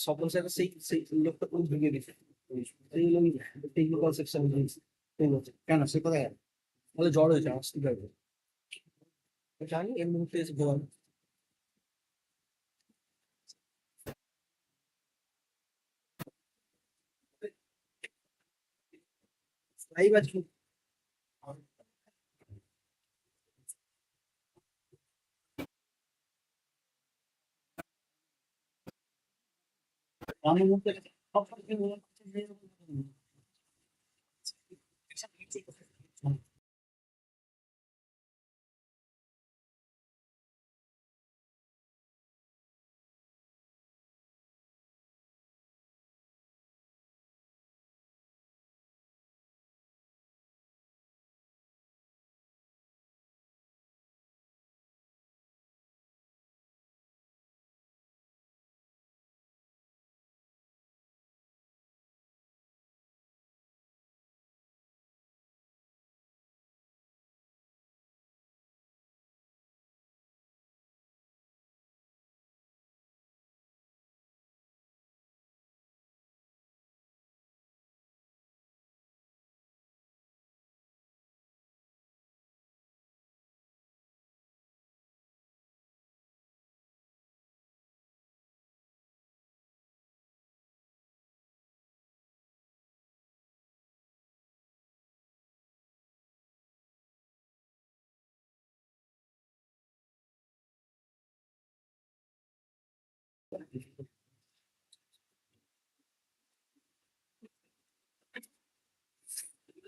সকল জায়গা সেই লোকটা কোন ভেঙে দিচ্ছে টেকনিক্যাল সেকশন কেন সে কোথায় গেল বলে জ্বর হয়েছে আসতে পারবে জানি এর মুহূর্তে এসে ঘুমানো তাই বা কি আমি মুহূর্তে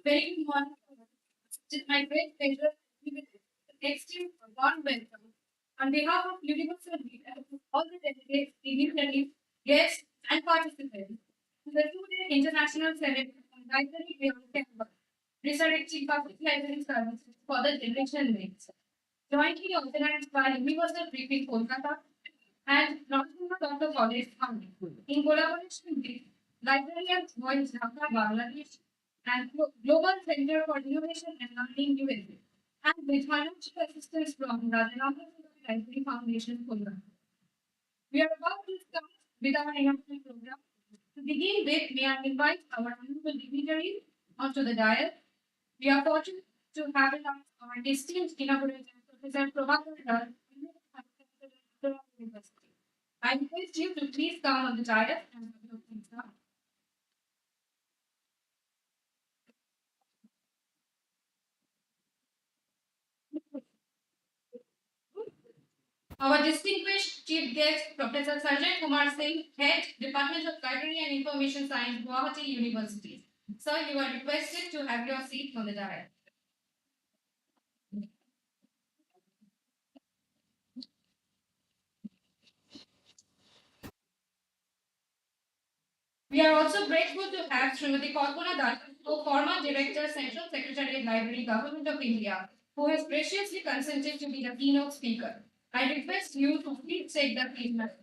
Very good morning. It is my great pleasure to give extreme warm welcome on behalf of Universal Media to all the delegates, dignitaries, guests, and participants to the two-day International Seminar on Library Beyond Campus, Resurrecting Public Library Services for the Generation Next, jointly organized by Universal Briefing Kolkata and Narasinha College, in collaboration with Librarian Voice Dhaka, Bangladesh, and Global Center for Innovation and Learning USA, and with financial assistance from the Rammohun Library Foundation, Kolkata. We are about to start with our inaugural program. To begin with, may I invite our honorable dignitaries onto the dais. We are fortunate to have with us our esteemed inaugurator, Professor Prabhakar Dutt, University. I request you to please come on the dais and have your seats now. Our distinguished chief guest, Professor Sanjay Kumar Singh, Head, Department of Library and Information Science, Guwahati University. Sir, you are requested to have your seat on the dais. We are also grateful to have Srimati Kalpana Dutt, former Director, Central Secretariat Library, Government of India, who has graciously consented to be the keynote speaker. I request you to please take the feedback.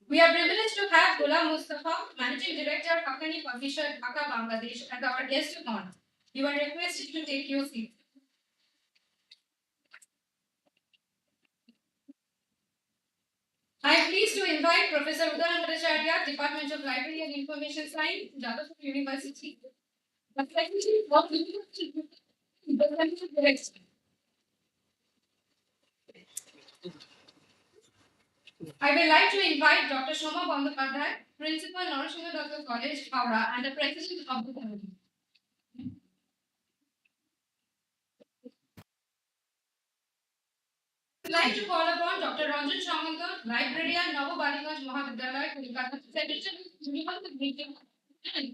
We are privileged to have Ghulam Mustafa, Managing Director, Haqqani Publisher, Dhaka, Bangladesh, as our guest of honor. You are requested to take your seat. I am pleased to invite Professor Udan Bhattacharya, Department of Library and Information Science, Jadavpur University. The Secretary of University. I would like to invite Dr. Shoma Bandopadhyay, Principal, Narasinha College, Howrah, and the President of the Committee. I would like to call upon Dr. Ranjan Shamanta, Librarian, Navo Baliganj Mahavidyalaya, Kolkata, Secretary of Universal Meeting, and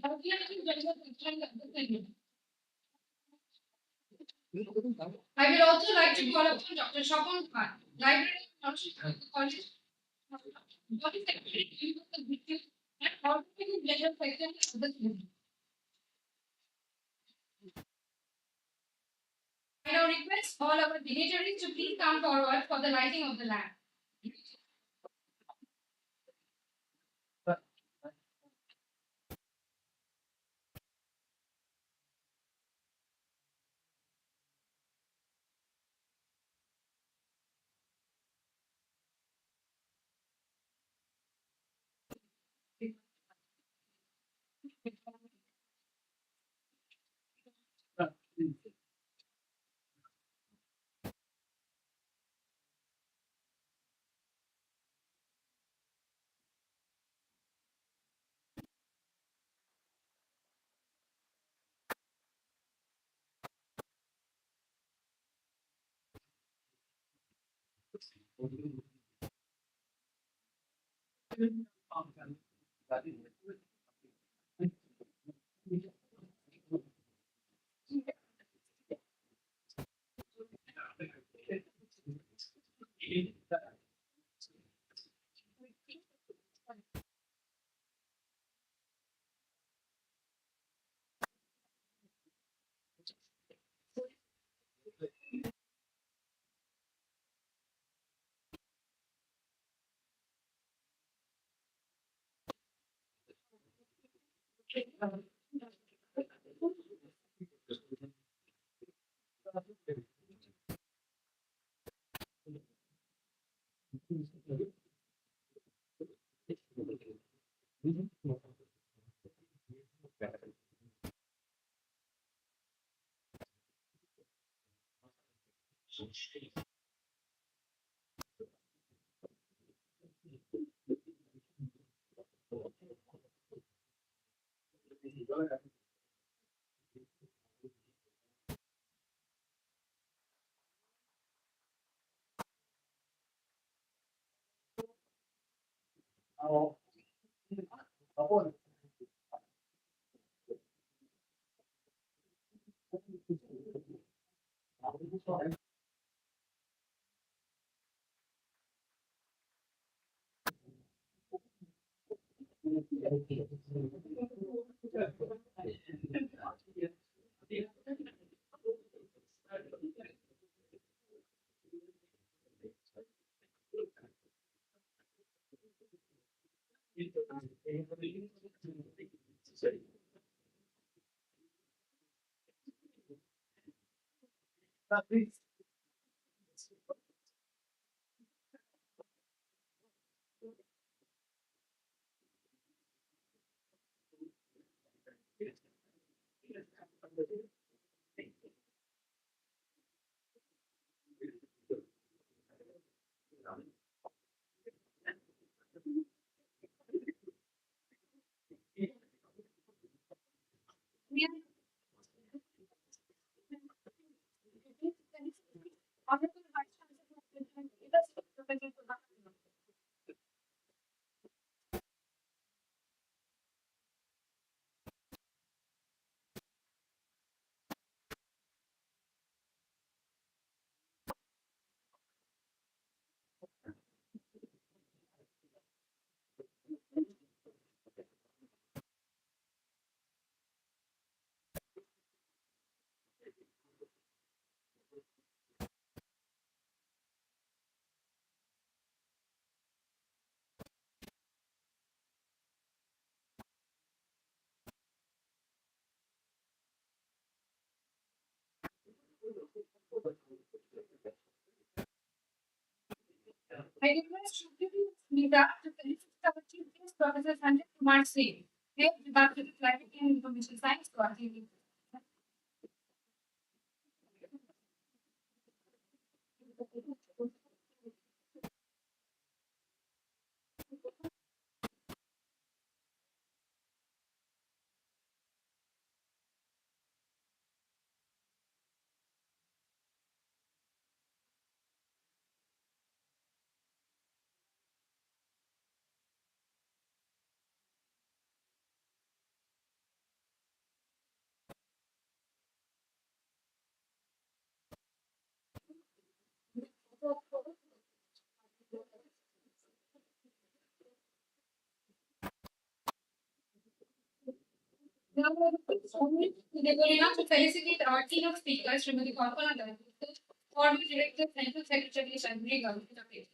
I will also like to call upon Dr. Shopon Khan, Librarian, Narasimha College, Body Secretary, Universal Meeting, and Organizing Leisure Section of the Committee. our dignitaries to please come forward for the lighting of the lamp. I request Nita to felicit our chief guest, Professor Sanjay Kumar Singh, head Department of Librarian and Information Science, Guwahati. Now, we are going to felicitate our keynote speaker, Srimati Kalpana Dutt, or we direct the Central Secretary Assembly Government of India.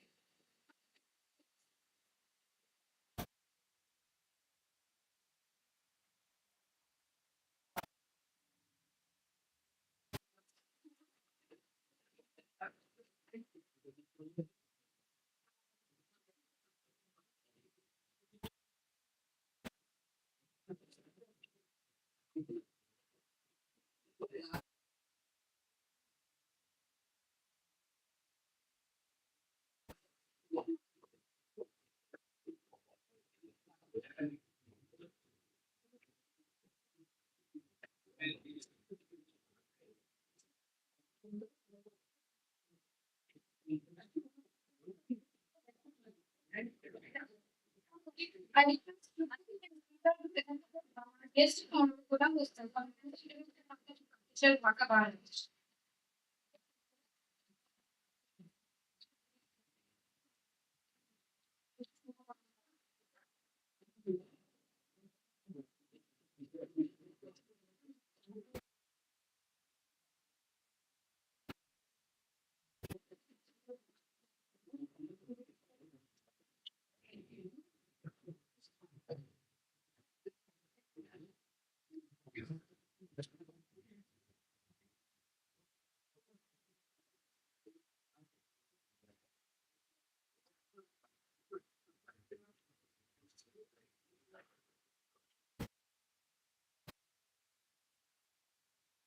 I request to yes, Kolkata was the confidential Wakabar.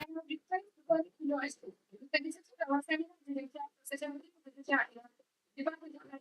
I have request because noise. The business of our family director, such a business area. Department of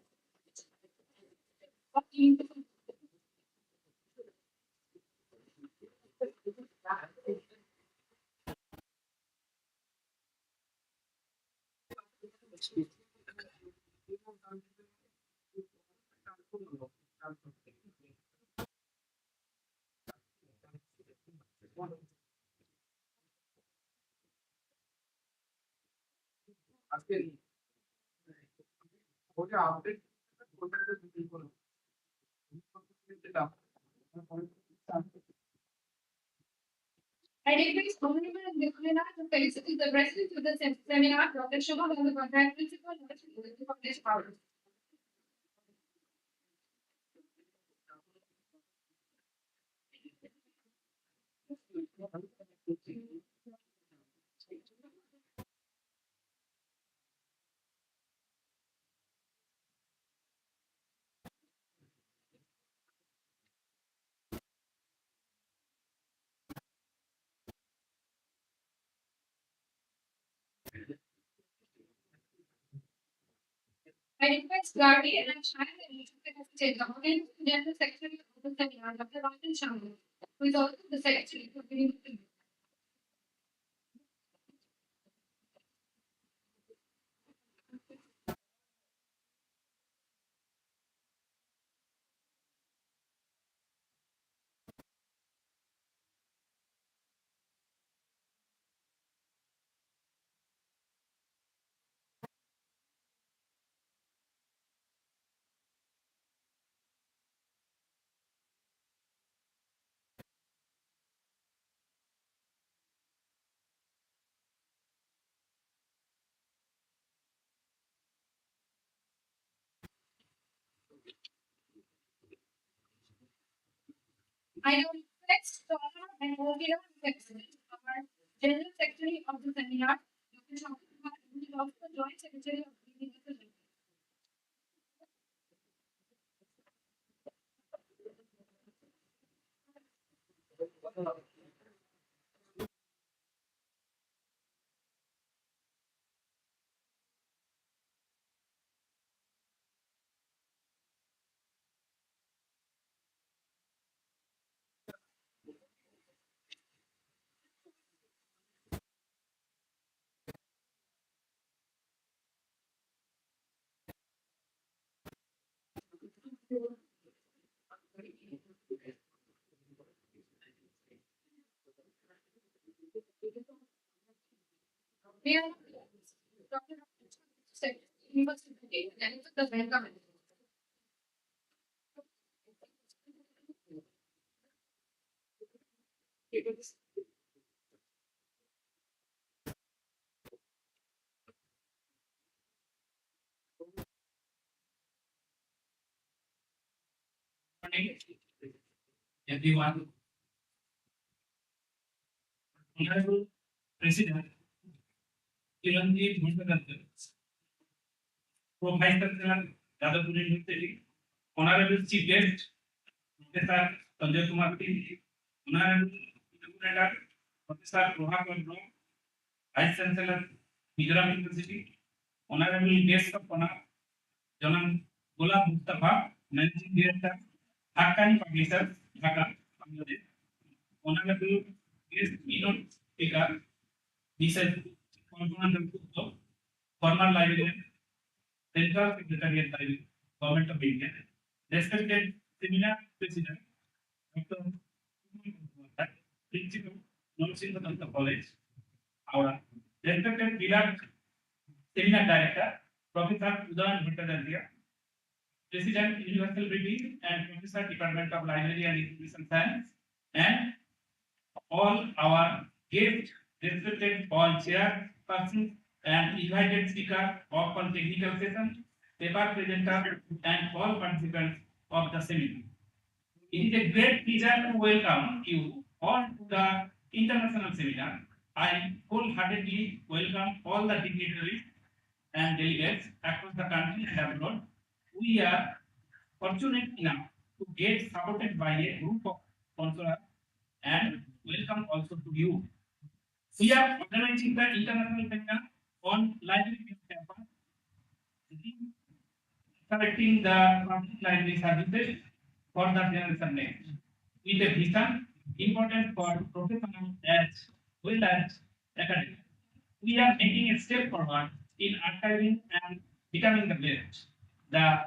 I request Honorable Nikolina to felicitate the president of the seminar, Dr. Shubha Gandhi, principal of this power. I request Guardian and Shine the State Government General Secretary of the seminar, Dr. Rajan Sharma, who is also the Secretary of the I now request Dr. and Ovia Secretary, our General Secretary of the seminar, Dr. Sharma, who is also the Joint Secretary of the University. We are Dr. Secretary, University, and the welcome. morning, everyone. Honorable President, Kiranjit Mundanath, Pro-Vice Chancellor, Yadavpur University, Honorable Chief Guest, Professor Sanjay Kumar P, Honorable Director, Professor Rohan Brown, Vice Chancellor, Mizoram University, Honorable Guest of Honor, Janan Gulab Mustafa, Managing Director, Haqqani Publishers, Dhaka, Bangladesh. Honorable Guest Keynote Speaker, Mrs. Kolkata, former Librarian, Central Secretariat Library, Govt of India, respected Seminar President, Dr. Principal, Narasinha College, Howrah, respected Virat Seminar Director, Professor Udan Bhattacharya, President, Universal British and Professor, Department of Library and Information Science, and all our guests, respected all chairpersons and invited speaker of all technical session, paper presenter, and all participants of the seminar. It is a great pleasure to welcome you all to the international seminar. I wholeheartedly welcome all the dignitaries and delegates across the country and abroad. We are fortunate enough to get supported by a group of sponsors and welcome also to you. We are organizing the international seminar on library campus, selecting the public library services for the generation next. With a vision important for professional as well as academic. We are making a step forward in archiving and becoming the best. The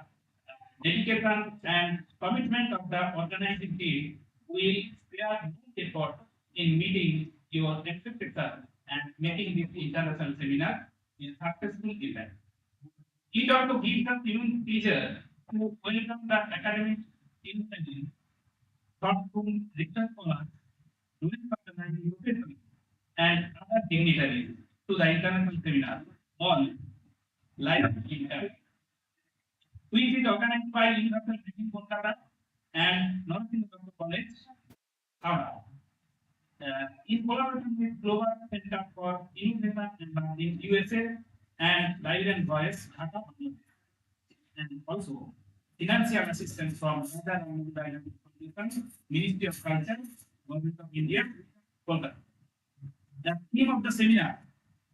dedication and commitment of the organizing team will spare no effort in meeting your expectations and making this international seminar a successful event. It also gives us even pleasure to welcome the academic intelligence, thoughtful research scholars, student patronizing professors, and other dignitaries to the international seminar on life in Africa, which is organized by University of Kolkata and Narasinha College, Howrah. In collaboration with Global Center for Innovation and Learning USA and Librarian Voice, Dhaka, and also financial assistance from Rammohun Foundation, Ministry of Culture, Govt of India, Kolkata. The theme of the seminar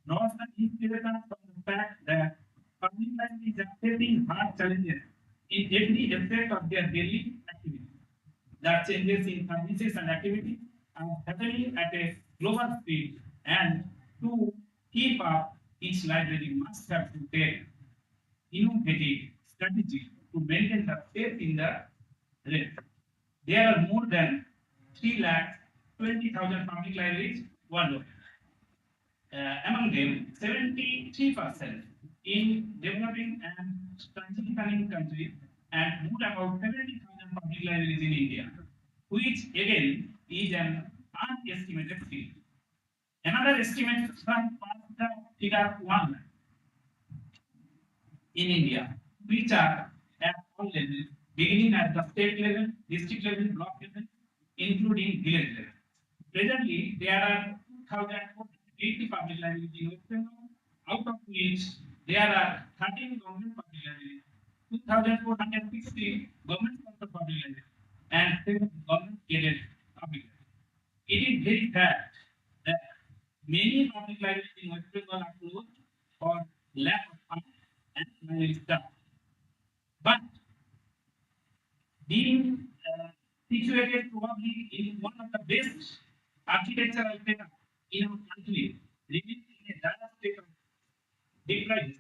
draws the inspiration from the fact that public libraries are facing hard challenges in every aspect of their daily activity. The changes in services and activity are happening at a global speed, and to keep up, each library must have to take innovative strategy to maintain the faith in the rate. There are more than 3,20,000 public libraries worldwide. Among them, 73% in developing and transitioning countries, and more about 70,000 public libraries in India, which again is an unestimated field. Another estimate from the figure 1 in India, which are at all levels, beginning at the state level, district level, block level, including village level. Presently, there are 2,480 public libraries in West Bengal, out of which there are 13 government public libraries, 2,460 government-sponsored public libraries, and 7 government-aided public libraries. It is very sad that many public libraries in West Bengal are closed for lack of funds and library staff. But being situated probably in one of the best architectural setup in our country, living in a dire state of deprivation,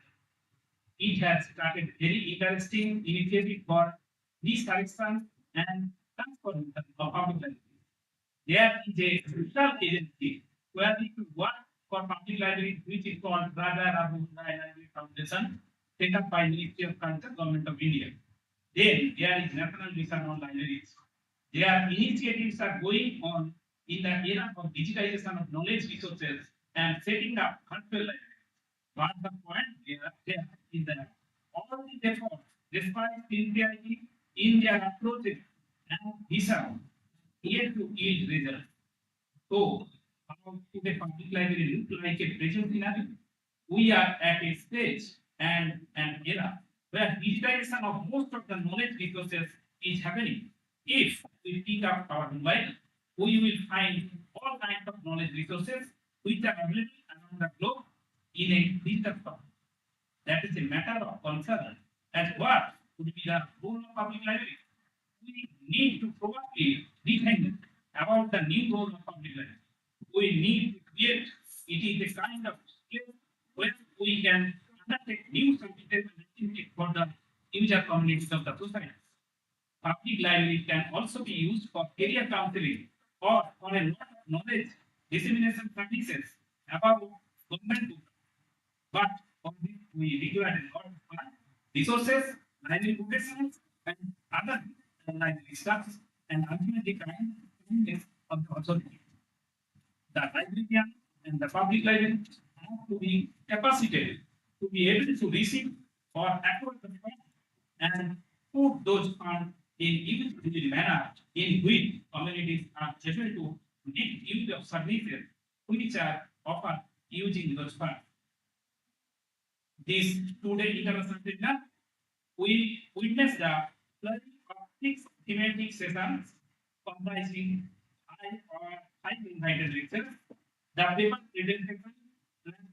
it has started very interesting initiative for restoration and transformation of public libraries. There is a special agency where we could work for public libraries, which is called Rammohun Library Foundation, set up by Ministry of Culture, Government of India. Then there is National Mission on Libraries. Their initiatives are going on in the era of digitization of knowledge resources and setting up virtual libraries. But the point there is that all these efforts, despite sincerity in their approaches and visa here to yield results. So, how should a public library look like a present scenario? We are at a stage and an era where digitization of most of the knowledge resources is happening. If we pick up our mobile, we will find all kinds of knowledge resources which are available around the globe in a digital form. That is a matter of concern. And what would be the role of public library? We need to probably rethink about the new role of public library. We need to create it is a kind of place where we can undertake new scientific activities for the user communities of the society. Public library can also be used for career counseling or for a lot of knowledge dissemination services about government books. But for this, we require a lot of resources, library professionals, and other library staffs, and ultimately kindness of the authority. The librarian and the public library have to be capacitated to be able to receive or acquire the funds and put those funds in user-friendly manner in which communities are able to make use of services which are offered using those funds. This two-day international seminar, we witnessed the flourishing of 6 thematic sessions comprising five invited lectures. The paper presentation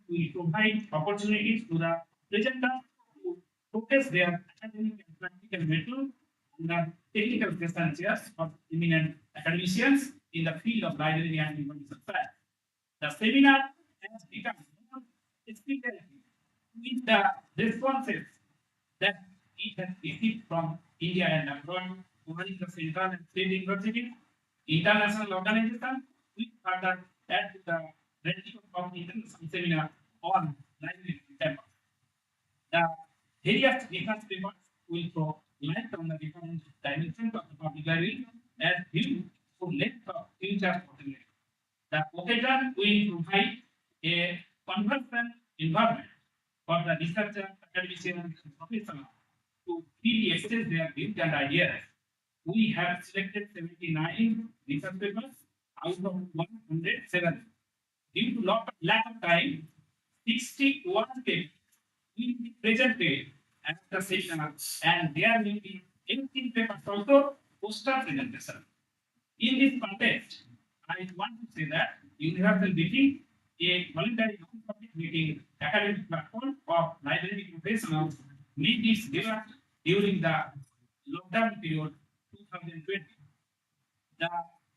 will provide opportunities to the presenters to showcase their academic and practical methods and the technical questions of eminent academicians in the field of library and information science. The seminar has become more explicative with the responses that it has received from India and abroad, covering the central and state universities, international organizations, which further add to the ranking of international seminar on library campus. The various research papers will throw light on the different dimensions of the public library as viewed through lens of future possibility. The occasion will provide a conversion environment for the researchers, academicians, and professionals to freely exchange their views and ideas. We have selected 79 research papers out of 107. Due to lack of time, 61 papers will be presented at the seminar, and there will be 18 papers also poster presentation. In this context, I want to say that Universal Meeting, a voluntary non-profit meeting academic platform of library professionals, made its debut during the lockdown period 2020. The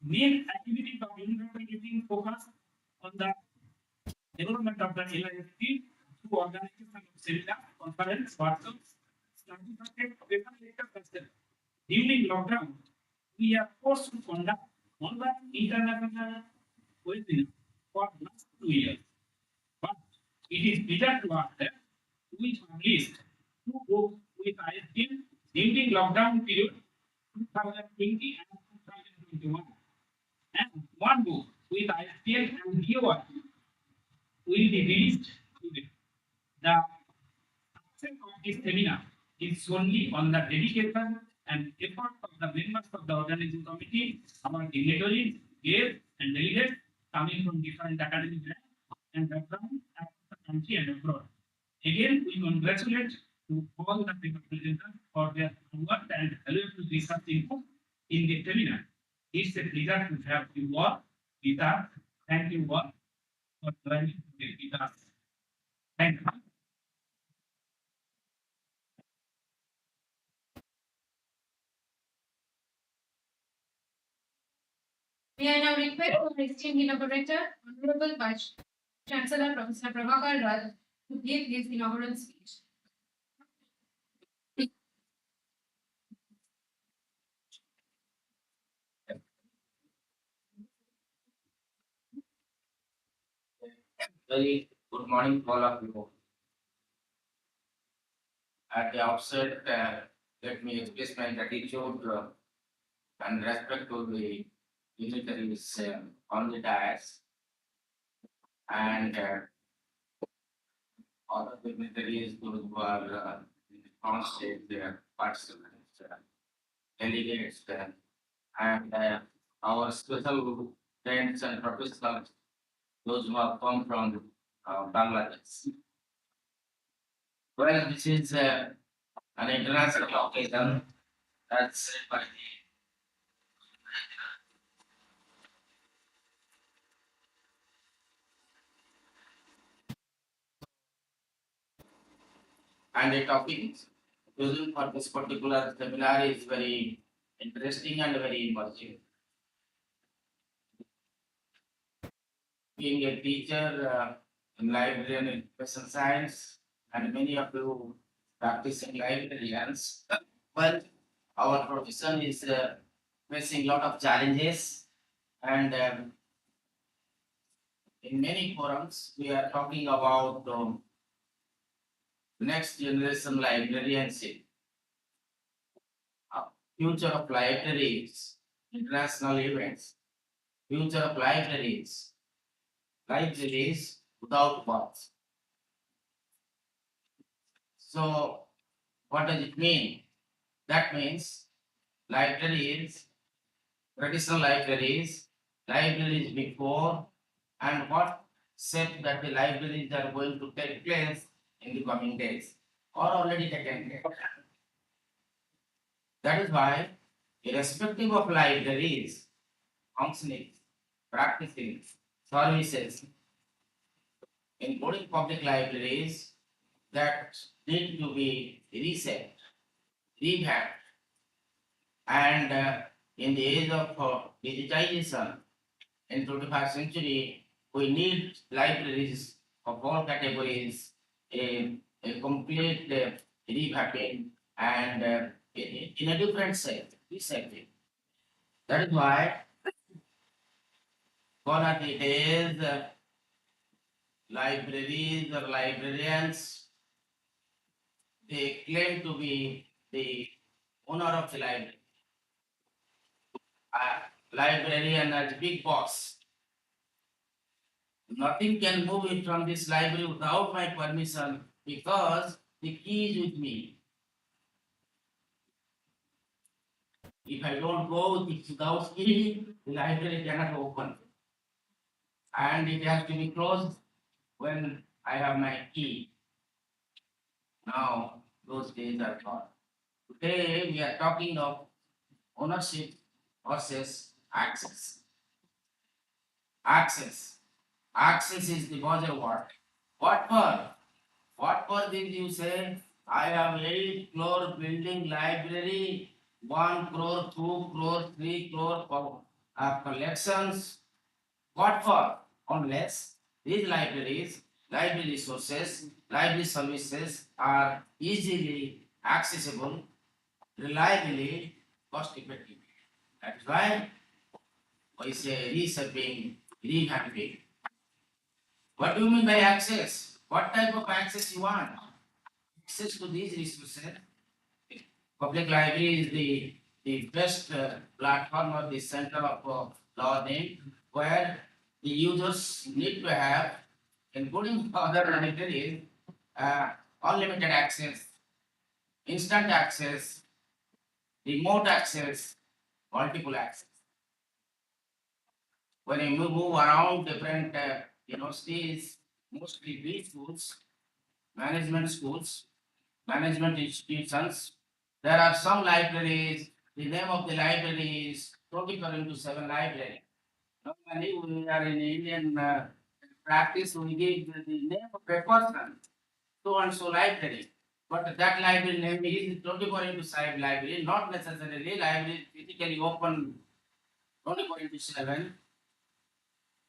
main activities of Universal Meeting focus on the development of the LISP through organization of seminars, conference, workshops, study circuit, paper lecture, etc. During lockdown, we are forced to conduct online international webinars for last 2 years. But it is better to us that we published 2 books with ISBN during lockdown period 2020 and 2021, and 1 book with ISBN and DOI will be released today. The success of this seminar is solely on the dedication and effort of the members of the organizing committee, our dignitaries, guests, and delegates coming from different academic ranks and backgrounds across the country and abroad. Again, we congratulate to all the paper presenters for their work and valuable research input in the seminar. It's a pleasure to have you all with us. Thank you all for joining today with us. Thank you. May I now request our esteemed inaugurator, Honorable Vice Chancellor Professor Prabhakar Raj, to give his inaugural speech. Very good morning to all of you. At the outset, let me express my gratitude and respect to the dignitaries on the dais and all the dignitaries those who are on stage, their participants, delegates, and our special friends and professionals, those who have come from Bangladesh. Well, this is an international occasion that's said by the and the topic chosen for this particular seminar is very interesting and very immersive. Being a teacher in librarian and education science, and many of you practicing librarians, well, our profession is facing a lot of challenges, and in many forums we are talking about next generation librarianship, uh, future of libraries, international events, future of libraries, libraries without walls. So, what does it mean? That means libraries, traditional libraries, libraries before, and what shape that the libraries are going to take place in the coming days or already taken place. That is why, irrespective of libraries, functioning, practicing, services, including public libraries that need to be reset, revamped, and in the age of digitization in 21st century, we need libraries of all categories, a complete revamping and in a different set, resetting. That is why gone are the days libraries or librarians, they claim to be the owner of the library. Librarian as big boss. Nothing can move it from this library without my permission because the key is with me. If I don't go without key, the library cannot open. And it has to be closed when I have my key. Now, those days are gone. Today, we are talking of ownership versus access. Access. Access is the buzzword. What for? What for did you say? I have 8 crore building library, 1 crore, 2 crore, 3 crore for collections. What for? Unless these libraries, library resources, library services are easily accessible, reliably, cost effective. That's why we say resurfing, revamping. What do you mean by access? What type of access you want? Access to these resources. Public library is the best platform or the center of learning where the users need to have, including other libraries, unlimited access, instant access, remote access, multiple access. When you move around different universities, mostly B schools, management institutions, there are some libraries. The name of the library is 24/7 library. Normally, we are in Indian practice, we give the name of a person, so and so library. But that library name is 24/7 library, not necessarily library physically open 24/7,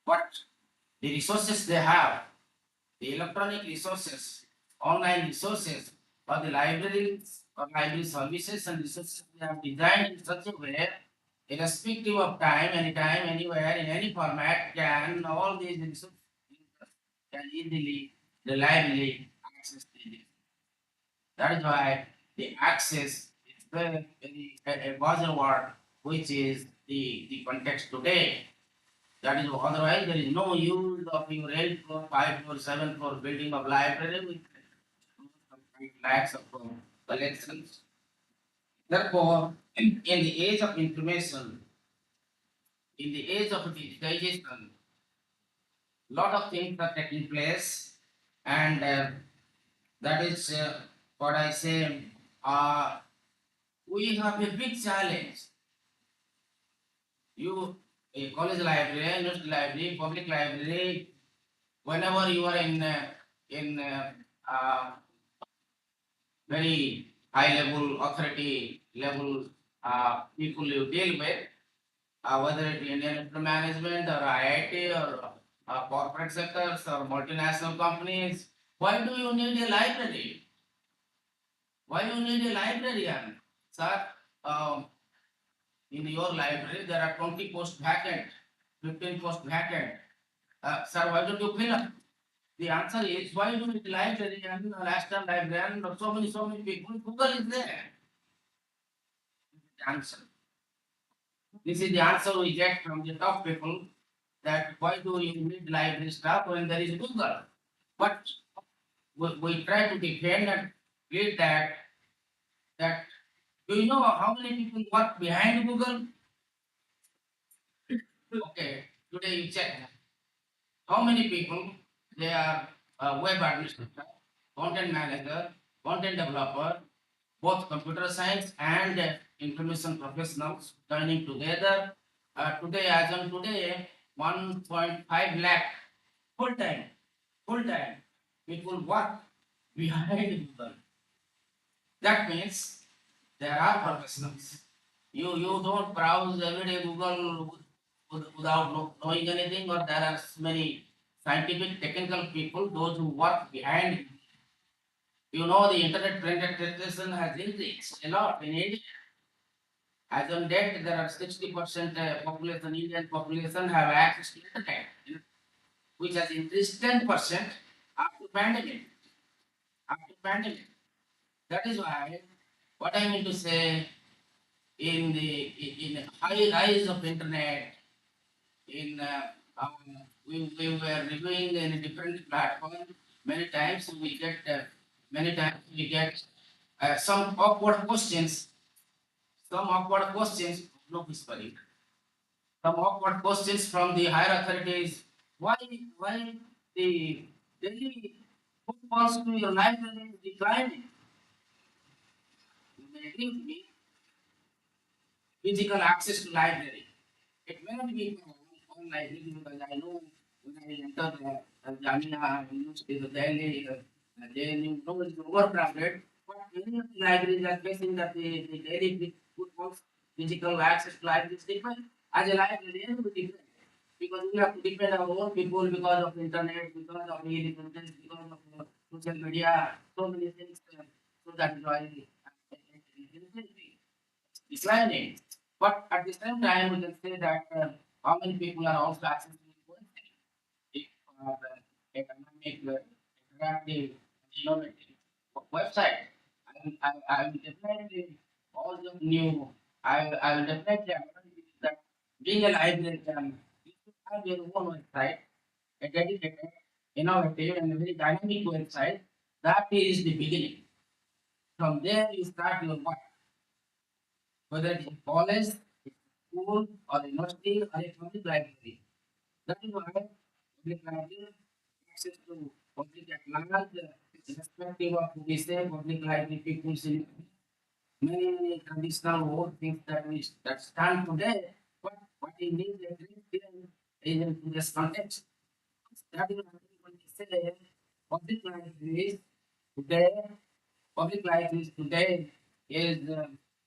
but the resources they have, the electronic resources, online resources, or the libraries or library services and resources they have designed in such a way, irrespective of time, anytime, anywhere, in any format, can all these resources can easily, reliably access the. That is why the access is a buzzword which is the context today. That is otherwise there is no use of your 8 floor, 5 floor, 7 floor building of library with lakhs of collections. Therefore, in the age of information, in the age of digitization, lot of things are taking place, and that is what I say. Uh, we have a big challenge. You, a college library, university library, public library, whenever you are in uh, very high level authority level people you deal with, whether it be in international management or IIT or corporate sectors or multinational companies, why do you need a library? Why you need a librarian? Sir, um, in your library there are 20 posts vacant, 15 posts vacant. Sir, why don't you fill up? The answer is, why do you need a librarian, a national librarian, or so many people? Google is there. This is the answer. This is the answer we get from the top people, that why do you need library staff when there is Google? But we try to defend and read that do you know how many people work behind Google? Okay, today you check how many people, they are web administrator, content manager, content developer, both computer science and information professionals joining together. Today, as on today, 1.5 lakh full time people work behind Google. That means there are professionals. You don't browse every day Google without knowing anything, or there are many scientific technical people, those who work behind. You know, the internet penetration has increased a lot in India. As on date, there are 60% population, Indian population have access to internet, which has increased 10% after pandemic. After pandemic. That is why what I mean to say, in high rise of internet, in we were reviewing in a different platform. Many times we get some awkward questions, some awkward questions. No whispering. Some awkward questions from the higher authorities. Why the daily footfalls to your library is declining? You may agree with me. Physical access to library. It may not be on library, because I know when I entered Jamia University of Delhi, JNU, no, it's overcrowded. But many of the libraries are facing that the daily footfalls, physical access to library is different. As a librarian, we different. Because we have to depend on our own people, because of internet, because of e-references, because of social media, so many things. So that is why declining. But at the same time, we can say that how many people are also accessing information. If economic, interactive, innovative website, I will definitely all the new. I will definitely acknowledge that being a librarian, you should have your own website, a dedicated, innovative, and a very dynamic website. That is the beginning. From there, you start your work, whether it's a college, school, or university, or a public library. That is why public library access to public at large, irrespective of who we say, public library people see many traditional old things that stand today, but what we need a great deal is in this context. That is why when we say public libraries today, public libraries today is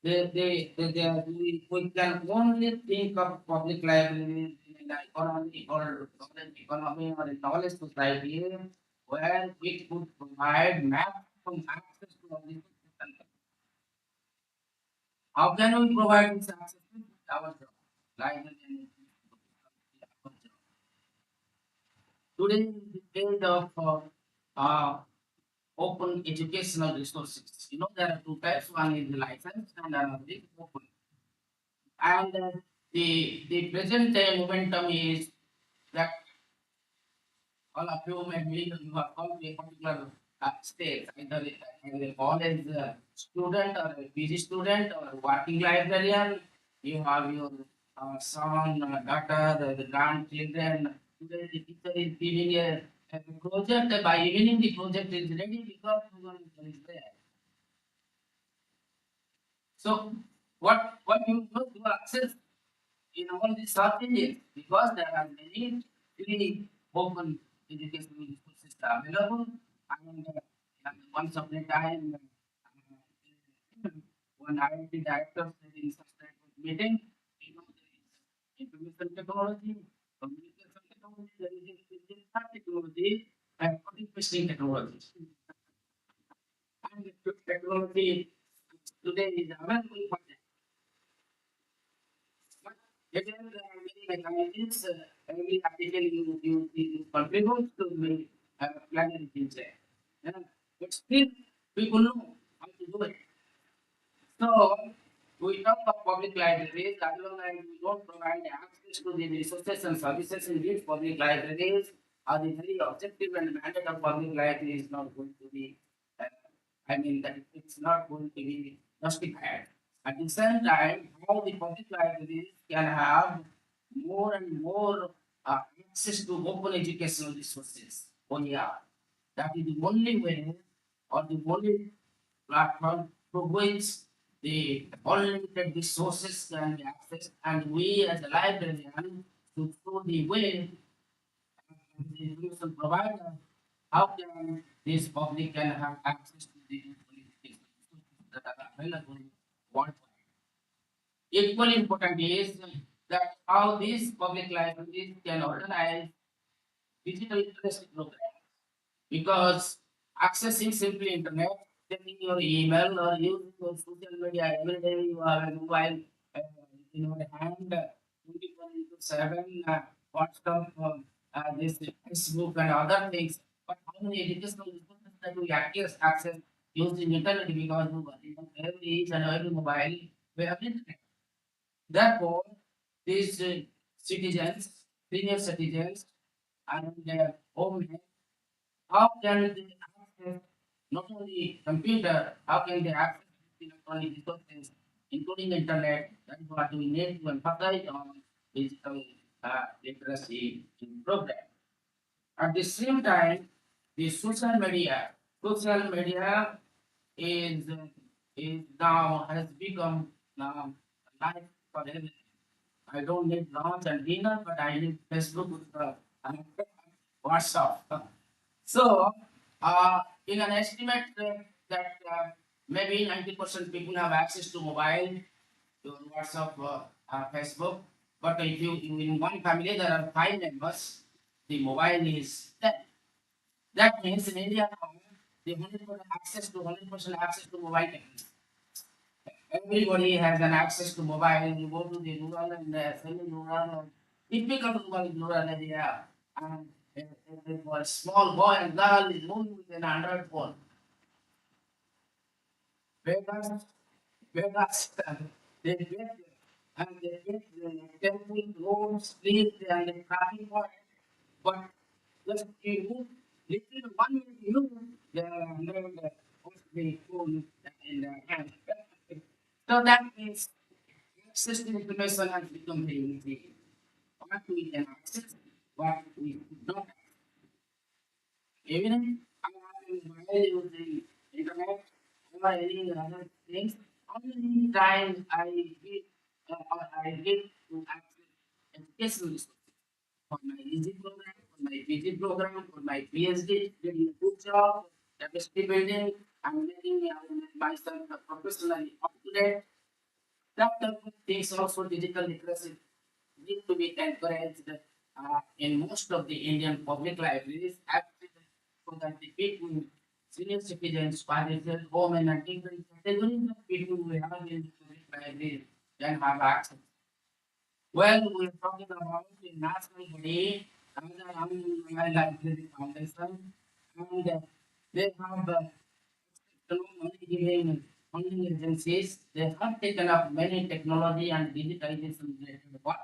we can only think of public libraries in the economy or knowledge economy or a knowledge society, where it could provide maximum access to all these things. How can we provide this access to our job? Library and our job. Today is the age of open educational resources. You know, there are two types. One is the license and another is open. And the present momentum is that all of you maybe you have come to a particular stage, either a college student or a PG student or working librarian. You have your son, daughter, the grandchildren. Today the teacher is giving a project. By evening the project is ready because Google is there. So what you do to access in all these search engines, because there are many free open educational resources available, and once upon a time when IIT directors in such type of meeting, there is information technology, communication technology, there is information technology, and communication technology. And the technology today is available for them. But again, there are many technologies, every article you contribute to the planning things there. Yeah. But still, people know how to do it. So, we talk of public libraries, as long as we don't provide access to the resources and services in these public libraries, the very objective and mandate of public library is not going to be, uh, that it's not going to be justified. At the same time, how the public libraries can have more and more access to open educational resources. Oh yeah, that is the only way or the only platform through which the unlimited resources can be accessed, and we as a librarian should show the way the information provider how can this public can have access to the resources that are available worldwide. Equally important is that how these public libraries can organize digital literacy programs, because accessing simply internet, checking your email or using your social media every day, you have a mobile in your hand, 24 into 7, WhatsApp, this Facebook and other things. But how many educational resources that we access using internet, because every each and every mobile we have internet. Therefore, these citizens, senior citizens, and women, how can they access not only computer, how can they access electronic resources, including internet? That is what we need to emphasize on digital literacy program. At the same time, the social media is is now has become now life for everything. I don't need lunch and dinner, but I need Facebook with WhatsApp. So, in an estimate that maybe 90% people have access to mobile, to WhatsApp, Facebook. But if you in one family there are 5 members, the mobile is 10. That means in India now, the 100% access to 100% access to mobile technology. Everybody has an access to mobile. You go to the rural and semi-rural, typical rural area, and a small boy and girl is moving with an Android phone. Vegas, Vegas, they get and they get the temple, roads, streets, and the traffic point. But just you move little 1 minute, you the Android the phone in the hand. So that means access to information has become very easy. What we can access, what we could not. Even I am while using internet or any other things, only time I get to access educational resources for my easy program, for my PG program, for my PhD, getting a good job, capacity building, and making myself professionally up to date. That type of things also digital literacy need to be encouraged in most of the Indian public libraries, actually, so that the people, senior citizens, parents, women, and different categories of people who have in the public libraries can have access. Well, we're talking about the national body and the Rammohun Library Foundation, and they have money giving funding agencies. They have taken up many technology and digitalization related work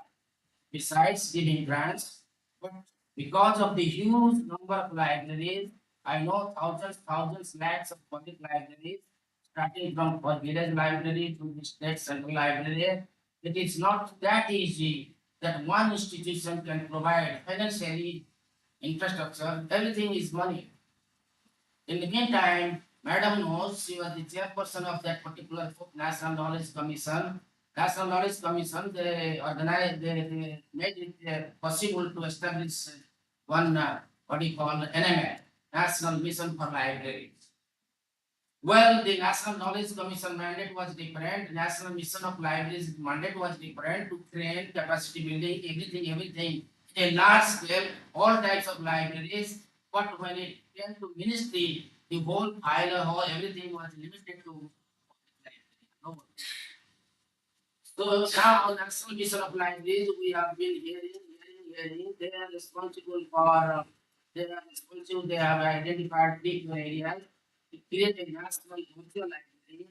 besides giving grants. But because of the huge number of libraries, I know thousands, lakhs of public libraries, starting from village library to the state central library, it is not that easy that one institution can provide financially infrastructure. Everything is money. In the meantime, Madam knows she was the chairperson of that particular National Knowledge Commission. National Knowledge Commission, they made it possible to establish one, what do you call, NML, National Mission for Libraries. Well, the National Knowledge Commission mandate was different. National Mission of Libraries mandate was different to train, capacity building, everything. A large scale, all types of libraries. But when it came to ministry, the whole file, whole everything was limited to no. So now National Mission of Libraries, we have been hearing. They are responsible for, they have identified big areas to create a national virtual library,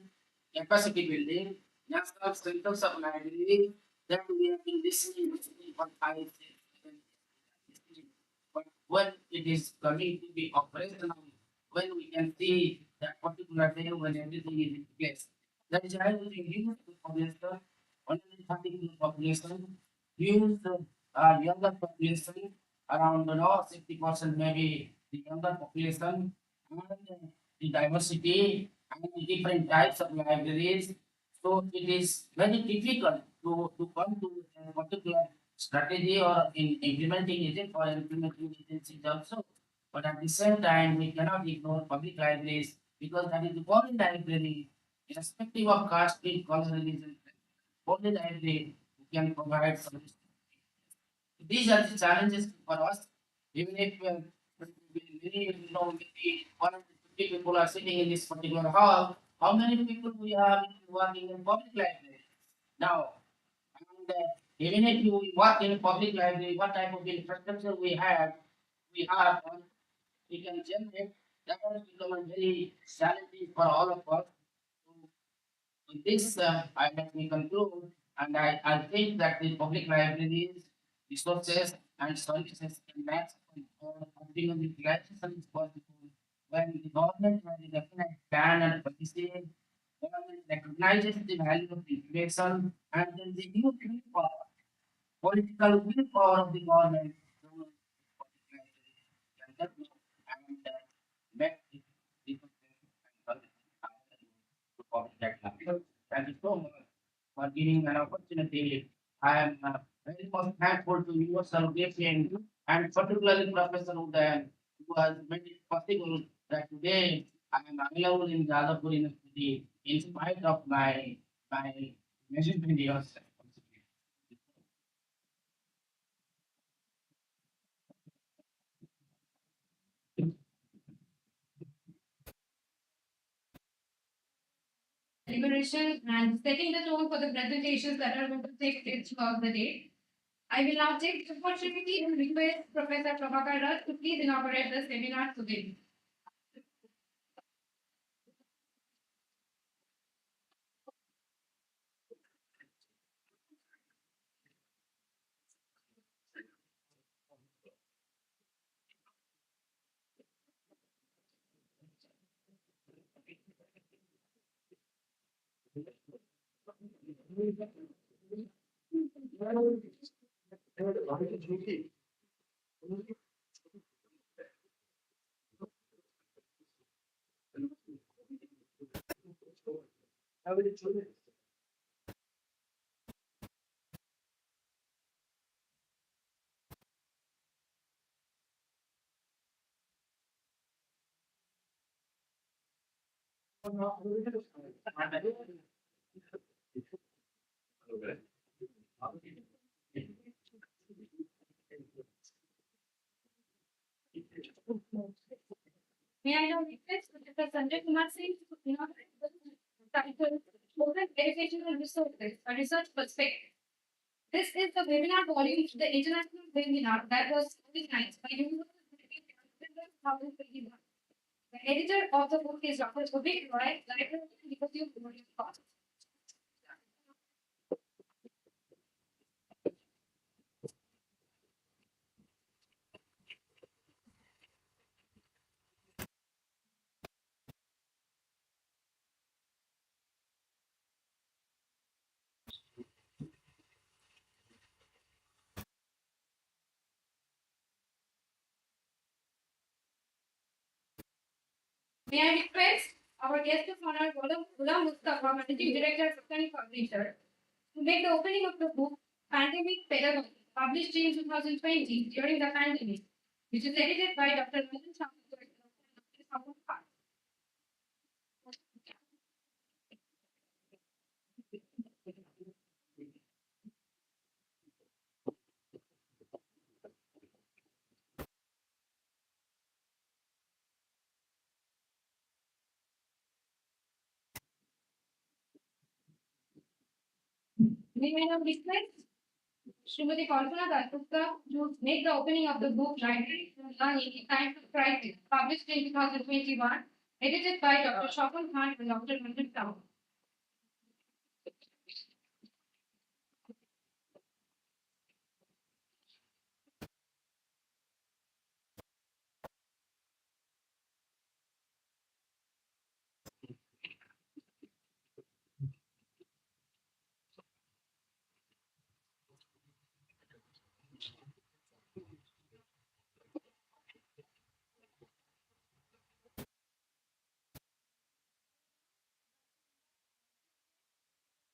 capacity building, national centers of library that we have been listening for 5, 6, 7 years. But when it is coming to be operational, when we can see that particular day when everything is in place. That is why we use the population, 130 million population, use the younger population, around 60% maybe the younger population, and the diversity and the different types of libraries. So it is very difficult to come to a particular strategy or in implementing it or implementing agencies also. But at the same time, we cannot ignore public libraries because that is the only library, irrespective of caste, creed, color, religion, only library who can provide service. These are the challenges for us. Even if many, maybe 150 people are sitting in this particular hall, how many people we have working in public library now? And even if you work in a public library, what type of infrastructure we have, we can generate, that has become a very challenging for all of us. With this, I let me conclude, and I think that the public libraries, resources, and services can match for continuing utilization is possible when the government has a definite plan and policy, government recognizes the value of information, and then the youth willpower, political willpower of the government to public libraries can develop and make it different and to public libraries. Thank you so much for giving an opportunity. I am very much thankful to you, Sir Griffin, and particularly Professor Uday, who has made it possible that today I am available in Jadavpur University in spite of my measurement years. Deliberation and setting the tone for the presentations that are going to take place throughout the day. I will now take the opportunity to request Professor Prabhakar Dutt to please inaugurate the seminar today. May I now request Mr. Sanjay Kumar Singh to inaugurate the title Open Educational Resources, a Research Perspective. This is the webinar volume to the international webinar that was organized by University of 2021. The editor of the book is Dr. Subir Roy, Librarian, University of Kolkata. May I request our guest of honor, Ghulam Mustafa, Managing Director, Second Publisher, to make the opening of the book Pandemic Pedagogy, published in 2020 during the pandemic, which is edited by Dr. Rammohun. May I now request Srimati Kalpana Dasgupta to make the opening of the book Library Learning in Times of Crisis, published in 2021, edited by Dr. Shokun Khan and Dr. Manjit Town.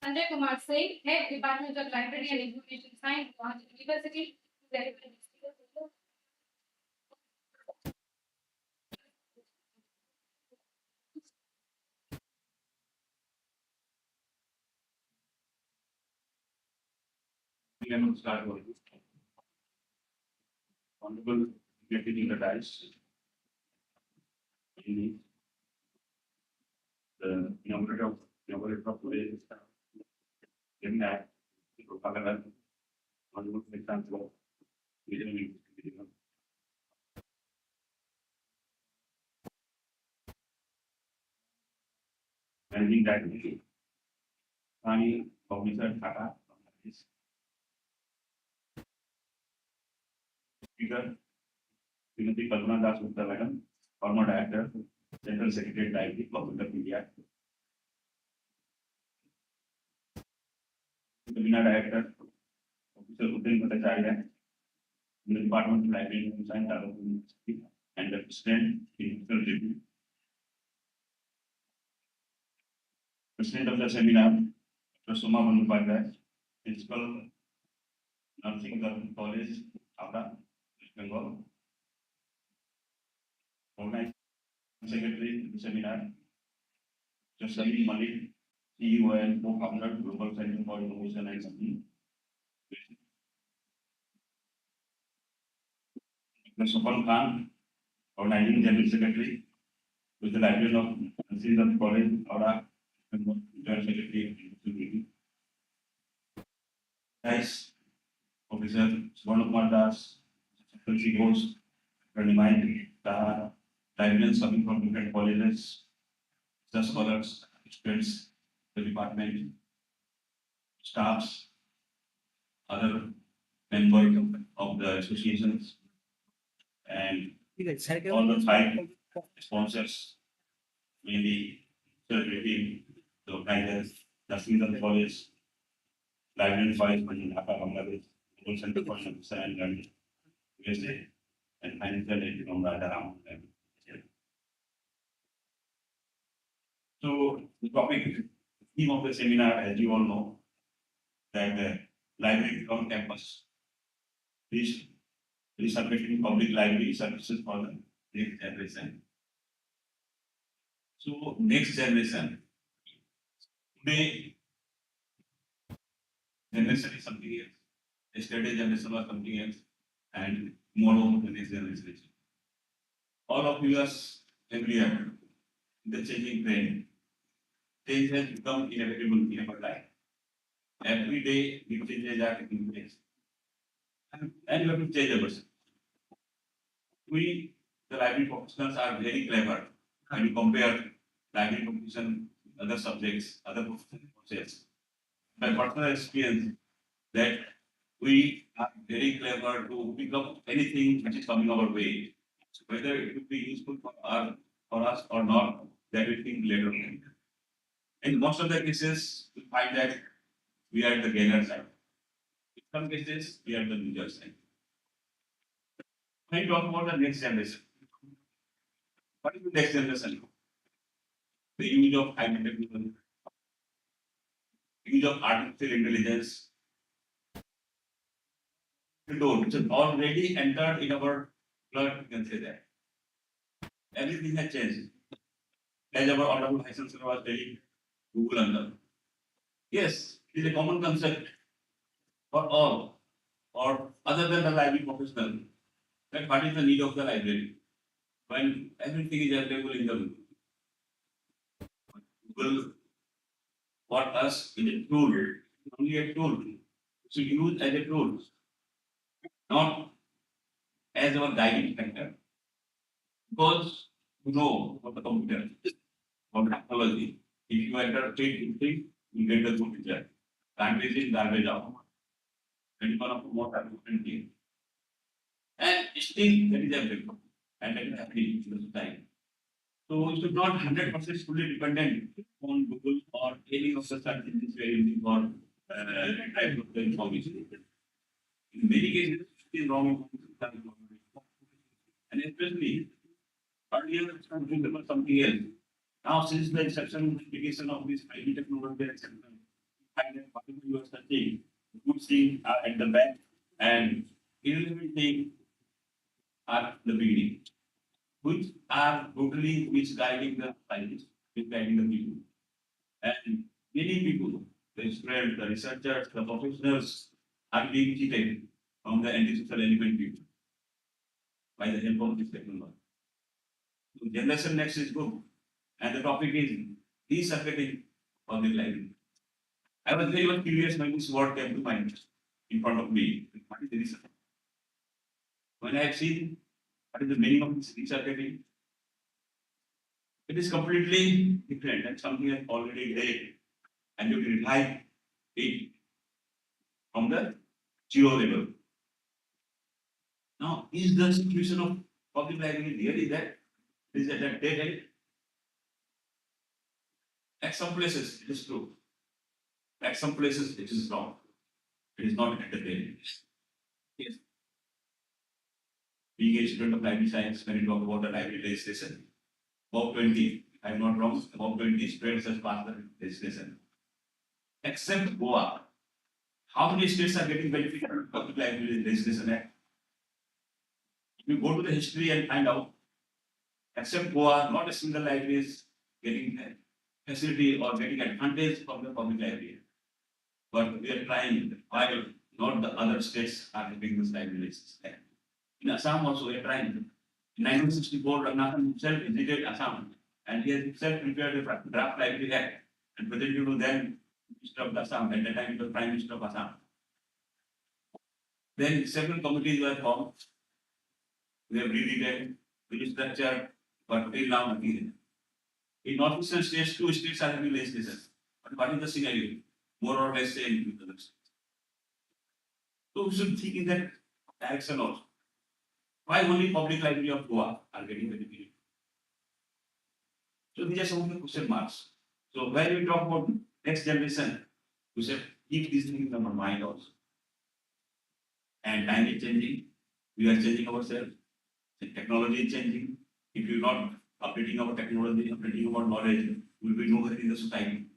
Sanjay Kumar Singh, Head Department of Library and Information Science, Guwahati University, We can start with honorable getting the dice. The inaugurator of today is in that Kolkata, honorable example, managing that Pani Publisher Tata, speaker, Srimati Kalpana Dasgupta Madam, former director, Central Secretary Library, Govt of India, Seminar Director, Professor Utin Bhattacharya, in the Department of Library and Science, and the President, Review. President of the seminar, Dr. Soma Bandyopadhyay, Principal, Narasinha College, Howrah, West Bengal. Organized Secretary of the seminar, Dr. Salim Malik, CEO and co-founder, Global Center for Innovation and Company. Dr. Sofan Khan, Organizing General Secretary, with the Librarian of Narasinha College, Howrah, Joint Secretary. Guys, Professor Swarnakumar Das, Secretary Host, remind the librarians coming from different colleges, the scholars, students, the department, staffs, other members of the associations, and all the five sponsors, mainly celebrating the organizers, the Sweden College, Librarian Files, Dhaka, Bangladesh, Global Center for Innovation and Learning, USA, and financial aid from Rammohun. So the topic, theme of the seminar, as you all know, that the library on campus is resurrecting public library services for the next generation. So next generation, today generation is something else. Yesterday generation was something else, and tomorrow the next generation. All of you are familiar with the changing trend. Change has become inevitable in our life. Every day, new changes are taking place. And you have to change yourself. We, the library professionals, are very clever when you compare library profession with other subjects, other professions. My personal experience that we are very clever to pick up anything which is coming our way. So whether it will be useful for us or not, that we think later on. In most of the cases, we find that we are the gainer side. In some cases, we are the loser side. When you talk about the next generation, what is the next generation? the use of high technology, use of artificial intelligence, which has already entered in our blood, you can say that. Everything has changed. As our honorable High Chancellor was telling Google under. Yes, it is a common concept for all, or other than the library professional, that what is the need of the library when everything is available in the Google for us is a tool, only a tool. So use as a tool, not as our guiding factor. Because you know about the computer, about technology. If you enter paid history, you get the good result. Garbage in, garbage out. That is one of the most important things. And still that is available. And that is happening in the society. So we should not 100% fully dependent on Google or any of the search engines we are using for type of the information. In many cases, it is wrong information. And especially earlier, there was something else. Now, since the inception of this IT technology, etc., find that whatever you are searching, good things are at the back and irrelevant things are the beginning, which are totally misguiding the scientists, misguiding the people. And many people, the students, the researchers, the professionals are being cheated from the antisocial element people by the help of this technology. So generation next is good. And the topic is resurrecting public library. I was very much curious when this word came to mind in front of me. What is the resurrecting? When I have seen what is the meaning of this resurrecting, it is completely different and something that's already there. And you can revive it from the zero level. Now, is the situation of public library really that? Is that dead end? At some places, it is true. At some places, it is wrong. It is not at the dead end. Yes. Being a student of library science, when you talk about the library legislation, about 20, if I'm not wrong, about 20 states has passed the legislation. Except Goa. How many states are getting benefit from public library legislation act? If you go to the history and find out, except Goa, not a single library is getting facility or getting advantage from the public library. But we are trying, while not the other states are having this library legislation. In Assam also, we are trying. In 1964, Rammohun himself visited Assam and he has himself prepared a draft library act and presented to them Minister of Assam. At that time, he was Prime Minister of Assam. Then several committees were formed. We have redetailed, restructured, but till now nothing. In northeastern states, 2 states are having legislation. But what is the scenario? More or less same with other states. So we should think in that direction also. Why only public library of Goa are getting benefited? So these are some of the question marks. So when we talk about next generation, we should keep these things in our mind also. And time is changing. We are changing ourselves. The technology is changing. If you're not updating our technology, updating our knowledge, we will be nowhere in the society.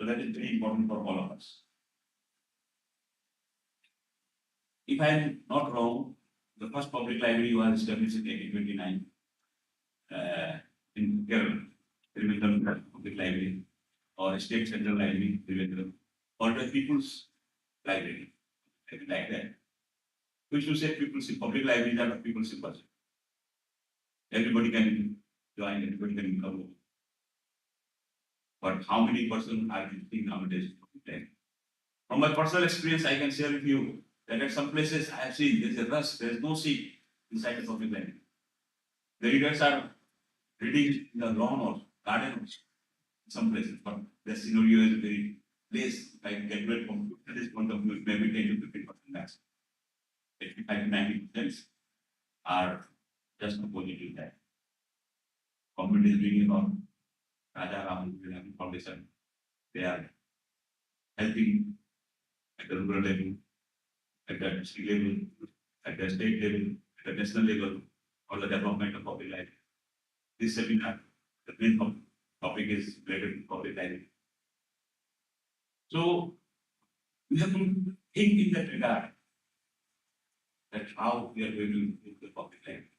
So that is very important for all of us. If I am not wrong, the first public library was established in 1829 in Kerala, Trivandrum Public Library, or State Central Library, Trivandrum, or the People's Library, like that. We should say people's public libraries are people's purpose. Everybody can join, everybody can come. But how many persons are visiting nowadays? From my personal experience, I can share with you that at some places I have seen there is a rush, there is no seat inside the public library. The readers are reading in the lawn or garden in some places, but the scenario is very less. I calculate from this point of view, maybe 10 to 15% max. 85 to 90% are just opposite that. Community is bringing on Raja Rammohun Foundation. They are helping at the rural level, at the district level, at the state level, at the national level, for the development of public life. This seminar, the main topic is related to public library. So we have to think in that regard that how we are going to improve the public library.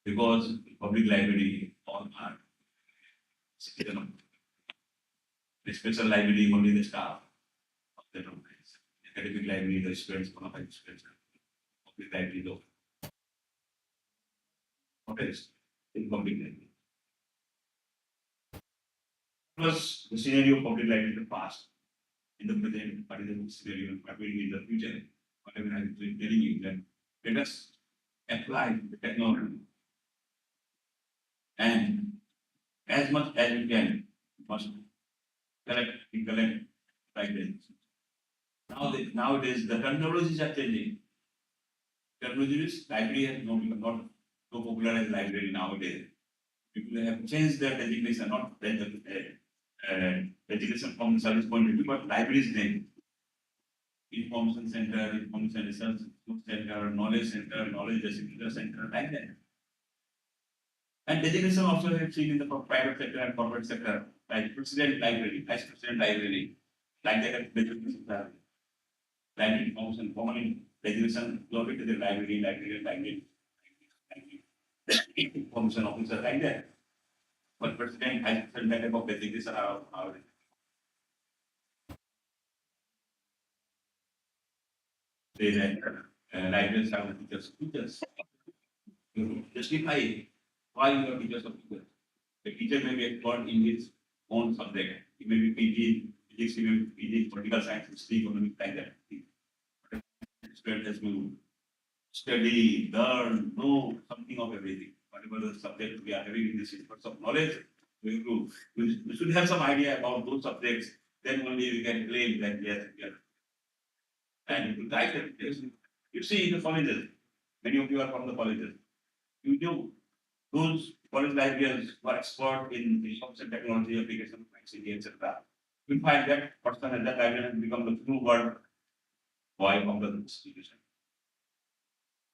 Because the public library all are citizen. The special library only the staff of the organization. Academic library, the students, one of the students. Public library, though. What else in public library? Plus the scenario of public library in the past, in the present, what is the scenario, what will be in the future, whatever I am telling you, that let us apply the technology and as much as we can, we must collect libraries. Nowadays, the technologies are changing. Technologies, library has not so popular as library nowadays. People have changed their designation, not the designation from the service point of view, but library's name. Information center, information research center, knowledge center, knowledge dissemination center, like that. And designation also I have seen in the private sector and corporate sector, like president library, vice president library, like that designation library information, common designation, belonging to the library, information officer, like that. But president, vice president, that type of designation are say that librarians are the teachers of teachers. You justify why you are teachers of teachers. The teacher may be expert in his own subject. He may be PG, physics, he may be PG, political science, history, economics, like that. But student has to study, learn, know something of everything. Whatever the subject we are having in this inputs of knowledge, we should have some idea about those subjects. Then only we can claim that yes, we are. And to guide them, yes, you see in the colleges, many of you are from the colleges. You know those college librarians who are expert in information technology, application, ICT, etc. We find that person at that librarian has become the true word boy of the institution.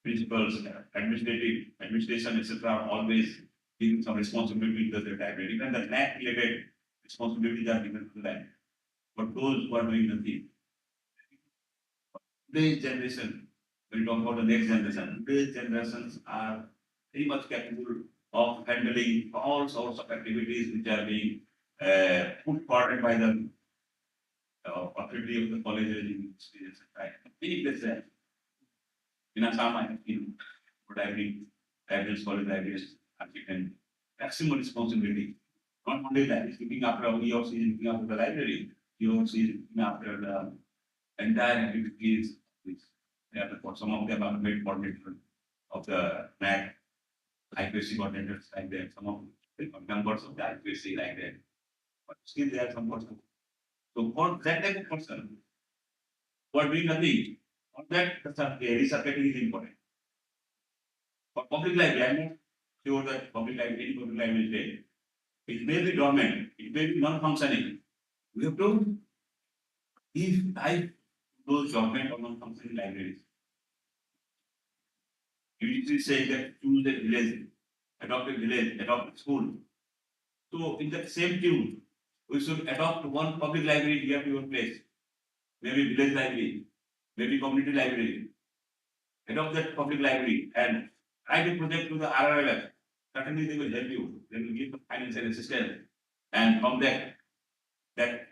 Principals, administration, etc. are always giving some responsibility to the library. Even the NAC related responsibilities are given to them. But those who are doing nothing, today's generation, when you talk about the next generation, today's generations are very much capable of handling all sorts of activities which are being put forward by the authority of the colleges in experience. Right? Many places in Assam, I have seen libraries, college libraries are given maximum responsibility. Not only that, is looking after, he or she is looking after the library, he or she is looking after the entire activities. Which they are some of them are made coordinator of the MAC, accuracy coordinators like that, some of the members of the accuracy like that. But still there are some person. So for that type of person, who are doing nothing, on that resurrecting is important. For public library, I'm not sure that public library, any public library is there. It may be dormant, it may be non-functioning. We have to give life to those dormant or non-functioning libraries. You usually say that choose a village, adopt a school. So in that same tune, we should adopt one public library near to your place. Maybe village library, maybe community library. Adopt that public library and write a project to the RRLF. Certainly they will help you. They will give the financial assistance. And from that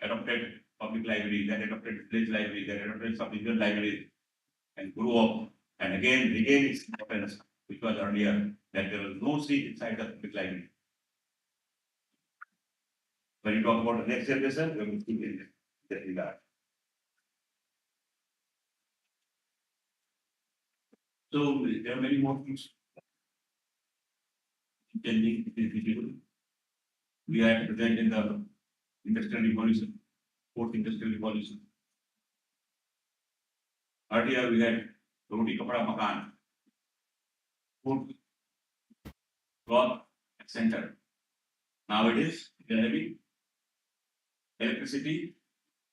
adopted public library, that adopted village library, that adopted sub-regional library can grow up and again regain its importance, which was earlier, that there was no seat inside the public library. When you talk about the next generation, we will think in that regard. So there are many more things changing in digital. We are present in the industrial revolution, fourth industrial revolution. Earlier we had roti kapda makan, food, cloth, center. Nowadays we are having electricity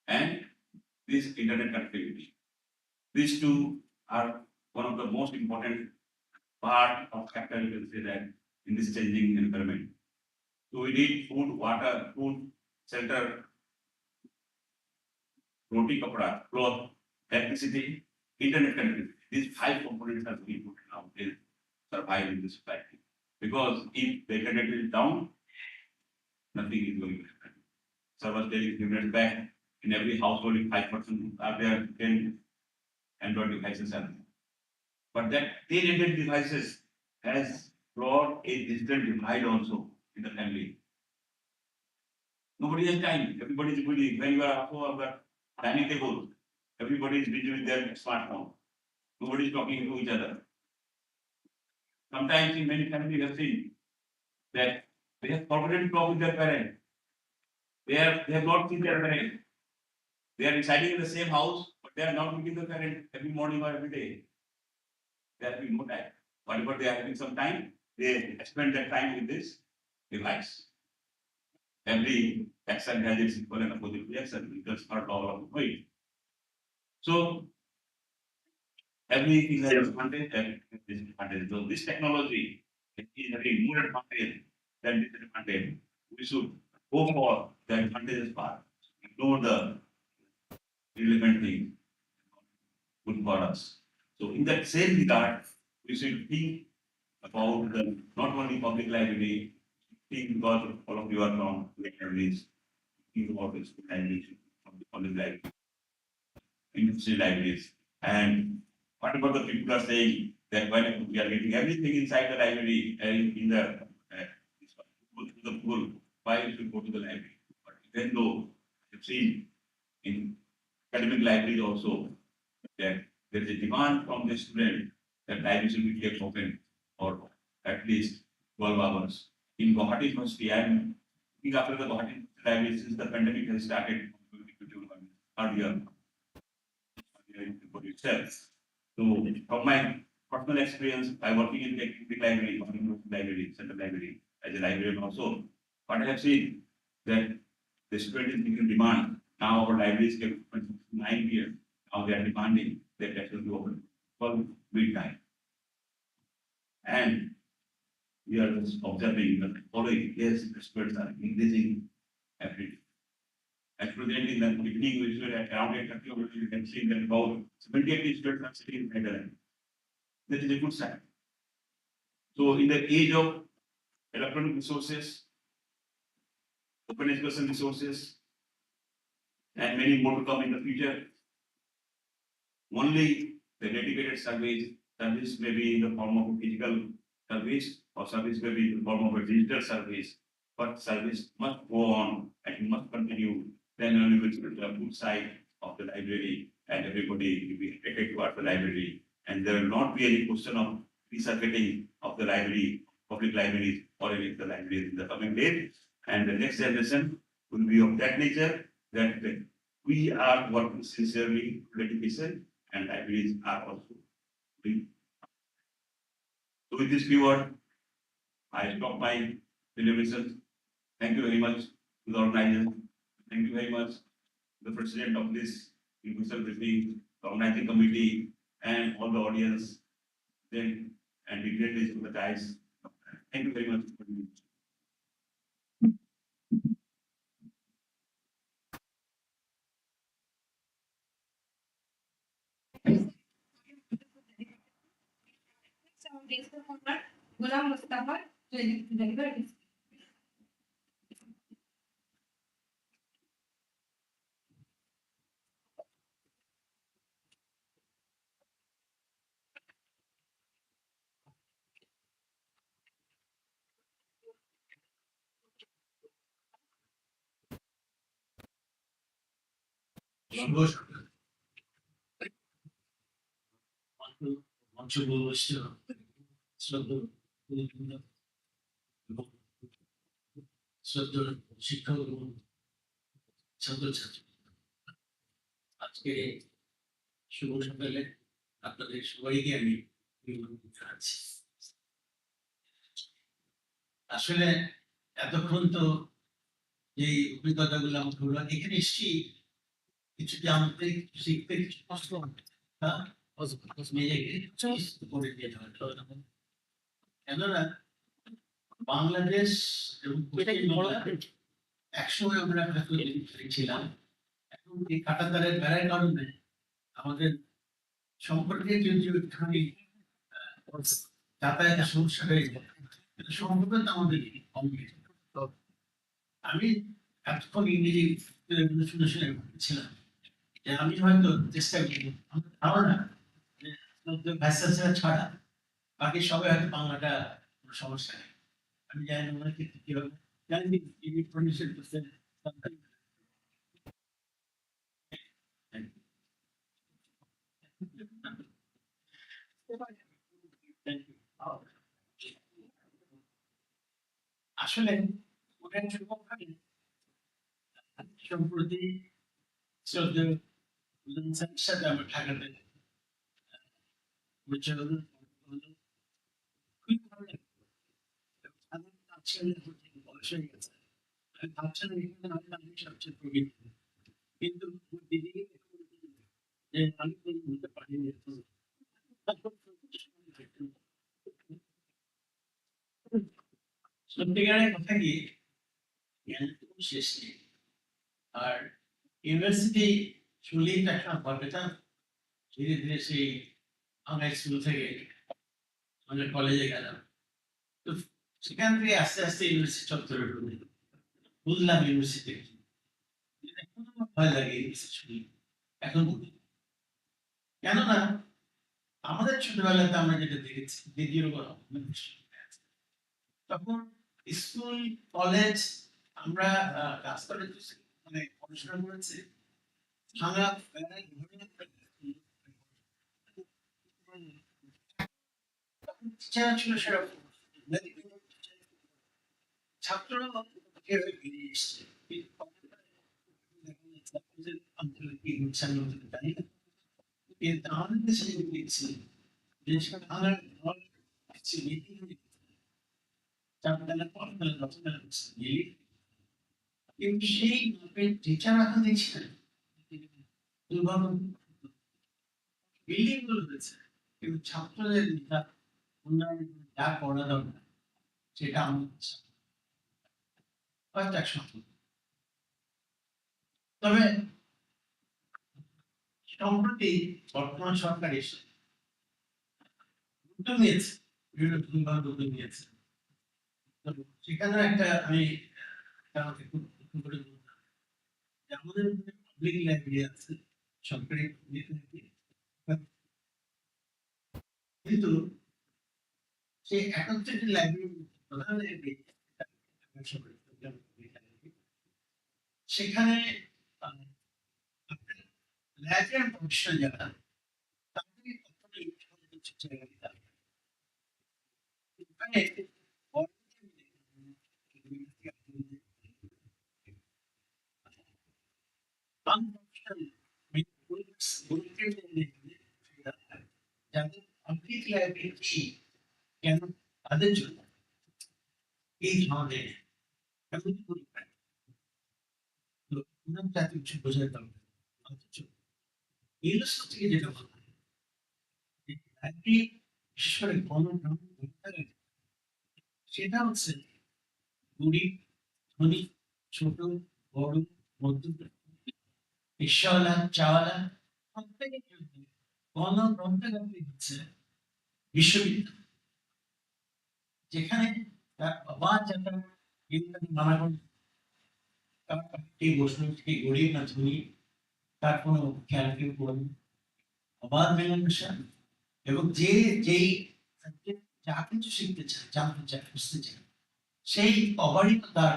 and this internet connectivity. These two are one of the most important part of capital, you can say that, in this changing environment. So So we need food, water, food, shelter, roti, kapra, cloth, electricity, internet connectivity. These 5 components have to be put now to survive in this society. Because if the internet is down, nothing is going to happen. Servers daily units back in every household, 5% are there 10 Android devices are there. But that 10 Android devices has brought a digital divide also in the family. Nobody has time. Everybody is busy. When you are also at the dining table, everybody is busy with their smartphone. Nobody is talking to each other. Sometimes in many families, we have seen that they have forgotten to talk with their parents. They have not seen their parents. They are residing in the same house, but they are not meeting the parent every morning or every day. They are having no time. Whatever they are having some time, they spend that time with this device. Every action has its equal and opposite reaction because part of weight. So everything has advantage and disadvantage. So this technology is having more advantage than disadvantage. We should go for the advantageous part. Ignore the irrelevant thing good for us. So in that same regard, we should think about the not only public library, think because all of you are from libraries, think about this library, from the public library, industry libraries, and what about the people are saying that when we are getting everything inside the library and in the go to the pool, why we should go to the library? But even though you've seen in academic libraries also that there is a demand from the student that library should be kept open or at least 12 hours. In Govt University, I am looking after the Govt library since the pandemic has started earlier itself. So from my personal experience, by working in the library, library, central library, as a librarian also, what I have seen that the student is making demand. Now our libraries kept open 9 years. Now they are demanding that that will be open for midnight. And we are just observing that following, yes, the students are increasing every day. Actually, in the beginning, we were at around 8:30, you can see that about 78 students are sitting in the that is a good sign. So in the age of electronic resources, open education resources, and many more to come in the future, only the dedicated service may be in the form of a physical service or service may be in the form of a digital service, but service must go on and must continue. Then only will be the good side of the library and everybody will be attracted towards the library. And there will not be any question of resurfacing of the library, public libraries, or any of the libraries in the coming days. And the next generation will be of that nature that we are working sincerely, dedication, and libraries are also doing. So with this keyword, I stop my deliberations. Thank you very much to the organizers. Thank you very much to the president of this universal briefing, the organizing committee, and all the audience. Then and dignitaries to the guys. Thank you very much. Gulam Mustafa to deliver his শ্রদ্ধেয় শিক্ষক এবং ছাত্রছাত্রী, আজকে শুভ সকালে আপনাদের সবাইকে আমি জানাচ্ছি। আসলে এতক্ষণ তো যে অভিজ্ঞতাগুলো আমার হলো, এখানে এসেছি কিছু জানতে, শিখতে, কিছু কষ্ট নিজেকে করে দিয়ে কেননা বাংলাদেশ এবং পশ্চিমবাংলা একসময় আমরা হয়তো ছিলাম, এখন এই কাঁটাতারের বেড়ার কারণে আমাদের সম্পর্কের যদি একটুখানি যাতায়াতের সমস্যা হয়ে যায়, সম্পর্কটা আমাদের কম হয়ে যায়। আমি এতক্ষণ ইংরেজি শুনে শুনে ছিলাম যে আমি হয়তো চেষ্টা করি, আমার ধারণা যে ভাইস চ্যান্সেলর ছাড়া বাকি সবাই হয়তো বাংলাটা কোনো সমস্যা নেই। আমি জানি না ওনার ক্ষেত্রে কি হবে, জানি ইনি প্রডিউসার করছেন। আসলে ওটা সম্পর্কে সম্প্রতি শ্রদ্ধেয় স্যারের সাথে আমার ঢাকাতে পরিচয় হলো, খুবই ভালো লাগে। আমি ভাবছিলাম যে বয়স হয়ে গেছে, আমি ভাবছিলাম এখানে আমি সবচেয়ে প্রবীণ, কিন্তু দিদি যে আমি কোনো বলতে পারিনি। সত্যিকারের কথা কি, জ্ঞান তো শেষ নেই। আর ইউনিভার্সিটি শুনলেই তো একটা ভয় পেতাম, ধীরে ধীরে সেই আমরা স্কুল থেকে আমাদের কলেজে গেলাম, তো সেখান থেকে আস্তে আস্তে ইউনিভার্সিটি চত্বরে ঢুকলাম, বুঝলাম ইউনিভার্সিটি এখন আমার ভয় লাগে ইউনিভার্সিটি শুনলে, এখন বুঝি। কেননা আমাদের ছোটবেলাতে আমরা যেটা দেখেছি দিদির উপর তখন স্কুল কলেজ আমরা ক্লাস করে মানে পড়াশোনা করেছি, ভাঙা টিচার ছিল সেরকম, ছাত্ররা কিভাবে বেরিয়ে এসছে জানি না, কিন্তু আমাদের দেশে দেখছি জিনিসটা ভাঙার কিছু নীতি চারতলা পাঁচতলা দশতলা গেলে, কিন্তু সেই মাপের টিচার এখন দেখছি না, দুর্ভাগ্য বিল্ডিং গুলো হয়েছে, কিন্তু ছাত্রদের নেতা উন্নয়ন যা করা দরকার সেটা আমাদের হয়তো একসাথে। তবে সম্প্রতি বর্তমান সরকার এসে উদ্যোগ নিয়েছে, বিভিন্ন ধরনের উদ্যোগ নিয়েছে, সেখানে একটা আমি আমাকে খুব করে বলতাম যে আমাদের পাবলিক লাইব্রেরি আছে, সরকারি কিন্তু সেই একত্রিত লাইব্রেরি প্রধান লাইব্রেরি সেখানে লাইব্রেরিয়ান প্রফেশনাল যারা তাদেরকে কখনোই জায়গা দিতে হবে। ওখানে যাদের পাবলিক লাইব্রেরি কেন তাদের জন্য এই ধরনের জাতীয় কিছু বোঝাতে হবে, অথচ ইউনেস্কো থেকে যেটা বলা হয় লাইব্রেরি বিশেষ করে গণগ্রন্থাগার সেটা হচ্ছে গরিব ধনী ছোট বড় মধ্যবিত্ত রিক্সাওয়ালা চাওয়ালা প্রত্যেকের জন্য গণগ্রন্থাগারটি হচ্ছে বিশ্ববিদ্যালয়, যেখানে তার বাবা যারা নানান বসলো থেকে গরিব না ধনী তার কোনো খেয়াল কেউ করেন, অবাধ মেলামেশা, এবং যে যেই যা কিছু শিখতে চায় জানতে চায় বুঝতে চায় সেই অবারিত তার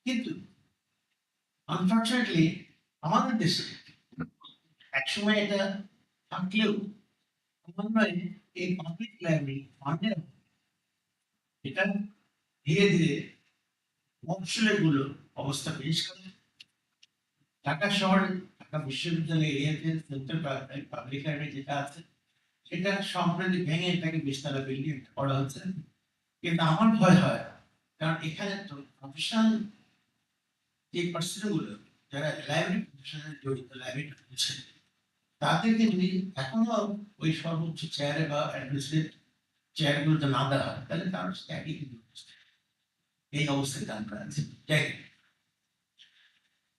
কিন্তু আনফর্চুনেটলি আমাদের দেশে একসময় এটা থাকলেও ক্রমান্বয়ে এই পাবলিক লাইব্রেরি ফান্ডের এটা ধীরে ধীরে মফস্বলগুলো অবস্থা বেশ খারাপ। ঢাকা শহরে ঢাকা বিশ্ববিদ্যালয় এরিয়াতে সেন্ট্রাল পাবলিক লাইব্রেরি যেটা আছে সেটা সম্প্রতি ভেঙে এটাকে বিশতলা বিল্ডিং করা হচ্ছে, কিন্তু আমার ভয় হয় কারণ এখানে তো প্রফেশনাল যে পার্সনগুলো যারা লাইব্রেরি প্রফেশনাল জড়িত লাইব্রেরি তাদেরকে যদি এখনো ওই সর্বোচ্চ চেয়ারে বা অ্যাডমিনিস্ট্রেটিভ চেয়ারগুলোতে না দেওয়া হয় তাহলে তার একই কিন্তু এই অবস্থায় আমরা আছি। যাই হোক,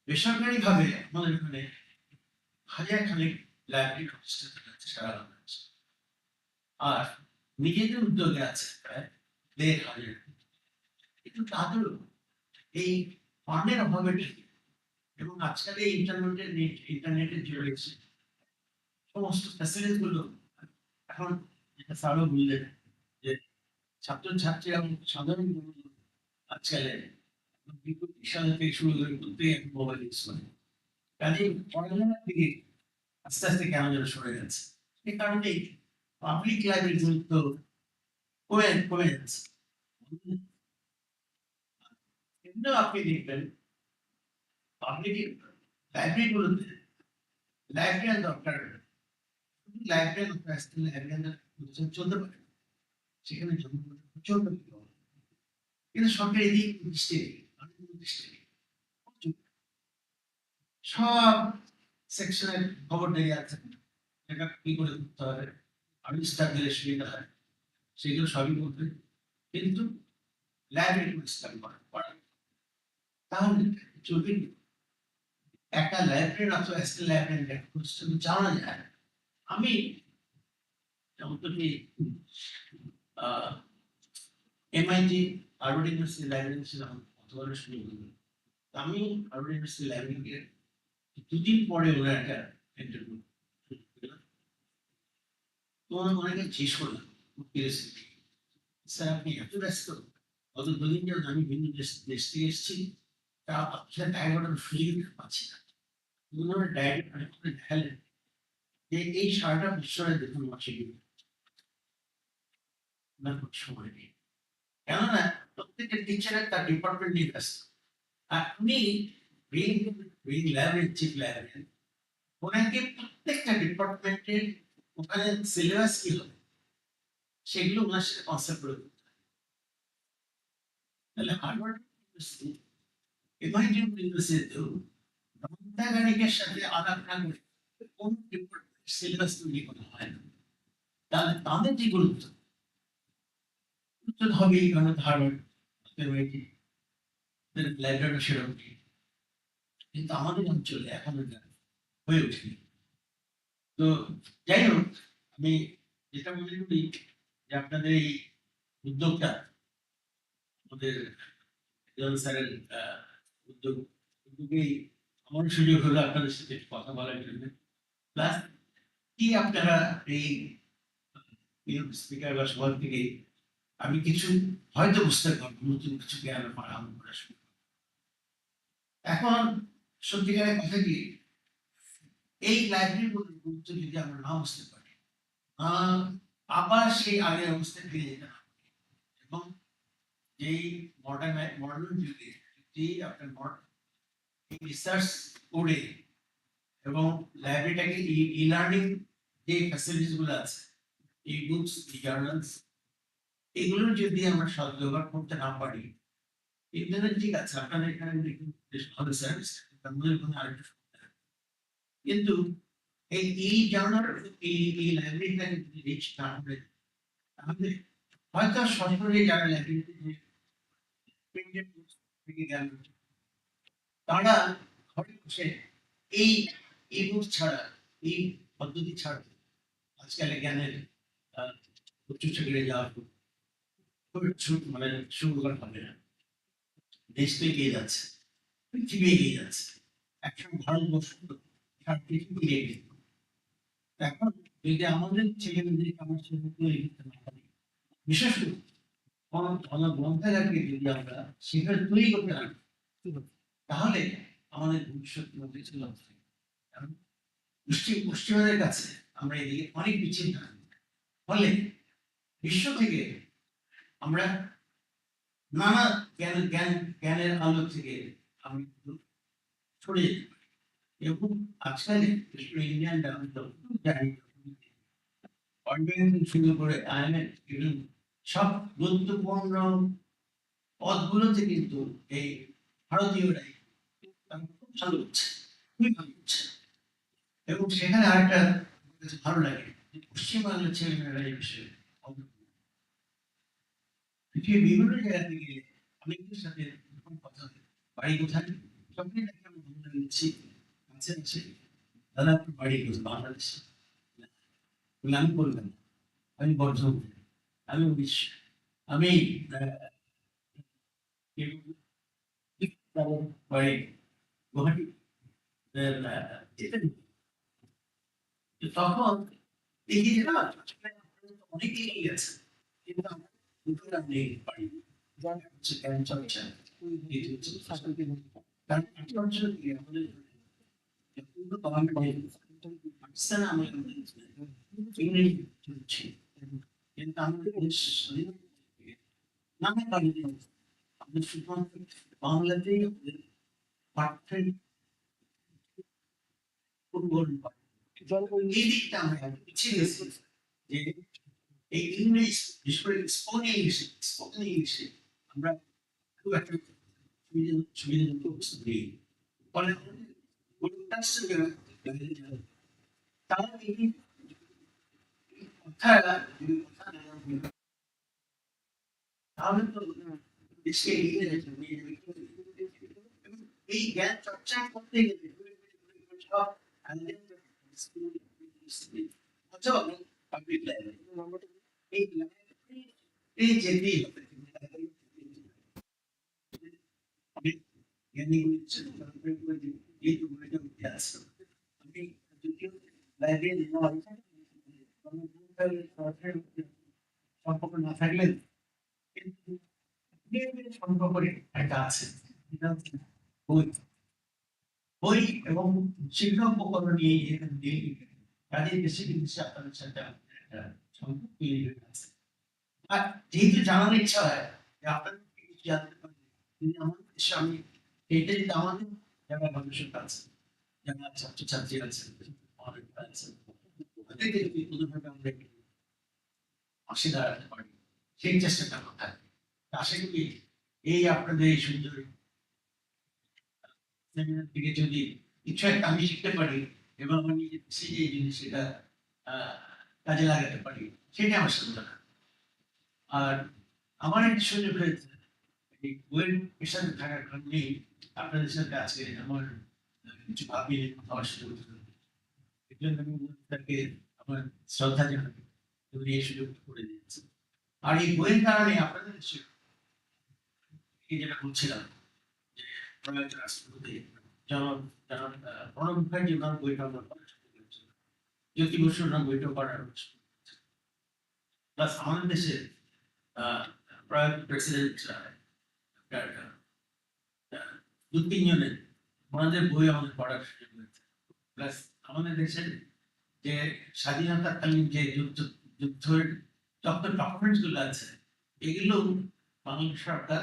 বেসরকারি ভাবে আমাদের এখানে হাজার খানিক লাইব্রেরি প্রতিষ্ঠিত হচ্ছে সারা বাংলাদেশে, আর নিজেদের উদ্যোগে আছে প্রায় ১,৫০০। কিন্তু তাদেরও এই ফান্ডের অভাবে এবং আজকাল এই ইন্টারনেটের যে রয়েছে সমস্ত ফ্যাসিলিটি গুলো এখন, যেটা স্যারও বললেন যে ছাত্রছাত্রী এবং সাধারণ আজকালে বিশাল থেকে শুরু করে প্রত্যেকে মোবাইল ইউজ করে, কাজে পড়াশোনার দিকে আস্তে আস্তে কেমন যেন সরে যাচ্ছে। এই কারণেই পাবলিক লাইব্রেরি গুরুত্ব কমে যাচ্ছে। কিন্তু আপনি দেখবেন পাবলিক লাইব্রেরি গুলোতে লাইব্রেরিয়ান দরকার, লাইব্রেরিয়ান আসতে লাইব্রেরিয়ান চলতে পারে, সেখানে চলতে পারে, কিন্তু সরকার এদিক দৃষ্টি নেই, দৃষ্টি নেই। সব সেকশনের খবর দিয়ে আছে, এটা কি করে করতে হবে, আবিষ্কার দিলে সুবিধা হয়, সেগুলো সবই করবে, কিন্তু লাইব্রেরি পরিষ্কার করা তাহলে চলবে। একটা লাইব্রেরি অথবা একটা লাইব্রেরি প্রতিষ্ঠান জানা যায়। আমি যেমন MIT হার্ভার্ড ইউনিভার্সিটি লাইব্রেরি ছিলাম অথবা শুরু করলাম, আমি হার্ভার্ড ইউনিভার্সিটি লাইব্রেরিকে ২ দিন পরে ওরা একটা ইন্টারভিউ তোমার অনেকে জিজ্ঞেস করলাম স্যার আপনি এত ব্যস্ত, গত ২ দিন যাবত আমি ভিন্ন দেশ থেকে এসেছি, তা আপনার ডায়গ্রাম ফিল পাচ্ছি না। ডায়গ্রাম দেখালেন যে এই সারাটা বিশ্বরে দেখুন মাসে সময় নেই, কেননা প্রত্যেকটা টিচারের তার ডিপার্টমেন্ট নিয়ে ব্যস্ত। আপনি ল্যাবের চিফ ল্যাবের ওনাকে প্রত্যেকটা ডিপার্টমেন্টের ওখানে সিলেবাস কি হবে সেগুলো ওনার সাথে কনসেপ্ট করে দিতে হয়। তাহলে হার্ভার্ড ইউনিভার্সিটি MIT ইউনিভার্সিটিতেও গ্রাহকের সাথে আলাপ না করে কোন ডিপার্টমেন্ট সিলেবাস তৈরি করা হয় না, তাহলে তাদের যে গুরুত্ব হবেই, কারণ হার্ভার্ড MIT লাইব্রেরি সেরকম, কিন্তু আমাদের অঞ্চলে এখনো হয়ে ওঠেনি। তো যাই হোক, আমি যেটা মনে করি যে আপনাদের এই উদ্যোগটা আমাদের স্যারের উদ্যোগেই আমার সুযোগ হলো আপনাদের সাথে কথা বলার জন্য, প্লাস কি আপনারা এই স্পিকার বা সবার থেকে আমি কিছু হয়তো বুঝতে পারবো, নতুন কিছু জ্ঞান আহরণ করা শুরু। এখন সত্যিকারের কথা কি, এই লাইব্রেরির গুরুত্ব যদি আমরা না বুঝতে পারি, আবার সেই আগের অবস্থায় ফিরে যেতে হবে, এবং যেই মডার্ন যুগে যদি আপনার রিসার্চ করে এবং লাইব্রেরিটাকে ই লার্নিং যে ফ্যাসিলিটিস গুলো আছে, এই বুকস, এই জার্নালস, এগুলো যদি আমরা সদ্ব্যবহার করতে না পারি, ইন্টারনেট ঠিক আছে আপনাদের এখানে দেখুন বেশ ভালো সার্ভিস, আরেকটু, কিন্তু এই জার্নাল এই লাইব্রেরিটাকে যদি রিচ না করে, তাহলে হয়তো সরাসরি যারা লাইব্রেরিতে প্রিন্টেড বুকস থেকে জ্ঞান, তারা ঘরে বসে এই বুকস ছাড়া, এই পদ্ধতি ছাড়া আজকাল জ্ঞানের উচ্চশিখরে যাওয়া মানে শুরু করা হবে না। দেশ তো এগিয়ে যাচ্ছে, পৃথিবী এগিয়ে যাচ্ছে, একসময় ভারতবর্ষ সারা পৃথিবী এগিয়ে যেত। এখন যদি আমাদের ছেলে মেয়েদেরকে আমার ছেলে তৈরি করতে না পারি, বিশেষ করে গ্রন্থাগারকে যদি আমরা সেখানে তৈরি করতে পারি, তাহলে আমাদের ভবিষ্যৎ কারণ পশ্চিমাদের কাছে আমরা এদিকে অনেক পিছিয়ে থাকি, ফলে বিশ্ব থেকে আমরা নানা জ্ঞানের আলো থেকে আমরা ছড়ে যেতে পারি। এবং আজকাল ইন্ডিয়ান শুরু করে সব গুরুত্বপূর্ণ পদগুলোতে কিন্তু এই ভারতীয়রাই খুব ভালো হচ্ছে, খুবই ভালো হচ্ছে। এবং সেখানে আরেকটা ভালো লাগে যে পশ্চিমবাংলার ছেলেমেয়েরা এই বিষয়ে পৃথিবীর বিভিন্ন জায়গা থেকে অনেকের সাথে কথা হয়, বাড়ি কোথায়, সবই নাকি আমি বাংলা নিচ্ছি, কাছে আছে, দাদা আপনার বাড়ি কোথায়, বাংলাদেশে, আমি বললাম আমি বর্ধমান, আমি উড়িষ্যা, আমি বাড়ি গুয়াহাটি, তখন এই যে না অনেকে এগিয়ে গেছে, কিন্তু আমরা দুটোর আর নেই পারি, হচ্ছে কারণ চর্চা, কারণ চর্চা দিয়ে আমাদের পাকিস্তানে আমরা ইংরেজি চলছে, কিন্তু আমাদের দেশ নানা কারণে আমাদের শুধুমাত্র বাংলাতেই আমাদের পাঠ্যের পরিবর্তন করে। এই দিকটা আমরা পিছিয়ে গেছি যে এই ইংলিশ, বিশেষ করে স্পোকেন ইংলিশে আমরা খুব একটা সুবিধাজনক অবস্থা নেই। ফলে তারা এই কথা তাহলে তো দেশকে এগিয়ে যেতে হবে। এই জ্ঞান চর্চা করতে গেলে সব পাবলিক লাইব্রেরি এই যেতেই হবে। সম্পর্ক না থাকলে কিন্তু সম্পর্ক একটা আছে, বই বই এবং শিক্ষক উপকরণ নিয়ে কাজে বেশি জিনিস আপনাদের সাথে সম্পর্ক তৈরি হয়ে আছে। আর যেহেতু জানার ইচ্ছা হয় যে আপনাদের কিছু জানতে পারি, যদি আমাদের দেশে আমি এটা যদি আমাদের যারা ভবিষ্যৎ আছে, যারা ছাত্রছাত্রী আছে, তাদেরকে যদি কোনোভাবে আমরা পাশে দাঁড়াতে পারি, সেই চেষ্টাটা করতে হবে। আশা করি এই আপনাদের এই সুন্দর থেকে যদি কিছু একটা আমি শিখতে পারি এবং আমি নিজে শিখে এই জিনিস সেটা কাজে লাগাতে পারি, সেটা আমার সুন্দর। আর আমার একটা সুযোগ হয়েছে এই বইয়ের পেশাতে থাকার কারণেই আপনাদের সাথে আজকে আমার কিছু ভাবি হওয়ার সুযোগ হলো। এর জন্য আমি তাকে আমার শ্রদ্ধা জানাই এবং এই সুযোগ করে দিয়েছে। আর এই বইয়ের কারণে আপনাদের যেটা বলছিলাম যে প্রয়াত রাষ্ট্রপতি প্রণব মুখার্জি ওনার বইটা আমরা পড়ার সুযোগ হয়েছিল, জ্যোতি বসু ওনার বইটা পড়ার প্লাস আমাদের দেশের প্রয়াত প্রেসিডেন্ট দু তিনজনের ওনাদের বই আমাদের পড়ার সুযোগ হয়েছে। প্লাস আমাদের দেশের যে স্বাধীনতাকালীন যে যুদ্ধের যত ডকুমেন্টস গুলো আছে, এগুলো বাংলাদেশ সরকার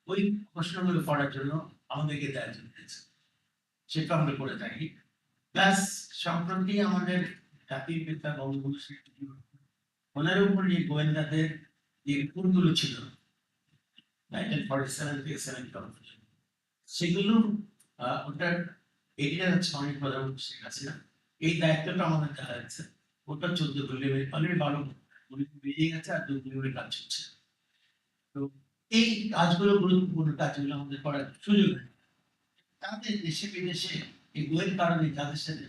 ওই প্রশ্নগুলো পড়ার জন্য আমাদেরকে দায়িত্ব দিয়েছে, সেটা আমরা করে থাকি। প্লাস সম্প্রতি আমাদের জাতির পিতা বঙ্গবন্ধু শেখ ওনার উপর যে গোয়েন্দাদের যে রিপোর্টগুলো ছিল 1947 থেকে 70 সেগুলো ওটার এডিটর হচ্ছে অনেক প্রধানমন্ত্রী শেখ হাসিনা, এই দায়িত্বটা আমাদের দেওয়া হয়েছে। ওটা 14 ভলিউমে অলরেডি 12 ভলিউম বেরিয়ে গেছে আর 2 ভলিউমের কাজ চলছে। তো এই কাজগুলো গুরুত্বপূর্ণ কাজগুলো আমাদের করার সুযোগ হয়। তাদের দেশে বিদেশে এই বইয়ের কারণে যাদের সাথে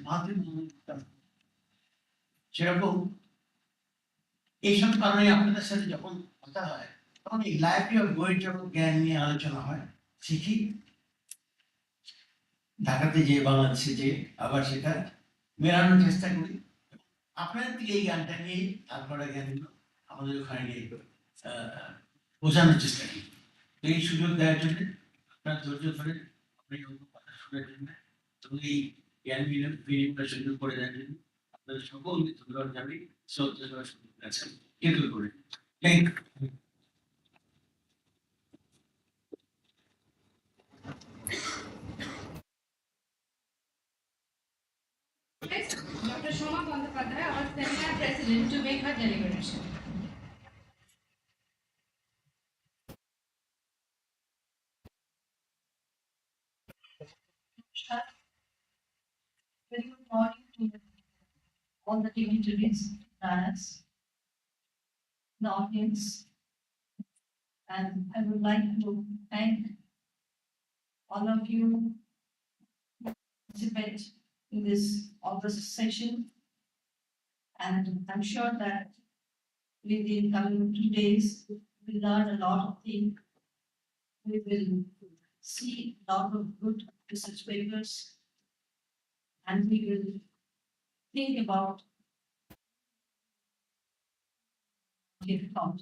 সেরকম এইসব কারণে আপনাদের সাথে যখন কথা হয় তখন এই লাইব্রেরি অফ বইয়ের যখন জ্ঞান নিয়ে আলোচনা হয়, শিখি ঢাকাতে যে বাংলাদেশে যে আবার সেটা মেলানোর চেষ্টা করি। আপনাদের থেকে এই জ্ঞানটা নিয়ে তারপরে জ্ঞানগুলো আমাদের ওখানে নিয়ে বোঝানোর চেষ্টা করি। তো এই সুযোগ দেওয়ার জন্য আপনার ধৈর্য ধরে আপনি কথা শোনার জন্য এবং এই জ্ঞান বিনিময় সুযোগ করে দেওয়ার জন্য আপনাদের সকলকে ধন্যবাদ জানাই। শ্রদ্ধা করার সুযোগ আছেন কেন্দ্র করে thank you. Dr. Shoma Bandyopadhyay, our seminar president, to make her deliberation. Very good morning. to all the dignitaries, as the audience, and I would like to thank all of you who participate in this August session. And I'm sure that within coming 2 days, we learn a lot of things. We will see a lot of good research papers, and we will think about it out.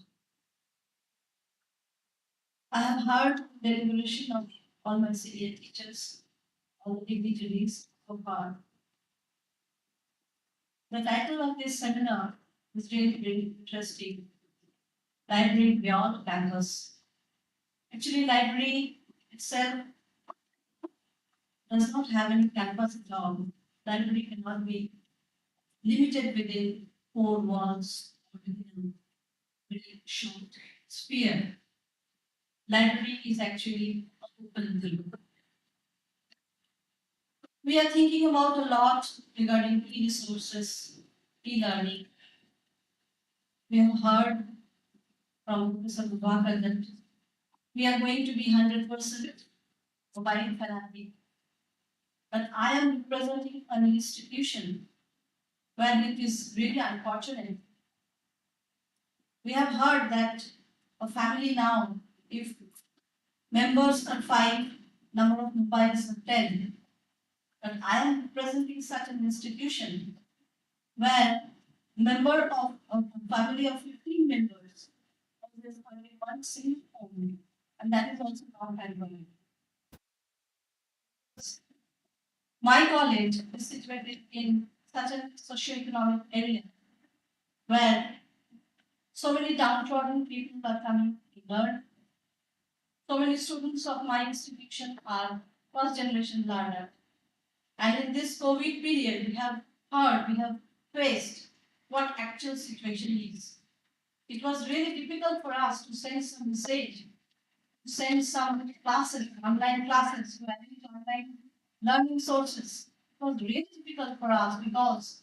I have heard the deliberation of all my senior teachers, all the dignitaries so far. The title of this seminar is really very interesting. Library beyond campus. Actually, library itself does not have any campus at all. Library cannot be limited within four walls or within a very short sphere. Library is actually an open thing. We are thinking about a lot regarding e-resources, e-learning. We have heard from Professor Mubakar that we are going to be 100% mobile therapy. But I am representing an institution where it is really unfortunate. We have heard that a family now, if members are 5, number of mobiles are 10. But I am representing such an institution where member of a family of 15 members, there is only one single phone, and that is also not Android. My college is situated in such a socio-economic area where so many downtrodden people are coming to learn. So many students of my institution are first generation learner. And in this COVID period, we have faced what actual situation is. It was really difficult for us to send some message, to send some classes, online classes, to arrange online learning sources. It was really difficult for us because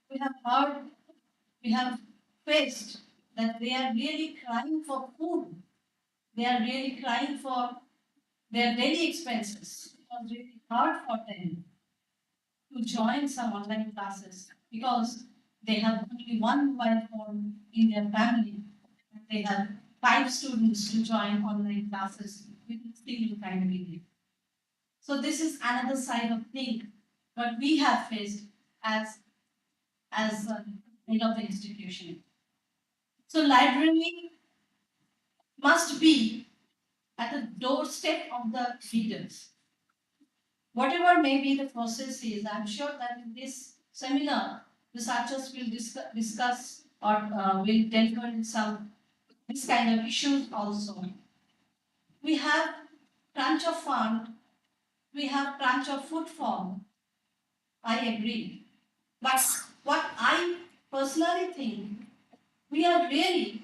we have faced that they are really crying for food. They are really crying for their daily expenses. It was really hard for them to join some online classes because they have only one mobile phone in their family. And they have 5 students to join online classes with a single kind of video. So this is another side of thing what we have faced as head of the institution. So library must be at the doorstep of the readers. Whatever may be the process is, I'm sure that in this seminar, researchers will discuss or will deliver in some this kind of issues also. We have crunch of fund, we have crunch of food form. I agree. But what I personally think, we are really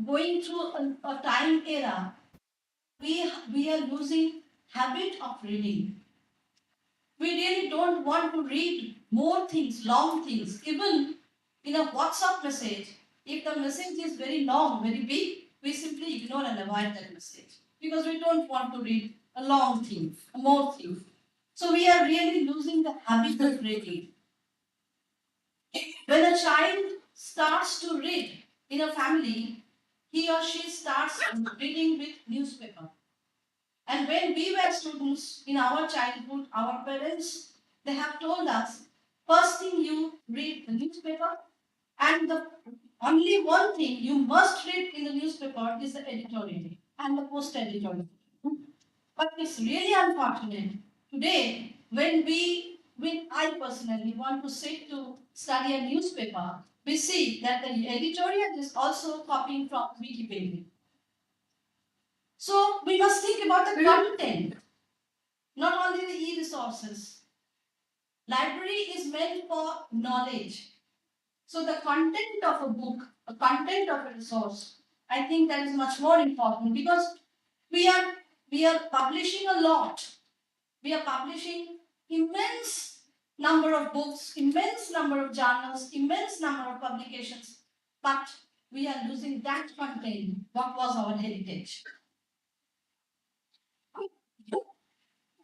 going through a time era. We are losing habit of reading. We really don't want to read more things, long things. Even in a WhatsApp message, if the message is very long, very big, we simply ignore and avoid that message because we don't want to read a long thing, more things. So we are really losing the habit of reading. When a child starts to read in a family, he or she starts reading with newspaper. And when we were students in our childhood, our parents, they have told us, first thing you read the newspaper, and the only one thing you must read in the newspaper is the editorial and the post editorial. But it's really unfortunate today when I personally want to sit to study a newspaper, we see that the editorial is also copying from Wikipedia. So we must think about the content, not only the e-resources. Library is meant for knowledge. So the content of a book, the content of a resource, I think that is much more important because we are publishing a lot. We are publishing immense number of books, immense number of journals, immense number of publications, but we are losing that content. What was our heritage?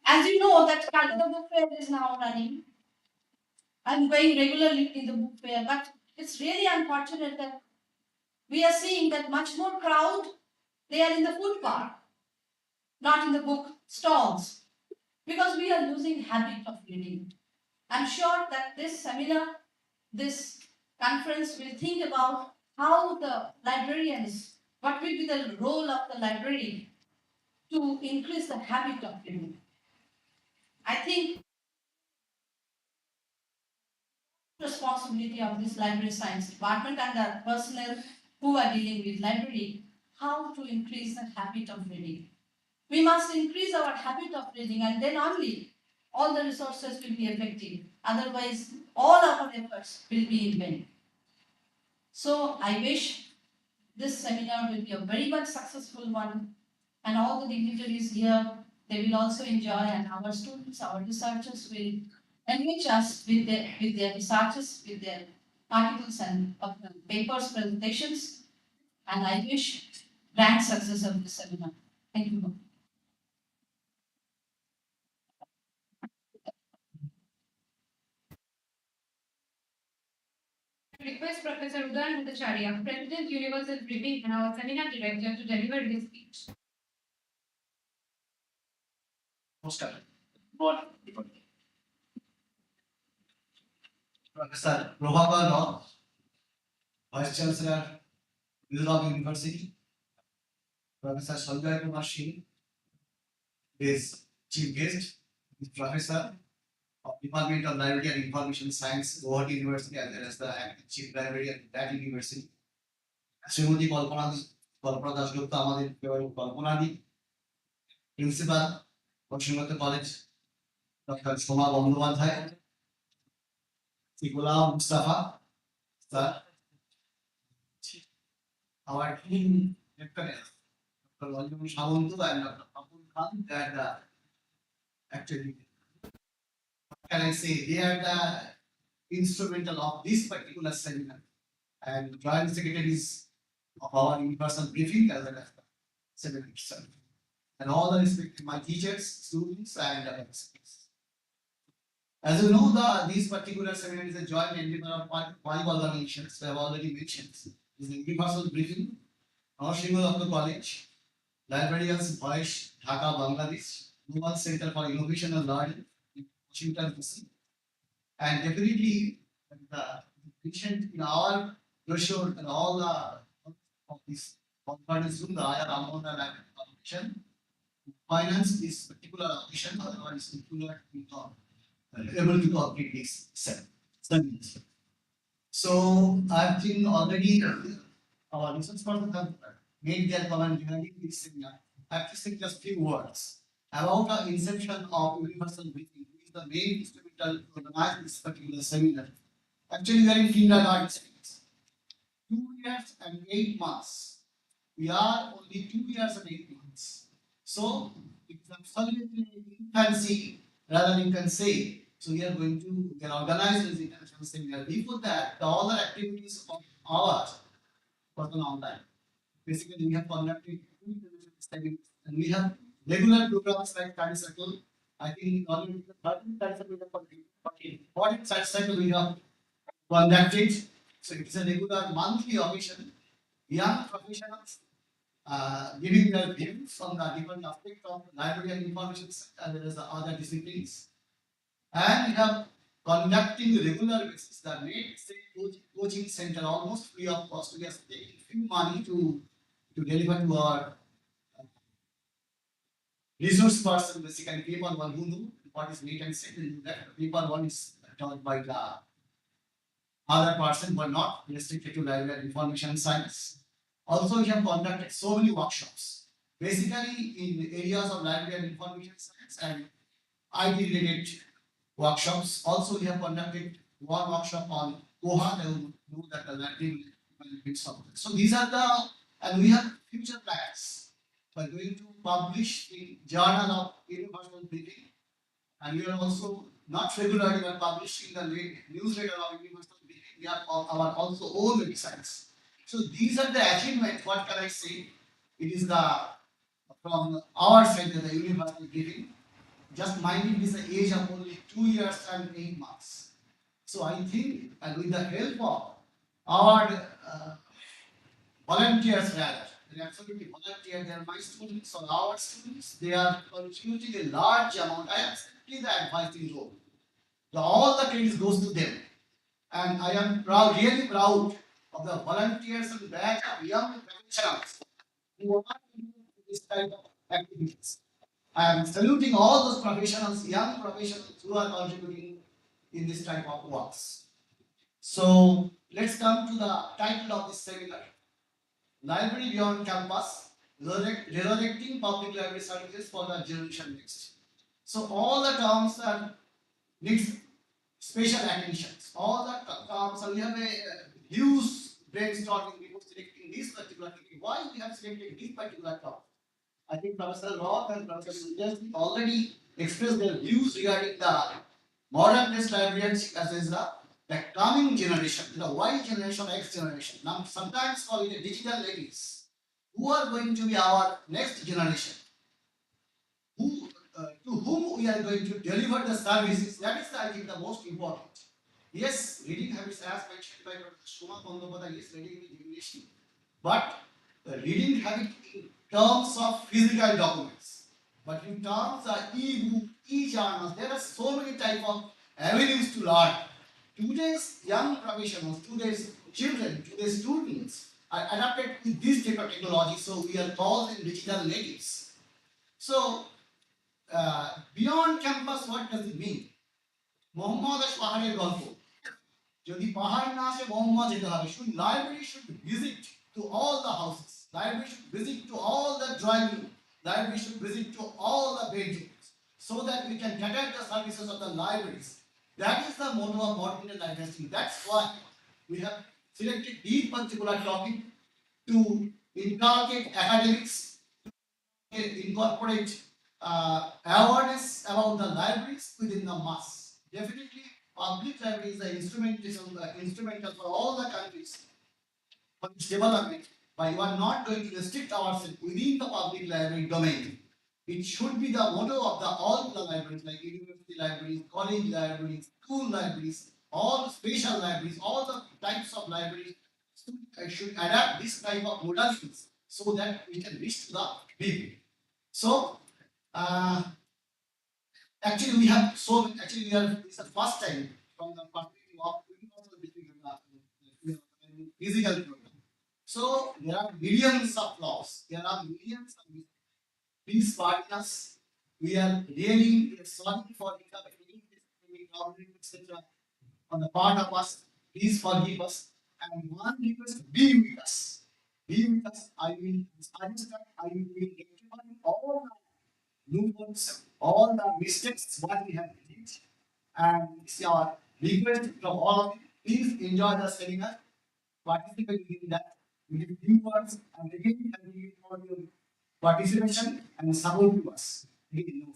As you know, that Kolkata book fair is now running. I'm going regularly in the book fair, but it's really unfortunate that we are seeing that much more crowd, they are in the food park, not in the book stalls, because we are losing habit of reading. I'm sure that this seminar, this conference will think about how the librarians, what will be the role of the library to increase the habit of reading. I think responsibility of this library science department and the personnel who are dealing with library, how to increase the habit of reading. We must increase our habit of reading, and then only all the resources will be effective. Otherwise, all our efforts will be in vain. So I wish this seminar will be a very much successful one, and all the dignitaries here, they will also enjoy, and our students, our researchers will enrich us with their researches, with their articles and papers, presentations, and I wish grand success of this seminar. Thank you. Request Professor Udan Bhattacharya, President Universal Briefing and our seminar director, to deliver his speech. Namaskar. Professor Prabhakar Rao, Vice Chancellor, Nizam University. Professor Sanjay Kumar Singh is Chief Guest. Is Professor of Department of Library and Information Science, Govt University, as well as the acting Chief Librarian at that university. Shrimati Kalpana Dasgupta আমাদের কল্পনাদি principal Paschimbanga college doctor Soma Bandyopadhyay, Golam Mustafa sir, our team lecturers, Dr. Ranjan Samantu and Dr. Abul Khan, that actually, what can I say, they are the instrumental of this particular seminar, and joint secretaries of our in-person briefing as well as the seminar itself, and all the respective my teachers, students, and experts. As you know, this particular seminar is a joint endeavor of five organizations. I have already mentioned. This is a universal briefing, Narasinha of the college, Librarians Voice, Dhaka, Bangladesh, Global Center for Innovation and Learning, Washington DC, and definitely the mentioned in our brochure and all the of this conference room, the Rammohun and Foundation finance this particular occasion, otherwise it will not be able to complete this studies. So I've been already our research person have made their comment regarding this seminar. I have to say just few words about the inception of universal briefing, which is the main instrumental to organize this particular seminar. Actually, we are in kindergarten stage. 2 years and 8 months. We are only 2 years and 8 months. So it's absolutely infancy, rather you can say. So we are going to organize this international seminar. Before that, all the activities of ours was on online. Basically, we have conducted 2 international seminars, and we have regular programs like study circle. I think already the 13 study circle, 14 study circle we have conducted. So it's a regular monthly occasion. Young professionals giving their views on the different aspects of library and information as well as the other disciplines. And we have conducting regular basis the net coaching center almost free of cost. We are taking few money to deliver to our resource person, basically paper one who know what is net and set, and that paper one is taught by the other person, but not restricted to library and information science. Also, we have conducted so many workshops, basically in areas of library and information science and IT related workshops. Also, we have conducted one workshop on Koha, and know that the library benefits of it. So these are the, and we have future plans. We are going to publish in Journal of Universal Briefing, and we are also not regularly but publishing the newsletter of universal degree. We have our also own websites. So these are the achievements. What can I say? It is the from our side of the universal giving. Just mind it is the age of only 2 years and 8 months. So I think, and with the help of our volunteers rather, they are absolutely volunteer, they are my students or our students, they are contributing a large amount. I am simply the advising role. All the credit goes to them. And I am proud, really proud of the volunteers and batch of young professionals who are doing this type of activities. I am saluting all those professionals, young professionals who are contributing in this type of works. So let's come to the title of this seminar. Library Beyond Campus, Resurrecting Public Library Services for the Generation Next. So all the terms are needs special attentions. All the terms, so we have a huge brainstorming before selecting this particular topic. Why we have selected this particular topic? I think Professor Roth and Professor Williams already expressed their views regarding the modern day librarianship as the coming generation, the Y generation, X generation. Now, sometimes call it a digital ladies. Who are going to be our next generation? Who, to whom we are going to deliver the services? That is, I think, the most important. Yes, reading habits, as mentioned by Dr. Shuma Kondopada, is reading with English, but the reading habit in terms of physical documents. But in terms of e-book, e-journals, there are so many type of avenues to learn. Today's young professionals, today's children, today's students are adapted with this type of technology, so we are called in digital natives. So, beyond campus, what does it mean? Mohammad Pahadir Golfo. যদি পাহাড় না আসে মোহাম্মদ যেতে হবে শুধু library should visit to all the houses, library should visit to all the drawing room, library should visit to all the bedrooms so that we can cater the services of the libraries. That is the motto of modern library. That's why we have selected this particular topic to inculcate academics, incorporate awareness about the libraries within the mass. Definitely, public library is the instrumental for all the countries for its development. But you are not going to restrict ourselves within the public library domain. It should be the motto of all the libraries, like university libraries, college libraries, school libraries, all special libraries, all the types of libraries should adapt this type of modalities so that we can reach to the people. So, actually, we are it's the first time from the perspective of universal physical program. So, there are millions of laws, there are millions of these partners. We are really sorry for inconvenience, etc. On the part of us. Please forgive us. And one request, be with us. Be with us. I will suggest that I will rectify all the loopholes, all the mistakes what we have did. And it's our request from all of you. Please enjoy the seminar. Participate in that. We give few words and again thank you for your participation and support to us. Again,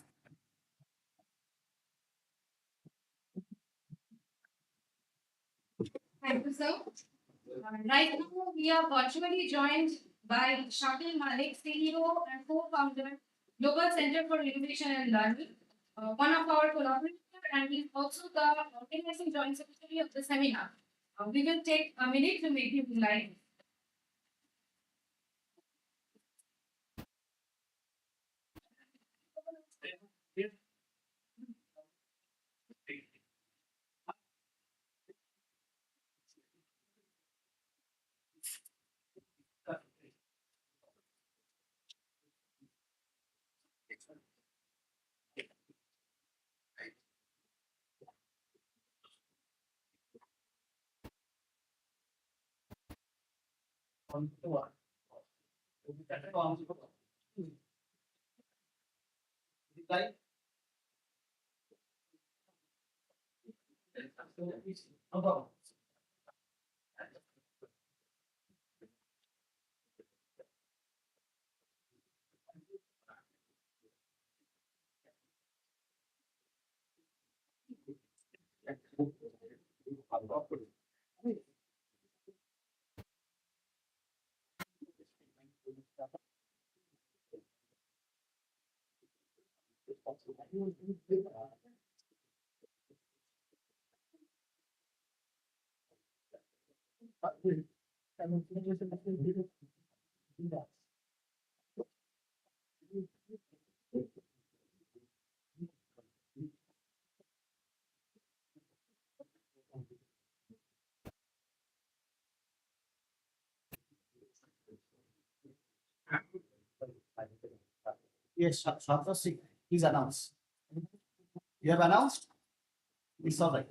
Thank you, sir. Right now, we are virtually joined by Shakil Malik, CEO and co-founder, Global Center for Innovation and Learning, one of our collaborators, and he's also the organizing joint secretary of the seminar. We will take a minute to make him live. no problem. Yes, Shantasi, please announce. You have announced? It's all right.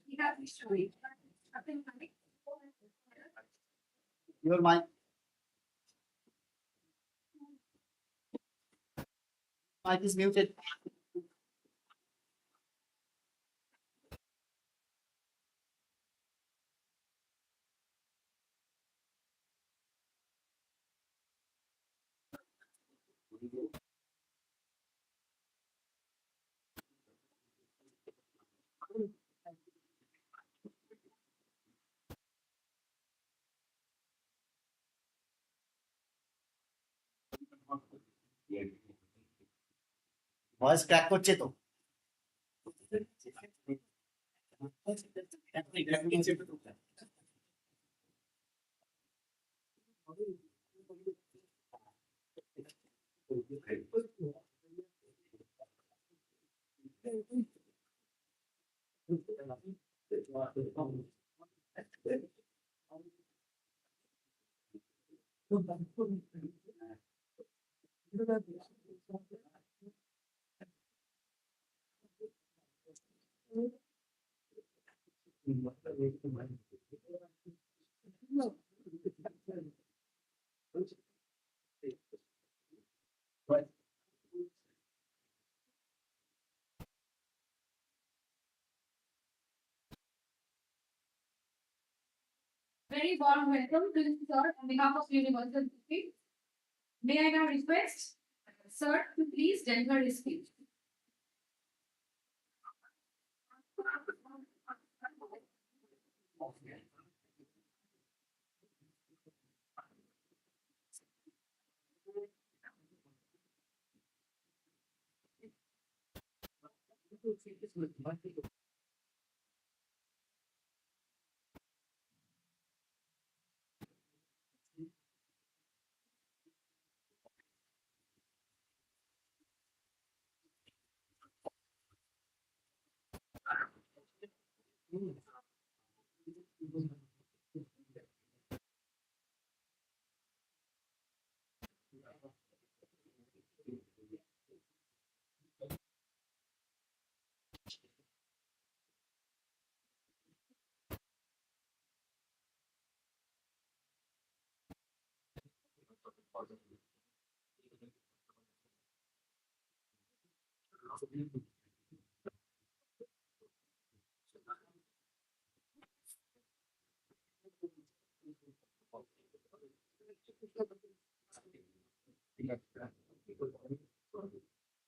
We have history. Your mic is muted. Voice crack করছে তো Very warm welcome to the sir on behalf of Universal Speech. May I now request sir to please deliver his speech.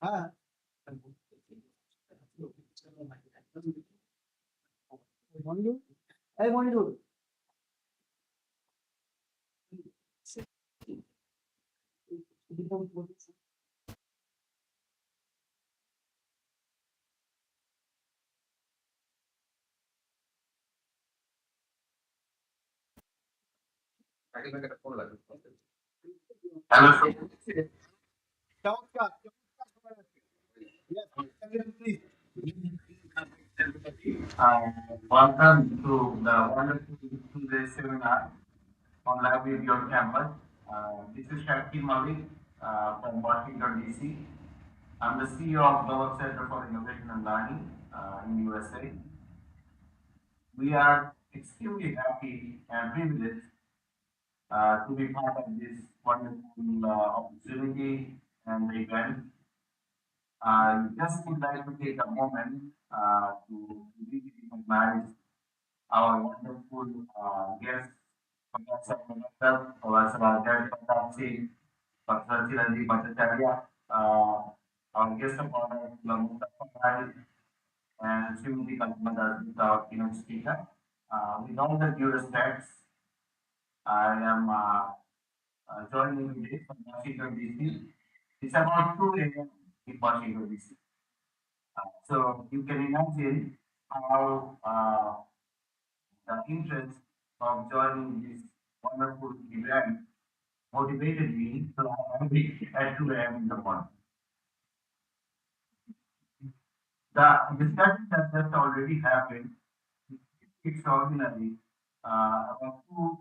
হ্যাঁ মনিরুল এই মনিরুল চমৎকার Welcome to the wonderful two-day seminar on Library on Campus. This is Shakti Malik from Washington, D.C. I'm the CEO of Govt Center for Innovation and Learning in USA. We are extremely happy and privileged to be part of this wonderful opportunity and event. I just would like to take a moment to really recognize our wonderful guest, Professor Dr. Singh, Professor Chiranjeev Bhattacharya, our guest of honor, Rammohun, and Srimati Kalpana Das is our keynote speaker. With all the due respects, I am joining you today from Washington, D.C. It's about 2 a.m. in Washington, D.C. So you can imagine how the interest of joining this wonderful event motivated me to have it at 2 a.m. in the morning. The discussion that just already happened is extraordinary about two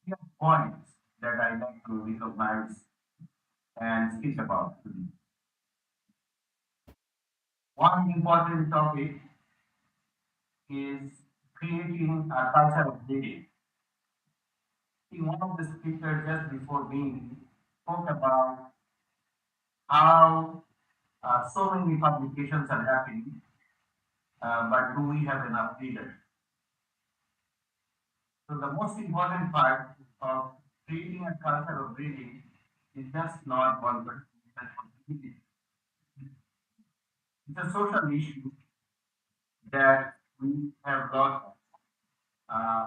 key points that I like to recognize and speak about. One important topic is creating a culture of reading. See, one of the speakers just before me spoke about how so many publications are happening, but do we have enough readers? So the most important part of creating a culture of reading is just not one person's responsibility. It's a social issue that we have lost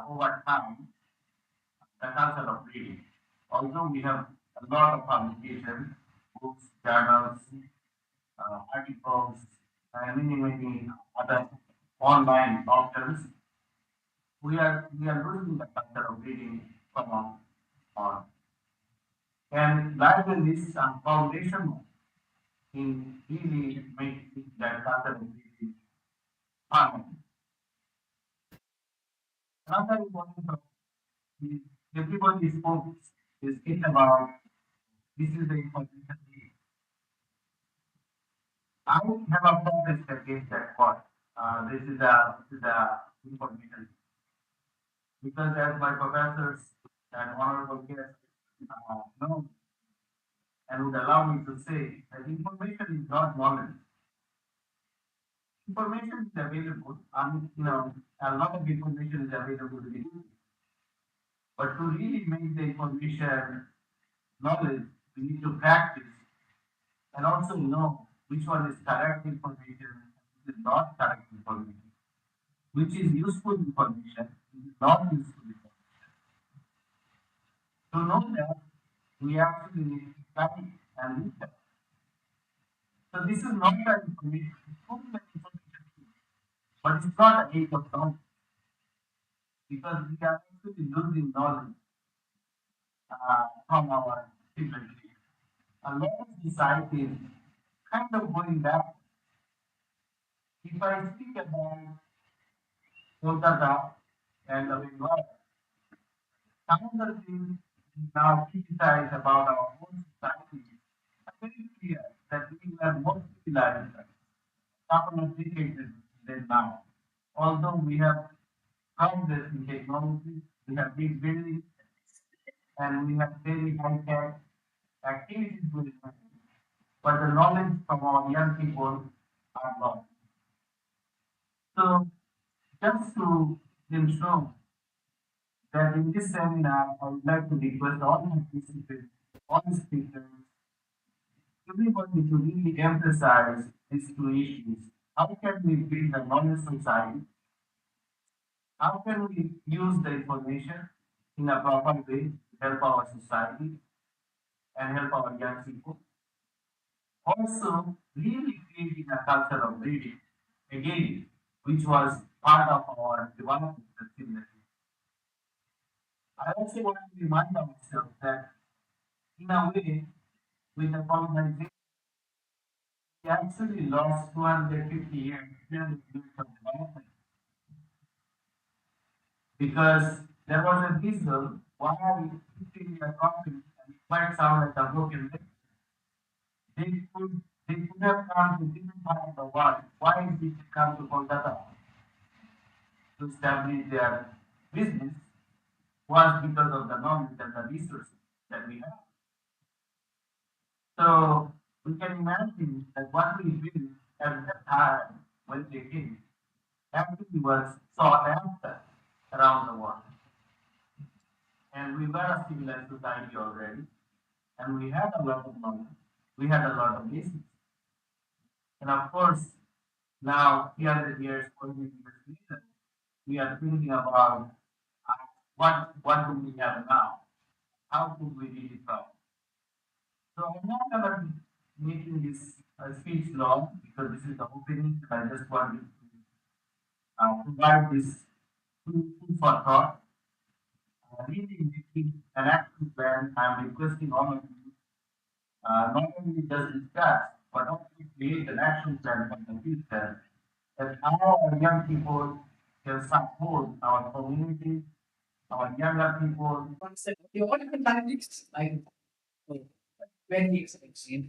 over time, the culture of reading. Although we have a lot of publications, books, journals, articles, and many other online options, we are losing the culture of reading from on. And libraries are foundational in really making that culture of reading permanent. Another important topic is everybody spoke is thinking about this is the information age. I have a protest against that part. This is a information age. Because as my professors and honorable guests know and would allow me to say that information is not knowledge. Information is available. A lot of information is available to you. But to really make the information knowledge, we need to practice and also know which one is correct information, which is not correct information, which is useful information, which is not useful information. To know that, we actually need to study and research. So this is not that information, it's only that information, but it's not a age of knowledge because we are actually losing knowledge from our children. A lot of society is kind of going back. If I speak about Kolkata and the environment, some of the things we now criticize about our own society are very clear that we were more civilized a couple of decades than now. Although we have progress in technology, we have big buildings, and we have very high tech activities going on. But the knowledge from our young people are lost. So just to show that in this seminar, I would like to request all my participants, all the speakers, everybody to really emphasize these two issues. How can we build a knowledge society? How can we use the information in a proper way to help our society and help our young people? Also, really creating a culture of reading, again, which was part of our development activity. I also want to remind ourselves that, in a way, with the colonization, we actually lost 250 years, 300 years of development because there was a reason why 50-year conflict, and it might sound like a broken record, they could have come to different parts of the world. Why did they come to Kolkata to establish their business? Was because of the knowledge and the resources that we have. So we can imagine that what we built at the time when they came actually was sought after around the world. And we were a civilized society already. and we had a lot of money, we had a lot of business. And of course, now 300 years, 400 years later, we are thinking about what do we have now? How could we redefine? So I'm not gonna be making this speech long because this is the opening. I just wanted to provide this food for thought. Really making an action plan. I'm requesting all of you not only just discuss, but also create an action plan for the future that how our young people can support our community, our younger people. Concept. The all different dynamics like very expensive.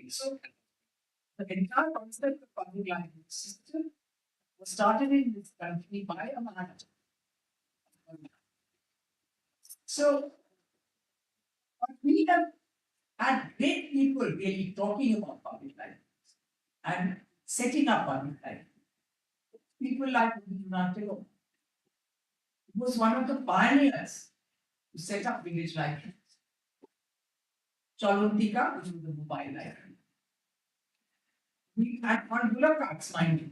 So the entire concept of public library system was started in this country by a man. So but we have had great people really talking about public libraries and setting up public libraries. People like Narasinha was one of the pioneers to set up village libraries. Chaluntika, which was the mobile library. We had on bullock carts, mind you.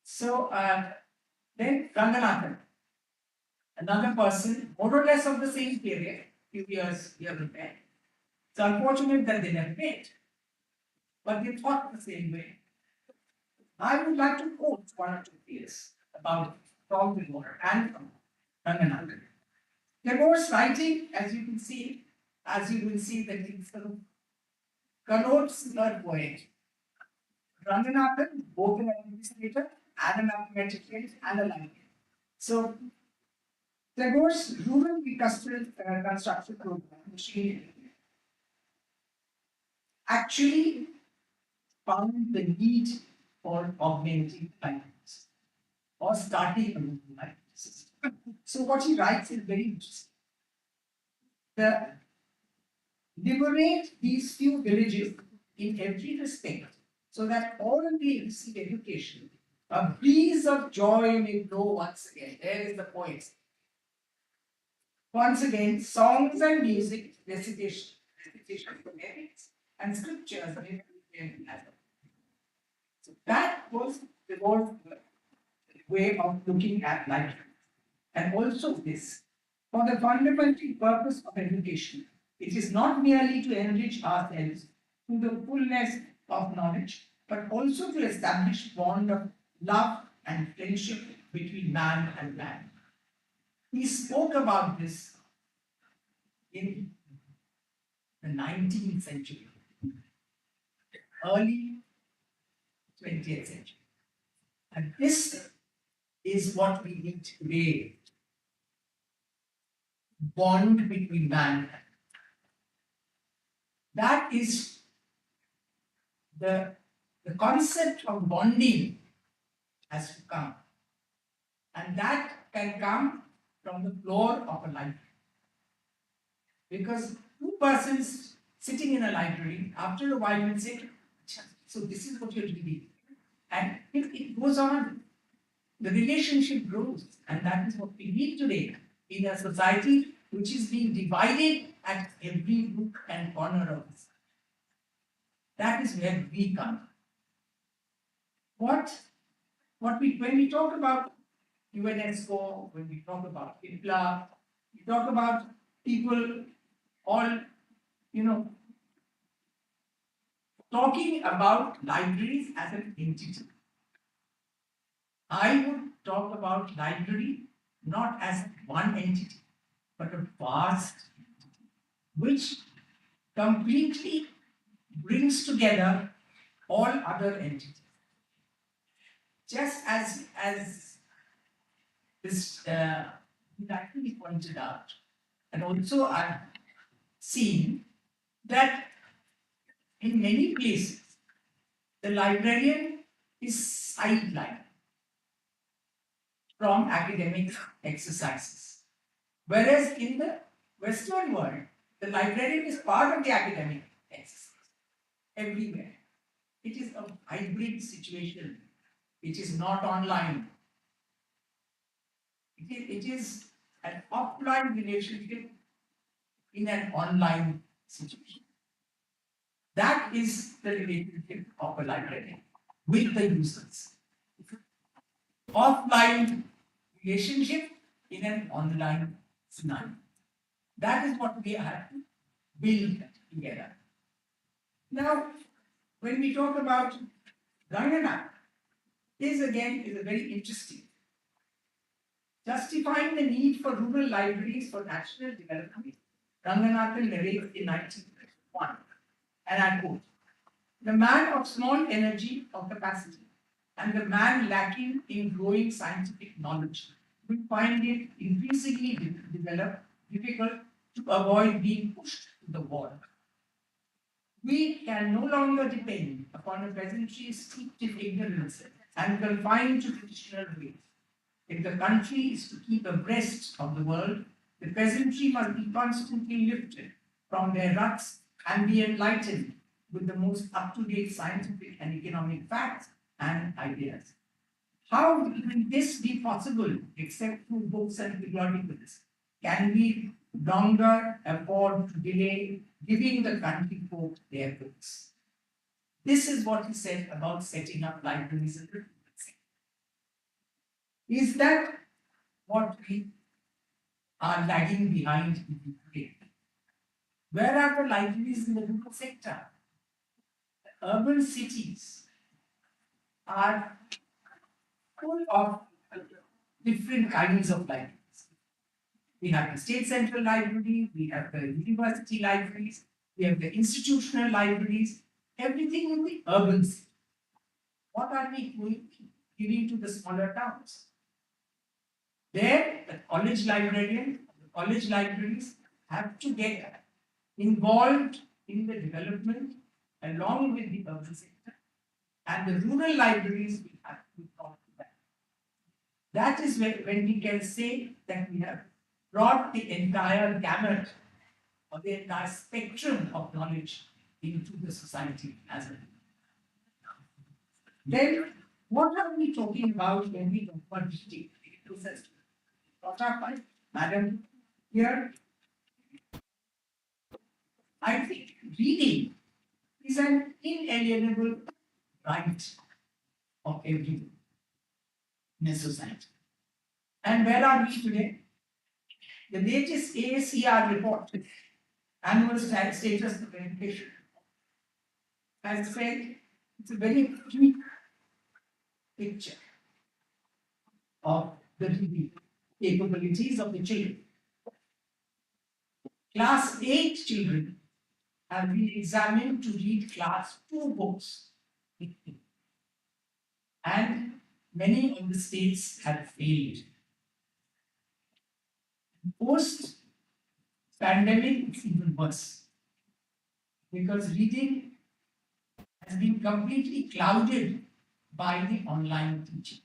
So then Ranganathan, another person, more or less of the same period, few years here and there. It's unfortunate that they never met, but they thought the same way. I would like to quote one or two years about from Tagore and from Ranganathan. Tagore's writing, as you will see, that it's sort of connotes the poet. Ranganathan, both an administrator and a mathematician and a librarian. So Tagore's rural construction program, machine, actually found the need for augmenting libraries or starting a new library system. So what he writes is very interesting. The liberate these few villages in every respect, so that all may receive education. A breeze of joy may blow once again. There is the point. Once again, songs and music, recitation from lyrics, and scriptures may be in as so that was the whole way of looking at life. And also this, for the fundamental purpose of education, it is not merely to enrich ourselves to the fullness of knowledge, but also to establish bond of love and friendship between man and man. He spoke about this in the 19th century, early 20th century. And this is what we need today. Bond between man and man. That is the concept of bonding has to come. And that can come from the floor of a library. Because two persons sitting in a library, after a while will say, so this is what you're reading. And if it goes on, the relationship grows. And that is what we need today in a society which is being divided at every nook and corner of this. That is where we come. When we talk about UNESCO, when we talk about IPLA, we talk about people all, talking about libraries as an entity. I would talk about library not as one entity, but a vast entity, which completely brings together all other entities. Just as this actually pointed out, and also I've seen that in many places the librarian is sidelined from academic exercises, whereas in the Western world, the librarian is part of the academic exercise everywhere. It is a hybrid situation. It is not online. It is an offline relationship in an online situation. That is the relationship of a librarian with the users. Offline relationship in an online scenario. That is what we have to build together. Now, when we talk about Rangana, this again is a very interesting. Justifying the need for rural libraries for national development, Ranganathan narrates in 1951, and I quote, "The man of small energy or capacity and the man lacking in growing scientific knowledge will find it increasingly difficult to avoid being pushed to the wall. We can no longer depend upon a peasantry steeped in ignorance and confined to traditional ways. If the country is to keep abreast of the world, the peasantry must be constantly lifted from their ruts and be enlightened with the most up-to-date scientific and economic facts and ideas. How will this be possible except through books and periodicals? Can we longer afford to delay giving the country folk their books?" This is what he said about setting up libraries in the rural sector. Is that what we are lagging behind in today? Where are the libraries in the rural sector? The urban cities are full of different kinds of libraries. We have the state central library, we have the university libraries, we have the institutional libraries, everything in the urban city. What are we giving to the smaller towns? There, the college librarian, the college libraries have to get involved in the development along with the urban sector, and the rural libraries will have to talk to that. That is when we can say that we have brought the entire gamut or the entire spectrum of knowledge into the society as a whole. Then, what are we talking about when we talk about reading? What are my madam here? I think reading is an inalienable right of everyone in a society. And where are we today? The latest AACR report, Annual Status of Education, has said it's a very bleak picture of the reading capabilities of the children. Class 8 children have been examined to read class 2 books. And many of the states have failed. Post pandemic, it's even worse because reading has been completely clouded by the online teaching.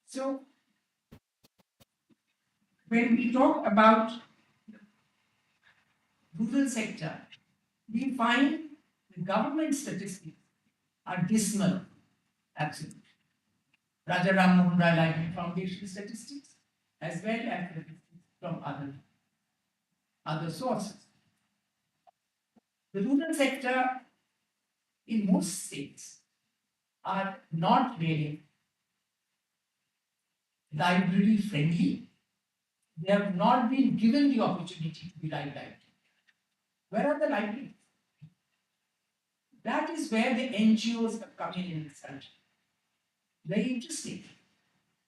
So, when we talk about rural sector, we find the government statistics are dismal, absolutely. Raja Rammohun Library Foundation statistics, as well as statistics from other sources. The rural sector in most states are not really library friendly. They have not been given the opportunity to be library. Where are the libraries? That is where the NGOs have come in this country. Very interesting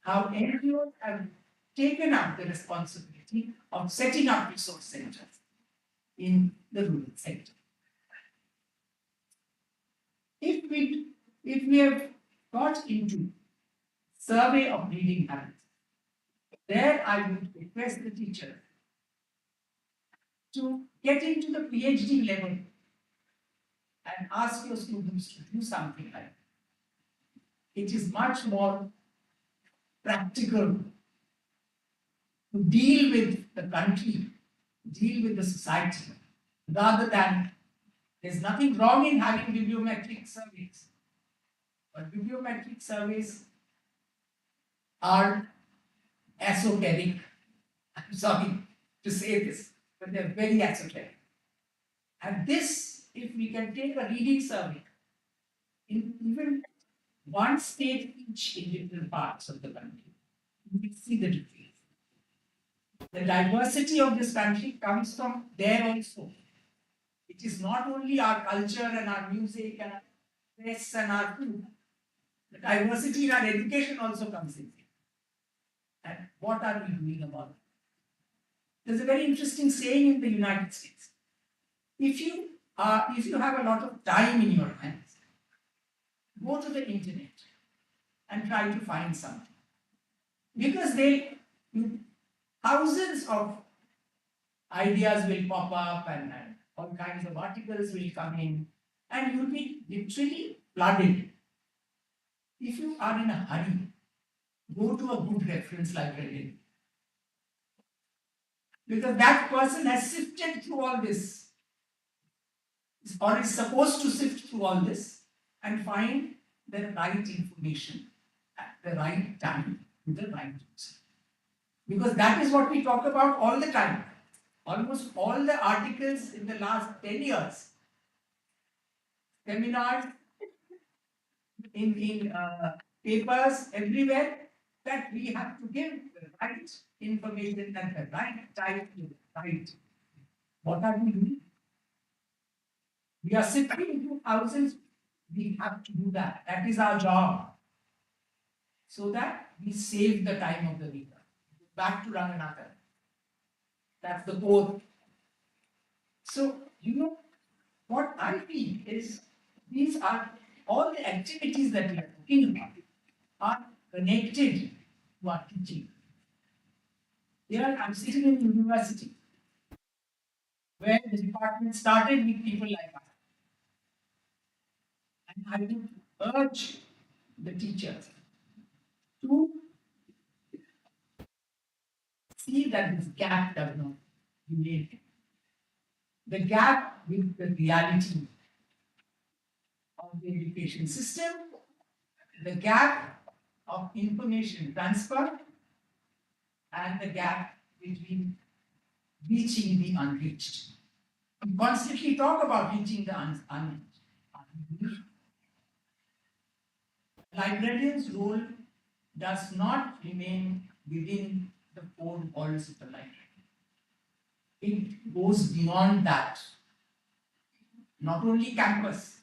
how NGOs have taken up the responsibility of setting up resource centers in the rural sector. If we have got into survey of reading habits, there I would request the teacher to get into the PhD level and ask your students to do something like that. It is much more practical to deal with the country, deal with the society, rather than there's nothing wrong in having bibliometric surveys. But bibliometric surveys are esoteric. I'm sorry to to say this, but they're very esoteric. And this, if we can take a reading survey in even one state each in different parts of the country, you will see the difference. The diversity of this country comes from there also. It is not only our culture and our music and our dress and our food. The diversity in our education also comes in. And what are we doing about it? There's a very interesting saying in the United States. If you have a lot of time in your hands, go to the internet and try to find something. Because thousands of ideas will pop up and all kinds of articles will come in and you'll be literally flooded. If you are in a hurry, go to a good reference librarian. Because that person has sifted through all this, or is supposed to sift through all this and find the right information at the right time with the right person. Because that is what we talk about all the time. Almost all the articles in the last 10 years, seminars, in papers, everywhere, that we have to give the right information at the right time to the right. What are we doing? We are sifting through thousands. We have to do that. That is our job. So that we save the time of the reader. Back to Ranganathan. That's the core. So, what I feel is these are all the activities that we are talking about are connected to our teaching. Here I'm sitting in university where the department started with people like us. And I would urge the teachers to see that this gap does not remain. The gap with the reality of the education system, the gap of information transfer, and the gap between reaching the unreached. We constantly talk about reaching the unreached. Librarian's role does not remain within the four walls of the library. It goes beyond that. Not only campus,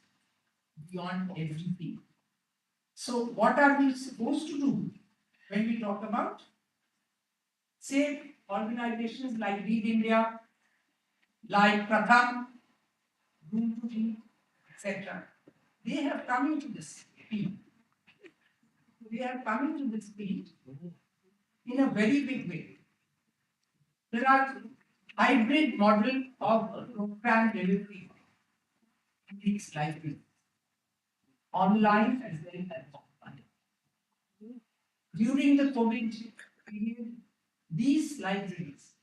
beyond everything. So what are we supposed to do when we talk about, say, organizations like Read India, like Pratham, Room to Read, etc. They have come into this field. They are coming to this field in a very big way. There are hybrid model of program delivery in these libraries, online as well as offline. During the COVID period, these libraries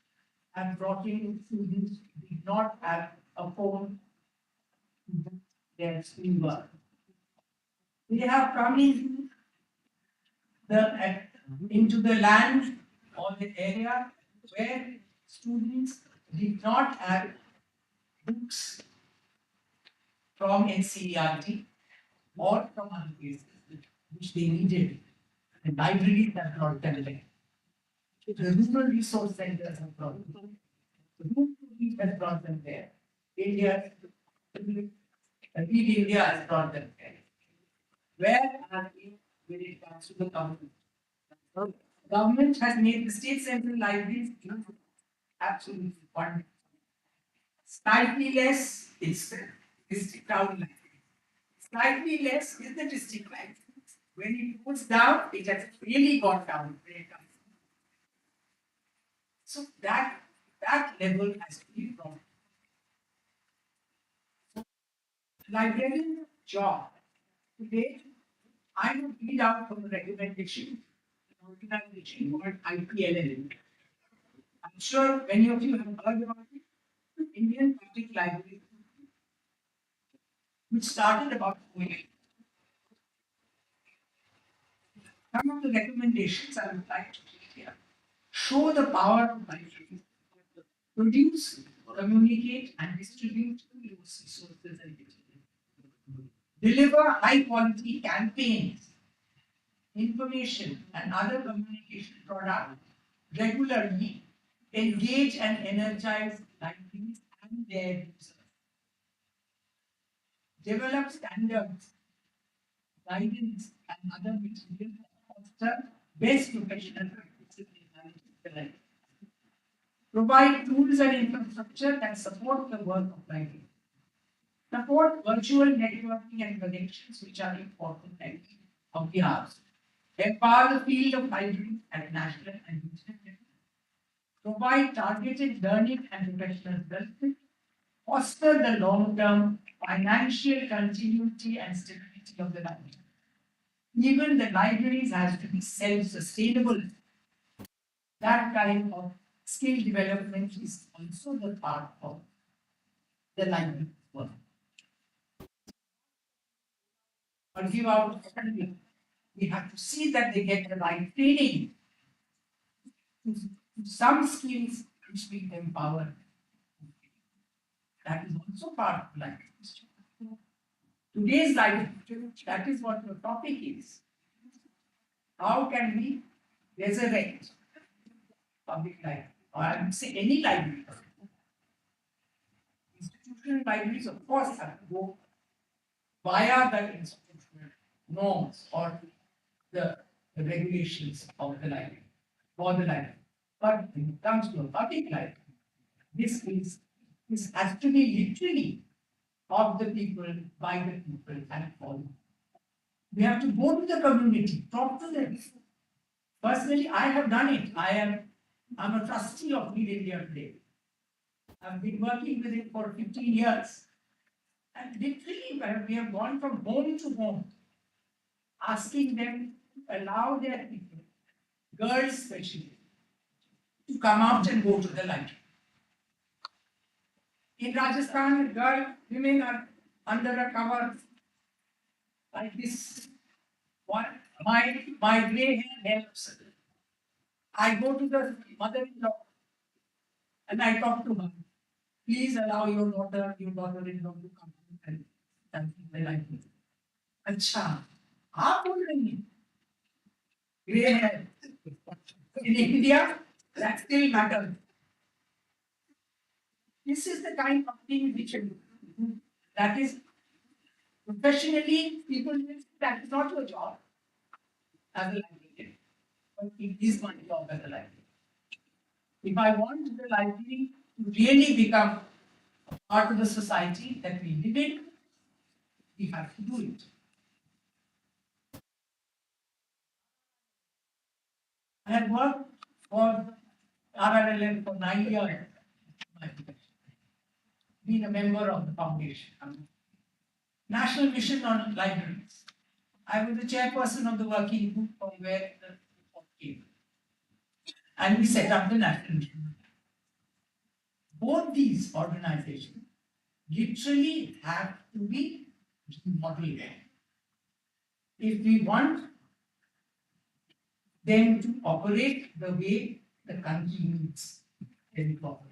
have brought in students who did not have a phone to do their schoolwork. They have come into the land or the area where students did not have books from NCERT or from other places which they needed. The libraries have brought them there. The rural resource centers have brought them there. The Room to Read has brought them there. Read India has brought them there. Where are we when it comes to the government? Government has made the state central libraries absolutely wonderful. Slightly less is the district town library. Slightly less is the district library. When it goes down, it has really gone down. So that level has to be brought. Librarian job. Today, I would read out from a recommendation, an organization called IPLL. I'm sure many of you have heard about it. Indian Public Library, which started about 4 years. Some of the recommendations I would like to take here show the power of libraries produce, communicate, and distribute resources and material. Deliver high quality campaigns, information, and other communication products regularly, engage and energize libraries and their users. Develop standards, guidance, and other materials that foster best professional practices in managing the library. Provide tools and infrastructure that support the work of library. Support virtual networking and connections which are important of the hours. Empower the field of libraries at national and regional level. Provide targeted learning and professional development. Foster the long-term financial continuity and stability of the library. Even the libraries has to be self-sustainable. That kind of skill development is also the part of the library work. Or give out funding. We have to see that they get the right training. Some skills which will empower. That is also part of life. Today's life, that is what the topic is. How can we resurrect public life? Or I would say any library. Institutional libraries, of course, have to go via the institutional norms or the regulations of the library, for the library. But when it comes to a public library, this has to be literally of the people, by the people, and for them. We have to go to the community, talk to them. Personally, I have done it. I'm a trustee of Read India today. I've been working with it for 15 years. And literally, we have gone from home to home, asking them to allow their people, girls especially, to come out and go to the library. In Rajasthan, women are under a cover like this. What? My grey hair helps. I go to the mother-in-law and I talk to her. Please allow your daughter-in-law to come and the library. Acha, आप बोल रही हैं? Grey hair. In India, that still matters. This is the kind of thing which that is professionally people will say that is not your job as a librarian, but it is my job as a librarian. If I want the library to really become a part of the society that we live in, we have to do it. I have worked for RRLM for 9 years. Been a member of the foundation. National Mission on Libraries. I was the chairperson of the working group from where the report came. And we set up the National Mission. Both these organizations literally have to be modeled. If we want them to operate the way the country needs them to operate.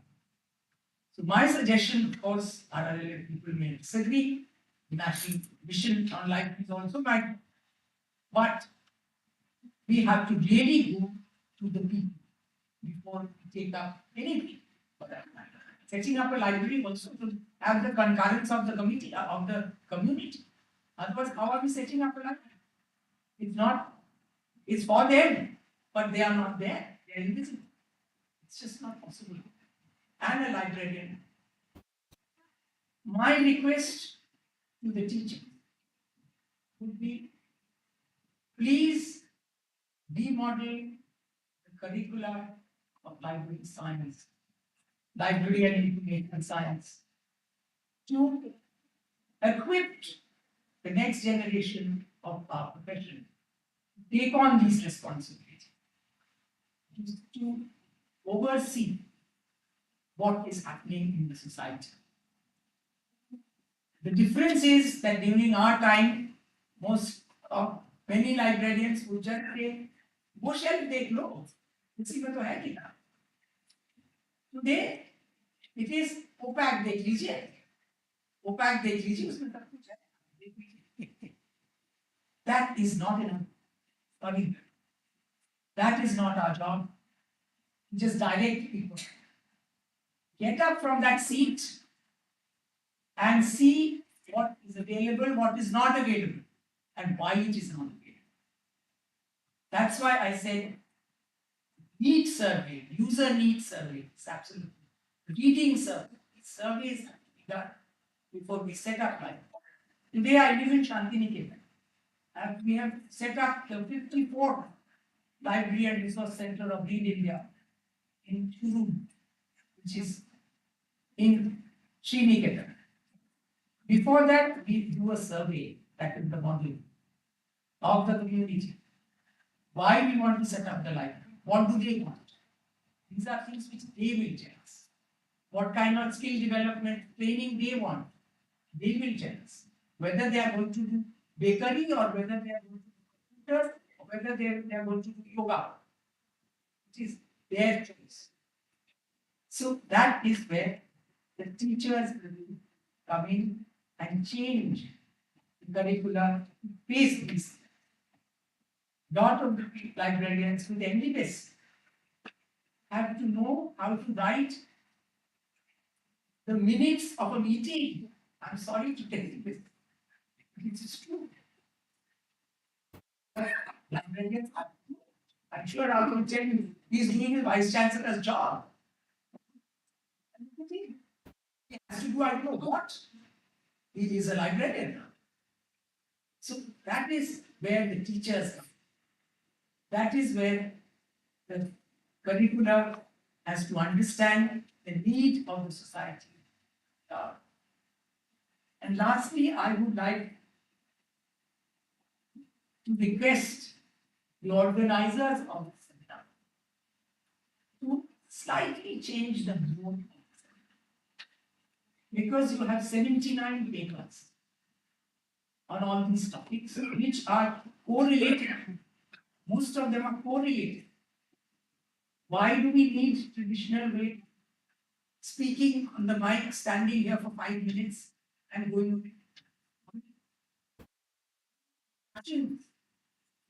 So my suggestion, of course, RRLA people may disagree. National Mission on Life is also mine. But we have to really go to the people before we take up anything for that matter. Setting up a library also to have the concurrence of the committee of the community. Otherwise, how are we setting up a library? It's not. It's for them, but they are not there. They are invisible. It's just not possible. And a librarian. My request to the teachers would be, please remodel the curricula of library science, library and information science, to equip the next generation of our profession to take on these responsibilities, to oversee what is happening in the society. The difference is that during our time, many librarians would just say, "वो shelf देख लो, इसी में तो है किताब." Today, It is opaque देख लीजिए, opaque देख लीजिए उसमें सब कुछ है, देख लीजिए. That is not enough. Sorry, that is not our job. Just direct people. Get up from that seat and see what is available, what is not available, and why it is not available. That's why I said needs survey, user needs survey. It's absolutely. Reading survey. Surveys have to be done before we set up like. Today I live in Shantiniketan. And we have set up the 54th Library and Resource Center of Read India in Churu, which is in Sriniketan. Before that, we do a survey, that is the model of the community. Why we want to set up the library? What do they want? These are things which they will tell us. What kind of skill development training they want, they will tell us. Whether they are going to do bakery or whether they are going to do computer or whether they are going to do yoga. It is their choice. So that is where the teachers will come in and change the curricula to face this. Lot of the librarians with MBBS have to know how to write the minutes of a meeting. I'm sorry to tell you this. It is true. Librarians have to. I'm sure I will tell you, he's doing his vice chancellor's job. He has to do, I don't know what. He is a librarian. So that is where the teachers come. That is where the curricula has to understand the need of the society. And lastly, I would like to request the organizers of the seminar to slightly change the mood of the seminar. Because you have 79 papers on all these topics, which are correlated. Most of them are correlated. Why do we need traditional way? Speaking on the mic, standing here for 5 minutes and going away.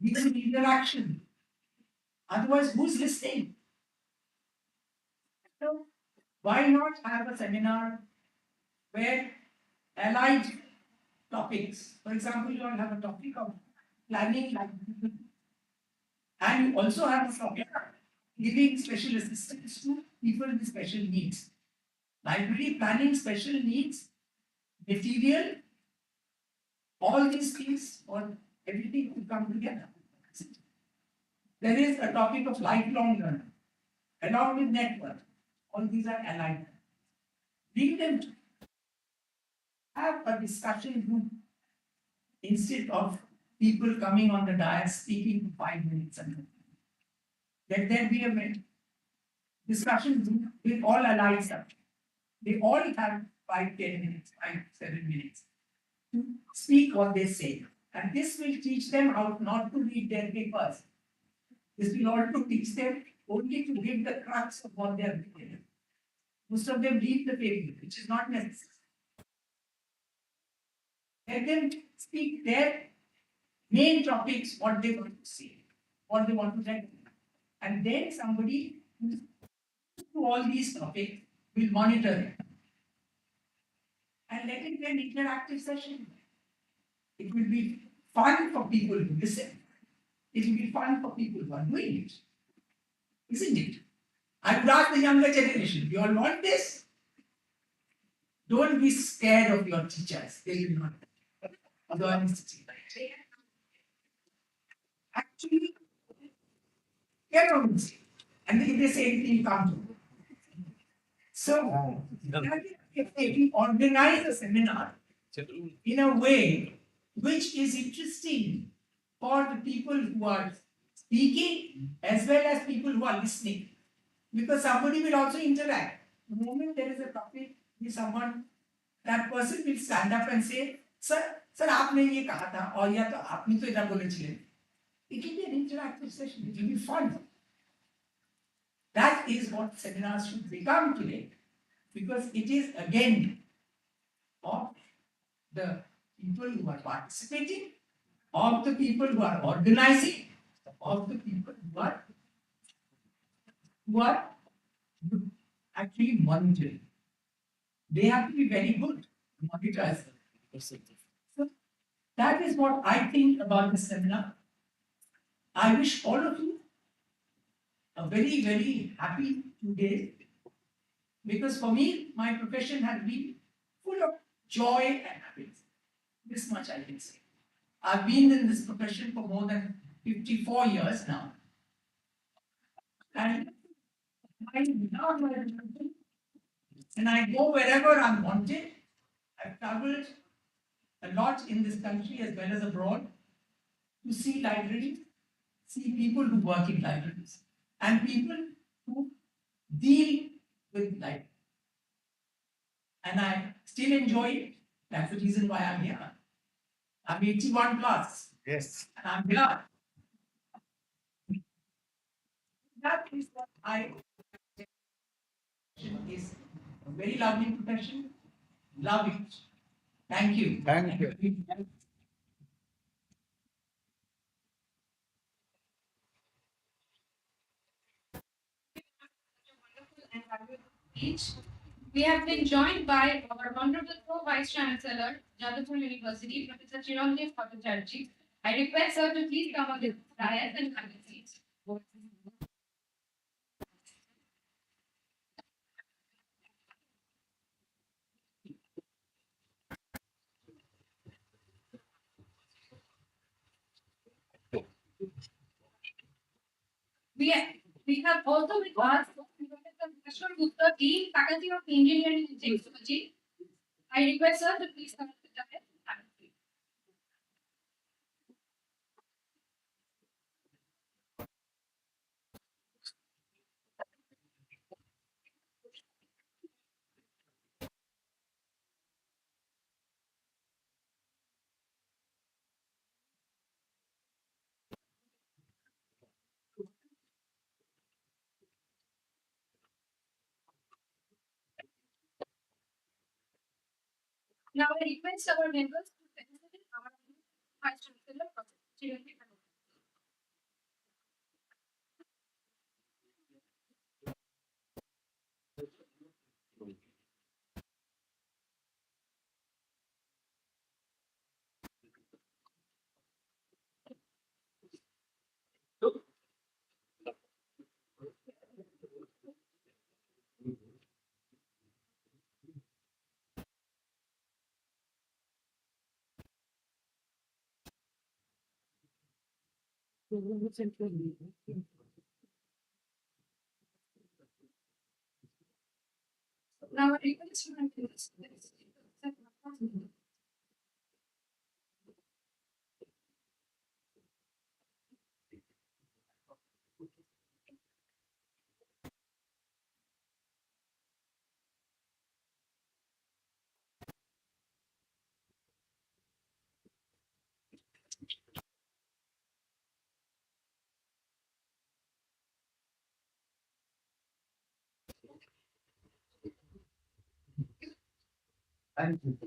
We need interaction. Otherwise, who's listening? So, why not have a seminar where allied topics, for example, you all have a topic of planning livelihood, and you also have a topic giving special assistance to people with special needs. Library planning special needs, material, all these things or everything will come together. There is a topic of lifelong learning, along with network. All these are allied. Bring them to have a discussion group instead of people coming on the dais speaking for 5 minutes and let there be a discussion group with all allied subjects. They all have 5, 10 minutes, 5, 7 minutes to speak what they say. And this will teach them how not to read their papers. This will also teach them only to give the crux of what they are reading. Most of them read the paper, which is not necessary. Let them speak their main topics, what they want to see, what they want to read. And then somebody who to all these topics will monitor it. And let it be an interactive session. It will be fun for people to listen. It will be fun for people who are doing it. Isn't it? I would ask the younger generation, you all want this? Don't be scared of your teachers. They will not. Actually, get on with it. And if they say anything, come to me. So, if we organize a seminar in a way which is interesting for the people who are speaking as well as people who are listening, because somebody will also interact. The moment there is a topic with someone, that person will stand up and say, Sir, आपने ये कहा था और या तो आपने तो इधर बोले चले. It will be an interactive session. It will be fun. That is what seminars should become today. because it is again of the people who are participating, of the people who are organizing, of the people who are actually monitoring. They have to be very good monitors. So that is what I think about the seminar. I wish all of you a very, very happy 2 days, because for me, my profession has been full of joy and happiness. This much I can say. I've been in this profession for more than 54 years now. And I love my profession, and I go wherever I'm wanted. I've traveled a lot in this country as well as abroad to see libraries, see people who work in libraries, and people who deal with libraries. And I still enjoy it. That's the reason why I'm here. I'm 81 plus. Yes. And I'm here. That is what I is a very lovely profession. Love it. Thank you. Thank you. And valuable speech. We have been joined by our Honorable Pro-Vice Chancellor, Jadavpur University, Professor Chiranjeev Bhattacharjee. I request sir to please come on the dais and have a seat. We have also with us Professor Kishore Gupta, Dean, Faculty of Engineering and Technology. I request sir to please come on the dais and have a seat. Now I request our members to present our Vice Chancellor, Professor Chiranjeev Bhattacharjee. Now I request our members to present our Thank you.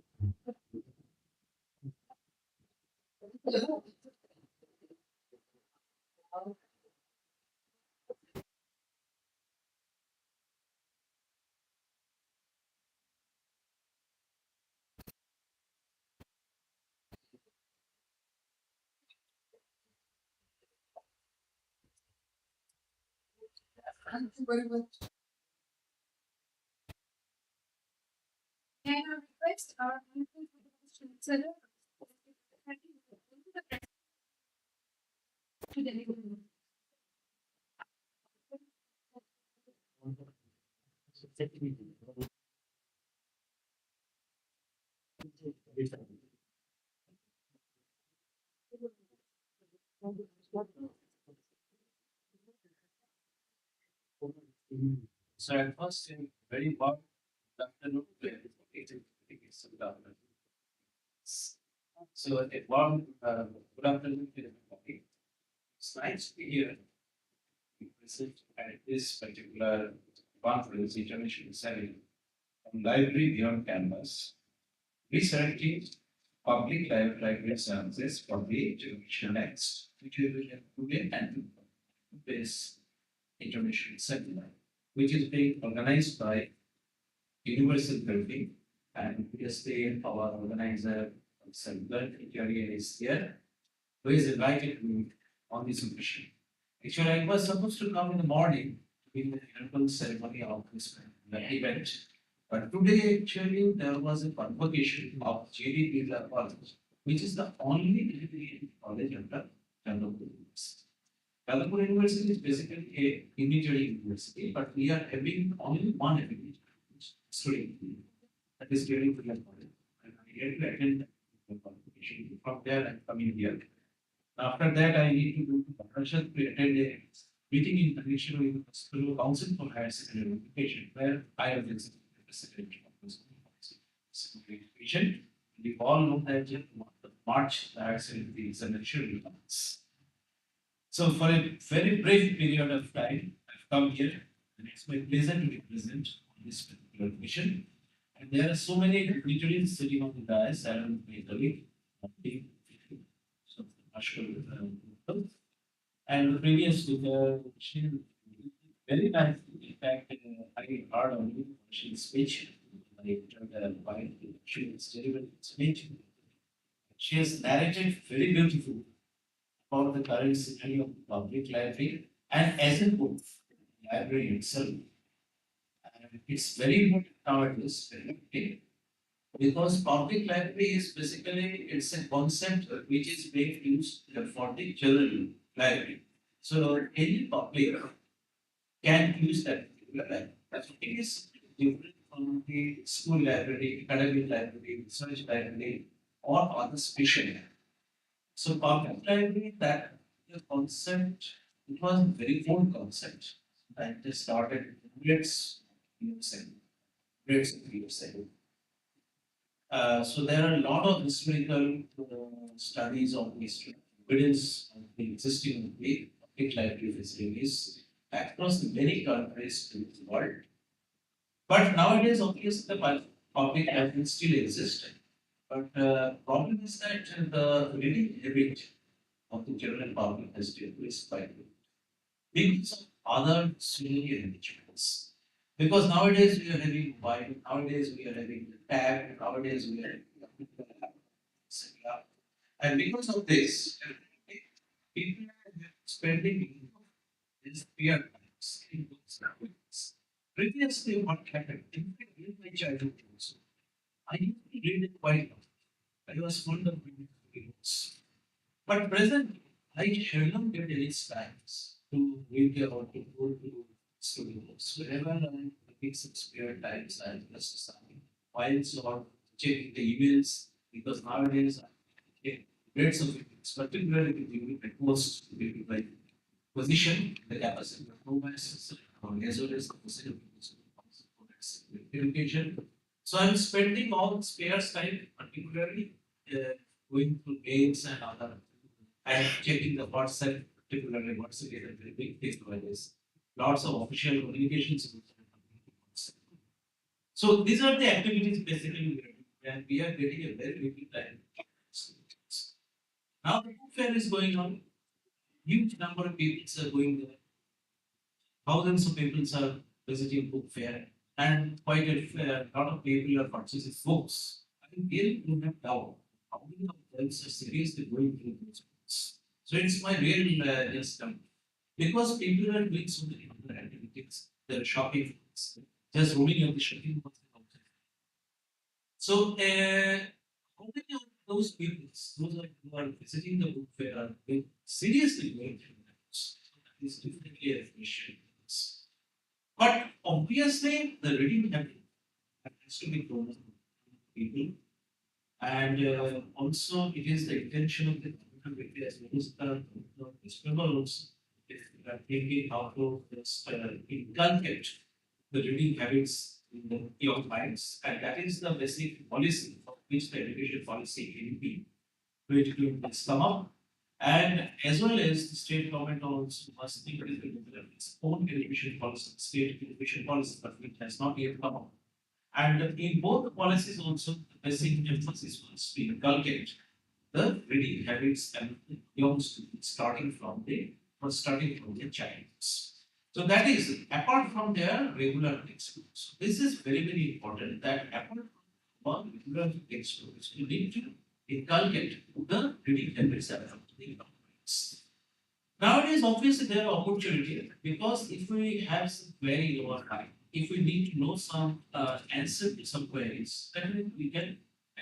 Thank you very much. May I now request our Honorable Vice Chancellor to deliver. So I first say very warm good afternoon to everybody. So a warm good afternoon to everybody. It's nice to be here present at this particular conference, international seminar, library beyond campus, researching public library services for the generation next, which we will today and this international seminar, which is being organized by Universal Building, and previously our organizer, Dutt, is here, who is invited me on this occasion. Actually, I was supposed to come in the morning to be in the annual ceremony of this event, but today actually there was a convocation of JD Birla College, which is the only degree college under Chandapur University. Chandapur University is basically a unitary university, but we are having only one affiliate student, that is JD Birla College. And I had to attend the convocation. From there, I'm coming here. After that, I need to go to Maharashtra to attend a meeting in connection with the School Council for Higher Secondary Education, where I have been the president of the School Council for Secondary Education. We all know that in March, the Higher Secondary Examination will commence. So, for a very brief period of time, I've come here, and it's my pleasure to be present on this particular mission. And there are so many dignitaries sitting on the dais, and my colleague, so, and the previous speaker, she very nice. In fact, I heard only she speech. I enjoyed her while she was delivering speech. She has narrated very beautifully about the current scenario of the public library and as a whole, the library itself. And it's very important nowadays, because public library is basically it's a concept which is being used for the general library. So any public can use that particular library. It is different from the school library, academic library, research library, or other special library. So public library, that the concept, it was a very old concept. And it started hundreds of years ago. Hundreds of years ago. So there are a lot of historical studies on history, evidence of the existing of the public library facilities across many countries in the world. But nowadays, obviously, the public library still exists. But problem is that the reading habit of the general public has decreased quite a bit because of other similar arrangements. Because nowadays we are having mobile, nowadays we are having the tab, nowadays we are having etc. And because of this, people are spending this period in books and books. Previously, what happened in my childhood also, I used to read it quite a lot. I was fond of reading books. But presently, I shall not get any times to read or to go to studios. Whenever I'm taking some spare times, I'm just assigning files or checking the emails because nowadays I get grades of emails, particularly with the post like position, the capacity of programs, as well as the possibility of education. So I'm spending all spare time, particularly going through mails and other and checking the WhatsApp, particularly WhatsApp is a very big thing nowadays. Lots of official communications. So these are the activities basically we are doing, and we are getting a very little time. Now the book fair is going on. Huge number of people are going there. Thousands of people are visiting book fair, and quite a lot of people are purchasing books. I think really do have doubt how many of them are seriously going through those books. So it's my real just because people are doing so many other activities, they're shopping, just roaming on the shopping malls and outside. So, how many of those people, those who are visiting the book fair, are seriously going through the books? That is definitely a question. But obviously, the reading habit has to be grown up people, and also it is the intention of the government as well as the newspapers if they are thinking how to just inculcate the reading habits in the young minds, and that is the basic policy of which the education policy NP 2020 has come up. And as well as the state government also must think its own education policy, state education policy, but which has not yet come up. And in both the policies also, the basic emphasis was to inculcate the reading habits and young students starting from the child. So that is apart from their regular textbooks. This is very, very important that apart from regular textbooks, you need to inculcate the reading habits that are the governments. Nowadays, obviously, there are opportunities because if we have some query over time, if we need to know some answer to some queries, then we can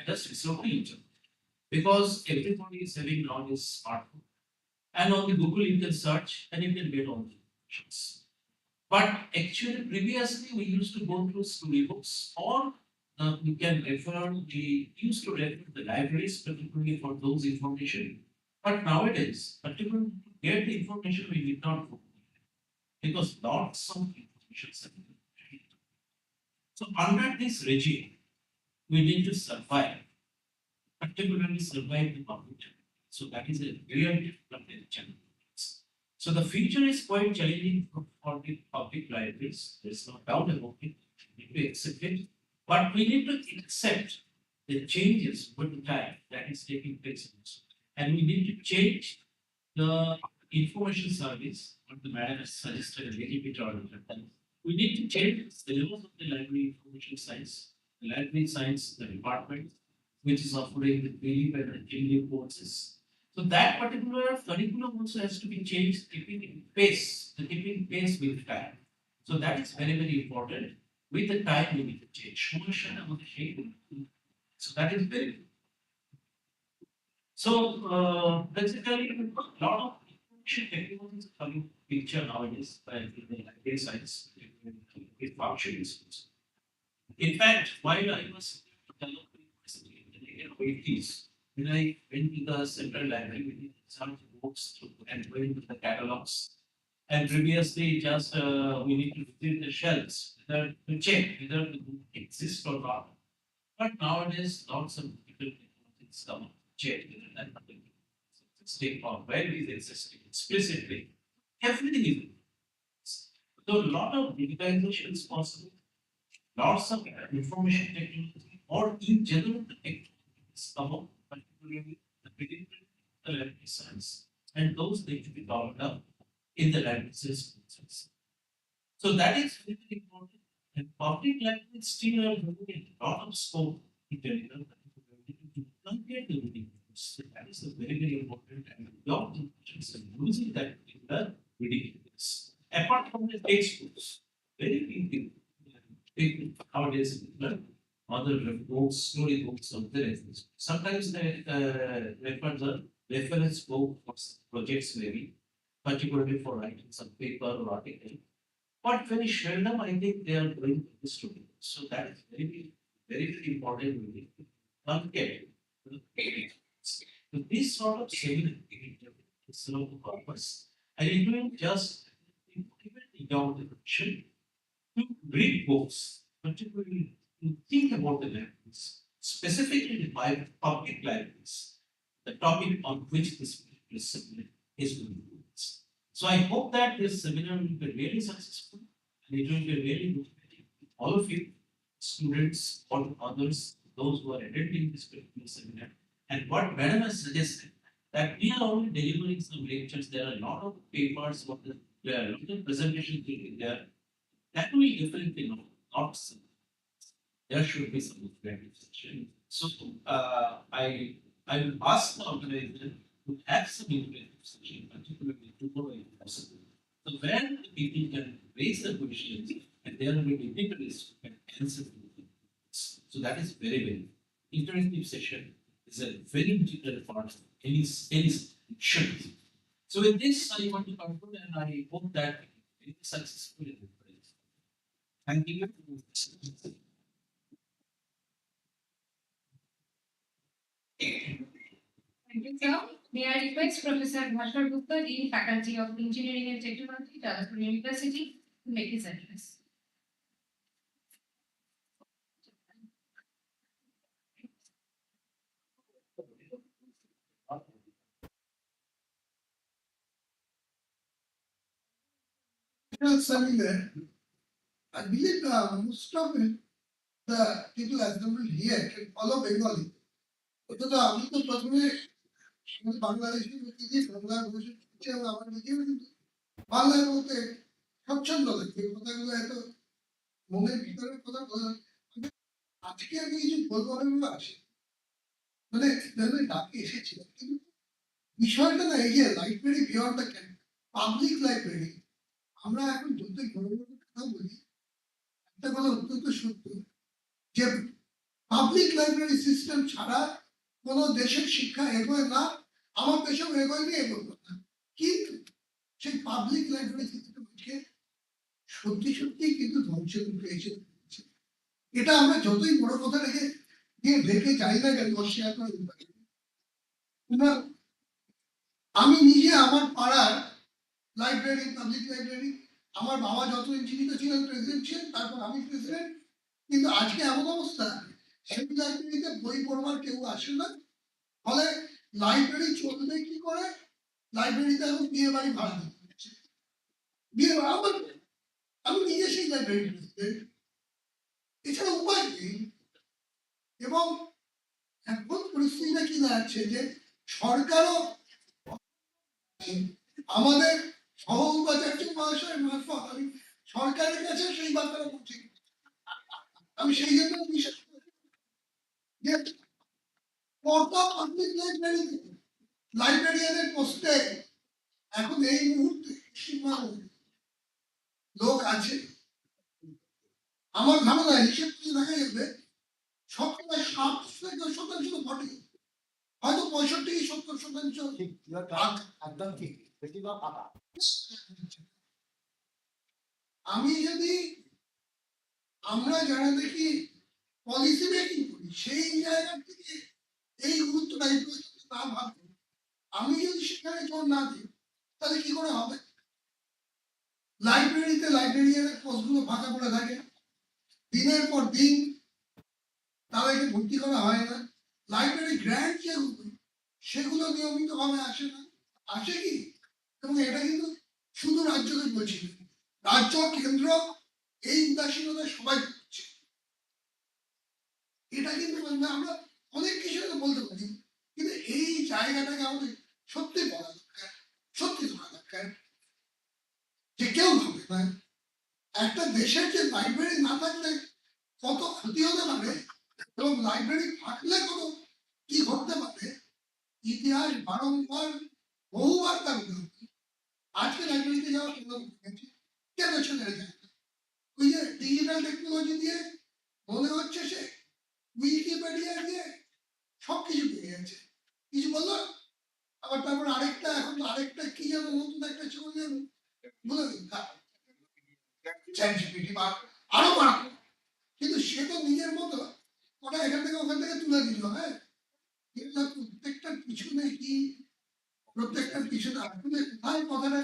just resort to internet because everybody is having now this smartphone. And on the Google, you can search and you can get all the information. But actually, previously, we used to go through storybooks or we can refer, we used to refer to the libraries, particularly for those information. But nowadays, particularly to get the information, we need not go because lots of information is available. So under this regime, we need to survive, particularly survive the public. So that is a real difficult challenge. So the future is quite challenging for the public libraries. There's no doubt about it. We need to accept it. But we need to accept the changes over the time that is taking place. And we need to change the information service, what the madam has suggested a little bit earlier. We need to change the syllabus of the library information science, the library science, the department, which is offering the belief and the daily courses. So that particular curriculum also has to be changed, keeping pace with time. So that is very, very important. With the time, we need to change. So that is very. So basically, a lot of information technologies are coming picture nowadays in the library science, with functions. In fact, while I was developing in the 80s, when I went to the central library, we did some books through and went to the catalogs. And previously, just we need to visit the shelves whether to check whether the book exists or not. But nowadays, lots of difficult technologies come up to check whether that book existing or where it is existing explicitly. Everything is. So a lot of digitization is possible, lots of information technology, or in general, the technologies about particularly the predicted the library science, and those need to be developed up in the library systems. So that is very important. And public libraries still are having a lot of scope in deliver to compare the reading. So that is a very, very important and a lot of teachers are using that particular reading. Apart from the textbooks, very big nowadays other books, story books of the reference. Sometimes they refer the reference book for projects maybe, particularly for writing some paper or article. But very seldom I think they are doing this today. So that is very, very, very important. We need to compare so this sort of seminar serve the purpose. And it will just motivate the young generation to read books, particularly to think about the libraries, specifically the public libraries, the topic on which this particular seminar is going to be. So I hope that this seminar will be really successful and it will be really motivating to all of you, students or others, those who are attending this particular seminar. And what madam has suggested that we are only delivering some lectures, there are a lot of papers, there are a lot of presentations there. That will definitely not there should be some implementation. So I will ask the organizer to have some implementation, particularly tomorrow if possible. So where the people can raise the questions and there will be interest and answer to them. So that is very, very interactive session is a very integral part of any session. So with this, I want to conclude and I hope that it is successful in the place. Thank you. Thank you, sir. May I request Professor Bhaskar Gupta, Dean Faculty of Engineering and Technology, Jadavpur University, to make his address. Seminar, I believe most of it the people assembled here can follow Bengali. অথচ আমি তো প্রথমে বাংলাদেশি ব্যক্তি বাংলা ভাষা শিখছি এবং আমার নিজেও কিন্তু বাংলার মধ্যে স্বচ্ছন্দ লাগছে কথাগুলো এত মনের ভিতরের কথা বলা আজকে আমি কিছু বলবো আসি মানে ডাকে এসেছিলাম কিন্তু বিষয়টা না এই যে library beyond the public library আমরা এখন যতই গণমাধ্যমের কথা বলি একটা কথা অত্যন্ত সত্য যে পাবলিক লাইব্রেরি সিস্টেম ছাড়া কোনো দেশের শিক্ষা এগোয় না আমার দেশেও এগোয়নি এগোবে না কিন্তু সেই পাবলিক লাইব্রেরি সিস্টেমকে সত্যি সত্যি কিন্তু ধ্বংস করে এসেছে এটা আমরা যতই বড় কথা রেখে দিয়ে ঢেকে যাই না কেন অস্বীকার করে আমি নিজে আমার পাড়ার লাইব্রেরি পাবলিক লাইব্রেরি আমার বাবা যতদিন জীবিত ছিলেন প্রেসিডেন্ট ছিলেন তারপর আমি প্রেসিডেন্ট কিন্তু আজকে এমন অবস্থা সেই লাইব্রেরিতে বই পড়বার কেউ আসে না ফলে লাইব্রেরি চলবে কি করে লাইব্রেরিতে এখন বিয়ে বাড়ি ভাড়া দিতে হচ্ছে বিয়ে আমার আমি নিজে সেই লাইব্রেরি প্রেসিডেন্ট এছাড়া উপায় নেই এবং এখন পরিস্থিতিটা কি দাঁড়াচ্ছে যে সরকারও আমাদের সহ উপাচার্য মহাশয়ের মারফত আমি সরকারের কাছে সেই বার্তাটা পৌঁছে আমি সেই জন্য বিশ্বাস করি যে কত পাবলিক লাইব্রেরিতে লাইব্রেরিয়ানের পোস্টে এখন এই মুহূর্তে লোক আছে আমার ধারণা হিসেব করে দেখা যাবে সবসময় 60% থেকে 70% ঘটে হয়তো 65-70% একদম ঠিক বেশিরভাগ ফাঁকা আমি যদি আমরা যারা দেখি পলিসি মেকিং করি সেই জায়গা থেকে এই গুরুত্বটা না ভাববো আমি যদি সেখানে জোর না দিই তাহলে কি করে হবে লাইব্রেরিতে লাইব্রেরিয়ানের পোস্টগুলো ফাঁকা পড়ে থাকে দিনের পর দিন তাদেরকে ভর্তি করা হয় না লাইব্রেরি গ্র্যান্ট যেগুলো সেগুলো নিয়মিতভাবে আসে না আসে কি এবং এটা কিন্তু শুধু রাজ্যকে বলছি রাজ্য কেন্দ্র এই উদাসীনতা সবাই করছে এটা কিন্তু আমরা অনেক কিছু বলতে পারি কিন্তু এই জায়গাটাকে আমাদের সত্যি বলা দরকার সত্যি ধরা দরকার যে কেউ ভাবে না একটা দেশের যে লাইব্রেরি না থাকলে কত ক্ষতি হতে পারে এবং লাইব্রেরি থাকলে কত কি ঘটতে পারে ইতিহাস বারংবার বহুবার তার আজকে লাইব্রেরিতে যাওয়ার কেন চলে যায় ওই যে ডিজিটাল টেকনোলজি দিয়ে মনে হচ্ছে সে উইকিপিডিয়া দিয়ে সবকিছু পেয়ে যাচ্ছে কিছু বললো আবার তারপর আরেকটা কি যেন নতুন একটা চলে যাবে বলে আরো বাড়াবো কিন্তু সে তো নিজের মতো ওটা এখান থেকে ওখান থেকে তুলে দিল হ্যাঁ কিন্তু প্রত্যেকটার পিছনে কি প্রত্যেকটার পিছনে আসলে কোথায় কথাটা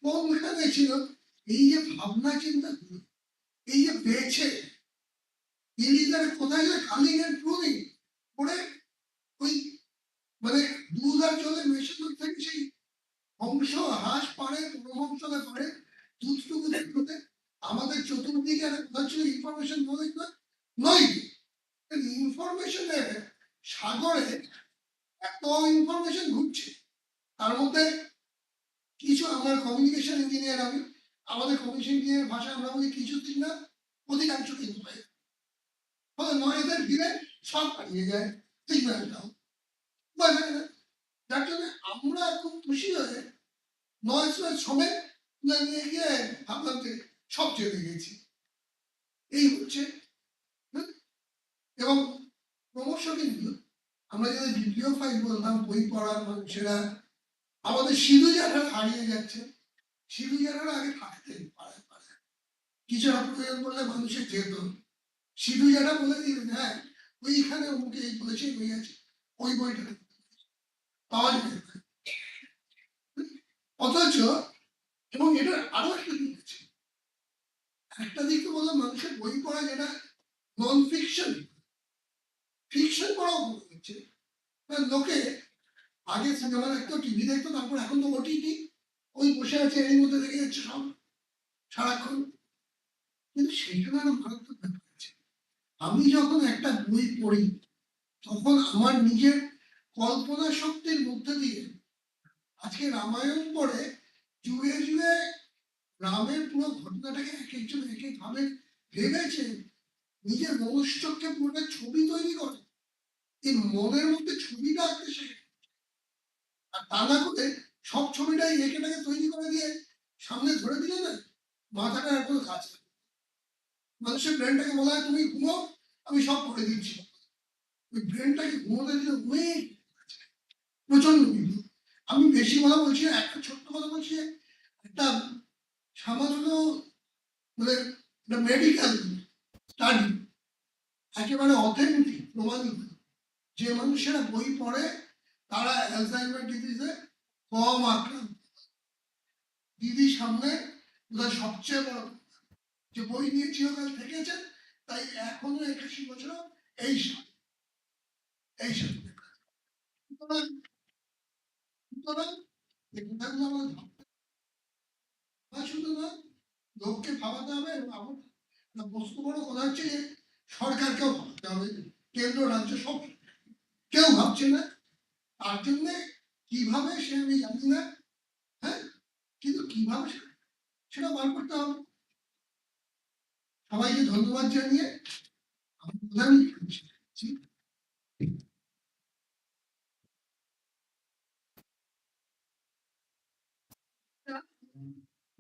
কোনখানে ছিল এই যে ভাবনা চিন্তা এই যে বেছে ইলিদারে কোথায় যে কালিং এন্ড প্রুনিং করে ওই মানে দুধ আর জলে মেশানোর থেকে সেই অংশ হ্রাস পারে প্রবংশতা করে দুধটুকু দেখতে আমাদের চতুর্দিকে একটা কোথাও ছিল ইনফরমেশন নয় ইনফরমেশনের সাগরে এত ইনফরমেশন ঘুরছে তার মধ্যে কিছু আমার কমিউনিকেশন ইঞ্জিনিয়ার আমি আমাদের কমিউনিকেশন ইঞ্জিনিয়ার ভাষা আমরা বলি কিছু দিন না অধিকাংশ কিন্তু পাই ফলে নয়দের ভিড়ে সব হারিয়ে যায় সিগন্যালটাও যার জন্য আমরা খুব খুশি হয়ে নয় সময় নিয়ে গিয়ে ভাবলাম যে সব চলে গেছি এই হচ্ছে এবং ক্রমশ কিন্তু আমরা যদি ভিডিও ফাইল বলতাম বই পড়ার মানুষেরা আমাদের সিধু যারা হারিয়ে যাচ্ছে সিধু যারা আগে থাকতেন পাড়ায় পাড়ায় কিছু প্রয়োজন বললে মানুষের যেত সিধু যারা বলে দিলেন হ্যাঁ ওইখানে অমুকে এই বলেছে বই আছে ওই বইটা পাওয়া যায় না অথচ এবং এটা আরো একটা দিক আছে একটা দিক তো বললাম মানুষের বই পড়া যেটা নন ফিকশন ফিকশন পড়াও হচ্ছে লোকে আগে সিনেমা দেখতো টিভি দেখতো তারপর এখন তো ওটিটি ওই বসে আছে এর মধ্যে দেখে যাচ্ছে সব সারাক্ষণ কিন্তু সেইখানে আরো মারাত্মক ব্যাপার আছে আমি যখন একটা বই পড়ি তখন আমার নিজের কল্পনা শক্তির মধ্যে দিয়ে আজকে রামায়ণ পড়ে যুগে যুগে রামের পুরো ঘটনাটাকে এক একজন এক এক ভাবে ভেবেছে, নিজের মনুষ্যকে পুরোটা ছবি তৈরি করে এই মনের মধ্যে ছবিটা আঁকতে শেখে। আর তা না করে সব ছবিটাই এঁকেটাকে তৈরি করে দিয়ে সামনে ধরে দিলে না মাথাটা আর কোনো কাজ নেই। মানুষের ব্রেনটাকে বলা হয় তুমি ঘুমো, আমি সব করে দিচ্ছি। ওই ব্রেনটাকে ঘুমোতে দিলে অনেক প্রচন্ড বিপদ। আমি বেশি কথা বলছি না, একটা ছোট্ট কথা বলছি। একটা সামান্য মানে মেডিকেল স্টাডি একেবারে অথেন্টিক প্রমাণিত, যে মানুষেরা বই পড়ে তারা অ্যালজাইমার ডিজিজে কম আক্রান্ত। দিদি সামনে বোধহয় সবচেয়ে বড় যে বই নিয়ে চিরকাল থেকেছেন, তাই এখনো 81 বছর এই এই সাথে সুতরাং সুতরাং এই কথাগুলো আমাদের ভাবা শুধু না, লোককে ভাবাতে হবে। এবং আমার বস্তু বড় কথা হচ্ছে যে সরকারকেও ভাবতে হবে, কেন্দ্র রাজ্য সব কেউ ভাবছে না। তার জন্যে কিভাবে সে আমি জানি না, হ্যাঁ, কিন্তু কিভাবে সেটা বার করতে হবে। সবাইকে ধন্যবাদ জানিয়ে আমি প্রধান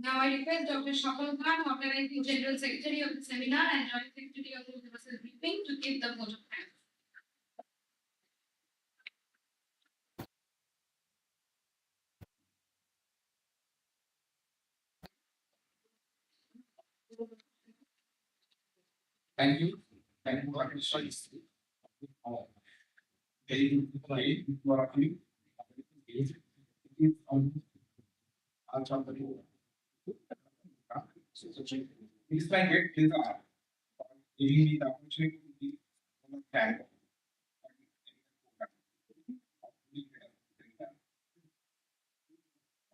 Now I request Dr. Shakal Khan, Organizing General Secretary of the seminar and Joint Secretary of the Universal Briefing, to give the vote of thanks. Thank you. Thank you, Dr. Shakal. Very good play for you. Please try and get this out. Giving me the opportunity to be on the tag.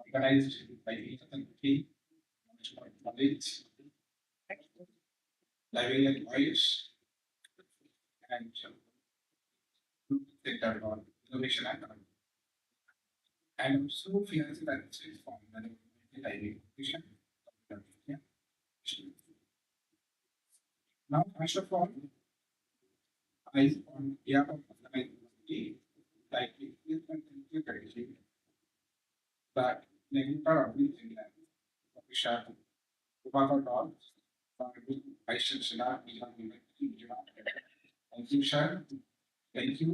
Organized by the knowledge, Librarian voice, and sector on innovation and also financial analysis from the library education. Now, first of all, I on behalf of the library, like that Negator of the Official Govt, Vice Chancellor, thank you, sir. Thank you,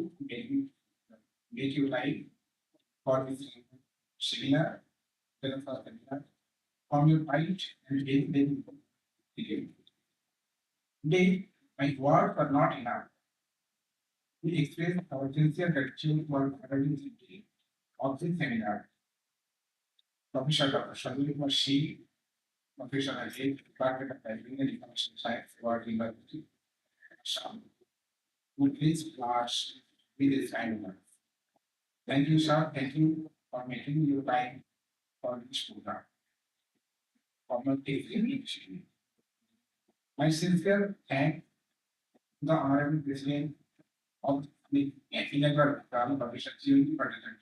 make you live for this seminar, from your right and give them today, my words are not enough. We express our sincere gratitude for attending of this seminar. Professor Dr. Shadul Kumar Shi, Professor Ajay, Department of Library and Information Science, Award University, Assam, who please class with this kind of work. Thank you, sir. Thank you for making your time for this program. Formal initiative. My sincere thanks to the Honorable President of the inaugural program, Professor Chirunji Patel.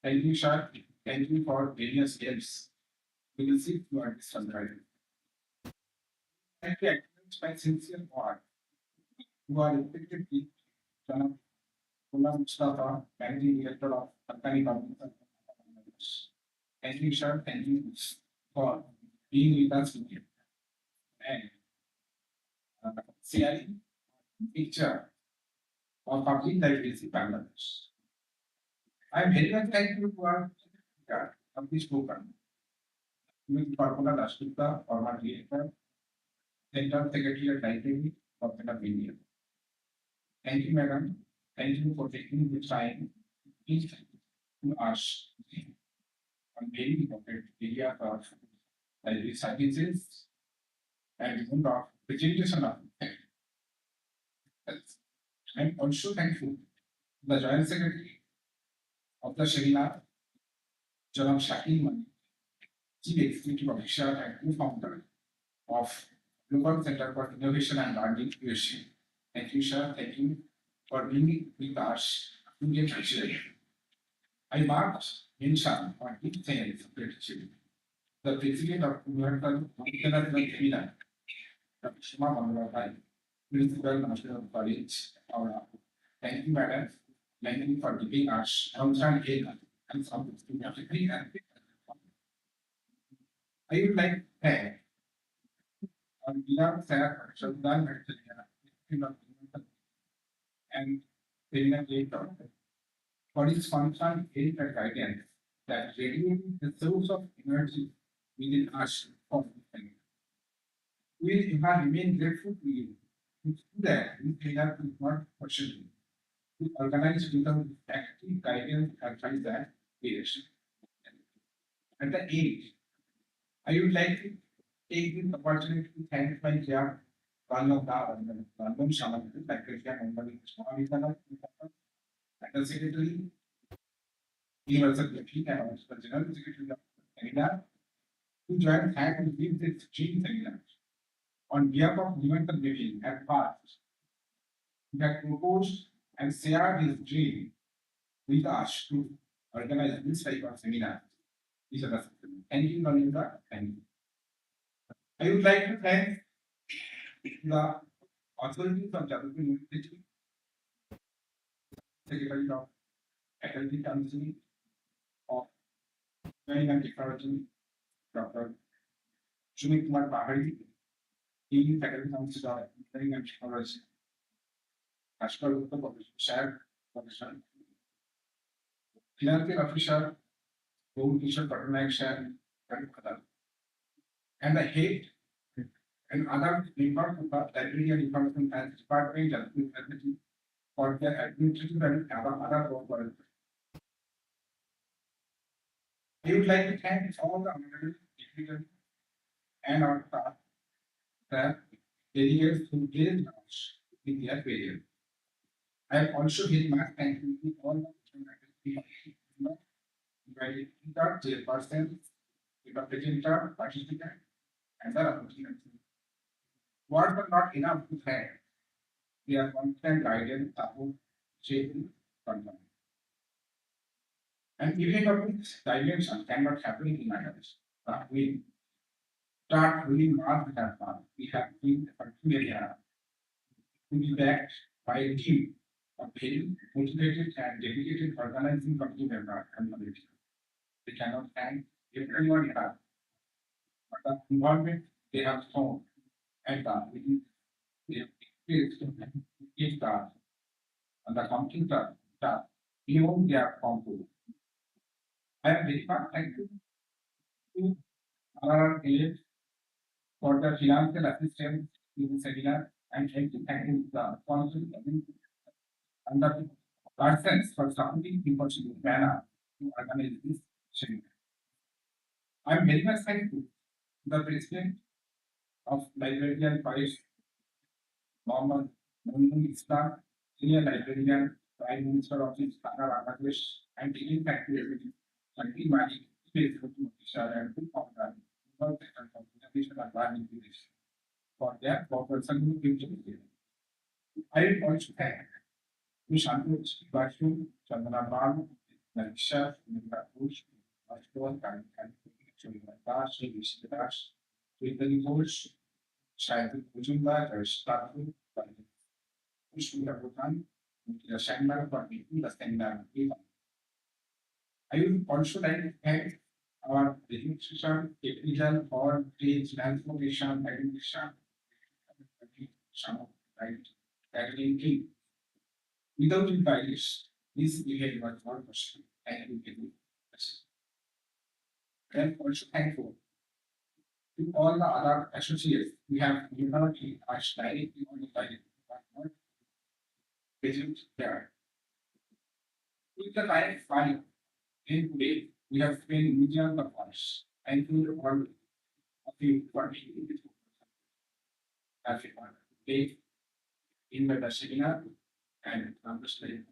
Thank you, sir. Thank you for various helps we received throughout this fundraising. Thank you, acknowledge my sincere part who are respected with Janab Ghulam Mustafa, Managing Director of Pakistani Public Service. Thank you, sir. Thank you for being with us today and sharing picture of public libraries in Bangladesh. I am very much thankful to our speaker of this program, Ms. Parmala Dasgupta, former director, Center Secretary at Library, Govt of India. Thank you, madam. Thank you for taking the time to us on very important area of library services and even of presentation of. I'm also thankful to the Joint Secretary of the seminar, Janab Shakil Mani, Chief Executive Officer and co-founder of Global Center for Innovation and Learning, USA. Thank you, sir. Thank you for being with us today. I must mention one big thing is gratitude. The President of Universal International Seminar, Dr. Shima Mandalai, Principal National College, Howrah. Thank you, Madam. Thank you for giving us constant aid and some significant and I would like to thank our dear Sarah Shaddan and Serena Jacob for his constant aid and guidance that radiating the source of energy within us for this thing. We have remained grateful to you. It's true that this seminar is not possible to organize without active guidance, advice, and direction. At the end, I would like to take this opportunity to thank my dear Rammohun Secretary and the Secretary, Universal Deputy and also the General Secretary of Canada, who joined hands and give this dream seminar. On behalf of Universal Deputy at past, he had proposed and shared his dream with us to organize this type of seminar. Thank you, Nalinda. Thank you. I would like to thank the authorities of Jabalpur University, Secretary of Faculty Council of Learning and Technology, Dr. Sumit Kumar Pahari, Dean Faculty Council of Learning and Technology, Ashkar Gupta, Professor, Professor, Financial Officer, Govt Teacher, Patnaik, Kolkata, and the head and other members of the Librarian Information and Department University for their administrative and other work. I would like to thank all the honorable dignitaries and our staff that delegates who blessed us with their failure. I am also very much thankful to all the chairperson, the presenter, participant, and the opportunity. Words are not enough to thank. Their constant guidance, support, shaping, confidence. An event of this dimension cannot happen in others. But we start really must have fun. We have been particularly to be backed by a team of very motivated and dedicated organizing committee members and community. We cannot thank everyone enough for the involvement they have shown and the they have experienced each task and the complete task beyond their control. I am very much thankful to our aides for the financial assistance in the seminar and thanking the sponsor and the persons for supporting people in manner to organize this seminar. I am very much thankful to the president of Librarian College, Mohammed Rammohun Islam, Senior Librarian, Prime Minister of the Bangladesh, and Dean Faculty, Santi Mali, Space Officer, and two founder, Global Center for Innovation and Learning for their cooperation with future. I will also thank Santosh Bashu, Chandana Bal, Narisha, Nindra Bush, Ashton, and Dash, Dash, Twittering Bush, Shaibu Kujumba, Rashtaku, Kushmira Bhutan, the Shandar for making the seminar. I would also like to thank our registration, technical, or trade transformation, education, right? Without you guys, this behavior was not possible. And we can do this. I am also thankful to all the other associates we have united us directly on the side, but not present there. With the direct value, in today, we have spent millions of hours. Thank you all of you for being this. That's it. Today, in the seminar and understanding.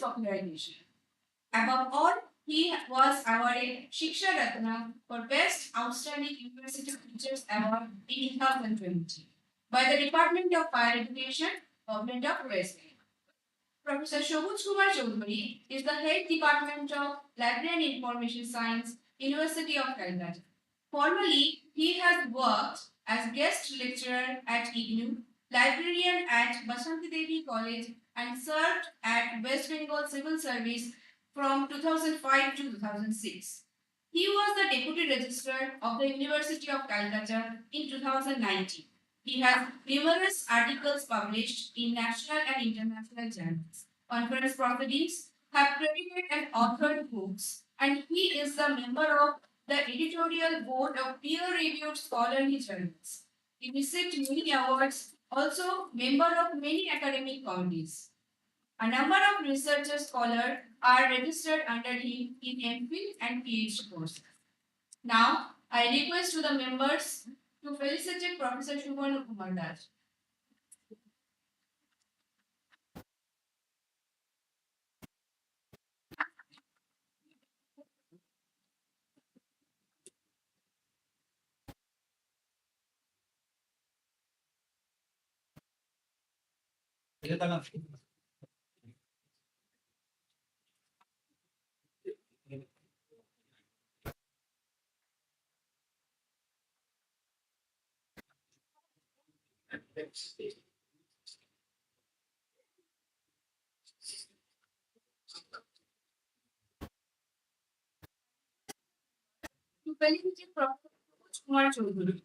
popularization. Above all, he was awarded Shiksha Ratna for Best Outstanding University Teachers Award in 2020 by the Department of Higher Education, Government of West Bengal. Professor Shobuj Kumar Chaudhary is the head department of Library and Information Science, University of Kolkata. Formerly, he has worked as guest lecturer at IGNOU, librarian at Basanti Devi College, and served at West Bengal Civil Service from 2005 to 2006. He was the deputy registrar of the University of Calcutta in 2019. He has numerous articles published in national and international journals, conference proceedings, have credited and authored books, and he is the member of the editorial board of peer-reviewed scholarly journals. He received many awards, also member of many academic committees. A number of researcher scholars are registered under him in MPhil and PhD courses. Now, I request to the members to felicitate Professor Shubhanu Kumar Das. এটা তাকান। To felicitate Professor Shubhanu Kumar Chaudhary.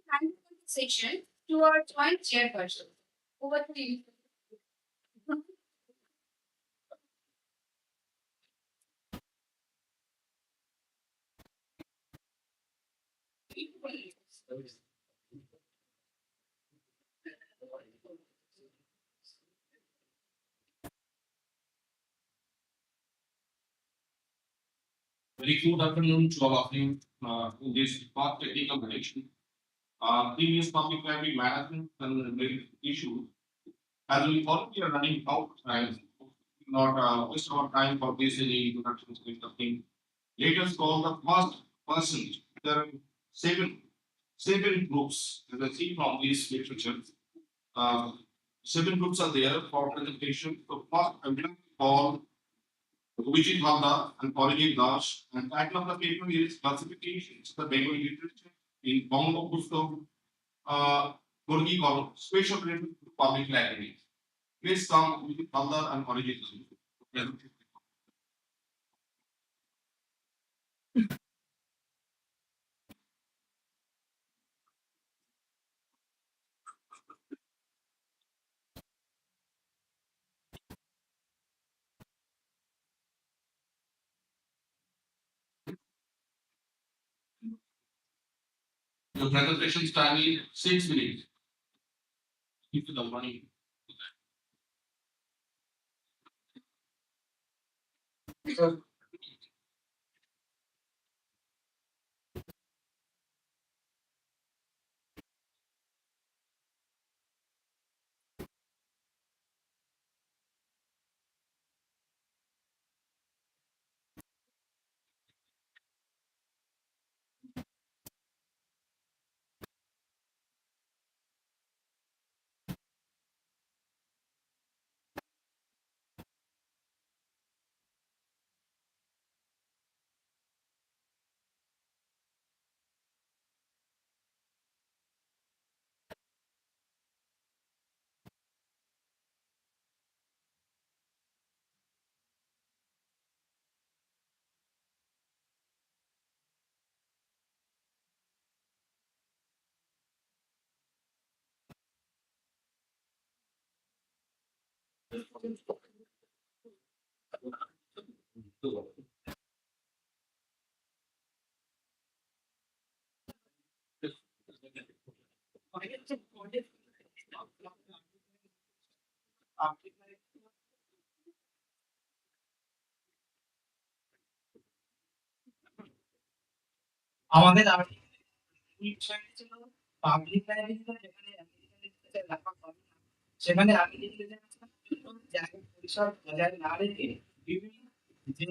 Hand section to our joint chairperson. Over to you. Very good afternoon to all of you in this part technical connection. Previous public library management and related issues. As we already are running out of time, not waste our time for this any introductions kind of thing. Let us call the first person. There are seven groups, as I see from this literature. Uh, Seven groups are there for presentation. So first, I would like to call Vijay Howrah and Origin Dash, and title of the paper is Classifications of the Bengali Literature in Bongo Pusto, Gorgi Goro, Special Related to Public Libraries. Please come Vijay Howrah and Origin Dash. Your presentation time is 6 minutes. If you the money. আমাদের বিষয়টি ছিল public লাইব্রেরিতে যেখানে American লেখা পাবে না, সেখানে আমি লিটারেচার জায়গা পরিসর বজায় না রেখে বিভিন্ন যে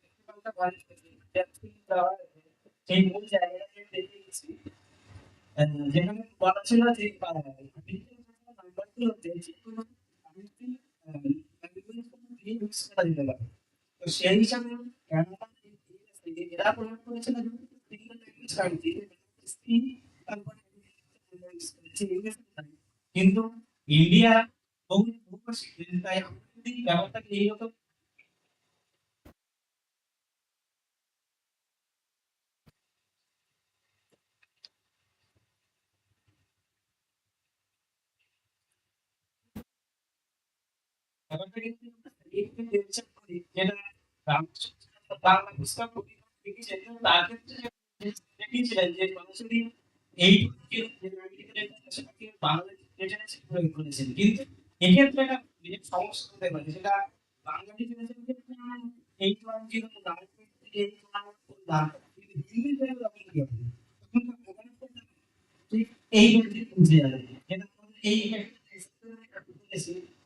লেখাপড়া কলেজ থেকে বিদ্যার্থী দেওয়া হয়েছে, সেই মূল জায়গাটাকে দেখে গেছি। যেখানে বলা ছিল যে নাম্বারগুলোতে যে কোনো আরেকটি ইউজ করা যেতে পারে। তো সেই হিসাবে কানাডা এরা প্রয়োগ করেছিল কিন্তু ইন্ডিয়া বহুভাষী দেশ, তাই আমরা যদি ব্যাপারটাকে এইরকম ব্যাপারটাকে যদি আমরা এইভাবে বিবেচনা করি, যেটা রামকৃষ্ণ বাংলা পুস্তক লিখেছেন, কিন্তু তার ক্ষেত্রে দেখিয়েছিলেন যে সরাসরি এইটুকু বাংলা লিটারেচার প্রয়োগ করেছেন, কিন্তু এক্ষেত্রে একটা বিশেষ সমস্যা হতে পারে, সেটা বাংলা লিটারেচারের ক্ষেত্রে eight one zero eight one করলাম, কিন্তু হিন্দি প্রয়োগ তখন কি হবে? তখন তো ওখানে ঠিক এই ক্ষেত্রে বুঝে যাবে, যেটা আমাদের এই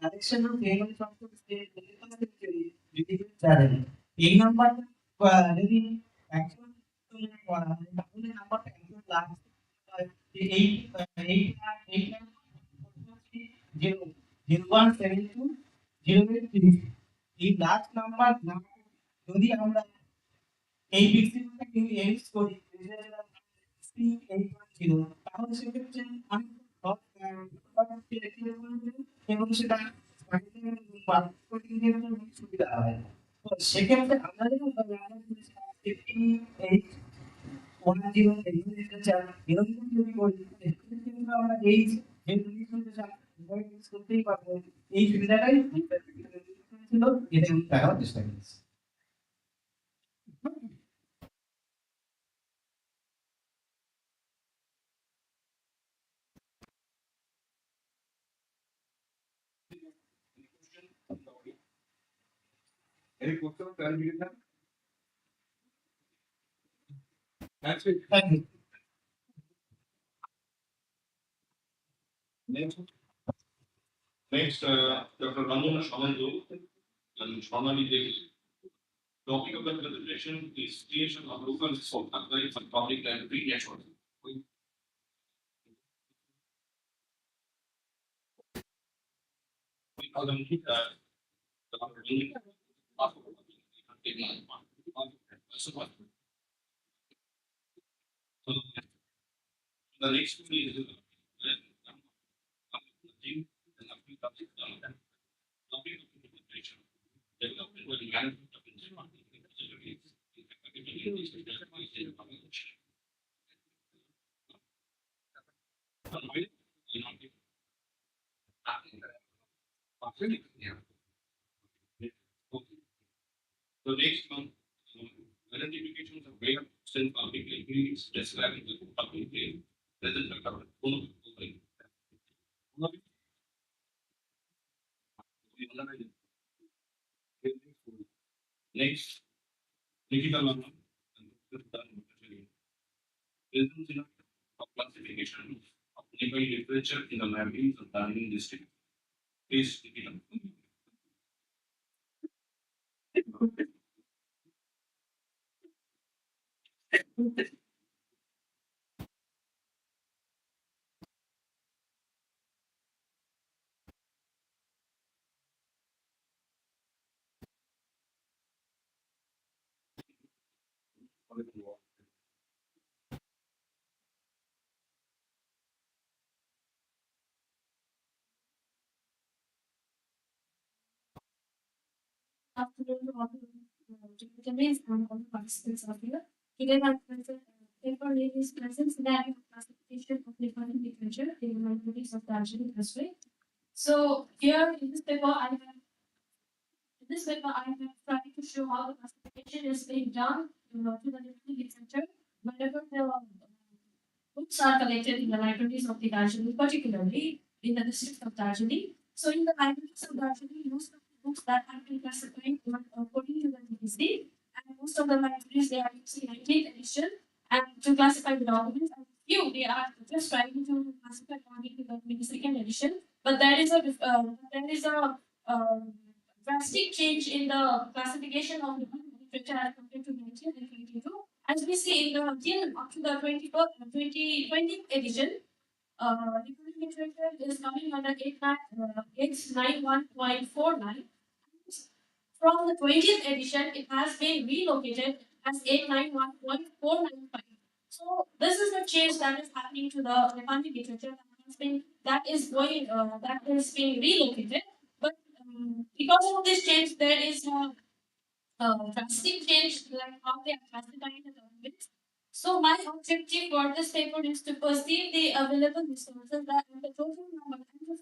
কালেকশন অফ মেমোরি সম্পর্কে যদি জানেন এই নাম্বারটা যদি একজন করা হয় তাহলে নাম্বারটা একদম লাস্ট এই zero zero one seven two zero eight three, এই লাস্ট নাম্বার না যদি আমরা এই বিক্রিটাকে ইউজ করি তাহলে সেক্ষেত্রে আমি এবং সেটা সুবিধা হয়। তো সেক্ষেত্রে আমরা যখন এরকম যদি করি কিন্তু আমরা এই যে ইউজ করতেই পারবো, এই সুবিধাটাই ছিল, এটা আমি দেখার চেষ্টা করেছি। Any question or clarification? That's it. Thank you. Next, Dr. Rammohun Shamandu and Shonali Devi. Topic of the presentation is creation of local resource applied for public library network. We call them so the next one is development will management of the next one, identification of where self public libraries describing the public library, present next, Nikita Lama, presence of classification of nearby literature in the libraries of Darjeeling district. Please, Nikita. Afternoon to all the dignitaries and all the participants are here. Today, my paper name is Presence Dynamic Classification of Different Literature in the Libraries of Darjeeling District. So here in this paper, I have tried to show how the classification is being done to the different literature whenever the books are collected in the libraries of the Darjeeling, particularly in the district of Darjeeling. So in the libraries of Darjeeling, most of the books that have been classified were according to the DSD, and most of the libraries they are using 19th edition and to classify the documents. And few they are just trying to classify according to the 22nd edition. But there is a drastic change in the classification of the literature as compared to 19 and 22. As we see in the till up to the 20th edition, the literature is coming under 891.49. From the 20th edition, it has been relocated as 891.495. So this is the change that is happening to the Nepali literature that is being relocated. But because of this change, there is a drastic change like how they are classifying the documents. So my objective for this paper is to perceive the available resources that and the total number and the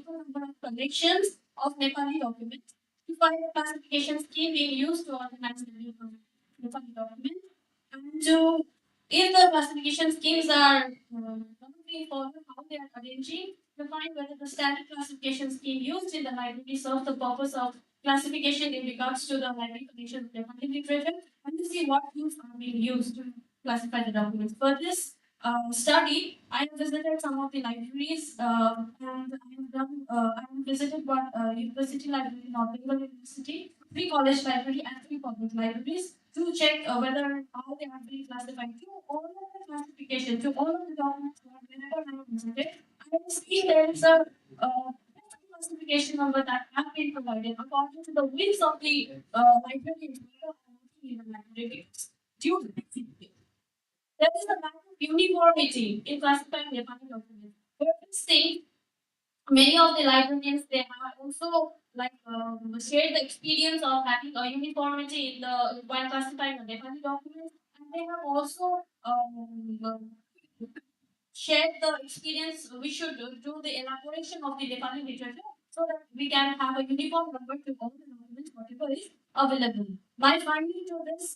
total number of collections of Nepali documents to find the classification scheme being used to organize the Nepali documents and to if the classification schemes are not being followed, how they are arranging to find whether the standard classification scheme used in the library serves the purpose of classification in regards to the library collection of Nepali literature and to see what tools are being used to classify the documents. For this study, I have visited some of the libraries and I have visited one university library in North Bengal University, 3 college library and 3 public libraries to check whether how they are being classified to all of the classification, to all of the documents whenever I have visited. I have seen there is a classification number that have been provided according to the width of the library in the library. Due to this, there is a lack of uniformity in classifying Nepali documents. For this thing, many of the librarians they have also shared the experience of having a uniformity in the while classifying the Nepali documents, and they have also shared the experience. We should do the elaboration of the Nepali literature so that we can have a uniform number to all the documents whatever is available. My finding to this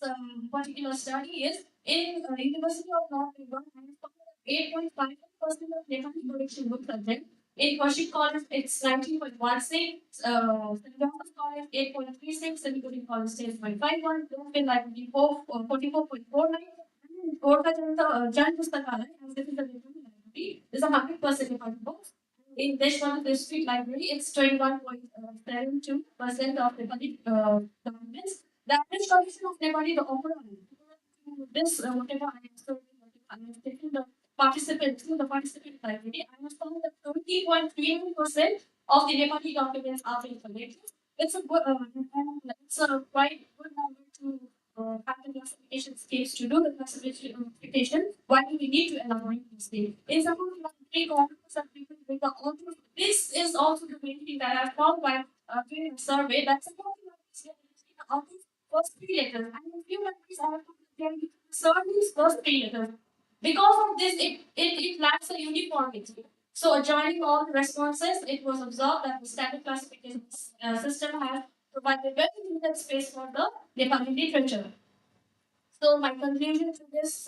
particular study is in University of North Bengal, I have found that 8.5% of Nepali collection books are there. In Kaushik College, it's 19.16. St. John's College, 8.36. Siliguri College, 10.51. Bloomfield Library, 44.49. Kolkata Jan Pustakalaya, as this is the library, is a 100% Nepali books. In Deshwant District Library, it's 21.72% of Nepali documents. The average collection of Nepali the overall this whatever I have surveyed, whatever I have taken the participants to the participant library, I have found that 30.31% of the Nepali documents are being collected. It's a good it's a quite good number to have the classification schemes to do the classification. Why do we need to elaborate this thing? In some of the library corners that people with the author, this is also the main thing that I found while doing a survey. That's about the author's first 3 letters, and in few libraries I have found that they are using the surname's first 3 letters. Because of this, it lacks a uniformity. So, adjoining all the responses, it was observed that the standard classification system has provided very limited space for the Nepali literature. So, my conclusion to this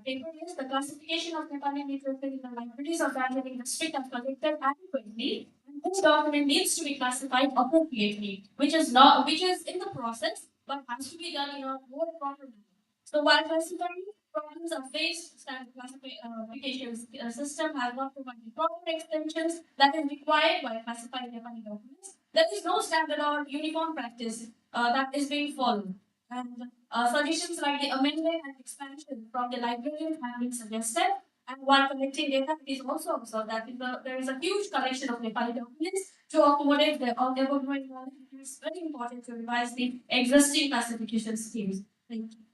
paper is the classification of Nepali literature in the libraries of Darjeeling district are collected adequately, and this document needs to be classified appropriately, which is in the process, but has to be done in a more proper manner. So, while classifying problems are faced, standard classification system has not provided proper extensions that is required while classifying Nepali documents. There is no standard or uniform practice that is being followed. And suggestions like the amendment and expansion from the librarian have been suggested. And while collecting data, it is also observed that there is a huge collection of Nepali documents to accommodate the ever-growing knowledge. It is very important to revise the existing classification schemes. Thank you.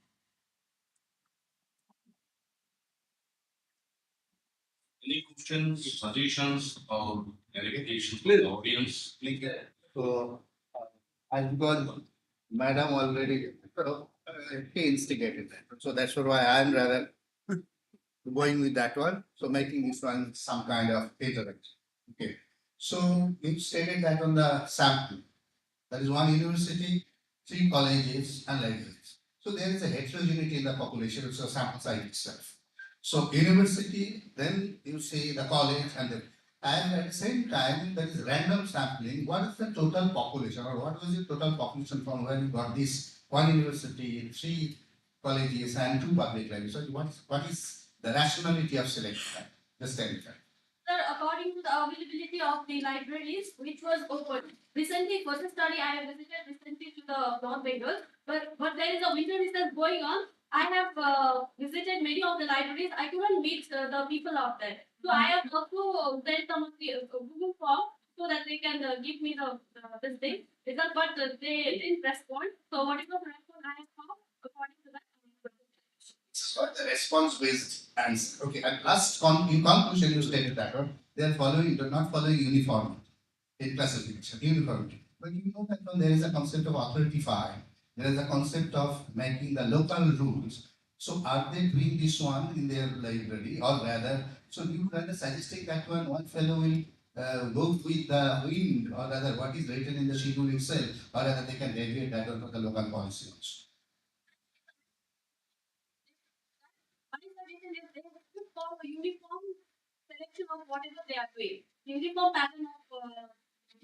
Any questions, suggestions, or clarifications from the audience? So, because Madam already he instigated that. So that's why I'm rather going with that one. So making this one some kind of interaction. Okay. So you stated that on the sample, there is one university, 3 colleges and libraries. So there is a heterogeneity in the population, it's a sample size itself. So university, then you see the college and at the same time there is random sampling. What is the total population or what was the total population from where you got this one university, 3 colleges and 2 public libraries? So what is the rationality of selecting that? Just tell me that. Sir, according to the availability of the libraries, which was open. Recently, for the study, I have visited recently to the North Bengal, but there is a winter research going on. I have visited many of the libraries. I couldn't meet the people out there. So I have also sent some of the Google form so that they can give me this thing. Result, but they didn't respond. So whatever response I have found, according to that. The response based answer. Okay, at last in conclusion, you stated that they're not following uniformity in classification, uniformity. But you know that there is a concept of authority file, there is a concept of making the local rules. So are they doing this one in their library or rather, so you rather suggesting that one fellow will go with the wind or rather what is written in the schedule itself or rather they can deviate that one for the local policy also. My suggestion is they have to follow a uniform selection of whatever they are doing, uniform pattern of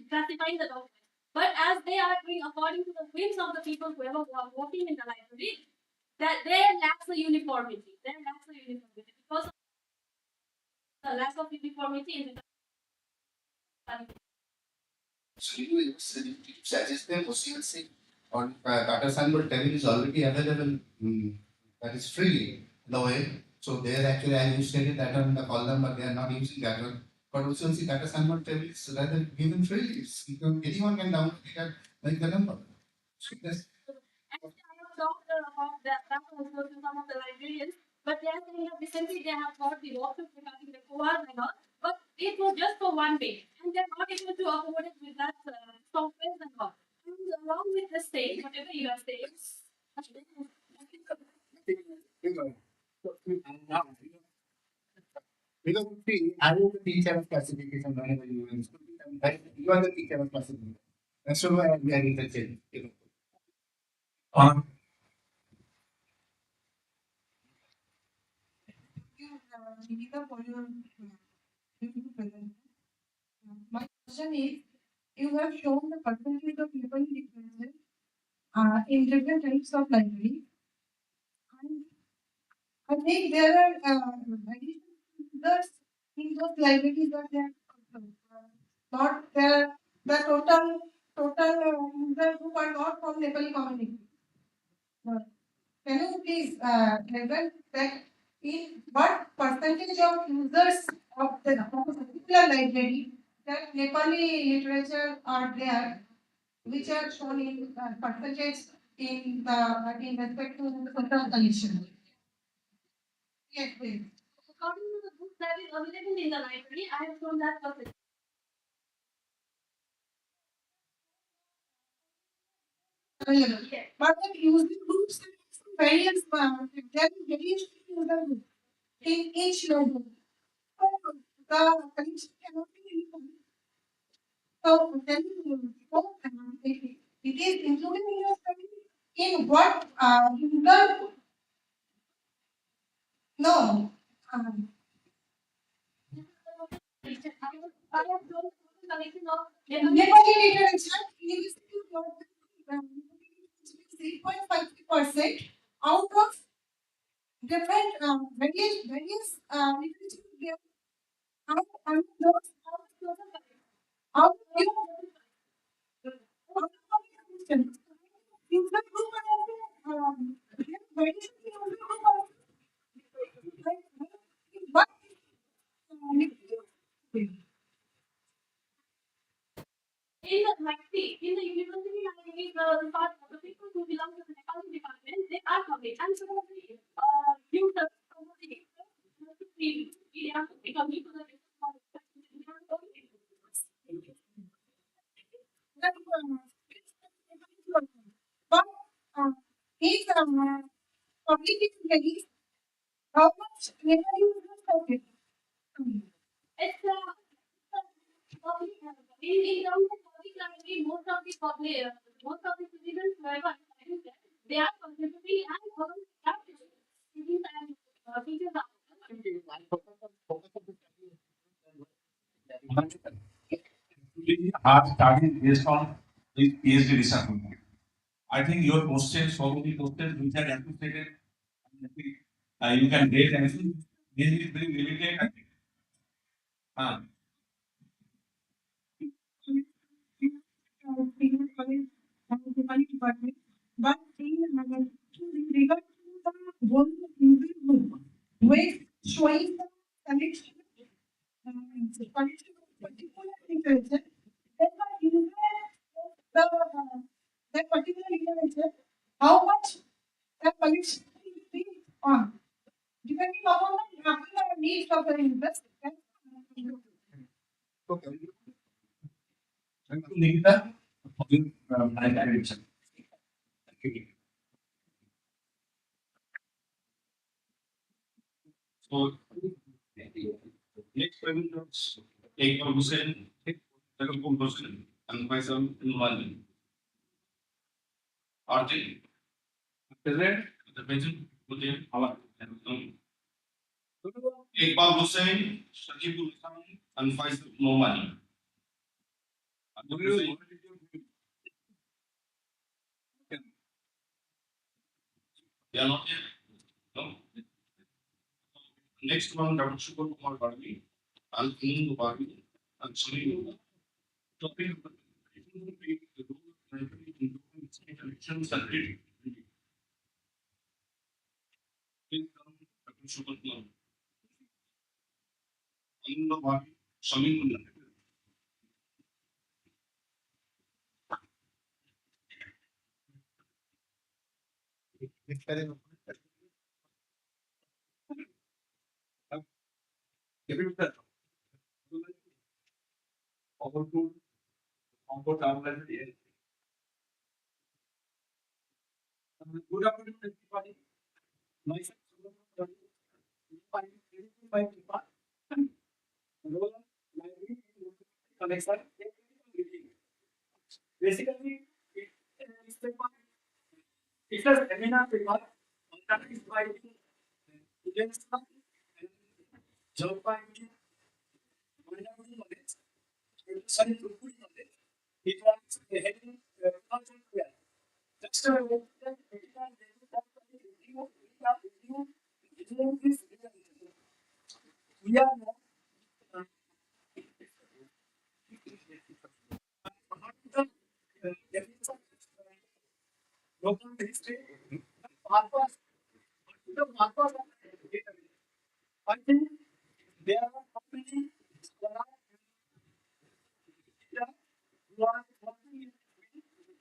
classifying the documents. But as they are doing according to the whims of the people whoever who are working in the library, that there lacks the uniformity. There lacks the uniformity because of the lack of uniformity in the So you suggest them OCLC or Tata Sanbal Tele is already available that is freely in the way. So there actually I you stated that on the call number they are not using that one. But OCLC Tata Sanbal Tele is rather given freely. Anyone can download it and make the number. So that's Actually, I have talked about that also to some of the librarians, but they are saying that recently they have got the workshops regarding the COAs and all, but it was just for one day, and they're not able to afford it with that software and all. And along with the same, whatever you are saying, because see, I was the teacher of classification whenever you were in school. Right? You are the teacher of classification. That's why we are interchanging. Nikita, for your beautiful presentation. My question is, you have shown the percentage of people literature in different types of library. And I think there are additional users in those libraries that they are not the total user group are not from Nepali community. Can you please present that in what percentage of users of the particular library that Nepali literature are there, which are shown in percentage in respect to the total collection? Yes, please. according to the books that is available in the library, I have shown that percentage. Available. Yes. But the user groups are various, there is various user groups in each library. So the collection cannot be uniform. So then, it is included in your study in what user? No. I have shown the collection of Nepali literature is 3.53% out of different various literature there. And those out of user group and various user group also. What in the like see, in the university libraries, the people who belong to the Nepali department, they are coming and some of the users, some of the we have to become to the but is public release how much revenue is it? it's in terms of public library, most of the citizens whoever they are contributing and teachers and teachers are. Really hard studying based on this PhD research. I think your questions, so many questions which are associated, you can raise anything. This is very limited. I think. Department, but in regard to the work book, with showing the collection, collection of particular literature, then the user the that particular literature, how much the collection will be on, depending upon the particular needs of the user. Okay. Thank you, Nikita. And direction. Thank you. So, next webinar is take a listen, and by some involvement. Are they present? The present within our Iqbal Hussain, Shakibul Islam, and Faisal Momani. They are not here. No. Next one, Dr. Shukul Kumar Bharvi, and Kunun Bharvi, and Sunil. Topic of the library in elections and reading. Please come, Dr. Shukul Kumar. Kunun Bharvi, Sunil. Good afternoon, everybody. Myself, basically, it's a seminar paper organized by Indian staff and job by minority knowledge, sorry, Kurkuri knowledge. It was heading 2012. Just a moment, we are now local history, purpose, the purpose of database. I think there are companies who are working in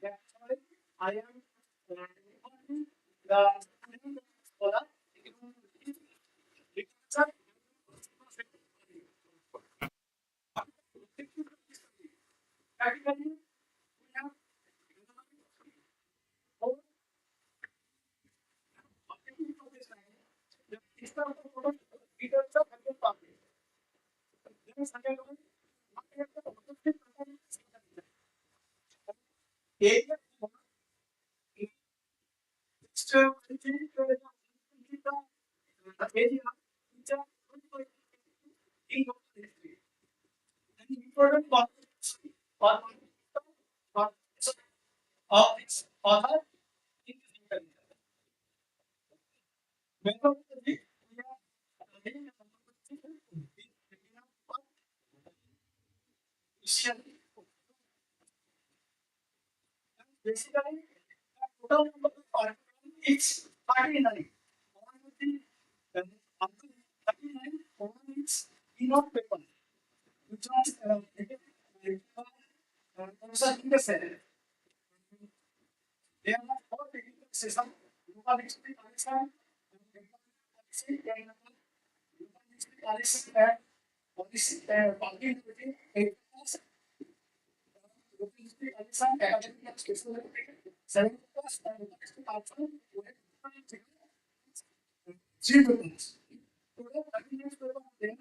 that's why I am the scholar. Practically, we have all important concepts or of its author in this interview. Basically, the total number of articles is 39. One of the article 39, one is keynote paper, which was Professor Ingersoll. There are four technical systems: local history, Palestine, policy, and local history, policy, and policy, parking, eight class, local history, Palestine, academic and special education, 7 class, and local history, Palestine, three papers. Total 30 years paper, then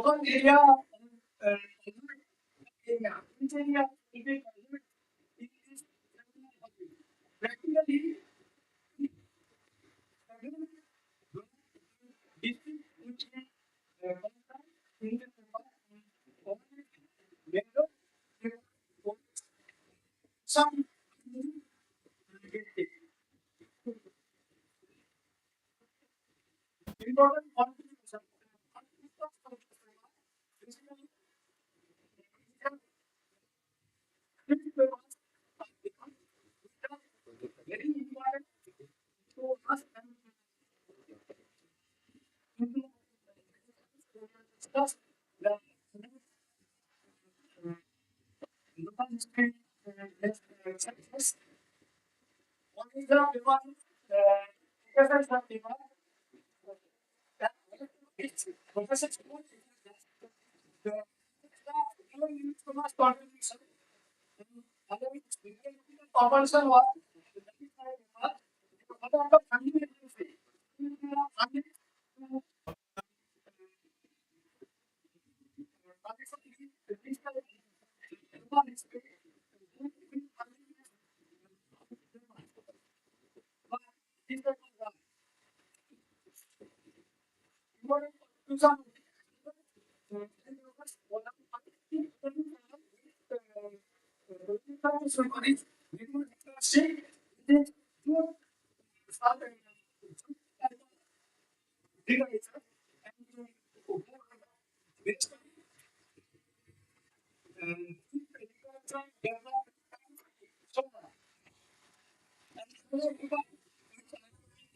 local area, area, which area will be considered in this practically district which is in the some important contribution. Very important to us and discuss the local history success. What is the demand? Professors have demand. It's professors the contribution. Compulsion was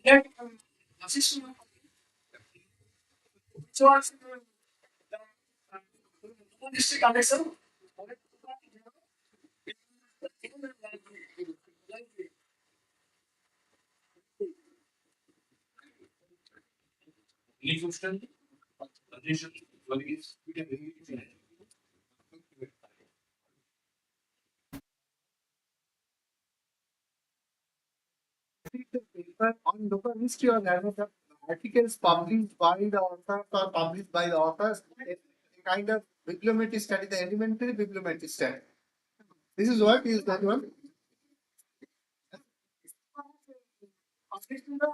that assistant which was the district connection. Any question? Suggestion? Queries? We can bring it in. The paper on local history or the articles published by the authors or published by the authors, a kind of bibliometry study, the elementary bibliometry study. This is what is that one. Published in the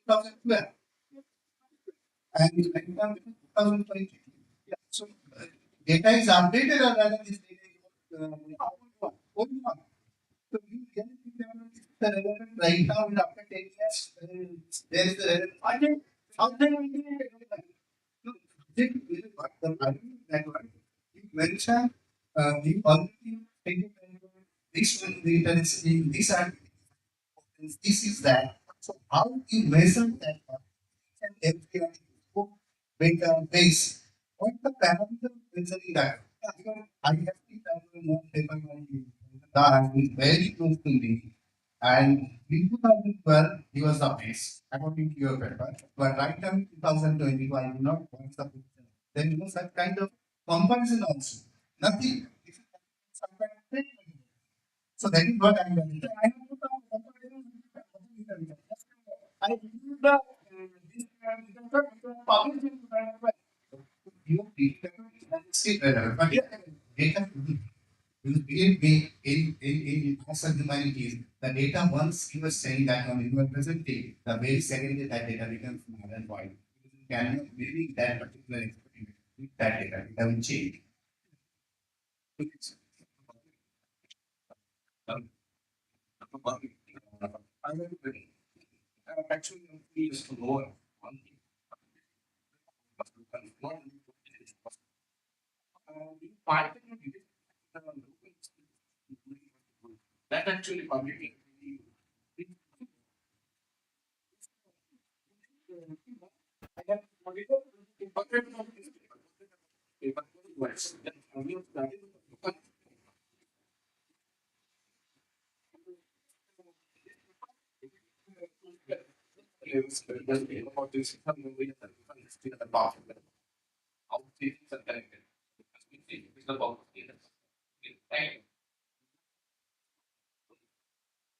2012 and 2020. Yeah. So data is updated or rather this data is old one. So you can the relevant right now and after 10 years, there is the relevant. I think something will be the value that one. You mentioned you already stated this will be this and this is that. So how you measure that one? And every data base. What the parameter measuring that? Because I have seen that one paper that is very close to me. And in 2012, he was the base, according to your paper. But right now, in 2022, I do not want the picture. There is no such kind of comparison also. Nothing. This is some kind of statement. So that is what I am doing. I have to come comparison with the other literature. I use the this published in 2012. You data is still relevant, but yeah, data will be in maths and humanities. The data once you were saying that when you were presenting, the very second day that data becomes null and void. You cannot maybe that particular experiment with that data, it will change. Actually, is lower. That actually publicly.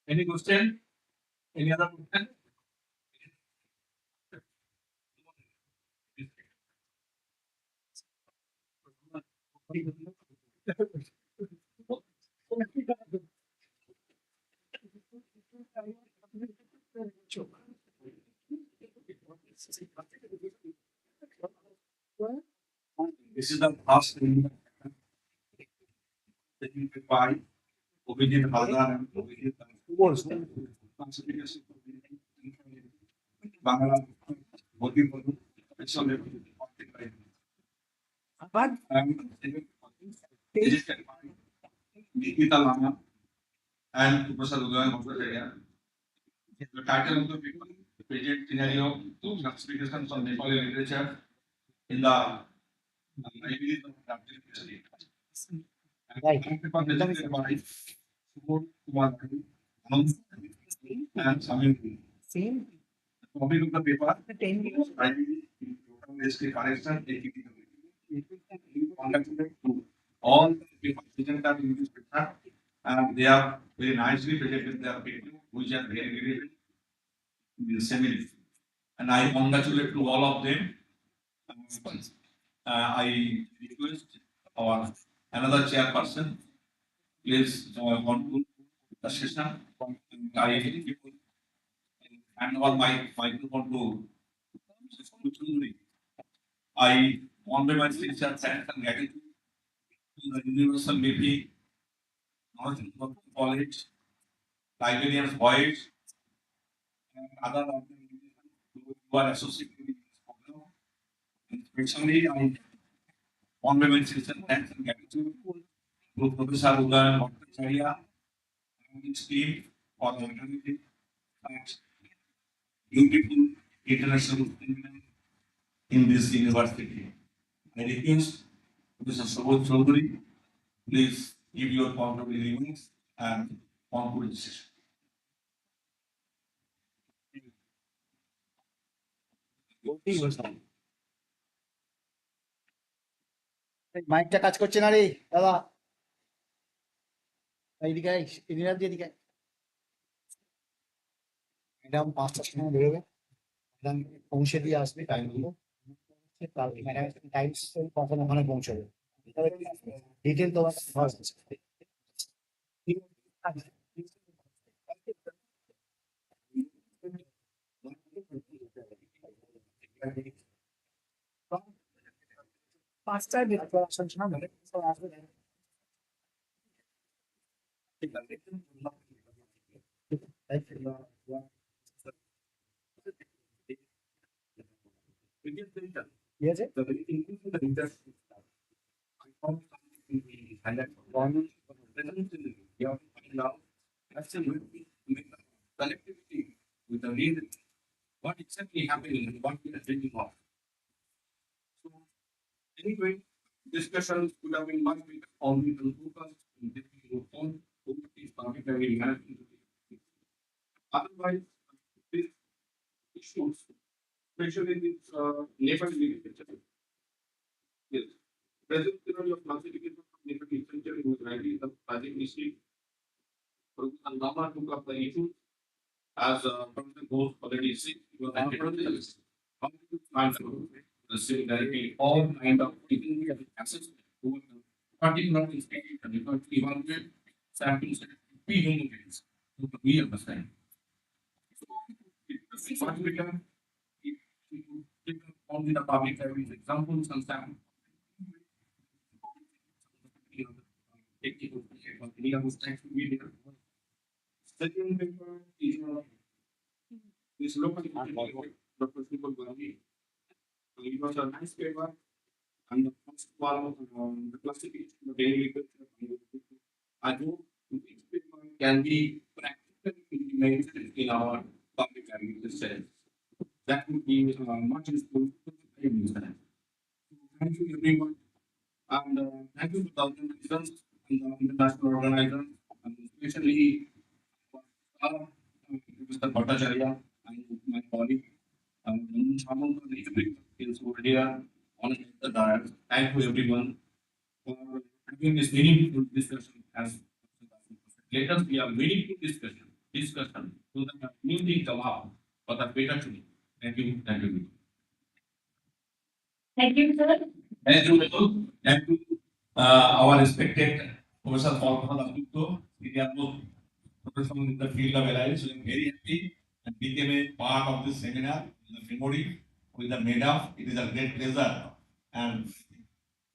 Any question? Any other question? This is the first thing that you can buy. Obedient Howrah and obedient classification. Bangla, working for you. It's on the But Nikita Lama and Professor Udayan of the area. The title of the paper, the present scenario of classifications of Nepali literature in the library of Rapid University. Right. Paper presented by Subodh Kumar Anand and Samir. same. The topic of the paper, The 10 years. library in total history correction, conducted to all the papers presented in this paper, and they are very nicely presented their paper, which are very related in similarity. And I congratulate to all of them. I request our another chairperson, please conclude the session. I hand over my microphone to Mrs. Kuchundri. I convey my sincere thanks and gratitude to the Universal Meeting, Narasinha College, Librarians Voice, and other organizations who are associated with this program. And especially, I convey my sincere thanks and gratitude to Professor Udayan Bhattacharya and his team for organizing such beautiful international seminar in this university. I request Mr. Subodh Chaudhary, please give your concluding remarks and conclude the session. মাইকটা কাজ করছে না রে দাদা, এইদিকে এদিকে এদিকে। Madam 5টার সময় বেরোবে, ম্যাডাম পৌঁছে দিয়ে আসবে টাইম গুলো, ম্যাডাম টাইম কখন ওখানে পৌঁছবে ডিটেল তো Faster Yes, the very increase in the interest I found something in the highlight of government we have to find out that's a connectivity with the real what exactly happening and what we are thinking of. So anyway, discussions could have been much bigger on the focus in different on these public library management. Otherwise, these issues, especially this Nepali literature, yes, present theory of classification of Nepali literature was rightly the project received. Professor Lama took up the issue as Professor Ghosh already said, it was how to find the similarity, all kind of assessment over the particular institution, because to evaluate samples that we human beings, so that we understand. So, it's much better if we could take only the public libraries examples and samples. Technical any other text to be there. Second paper is local Dr. Subodh Chaudhary. It was a nice paper, and the first one the classification of daily literature. I hope this paper can be practically implemented in our public library. That would be much useful to the user. Thank you everyone, and thank you to the organizations and the international organizers, and especially Mr. Bhattacharya and my colleague, Rammohun is over here on the diet. Thank you everyone for having this meaningful discussion. As let us be a meaningful discussion so that new things come out for the better to me. Thank you. Thank you. Thank you, sir. Thank you. Thank you. our respected Professor Kolkata, senior most professional in the field of LIS. So I'm very happy and became a part of this seminar with the memory, with the madam. It is a great pleasure. And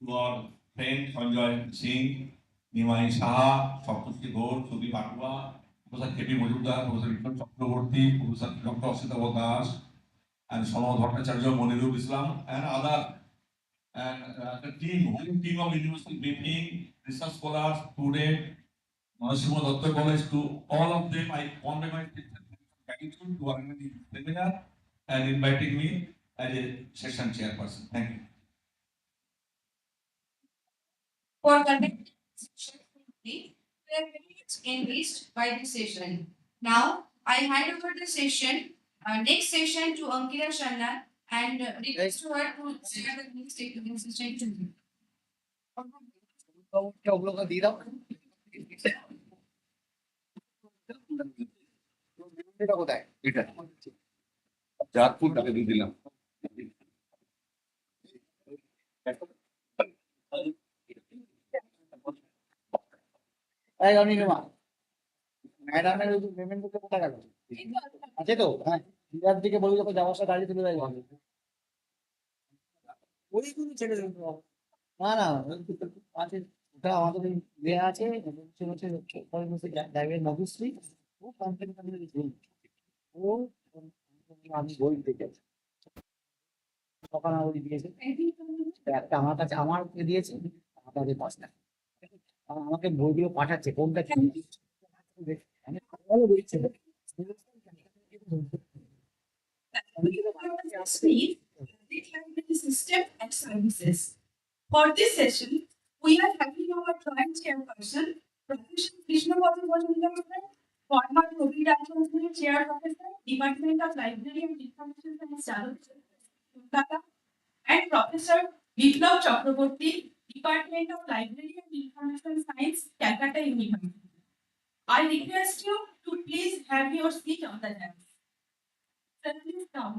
to our friend Sanjay Singh, Nimai Saha, Saptushi Ghosh, Sudhi Patua, Professor K.P. Majumdar, Professor Vikram Chakraborty, Professor Dr. Asita Vodas, and Samad Bhattacharya, Monirul Islam, and other the team, whole team of university meeting, research scholars, students, Narasimha Datta College, to all of them, I convey my gratitude to organizing this seminar and inviting me as a session chairperson. Thank you. For conducting this session, we are very much engaged by this session. Now, I hand over the session, next session to Ankita Shanna and request her to share the next session to me. ওগুলো দিয়ে দাও এটা কোথায় এটা চাঁদপুর টাকা দিয়ে দিলাম এই অনিমা ম্যাডামের ওই পেমেন্ট করতে কোথায় গেল আছে তো হ্যাঁ বিরাট দিকে বলবো যখন যাওয়ার সময় গাড়ি তুলে দেয় ওইগুলো ছেড়ে দেবেন না না আছে ওটা আমাদের ইয়ে আছে ড্রাইভের মধুশ্রী ও কমপ্লেন ও আমি বই দেখেছি সকাল ওই দিয়েছে একটা আমার কাছে আমার দিয়েছে আমার কাছে 5 টাকা আমাকে বইগুলো পাঠাচ্ছে কোনটা কি আমি ভালো বলছি System and services. For this session, we are having our joint chairperson, Professor Krishna Majumdar, former COVID chair professor, Department of Library and Information Science, Kolkata, and Professor Biplav Chakraborty, Department of Library and Information Science, Kolkata University. I request you to please have your seat on the desk. Sir, please come.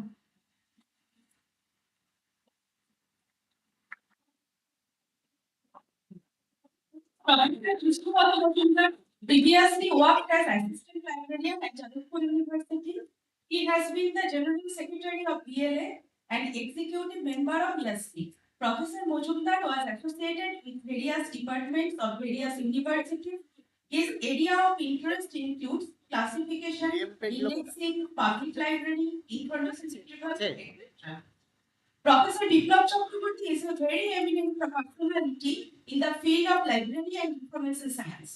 Professor Krishna Majumdar previously worked as assistant librarian at Jadavpur University. He has been the general secretary of BLA and executive member of ESP. Professor Majumdar was associated with various departments of various universities. His area of interest includes classification, indexing, public library, information security, etc. Professor Biplav Chakraborty is a very eminent personality in the field of library and information science.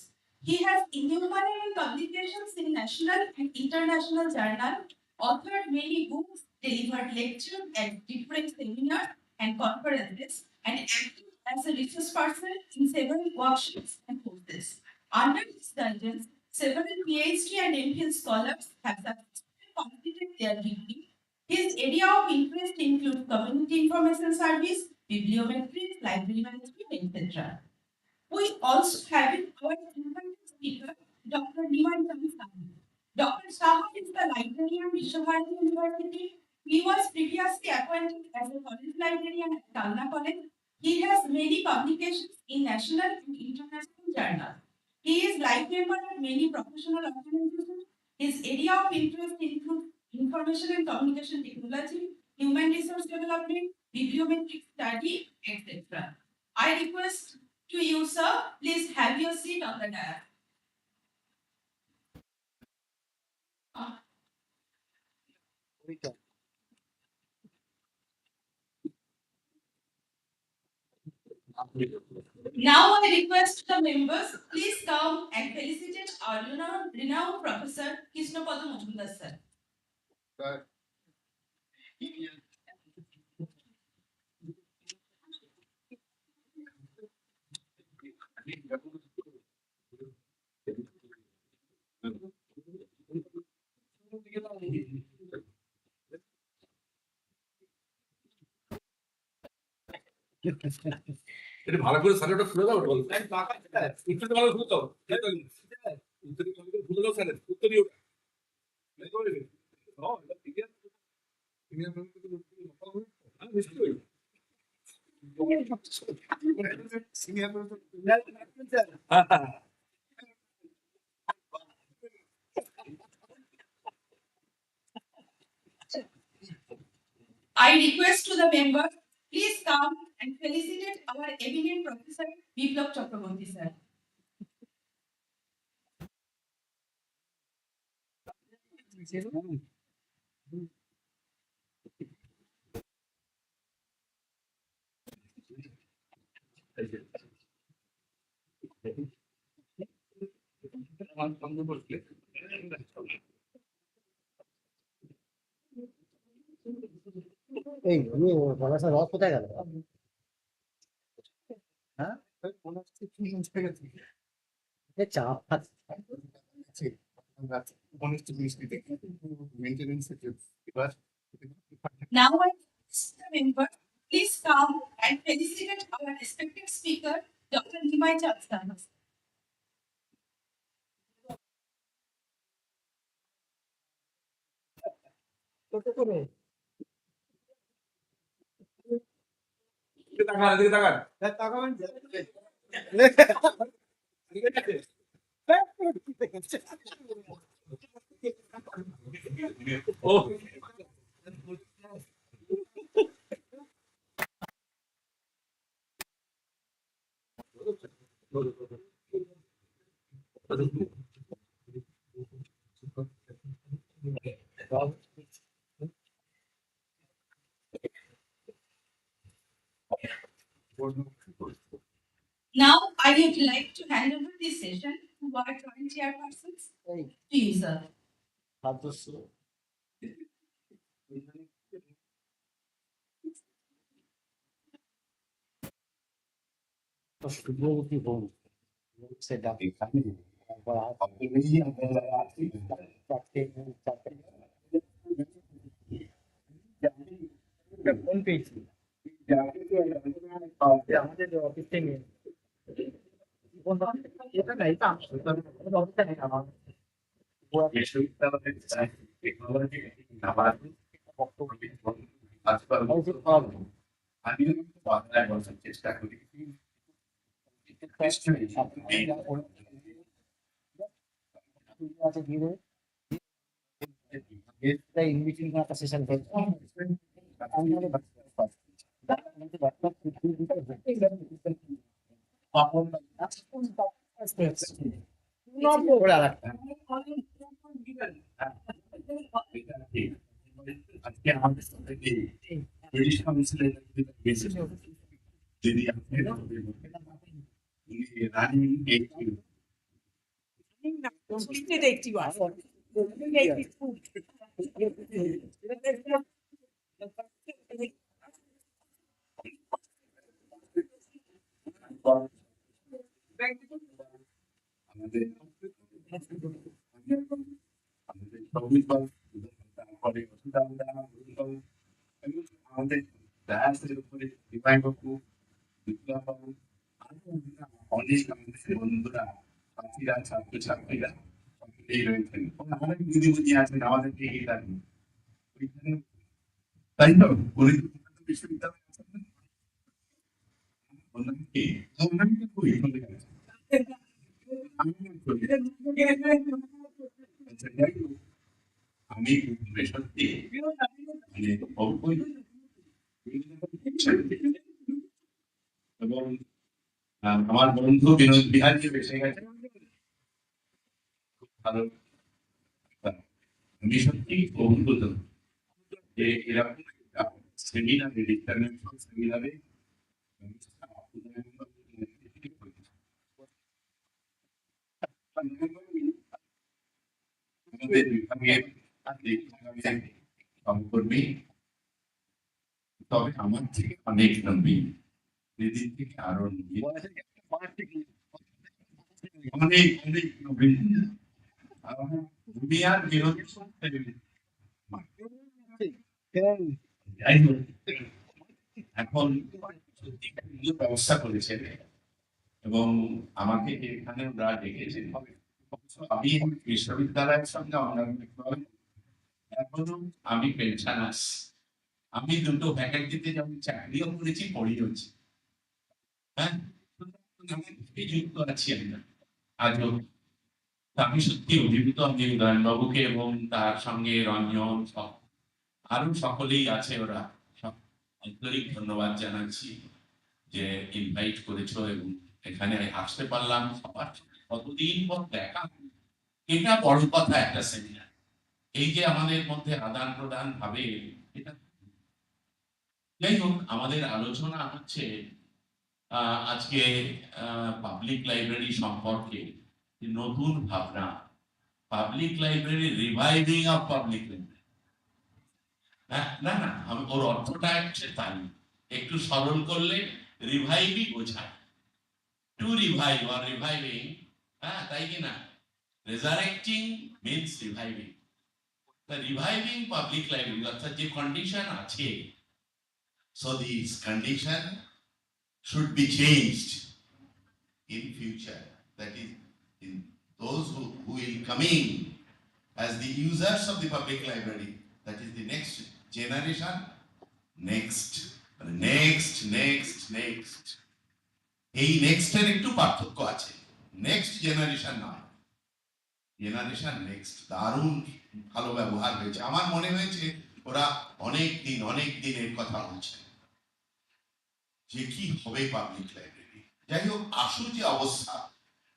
He has innumerable publications in national and international journals, authored many books, delivered lectures at different seminars and conferences, and acted as a research person in several workshops and courses. Under his guidance, several PhD and MPhil scholars have successfully completed their degree. His area of interest includes community information service, bibliometrics, library management, etc. We also have our invited speaker, Dr. Niman Saha. Dr. Saha is the librarian at Resurrecting University. He was previously appointed as a college librarian at Kalna College. He has many publications in national and international journals. He is life member of many professional organizations. His area of interest includes information and communication technology, human resource development, bibliometric study, etc. I request to you, sir, please have your seat on the dais. Now I request the members, please come and felicitate our renowned Professor Krishna Majumdar, sir. এটা ভালো করে স্যারেটা খুলে দাও বল উত্তর ভালো খুলে দাও উত্তর খুলে দাও স্যার উত্তরই ওটা ঠিক আছে নিশ্চয়ই I request to the members, please come and felicitate our eminent Professor Biplab Chakraborty sir. এই প্রফেসর রস কোথায় গেল? হ্যাঁ চাপ Now I request the members, please come and felicitate our respected speaker, Dr. Nimai Chastana. Now I would like to hand over this session to our joint chairpersons. To you, sir. শুভবতী বোন সেটা কোন পেয়েছি আমাদের office থেকে এটা না এটা অফিসটা নেই আমার আমি বাংলায় বলার চেষ্টা করি ইংলিশ একটা সেশন আজকে আমাদের ব্রিটিশ কাউন্সিলের যদি আপনি রানিং আমাদের আমাদের দাসের উপরে বিবাহবাবু বিপ্লববাবু অনেক আমাদের বন্ধুরা সাথীরা ছাত্রছাত্রীরা সকলেই রয়েছেন অনেক দিদি বুঝি আছেন আমাদেরকে এগিয়ে থাকবেন ওইখানে তাই তো বিশ্ববিদ্যালয় আছেন না আমি সত্যি এবং আমার বন্ধু বিনোদ বিহারী বেঁচে গেছে ভালো আমি সত্যি অভিভূত যে এরকম সেমিনারে ইন্টারন্যাশনাল সেমিনারে আমাদের বিভাগের সহকর্মী তবে আমার থেকে অনেক নবী দিদির থেকে আরো নবী অনেক অনেক নবী দুনিয়ার বিরোধী এখন ব্যবস্থা করেছে এবং আমাকে এখানে ওরা ডেকেছে আমি বিশ্ববিদ্যালয়ের সঙ্গে এখনো আমি পেনশনার্স আমি দুটো ফ্যাকাল্টিতে যেমন চাকরিও করেছি পড়িয়েছি হ্যাঁ, এই যুক্ত আছি আমরা আজও। আমি সত্যি অভিভূত আমি উদয়নবাবুকে এবং তার সঙ্গে রঞ্জন আরো সকলেই আছে, ওরা সব আন্তরিক ধন্যবাদ জানাচ্ছি যে ইনভাইট করেছো এবং এখানে আসতে পারলাম। সবার কতদিন পর দেখা, এটা বড় কথা একটা সেমিনার। এই যে আমাদের মধ্যে আদান প্রদান ভাবে, এটা যাই হোক। আমাদের আলোচনা হচ্ছে আজকে পাবলিক লাইব্রেরি সম্পর্কে নতুন ভাবনা, public library, reviving of public library. না না, আমি ওর অর্থটা হচ্ছে তাই, একটু সরল করলে রিভাইভই বোঝায়। টু রিভাইভ অর রিভাইভিং, হ্যাঁ তাই কি না? রেজারেক্টিং মিনস রিভাইভিং। তা রিভাইভিং পাবলিক লাইব্রেরি অর্থাৎ যে কন্ডিশন আছে, so these condition should be changed in future. That is, in those who will coming as the users of the public library, that is the next generation, next এই নেক্সটের একটু পার্থক্য আছে। Next generation নয়, generation next. দারুণ ভালো ব্যবহার হয়েছে, আমার মনে হয়েছে ওরা অনেক দিনের কথা বলছে যে কি হবে পাবলিক লাইব্রেরি। যাই হোক, আসল যে অবস্থা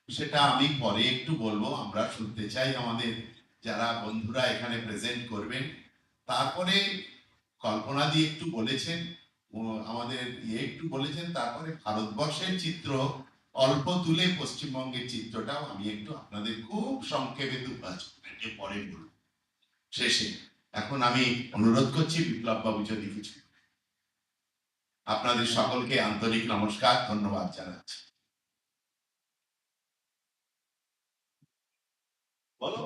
সেটা আমি পরে একটু বলবো, আমরা শুনতে চাই আমাদের যারা বন্ধুরা এখানে প্রেজেন্ট করবেন। তারপরে কল্পনা দিয়ে একটু বলেছেন, আমাদের একটু বলেছেন, তারপরে ভারতবর্ষের চিত্র অল্প তুলে পশ্চিমবঙ্গের চিত্রটাও আমি একটু আপনাদের খুব সংক্ষেপে পরে বলব শেষে। এখন আমি অনুরোধ করছি বিপ্লব বাবু যদি কিছু। আপনাদের সকলকে আন্তরিক নমস্কার, ধন্যবাদ জানাচ্ছি। বলো।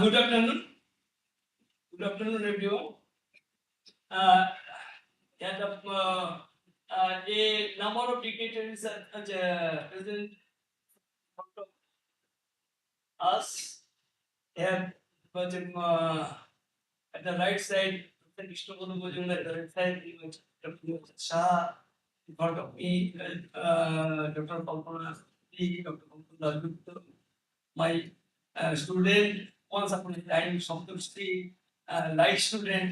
Good afternoon. Good afternoon, everyone. And a number of dignitaries are present front of us here. But at the right side, Dr. Krishnagodu Bojumdar, at the right side, Dr. Shah, in front of me, Dr. Kalpana, Dr. Kalpana, my student, once upon a time, Shantashri, light student,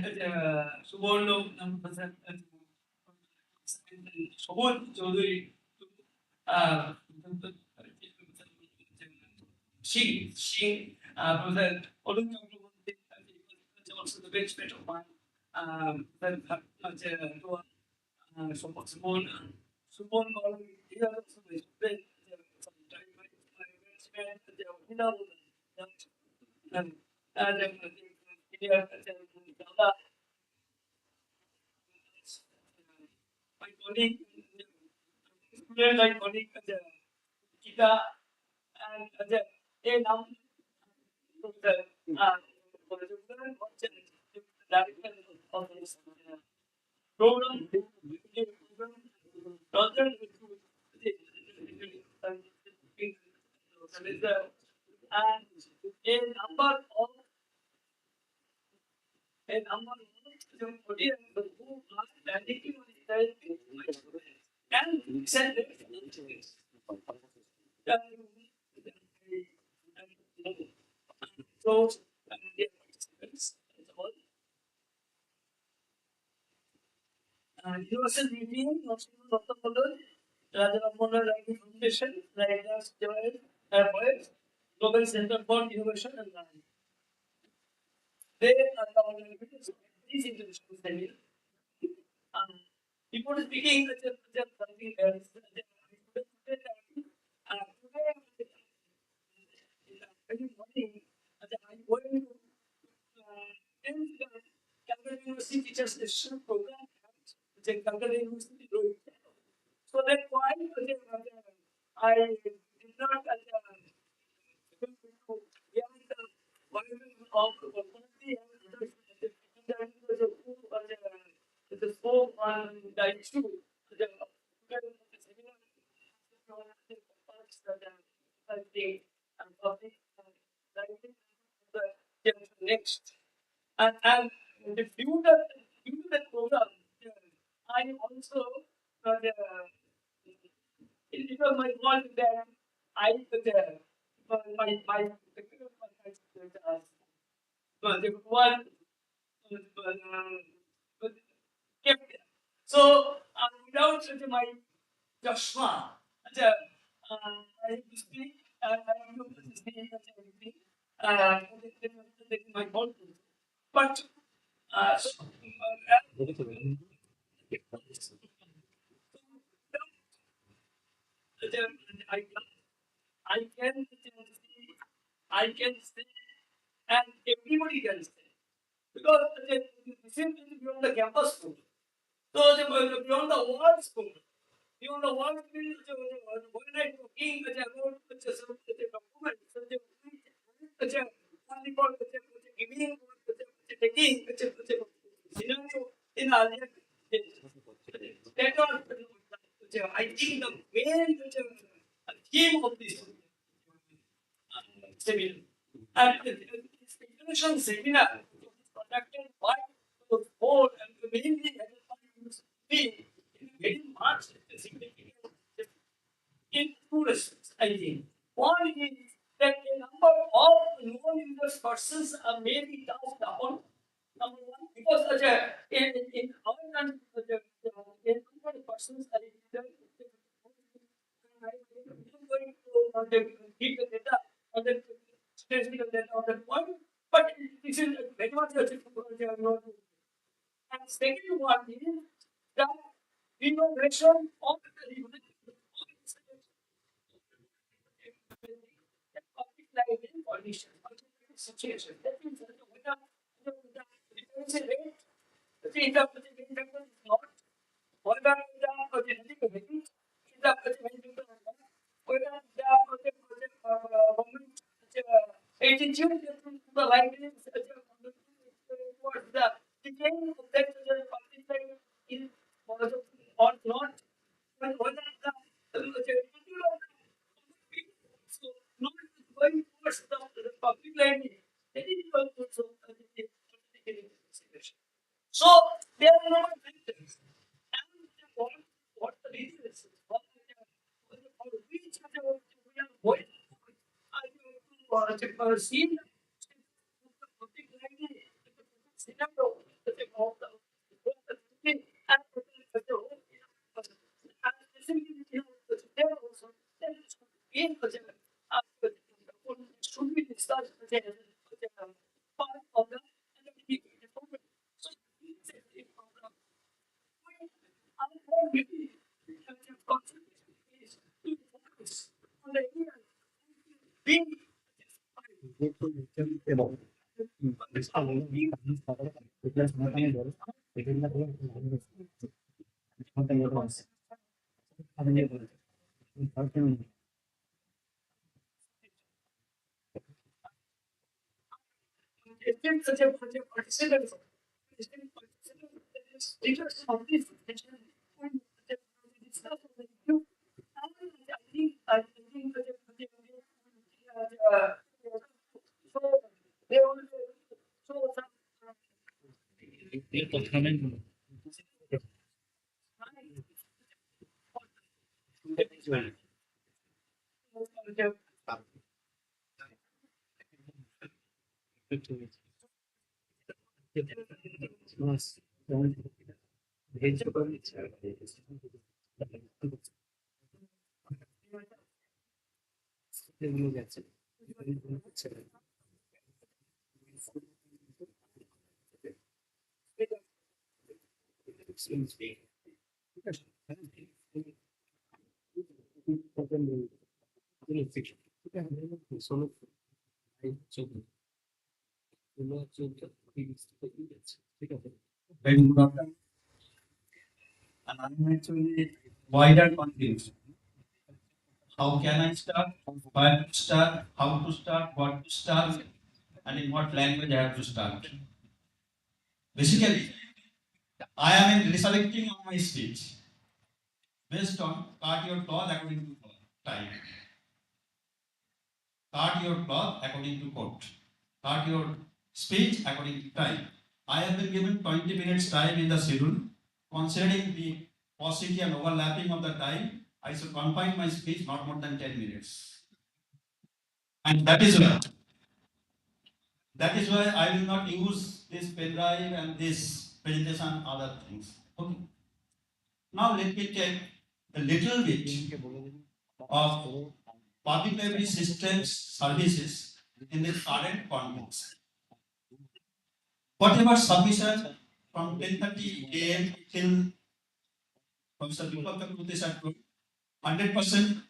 Suborno, Shobod Chaudhary, she, Professor Olun Chakraborty, also the bench mate of mine, Subon, he was also my student, my colleague, student, my colleague, Kita, and a number of the director of this program, and a number of audience who are directly on the and send it. So, universal meeting of Dr. Raja Rammohun Ranking Foundation, Writers, Journalists, Global Center for Innovation and Learning. They are the organizers of these international seminars. Before speaking, something else. Today, very morning, I'm going to Calcutta University Teachers Association program, which is Calcutta University doing. So that's why I did not the scope on the issue, the next. And due to that program, I also it was my fault that I the one kept there. So without my Joshua, I have to speak. I have to speak everything. My fault. But I I can see, I can see, and everybody can see. Because the same thing beyond the campus school. So beyond the world school, beyond the world school, when I talking about the document, giving, taking, scenario in our that are, I think the main theme of this seminar. And this international seminar is conducted by the board and mainly headed by me in very much significant in two respects, I think. One is that a number of non-English persons may be touched upon. Number one, because in our country, a number of persons are going to keep the data on the statistical data on that point, but this is very much and second one is the innovation of the public library conditions, situation. That means there is a rate, the rate is not whether the rate is whether the government agency the library towards the decline of that public library is or not, and whether the so not going towards the public library, that is also so there are no factors. And what the reason is, for which we are going to see the public library scenario of the and specifically there also there is in should be discussed as a part of the program. So this is a program. Our whole concentration is to focus on the area being it's such a participant. Teachers of this and discuss the issue. I think so they will show some Very good afternoon. And I'm actually wider confused. How can I start? Where to start? How to start? What to start? And in what language I have to start? Basically, I am in resurrecting on my speech based on cut your cloth according to time. Cut your cloth according to coat. Cut your speech according to time. I have been given 20 minutes time in the schedule. Considering the paucity and overlapping of the time, I should confine my speech not more than 10 minutes. And that is why I will not use this pen drive and this presentation and other things. Okay. Now let me take a little bit of public library systems services in the current context. Whatever submission from 10:30 a.m. till Professor Deepak said, 100%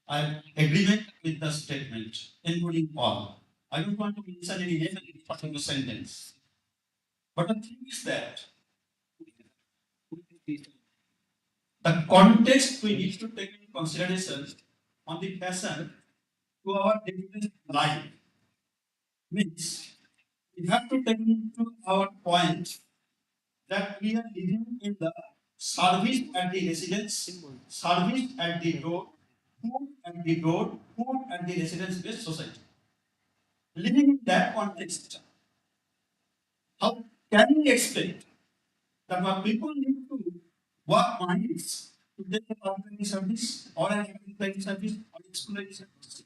I am agreement with the statement, including all. I don't want to mention any name in particular sentence. But the thing is that the context we need to take into consideration on the passion to our daily life means we have to take into our point that we are living in the service at the residence, service at the door, food at the door, food at the residence-based society. Living in that context, how can we expect that our people need to work minds to take a public service or an public service or exploring service?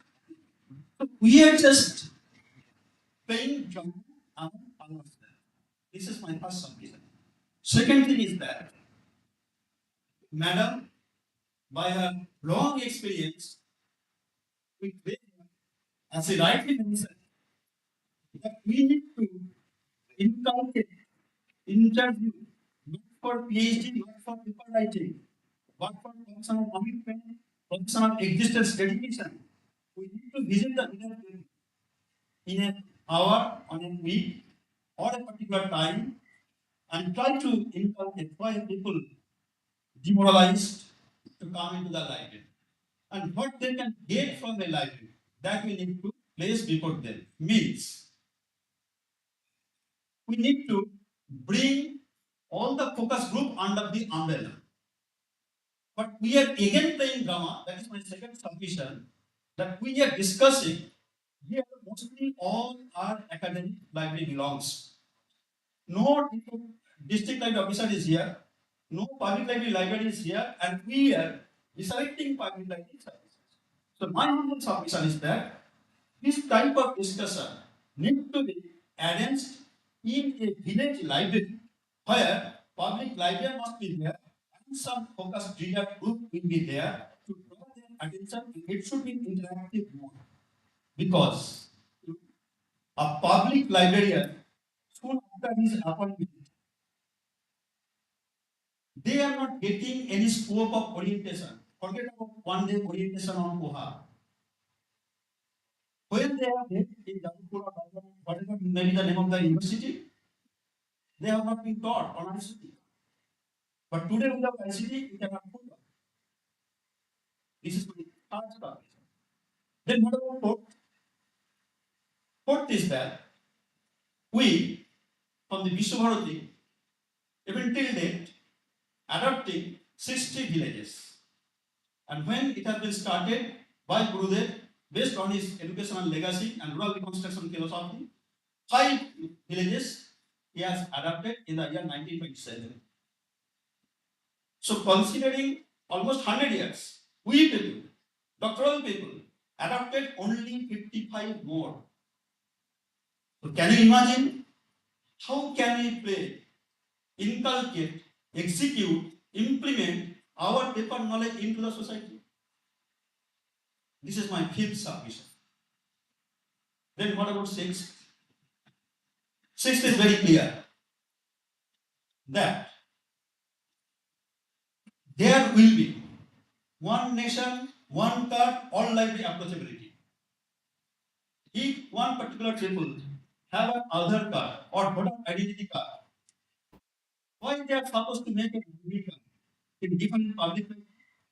So we are just playing drum and ourselves. This is my first submission. Second thing is that, Madam, by her long experience with data, as she rightly mentioned, that we need to inculcate, interview, not for PhD, not for paper writing, but for professional commitment, professional existence dedication. We need to visit the village in an hour, on a week, or a particular time, and try to inculcate why people demoralized to come into the library and what they can get from the library, that we need to place before them. Means we need to bring all the focus group under the umbrella. But we are again playing drama. That is my second submission, that we are discussing here mostly all our academic library belongs. No district library officer is here, no public library is here, and we are resurrecting public library services. So my humble submission is that this type of discussion needs to be arranged in a village library where public library must be there and some focus reader group will be there to draw their attention. It should be interactive mode because a public librarian soon after his appointment, they are not getting any scope of orientation. Forget about one day orientation on Koha. When they are in Jaipur or whatever may be the name of the university, they have not been taught on ICT. But today without ICT, we cannot put them. This is my third part. Then what about fourth? Fourth is that we, from the Vishwabharati, even till date, adopting 60 villages. And when it has been started by Gurudev, based on his educational legacy and rural reconstruction philosophy, 5 villages he has adopted in the year 1927. So considering almost 100 years, we people, doctoral people, adopted only 55 more. So can you imagine how can we play, inculcate, execute, implement our paper knowledge into the society? This is my fifth submission. Then what about sixth? Sixth is very clear that there will be one nation, one card, all library approachability. If one particular people have an Aadhaar card or voter identity card, why they are supposed to make a ID card in different public library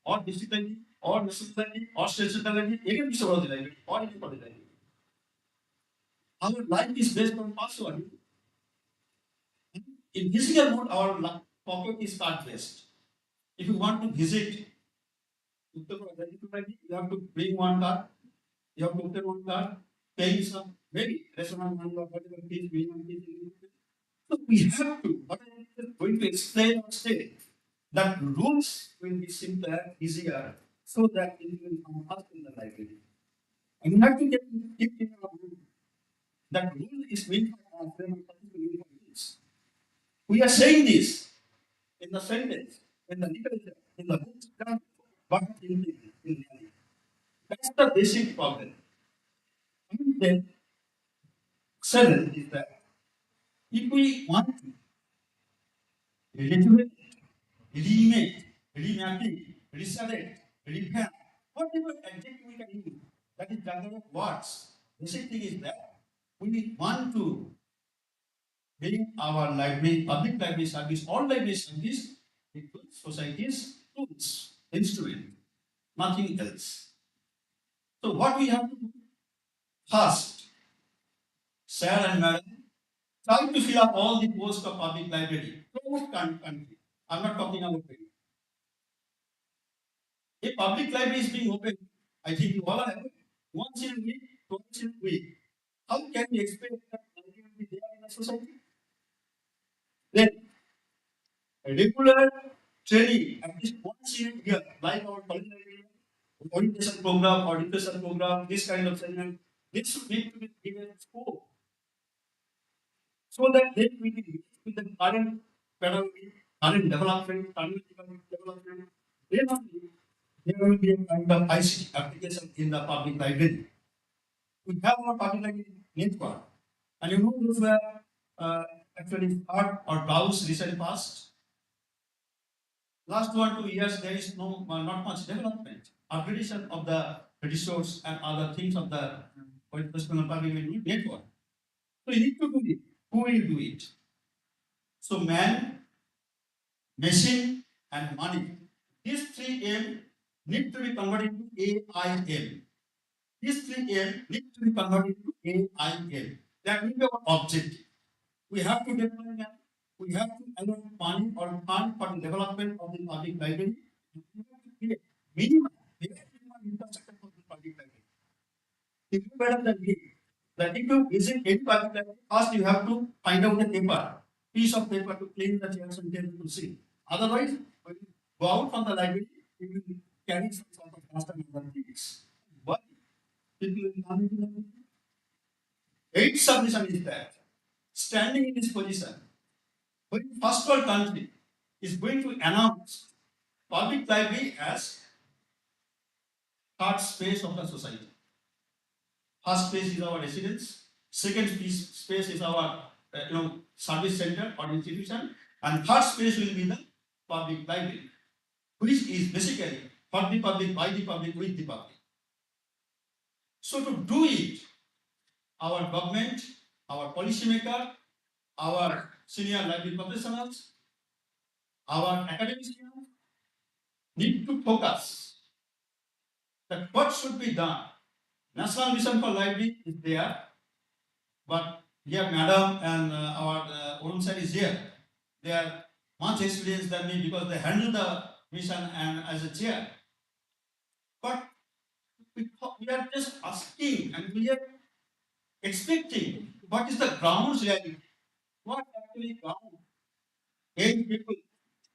or district library or national library or state library, again Mr. Library or any public library? Our life is based on password. In physical mode, our pocket is card based. If you want to visit Uttar Pradesh, you have to bring one card, you have to obtain one card, paying some maybe restaurant money or whatever fees, minimum fees. So we have to, what I am going to explain or say, that rules will be simpler, easier, so that it will come up in the library. And you have to keep in your mind that rule is meant for rules. We are saying this in the sentence, in the literature, in the books, but in reality. That's the basic problem. And then, seven is that if we want to regulate, eliminate, remapping, resurrect, revamp, whatever adjective we can use, that is jungle of words. Basic thing is that we want to bring our library, public library service, all library service into society's tools, instrument, nothing else. So what we have to do first, sir and madam, try to fill up all the posts of public library throughout country. I'm not talking about it. A public library is being opened, I think you all are aware, once in a week, twice in a week. How can we expect that library will be there in a society? Then, a regular training, at least once in a year, like our culinary orientation program or education program, this kind of seminar, this should need to be given scope. So that then we can use with the current pedagogy, current development, then only there will be a kind of ICT application in the public library. We have our public library network, and you know those were actually start or browse recent past. Last 1-2 years, there is not much development, upgradation of the resource and other things of the personal public library network. So you need to do it. Who will do it? So man, machine, and money. These three M need to be converted to AIM. These three M need to be converted to AIM. That will be our objective. We have to deploy them. We have to allocate money or fund for the development of the public library. We have to create minimum infrastructure for the public library. If you better than me, that if you visit any public library, first you have to find out the paper, piece of paper to clean the chairs and table to see. Otherwise, when you go out from the library, you will carry some sort of dust and other things. But people will come into the library. Eighth submission is that standing in this position, when first world country is going to announce public library as third space of the society. First space is our residence. Second space is our service center or institution, and third space will be the public library, which is basically for the public, by the public, with the public. So to do it, our government, our policymaker, our senior library professionals, our academics need to focus that what should be done. National Mission for Library is there, but here Madam and our Arun sir is here. They are much experienced than me because they handle the mission and as a chair. But we are just asking and we are expecting what is the ground reality, what actually ground young people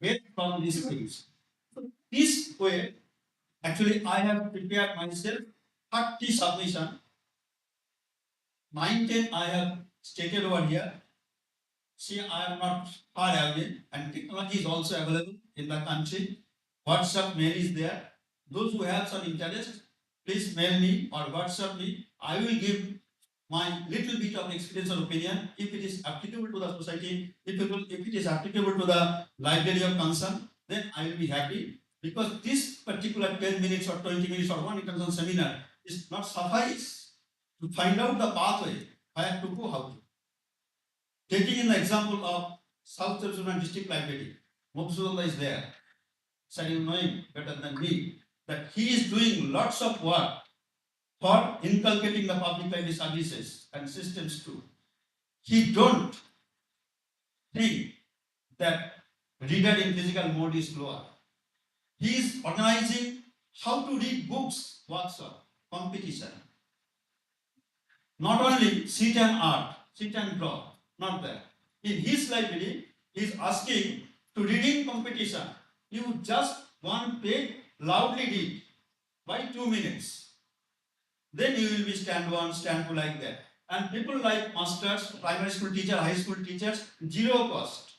get from these things. So this way, actually I have prepared myself 30 submission. 9-10 I have stated over here. See, I am not far away, and technology is also available in the country. WhatsApp mail is there. Those who have some interest, please mail me or WhatsApp me. I will give my little bit of experience or opinion. If it is applicable to the society, if it is applicable to the library of concern, then I will be happy. Because this particular 10 minutes or 20 minutes or one international seminar is not suffice to find out the pathway. I have to go how to. Taking in the example of South Sudan District Library, Mobsudullah is there. So you knowing better than me that he is doing lots of work for inculcating the public library services and systems too. He don't think that reader in physical mode is lower. He is organizing how to read books, workshop, competition. Not only sit and art, sit and draw, not that. In his library, he is asking to reading competition. You just one page loudly read by 2 minutes. Then you will be stand one, stand two like that. And people like masters, primary school teacher, high school teachers, zero cost.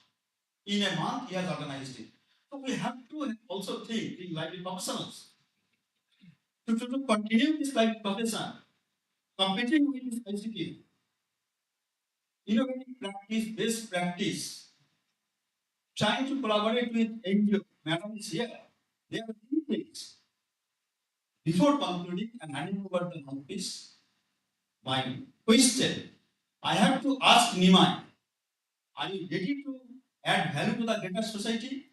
In a month, he has organized it. So we have to also think in library professionals to continue this library profession, competing with this ICT, innovative practice, best practice, trying to collaborate with NGO. Madam is here. They are doing things. Before concluding and handing over the mouthpiece, my question, I have to ask Nimai, are you ready to add value to the greater society?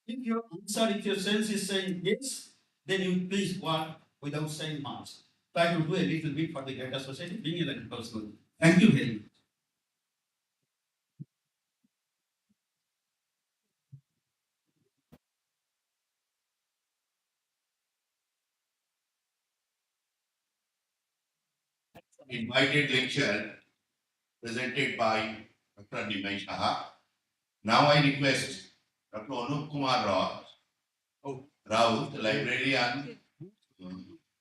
If your answer, if your sense is saying yes, then you please work without saying much. Try to do a little bit for the greater society, being a little person. Thank you very much. Invited lecture presented by Dr. Nimai Shah. Now I request Dr. Anup Kumar Rao, the librarian,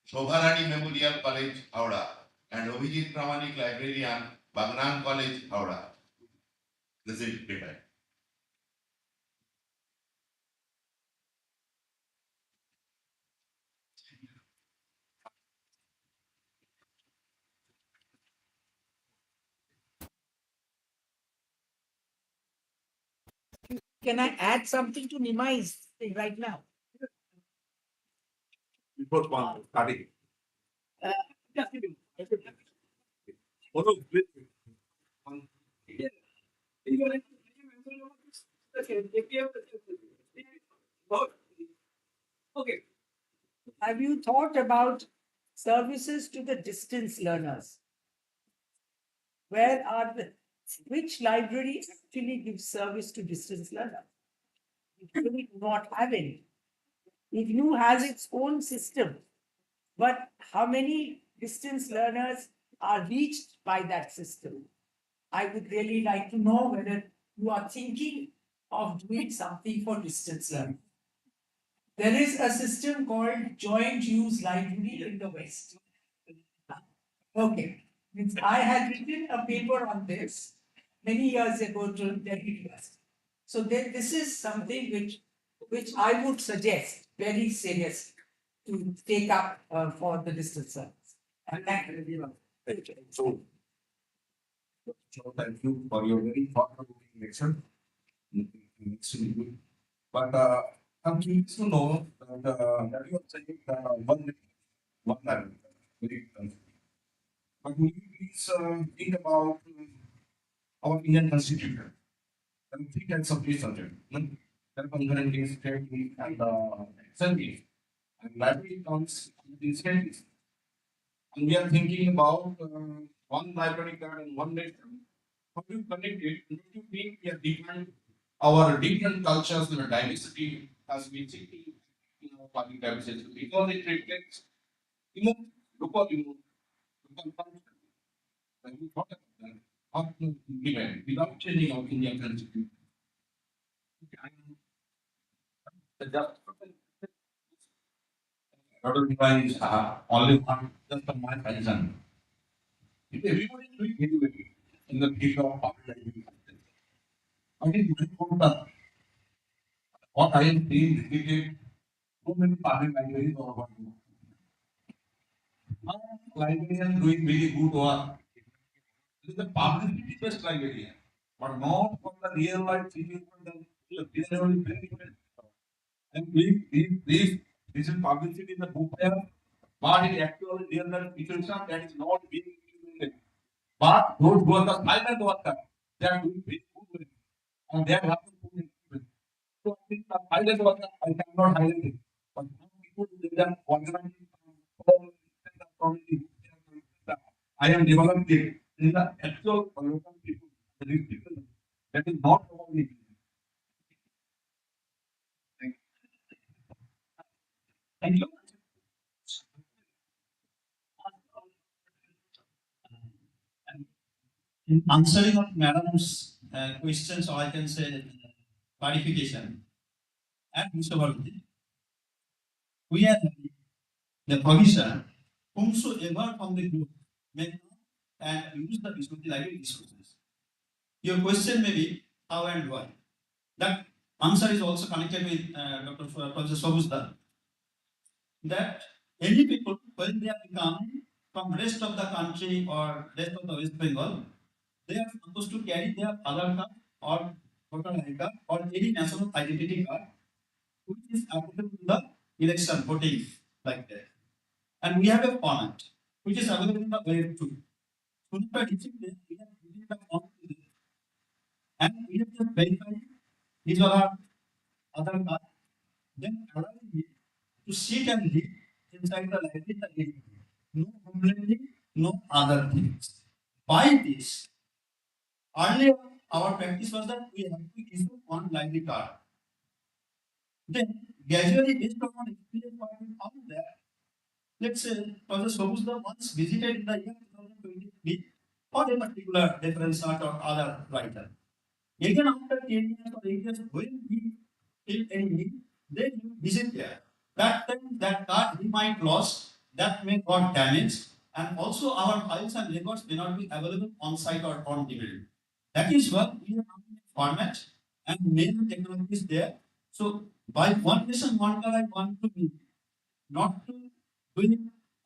Shobharani Memorial College, Howrah, and Abhijit Pramanik, librarian, Bagnan College, Howrah. Present paper. Can I add something to Nimai's thing right now? Before starting. Just a minute. Okay. Have you thought about services to the distance learners? Where are which library actually gives service to distance learners? It really do not have any. IGNOU has its own system, but how many distance learners are reached by that system? I would really like to know whether you are thinking of doing something for distance learning. There is a system called Joint Use Library in the West. Okay. I had written a paper on this many years ago to Delhi University. So this is something which I would suggest very seriously to take up for the distance service. And thank you. So, thank you for your very thought-provoking lecture. Extremely good. But I'm curious to know that you are saying one time. But will you please think about our Indian Constitution? There are three types of peace subject. There are concurrent case, state case, and assembly. And library comes in state case. And we are thinking about one library card and one nation. How do you connect it? Don't you think we are different? Our different cultures and diversity has been seen in our public diversity because it reflects local culture. And we thought about that. How to implement without changing our Indian constitution. Otherwise, only one just of my concern. If everybody is doing very in the field of public library, I think my contact, what I am seeing repeated, so many public libraries are working. Librarians doing very good work. This is the publicity based librarian, but not for the real life situation. These are very different. And this is publicity in the book there, but in actual real life situation that is not being implemented. But those who are the silent workers, they are doing very good work. And they have to put in. So I think the silent worker, I cannot highlight it. But some people, they are organizing community. I am developing it in the actual local people. That is not only. Thank you. In answering of Madam's questions, or I can say clarification. And Mr. Bharati, we are having the provision whomsoever from the group may come and use the Vishnuti library resources. Your question may be how and why. That answer is also connected with Professor Sobusda. That any people, when they are coming from rest of the country or rest of the West Bengal, they are supposed to carry their Aadhaar card or voter ID card or any national identity card, which is applicable to the election voting like that. And we have a format which is available in the web too. So after reaching there, we have given the form to them. And we have just verified these are our Aadhaar card, then allowing me to sit and read inside the library. No complaining, no other things. By this, earlier our practice was that we have to issue one library card. Then gradually based upon experience what we found that, let's say Professor Sobusda once visited in the year 2023 for a particular reference art or other writer. Again after 10 years or 8 years, when he feel any need, then he visit there. That time that card he might lose, that may got damaged, and also our files and records may not be available on site or on demand. That is why we have format and main technology is there. So by one reason, one card I want to be not to do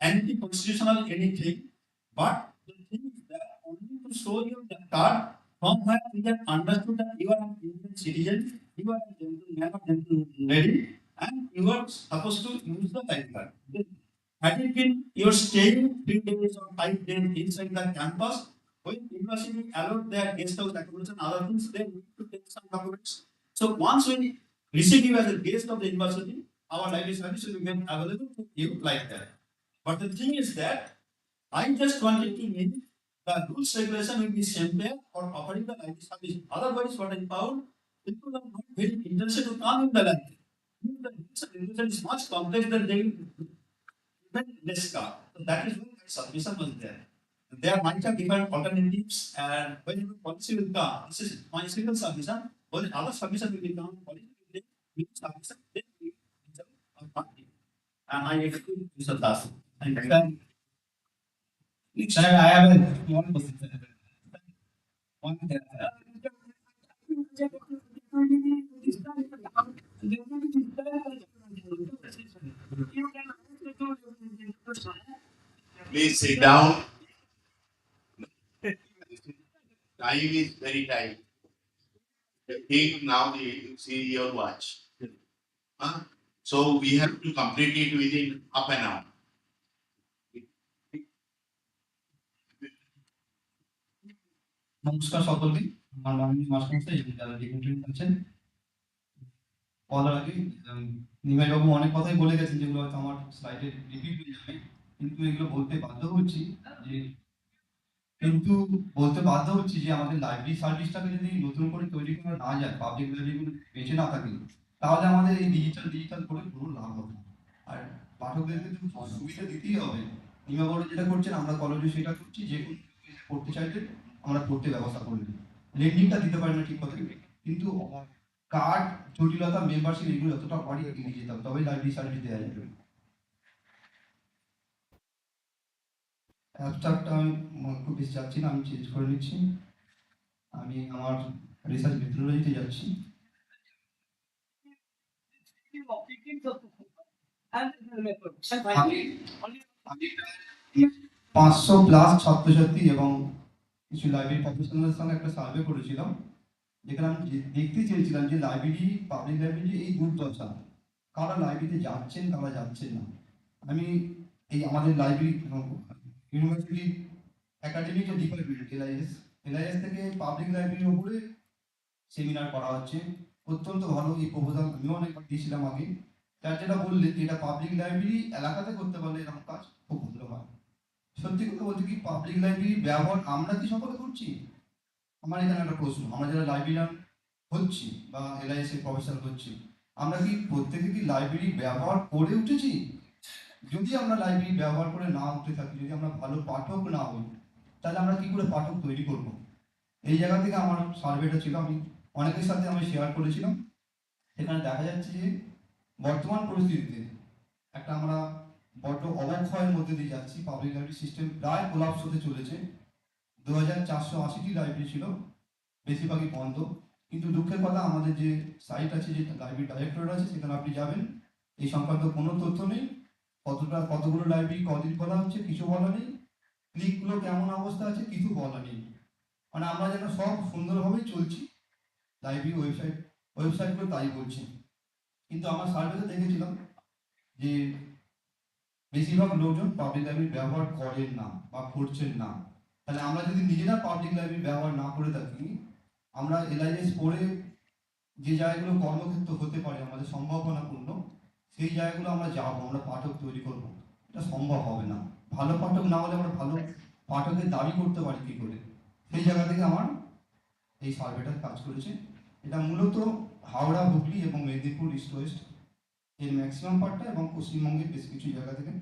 anti-constitutional anything, but the thing is that only to show you the card from where we can understood that you are an Indian citizen, you are a gentleman or gentle lady, and you are supposed to use the life card. Had it been you're staying 3 days or 5 days inside the campus, when university allowed their guest house accommodation and other things, they need to take some documents. So once we receive you as a guest of the university, our library service will be available to you like that. But the thing is that I just wanted to make the rules regulation will be simple for offering the library service. Otherwise, what I found, people are not very interested to come in the library. The rules and regulation is much complex than they will even less car. So that is why that submission was there. There might have different alternatives, and when the policy will come, this is my single submission, when other submission will become policy will be submission, then we will party. And I agree with Mr. Das. Thank you. Sir, I have one question. One Please sit down. Time is very tight. Think now you see your watch. So we have to complete it within half an hour. নমস্কার সকলকে, আমার মাননীয় মাস্টারমশাই এবং যারা degree আছেন। বলার আগে নিমাইবাবু অনেক কথাই বলে গেছেন যেগুলো হয়তো আমার স্লাইডে রিপিট হয়ে যাবে, কিন্তু এগুলো বলতে বাধ্য হচ্ছি যে আমাদের লাইব্রেরি সার্ভিসটাকে যদি নতুন করে তৈরি করা না যায়, পাবলিক লাইব্রেরিগুলো বেঁচে না থাকে, তাহলে আমাদের এই ডিজিটাল করে কোনো লাভ হবে না। আর পাঠকদেরকে তো সুবিধা দিতেই হবে। নিমাইবাবু যেটা করছেন আমরা কলেজে সেটা করছি, যে করতে চাইলে আমরা করতে ব্যবস্থা করে দিই। লেন্ডিংটা দিতে পারি না ঠিক কথা, কিন্তু কার্ড জটিলতা মেম্বারশিপ এগুলো যতটা পারি এগিয়ে যেতে হবে, তবেই লাইব্রেরি সার্ভিস দেওয়া যাবে। অ্যাবস্ট্রাক্টটা আমি খুব বেশি যাচ্ছি না, আমি চেঞ্জ করে নিচ্ছি। আমি আমার রিসার্চ মেথোডলজিতে যাচ্ছি। আমি 500+ ছাত্রছাত্রী এবং কিছু লাইব্রেরি প্রফেশনালের সঙ্গে একটা সার্ভে করেছিলাম, যেখানে আমি দেখতে চেয়েছিলাম যে লাইব্রেরি, পাবলিক লাইব্রেরি এই দুর্দশা, কারা লাইব্রেরিতে যাচ্ছেন কারা যাচ্ছেন না। আমি এই আমাদের library university academic department LIS থেকে পাবলিক লাইব্রেরির উপরে সেমিনার করা হচ্ছে, অত্যন্ত ভালো। এই প্রপোজাল আমিও অনেকবার দিয়েছিলাম আগে। তার যেটা বললে যে এটা পাবলিক লাইব্রেরি এলাকাতে করতে পারলে এরকম কাজ খুব ভালো হয়। সত্যি কথা বলতে কি, পাবলিক লাইব্রেরি ব্যবহার আমরা কি সকলে করছি? আমার এখানে একটা প্রশ্ন, আমরা যারা লাইব্রেরিয়ান হচ্ছি বা এলআইএস এর প্রফেসর হচ্ছি, আমরা কি প্রত্যেকে কি লাইব্রেরি ব্যবহার করে উঠেছি? যদি আমরা লাইব্রেরি ব্যবহার করে না উঠে থাকি, যদি আমরা ভালো পাঠক না হই, তাহলে আমরা কি করে পাঠক তৈরি করব? এই জায়গা থেকে আমার সার্ভেটা ছিল, আমি অনেকের সাথে আমি শেয়ার করেছিলাম। এখানে দেখা যাচ্ছে যে বর্তমান পরিস্থিতিতে একটা আমরা বড্ড অবক্ষয়ের মধ্যে দিয়ে যাচ্ছি। পাবলিক লাইব্রেরি সিস্টেম প্রায় কোলাপস হতে চলেছে। 2480টি লাইব্রেরি ছিল, বেশিরভাগই বন্ধ। কিন্তু দুঃখের কথা, আমাদের যে সাইট আছে, যে লাইব্রেরি ডাইরেক্টরেট আছে, সেখানে আপনি যাবেন, এই সংক্রান্ত কোনো তথ্য নেই। কতগুলো লাইব্রেরি কদিন খোলা হচ্ছে কিছু বলা নেই, ক্লিকগুলো কেমন অবস্থা আছে কিছু বলা নেই। মানে আমরা যেন সব সুন্দরভাবেই চলছি, লাইব্রেরি ওয়েবসাইটগুলো তাই বলছে। কিন্তু আমার সার্ভেতে দেখেছিলাম যে বেশিরভাগ লোকজন পাবলিক লাইব্রেরি ব্যবহার করেন না বা করছেন না। তাহলে আমরা যদি নিজেরা পাবলিক লাইব্রেরি ব্যবহার না করে থাকি, আমরা LIS পড়ে যে জায়গাগুলো কর্মক্ষেত্র হতে পারে আমাদের সম্ভাবনাপূর্ণ, সেই জায়গাগুলো আমরা যাবো, আমরা পাঠক তৈরি করবো, এটা সম্ভব হবে না। ভালো পাঠক না হলে আমরা ভালো পাঠকের দাবি করতে পারি কী করে? সেই জায়গা থেকে আমার এই সার্ভেটা কাজ করেছে। এটা মূলত হাওড়া, হুগলি এবং মেদিনীপুর ইস্ট ওয়েস্ট এর ম্যাক্সিমাম পার্টটা এবং পশ্চিমবঙ্গের বেশ কিছু জায়গা থেকে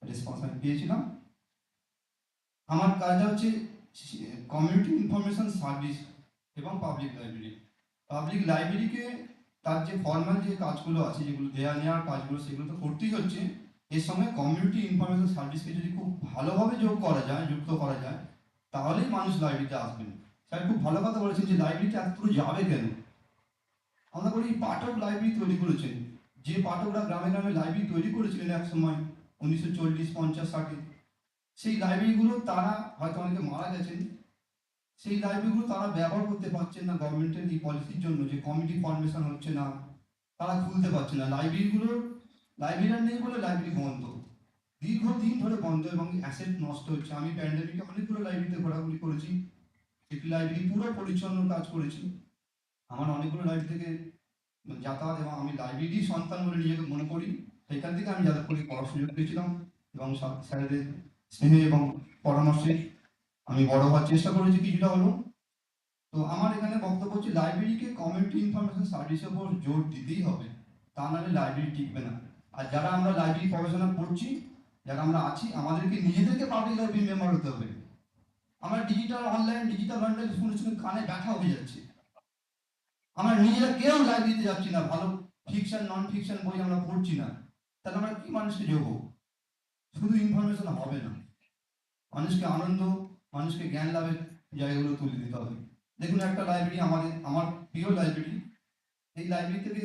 রেসপন্স আমি পেয়েছিলাম। আমার কাজটা হচ্ছে কমিউনিটি ইনফরমেশন সার্ভিস এবং পাবলিক লাইব্রেরি। পাবলিক লাইব্রেরিকে তার যে ফর্মাল যে কাজগুলো আছে, যেগুলো দেয়া নেওয়ার কাজগুলো, সেগুলো তো করতেই হচ্ছে। এর সঙ্গে কমিউনিটি ইনফরমেশন সার্ভিসকে যদি খুব ভালোভাবে যুক্ত করা যায়, তাহলেই মানুষ লাইব্রেরিতে আসবেন। স্যার খুব ভালো কথা বলেছেন যে লাইব্রেরিতে এত দূর যাবে কেন? আমরা বলি পাঠক লাইব্রেরি তৈরি করেছেন। যে পাঠকরা গ্রামে গ্রামে লাইব্রেরি তৈরি করেছিলেন এক সময় 1940, 50, 60, সেই লাইব্রেরিগুলো তারা হয়তো অনেকে মারা গেছেন, সেই লাইব্রেরিগুলো তারা ব্যবহার করতে পারছেন না গভর্নমেন্টের এই পলিসির জন্য, যে কমিটি ফর্মেশন হচ্ছে না, তারা খুলতে পারছে না। লাইব্রেরিয়ান নেই বলে লাইব্রেরি বন্ধ, দীর্ঘদিন ধরে বন্ধ, এবং অ্যাসেট নষ্ট হচ্ছে। আমি প্যান্ডেমিকে অনেকগুলো লাইব্রেরিতে ঘোরাঘুরি করেছি, একটি লাইব্রেরি পুরো পরিচ্ছন্ন কাজ করেছি। আমার অনেকগুলো লাইব্রেরি থেকে যাতায়াত, এবং আমি লাইব্রেরি সন্তান বলে নিজেকে মনে করি। সেখান থেকে আমি যাতায়াত করে পড়ার সুযোগ পেয়েছিলাম, এবং স্যারেদের স্নেহে এবং পরামর্শে আমি বড় হওয়ার চেষ্টা করেছি কিছুটা হলো। তো আমার এখানে বক্তব্য হচ্ছে লাইব্রেরিকে কমিউনিটি ইনফরমেশন সার্ভিসের উপর জোর দিতেই হবে, তা নাহলে লাইব্রেরি টিকবে না। আর যারা আমরা লাইব্রেরি গবেষণা করছি, যারা আমরা আছি, আমাদেরকে নিজেদেরকে পাবলিক লাইব্রেরি মেম্বার হতে হবে। আমরা অনলাইন ডিজিটাল শুনে কানে ব্যথা হয়ে যাচ্ছে। আমরা নিজেরা কেউ লাইব্রেরিতে যাচ্ছি না, ভালো ফিকশন নন ফিকশন বই আমরা পড়ছি না। তাহলে আমরা কি মানুষকে যোগ? শুধু ইনফরমেশন হবে না, মানুষকে আনন্দ, মানুষকে জ্ঞান লাভের জায়গাগুলো তুলে দিতে হবে। দেখুন, একটা লাইব্রেরি, আমার প্রিয় লাইব্রেরি, এই লাইব্রেরি থেকে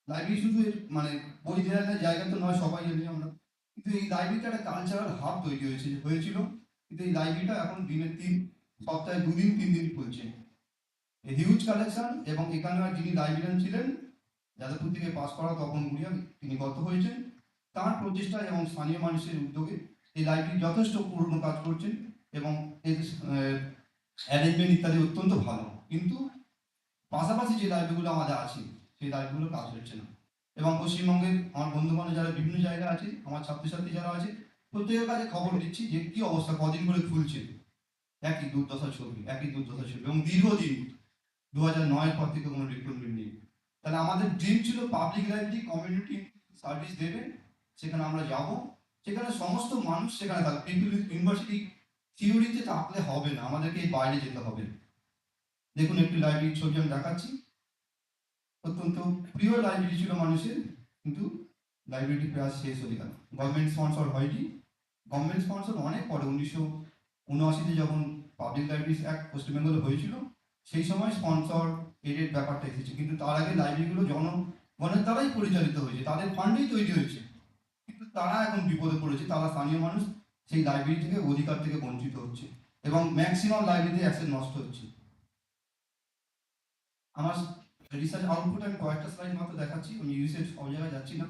লাইব্রেরি শুধু মানে বই দেওয়ার জায়গা তো নয়, সবাই জানি আমরা, কিন্তু এই লাইব্রেরিটা একটা কালচারাল হাব তৈরি হয়েছিল। কিন্তু এই লাইব্রেরিটা এখন সপ্তাহে 2 দিন 3 দিন খুলছে। হিউজ কালেকশন, এবং এখানে যিনি লাইব্রেরিয়ান ছিলেন, যাদবপুর থেকে পাস করা তপন গুড়িয়া, তিনি গত হয়েছেন। তার প্রচেষ্টা এবং স্থানীয় মানুষের উদ্যোগে এই লাইব্রেরি যথেষ্ট পুরনো কাজ করছেন, এবং এর অ্যারেঞ্জমেন্ট ইত্যাদি অত্যন্ত ভালো। কিন্তু পাশাপাশি যে লাইব্রেরিগুলো আমাদের আছে, সেই লাইব্রেরিগুলো কাজ হচ্ছে না। এবং পশ্চিমবঙ্গের আমার বন্ধু বান্ধব যারা বিভিন্ন জায়গায় আছে, আমার ছাত্রছাত্রী যারা আছে, প্রত্যেকের কাছে খবর দিচ্ছি যে কি অবস্থা, কদিন করে খুলছে, একই দুর্দশা ছবি। এবং দীর্ঘদিন 2009 পর থেকে কোনো রিক্রুটমেন্ট নেই। তাহলে আমাদের ড্রিম ছিল পাবলিক লাইব্রেরি কমিউনিটি সার্ভিস দেবে, সেখানে আমরা যাব, সেখানে সমস্ত মানুষ সেখানে থাকবে। পিপল ইউনিভার্সিটি থিওরিতে থাকলে হবে না, আমাদেরকে বাইরে যেতে হবে। দেখুন, একটি লাইব্রেরির ছবি আমি দেখাচ্ছি। অত্যন্ত প্রিয় লাইব্রেরি ছিল মানুষের, কিন্তু লাইব্রেরিটি প্রায় শেষ হয়ে গেল। গভর্নমেন্ট স্পন্সর হয়নি, গভর্নমেন্ট স্পন্সর অনেক পরে 1979-তে যখন পাবলিক লাইব্রেরি অ্যাক্ট ওয়েস্ট বেঙ্গলে হয়েছিল, সেই সময় স্পন্সর এডেড ব্যাপারটা এসেছে। কিন্তু তার আগে লাইব্রেরিগুলো জনগণের দ্বারাই পরিচালিত হয়েছে, তাদের ফান্ডেই তৈরি হয়েছে। কিন্তু তারা এখন বিপদে পড়েছে, তারা স্থানীয় মানুষ সেই লাইব্রেরি থেকে অধিকার থেকে বঞ্চিত হচ্ছে, এবং ম্যাক্সিমাম লাইব্রেরিতে অ্যাসেট নষ্ট হচ্ছে। আমার রিসার্চ আউটপুট আমি কয়েকটা স্লাইড মাত্র দেখাচ্ছি, আমি ইউএসএ সব জায়গায় যাচ্ছি না।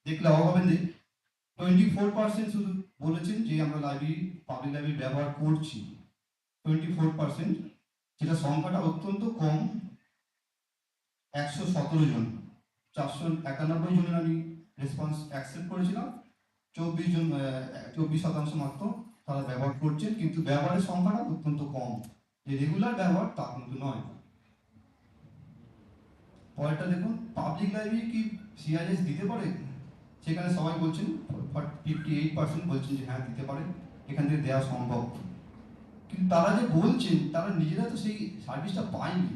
দেখলে অভাবেন যে 24% শুধু বলেছেন যে আমরা পাবলিক লাইব্রেরি ব্যবহার করছি, 24%, যেটা সংখ্যাটা অত্যন্ত কম। 117 জন, 491 জনের আমি রেসপন্স অ্যাকসেপ্ট করেছিলাম। 24% মাত্র তারা ব্যবহার করছেন, কিন্তু ব্যবহারের সংখ্যাটা অত্যন্ত কম। যে রেগুলার ব্যবহার তা কিন্তু নয়। পরেরটা দেখুন, পাবলিক লাইব্রেরি কি সিআরএস দিতে পারে? সেখানে সবাই বলছেন, 58% বলছেন যে হ্যাঁ দিতে পারে, এখান থেকে দেওয়া সম্ভব। কিন্তু তারা যে বলছেন তারা নিজেরা তো সেই সার্ভিসটা পায়নি।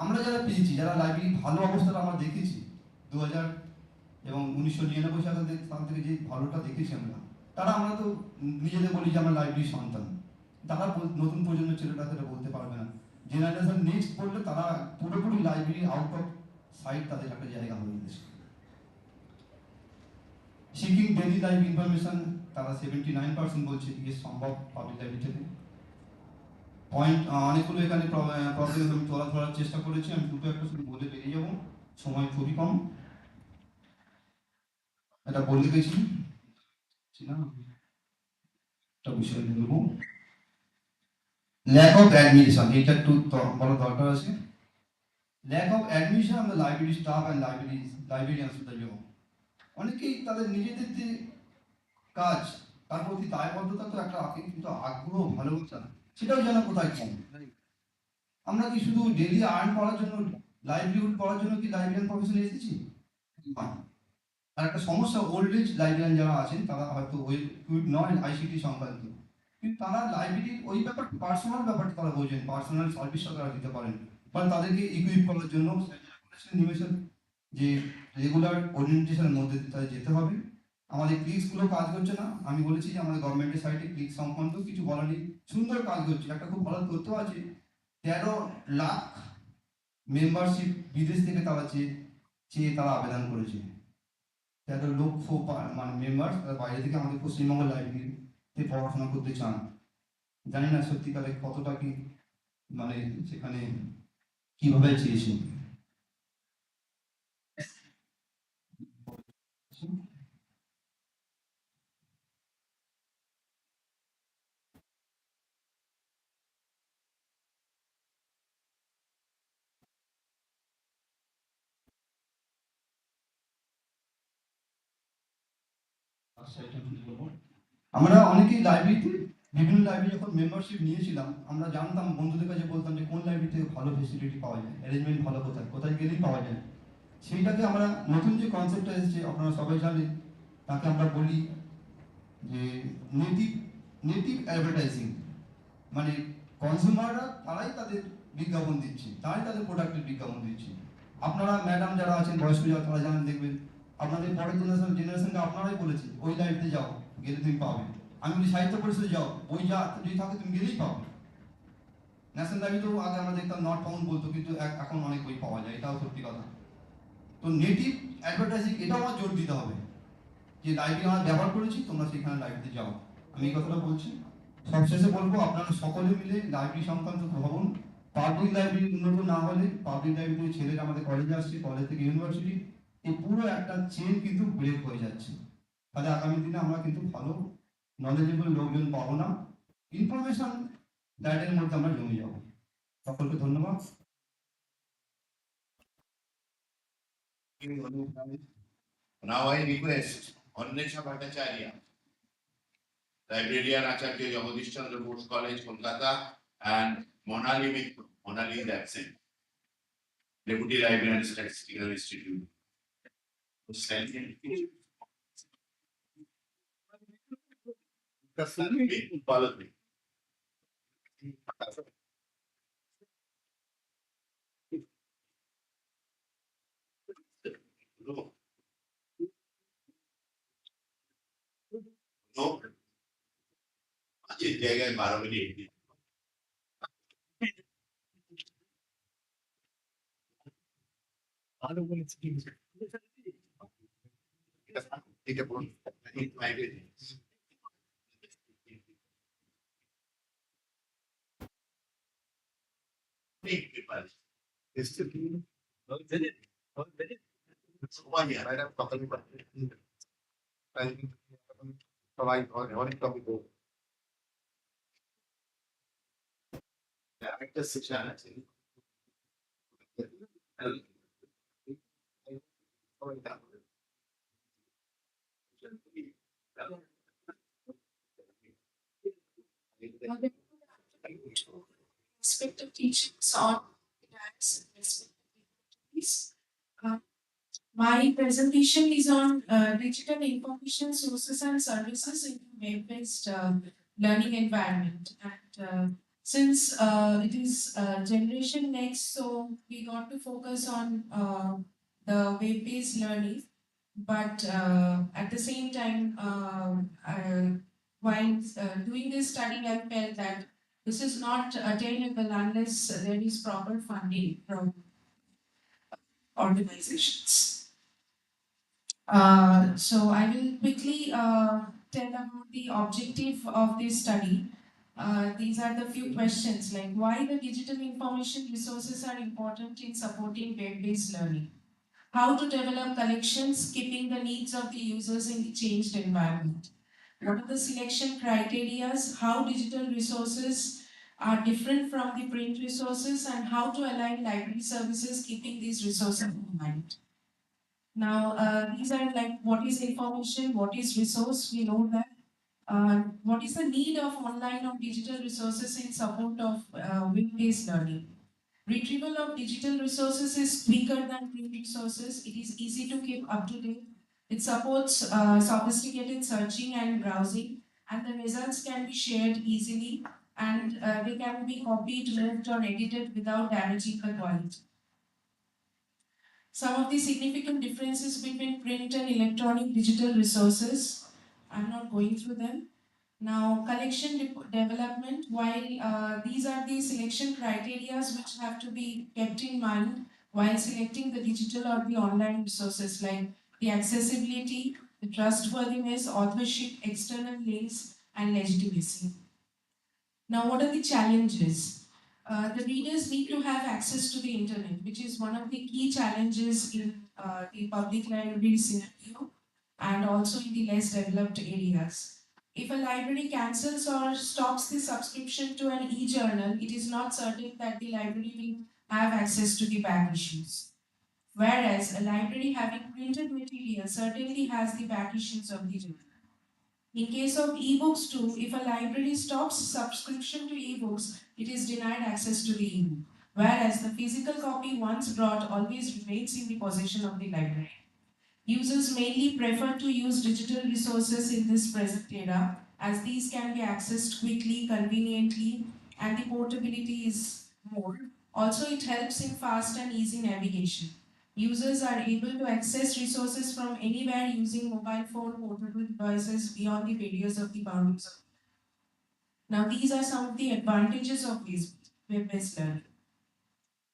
আমরা যারা পেয়েছি, যারা লাইব্রেরি ভালো অবস্থাটা আমরা দেখেছি 2000 এবং 1999 সাল থেকে যে ভালোটা দেখেছি তারা আমরা তো নিজেদের বলি যে আমরা লাইব্রেরির সন্তান। তারা নতুন প্রজন্মের ছেলেরা সেটা বলতে পারবে না। জেনারেশন নেক্সট করলে তারা পুরোপুরি লাইব্রেরি আউট অফ সাইট তাদের একটা জায়গা হয়ে গেছে। সিকিং ডেইলি লাইভ ইনফরমেশন তারা 79% বলছে যে সম্ভব পাবলিক লাইব্রেরি থেকে। পয়েন্ট অনেকগুলো এখানে প্রবলেম আমি ধরার চেষ্টা করেছি, আমি দুটো একটা শুধু বলে বেরিয়ে যাবো, সময় খুবই কম। এটা বলে গেছি না, একটা বিষয় বলবো, ল্যাক অফ অ্যাডমিশন, এটা একটু বড় দরকার আছে। Lack of admission of the library staff and librarians to the job. অনেকেই তাদের নিজেদের যে কাজ তার প্রতি দায়বদ্ধতা তো একটা আছে, কিন্তু আগ্রহ ভালোবাসা সেটাও যেন কোথায় কম। আমরা কি শুধু ডেইলি আর্ন করার জন্য, লাইভলিহুড করার জন্য কি লাইব্রেরিয়ান প্রফেশনে এসেছি? আর একটা সমস্যা, ওল্ড এজ লাইব্রেরিয়ান যারা আছেন তারা হয়তো ওই নয় আইসিটি সংক্রান্ত, কিন্তু তারা লাইব্রেরির ওই ব্যাপারটা, পার্সোনাল ব্যাপারটা তারা বোঝেন, পার্সোনাল সার্ভিসটা তারা দিতে পারেন। কারণ তাদেরকে ইকুইপ করার জন্য নিমেষের যে রেগুলার ওরিয়েন্টেশনের মধ্যে তাদের যেতে হবে। আমাদের ক্লিকসগুলো কাজ করছে না। আমি বলেছি যে আমাদের গভর্নমেন্টের সাইডে ক্লিক সংক্রান্ত কিছু বলা নেই, সুন্দর কাজ করছে। একটা খুব ভালো তথ্য আছে, 13 লাখ মেম্বারশিপ বিদেশ থেকে তারা চেয়ে তারা আবেদন করেছে। 13 লক্ষ মানে মেম্বার তারা বাইরে থেকে আমাদের পশ্চিমবঙ্গ লাইব্রেরিতে পড়াশোনা করতে চান। জানি না সত্যিকারে কতটা কি মানে সেখানে কিভাবে চেয়েছেন। আমরা অনেকেই লাইব্রেরিতে, বিভিন্ন লাইব্রেরি যখন মেম্বারশিপ নিয়েছিলাম, আমরা জানতাম, বন্ধুদের কাছে বলতাম যে কোন লাইব্রেরি থেকে ভালো ফেসিলিটি পাওয়া যায়, অ্যারেঞ্জমেন্ট ভালো কোথায় কোথায় গেলেই পাওয়া যায়। সেইটাকে আমরা নতুন যে কনসেপ্টটা এসেছে আপনারা সবাই জানেন, তাকে আমরা বলি যে নেটিভ অ্যাডভার্টাইজিং। মানে কনজিউমাররা তারাই তাদের বিজ্ঞাপন দিচ্ছে, তারাই তাদের প্রোডাক্টের বিজ্ঞাপন দিচ্ছে। আপনারা ম্যাডাম যারা আছেন, বয়স্ক যারা, তারা জানেন, দেখবেন আপনাদের পরের জেনারেশনকে আপনারাই বলেছে ওই লাইব্রেরিতে যাও, গেলে তুমি পাবে। আমি বলি সাহিত্য পরিষদে যাও, ওই যা যদি থাকে তুমি গেলেই পাবে। ন্যাশনাল লাইব্রেরিতেও আগে আমরা দেখতাম নট ফাউন্ড বলতো, কিন্তু এখন অনেক বই পাওয়া যায়, এটাও সত্যি কথা। তো নেটিভ অ্যাডভার্টাইজিং এটাও আমার জোর দিতে হবে, যে লাইব্রেরি আমরা ব্যবহার করেছি, তোমরা সেখানে লাইব্রেরিতে যাও। আমি এই কথাটা বলছি। সবশেষে বলবো, আপনারা সকলে মিলে লাইব্রেরি সংক্রান্ত ভাবুন। পাবলিক লাইব্রেরি উন্নত না হলে, পাবলিক লাইব্রেরি ছেলেরা আমাদের কলেজে আসছে, কলেজ থেকে ইউনিভার্সিটি, এই পুরো একটা চেন কিন্তু ব্রেক হয়ে যাচ্ছে। তাহলে আগামী দিনে আমরা কিন্তু ভালো নলেজেবল লোকজন পাবো না, ইনফরমেশন ডায়েটের মধ্যে আমরা জমে যাবো। সকলকে ধন্যবাদ। Now I request Annesha Bhattacharya, Librarian Acharya Jagadish Chandra Bose College, Kolkata, and Monali Mittu. Monali is absent. Deputy Librarian, Statistical Institute. Follow me. No. আজকের জায়গায় 12 মিনিট। ভালো বলেছি কিন্তু এটা বলুন, এই লাইব্রেরি ঠিক পেপার এসছে কি সবাই আর কথা সবাই অনেক টপিক একটা সেশন আছে Respective teachings on respective activities. My presentation is on digital information sources and services in web-based learning environment. And since it is generation next, so we got to focus on the web-based learning. But at the same time, while doing this study, I felt that this is not attainable unless there is proper funding from organizations. So I will quickly tell about the objective of this study. These are the few questions like why the digital information resources are important in supporting web-based learning. How to develop collections keeping the needs of the users in the changed environment. What are the selection criteria? How digital resources are different from the print resources and how to align library services keeping these resources in mind. Now, these are like what is information, what is resource, we know that. What is the need of online or digital resources in support of web-based learning? Retrieval of digital resources is quicker than print resources. It is easy to keep up to date. It supports sophisticated searching and browsing, and the results can be shared easily, and they can be copied, moved, or edited without damaging the quality. Some of the significant differences between print and electronic digital resources. I'm not going through them. Now, collection development, while these are the selection criteria which have to be kept in mind while selecting the digital or the online resources, like the accessibility, the trustworthiness, authorship, external links, and legitimacy. Now, what are the challenges? The readers need to have access to the internet, which is one of the key challenges in the public library scenario and also in the less developed areas. If a library cancels or stops the subscription to an e-journal, it is not certain that the library will have access to the back issues. Whereas a library having printed material certainly has the back issues of the journal. In case of ebooks too, if a library stops subscription to ebooks, it is denied access to the ebook. Whereas the physical copy once brought always remains in the possession of the library. Users mainly prefer to use digital resources in this present era as these can be accessed quickly, conveniently, and the portability is more. Also, it helps in fast and easy navigation. Users are able to access resources from anywhere using mobile phone portable devices beyond the barriers of the boundaries. Now, these are some of the advantages of web-based learning,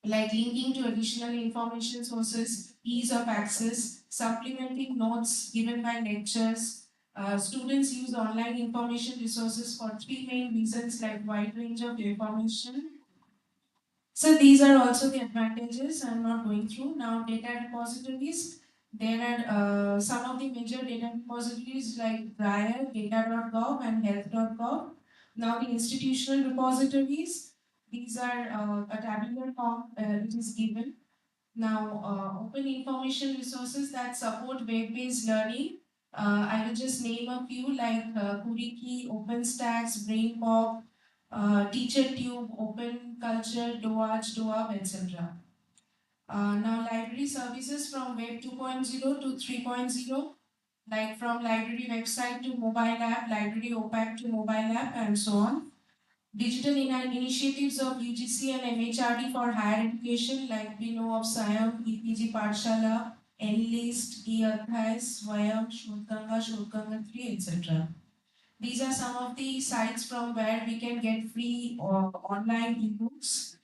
like linking to additional information sources, ease of access, supplementing notes given by lectures. Students use online information resources for three main reasons, like wide range of information. So these are also the advantages. I'm not going through. Now data repositories. There are some of the major data repositories like Briar, data.gov and health.gov. Now the institutional repositories. These are a tabular form, it is given. Now, open information resources that support web-based learning. I will just name a few like Kuriki, OpenStax, BrainPop, TeacherTube, Open Culture, Doaj, Doab, etc. Now, library services from Web 2.0 to 3.0, like from library website to mobile app, library OPAC to mobile app, and so on. Digital initiatives of UGC and MHRD for higher education, like we know of SIAM, EPG Pathshala, Enlist, E-Adhyay, Swayam, Shodhganga 3, etc. These are some of the sites from where we can get free online ebooks.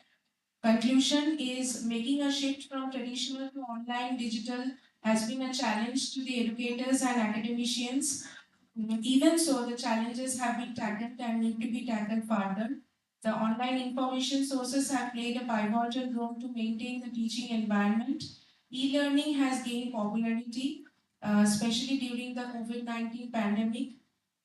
Conclusion is making a shift from traditional to online digital has been a challenge to the educators and academicians. Even so, the challenges have been tackled and need to be tackled further. The online information sources have played a pivotal role to maintain the teaching environment. E-learning has gained popularity, especially during the COVID-19 pandemic.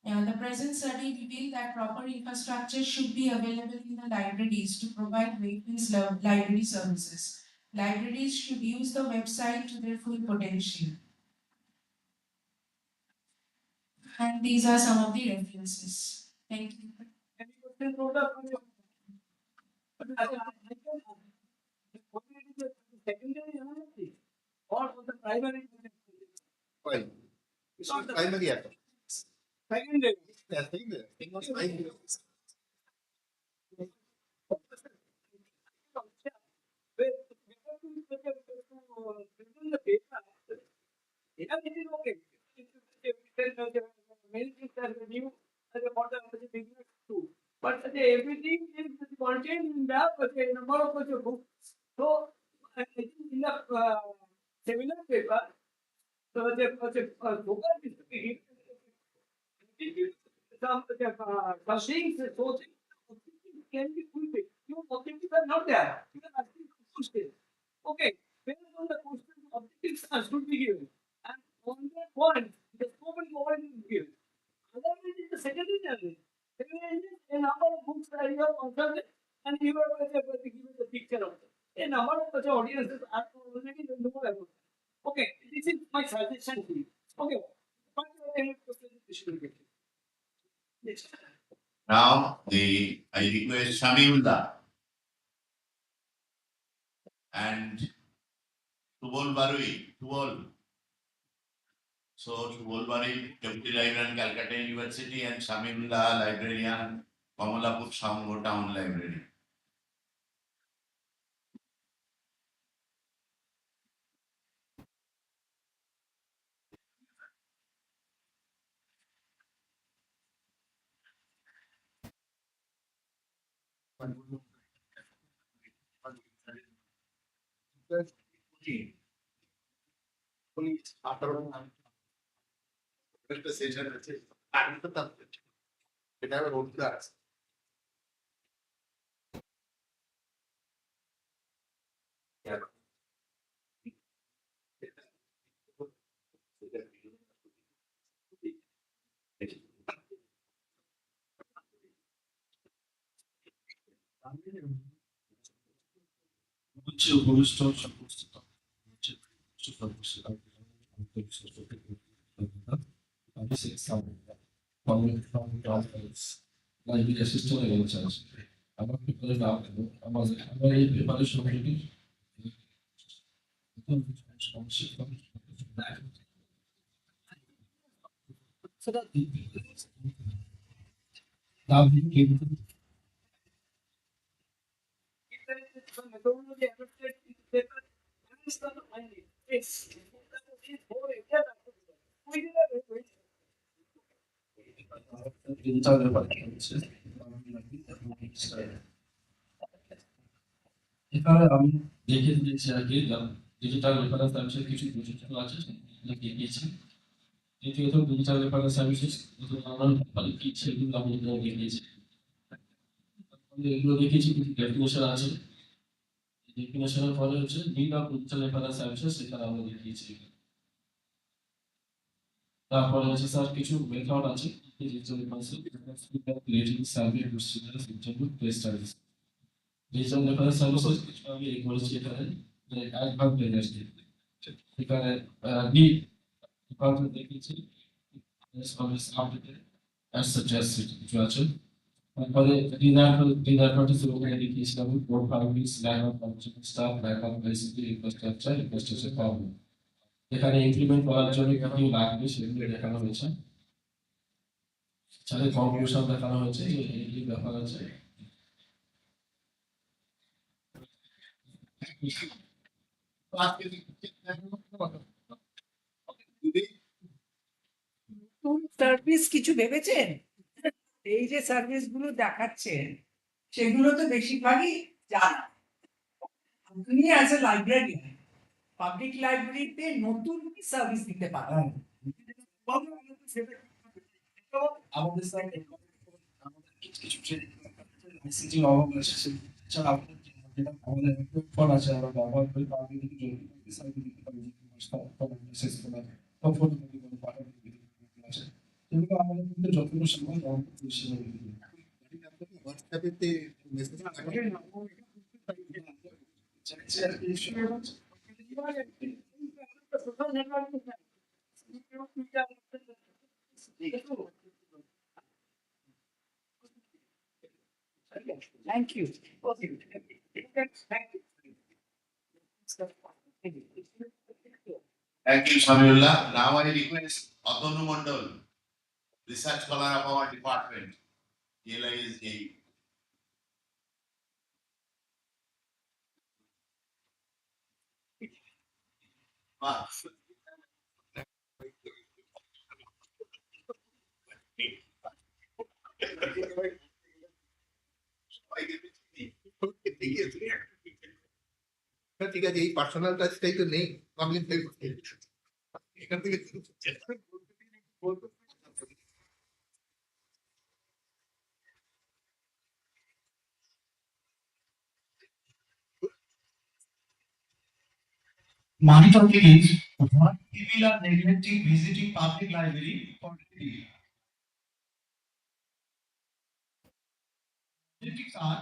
The present study revealed that proper infrastructure should be available in the libraries to provide web-based library services. Libraries should use the website to their full potential. And these are some of the references. Thank you. Any questions from the secondary university or for the primary? Fine. It's not primary at all. Secondary. Yeah, it is okay. Many things are new as a part of the business too. But everything is contained in the number of the books. So I think in the seminar paper, so the focus is to give some things so things can be fulfilled. Your objectives are not there. You are asking questions. Okay, based on the questions, objectives should be given. And on that point, the scope and point is given. Otherwise, it's the secondary challenge. Secondary is a number of books that you have consulted and you have given the picture of it. A number of such audiences are already know about it. Okay, this is my suggestion to you. Okay, but any questions you should get. Next. Now, I request Shamiullah and Tubol Barui, Tubol. So, Tubol Barui, Deputy Librarian, Calcutta University, and Shamiullah, Librarian, Kamalapur Shamgo Town Library. হচ্ছে ভবিষ্যৎ সমস্ত library assistant রয়েছে আমার পেপারে নাম আমার এই পেপারের সহযোগী Methodology adopted in the paper based on the finding. Yes. এখানে আমি দেখে দিয়েছি আগে ডিজিটাল রেফারেন্স সার্ভিসের কিছু বৈশিষ্ট্য আছে লিখে দিয়েছি। দ্বিতীয়ত ডিজিটাল রেফারেন্স সার্ভিসেস কি সেগুলো আমি লিখে দিয়েছি। এগুলো দেখেছি কিছু ডেফিনেশন আছে, ডেফিনেশনের পরে হচ্ছে need of digital reference services সেটা আমরা দেখিয়েছি। তারপরে হচ্ছে স্যার কিছু মেথড আছে digital reference creating survey procedures interview test service. Digital reference services আমি এই করেছি এখানে যে অ্যাডভান্স আছে এখানে নিড ডিপার্টমেন্ট দেখিয়েছি সার্ভিস আপডেটেড অ্যাজ সাজেস্টেড কিছু আছে। তারপরে ডিনার পার্টিসিপেন্ট দেখিয়েছিলাম code filings lack of functional staff lack of basic infrastructure problem. এখানে ইমপ্লিমেন্ট করার জন্য কি কি লাগবে সেগুলো দেখানো হয়েছে। সাথে কনক্লুশন দেখানো হয়েছে যে এই কি ব্যাপার আছে। সার্ভিস কিছু ভেবেছেন? এই যে সার্ভিস গুলো দেখাচ্ছেন সেগুলো তো বেশিরভাগই জানা। আপনি অ্যাজ এ লাইব্রেরিয়ান পাবলিক লাইব্রেরিতে নতুন কি সার্ভিস দিতে পারেন? আমাদের স্যার আমাদের কিছু কিছু আইসিটি অভাব আছে সেটা যেটা আমাদের ফল আছে আমরা ব্যবহার করি পাবলিক জন্য সার্ভিস দিতে পারি মেসেজ করে ফটো কপি করে পাঠাতে আছে এগুলো আমাদের কিন্তু যতটুকু সময় হোয়াটসঅ্যাপেতে message Thank you. Thank you, Shamiullah. Now I request Atanu Mandal research scholar of our department, LISJ. ঠিক আছে এই পার্সোনাল টাচটাই তো নেই পাবলিক এখান থেকে Many topic is why people are neglecting visiting public library for reading. Statistics are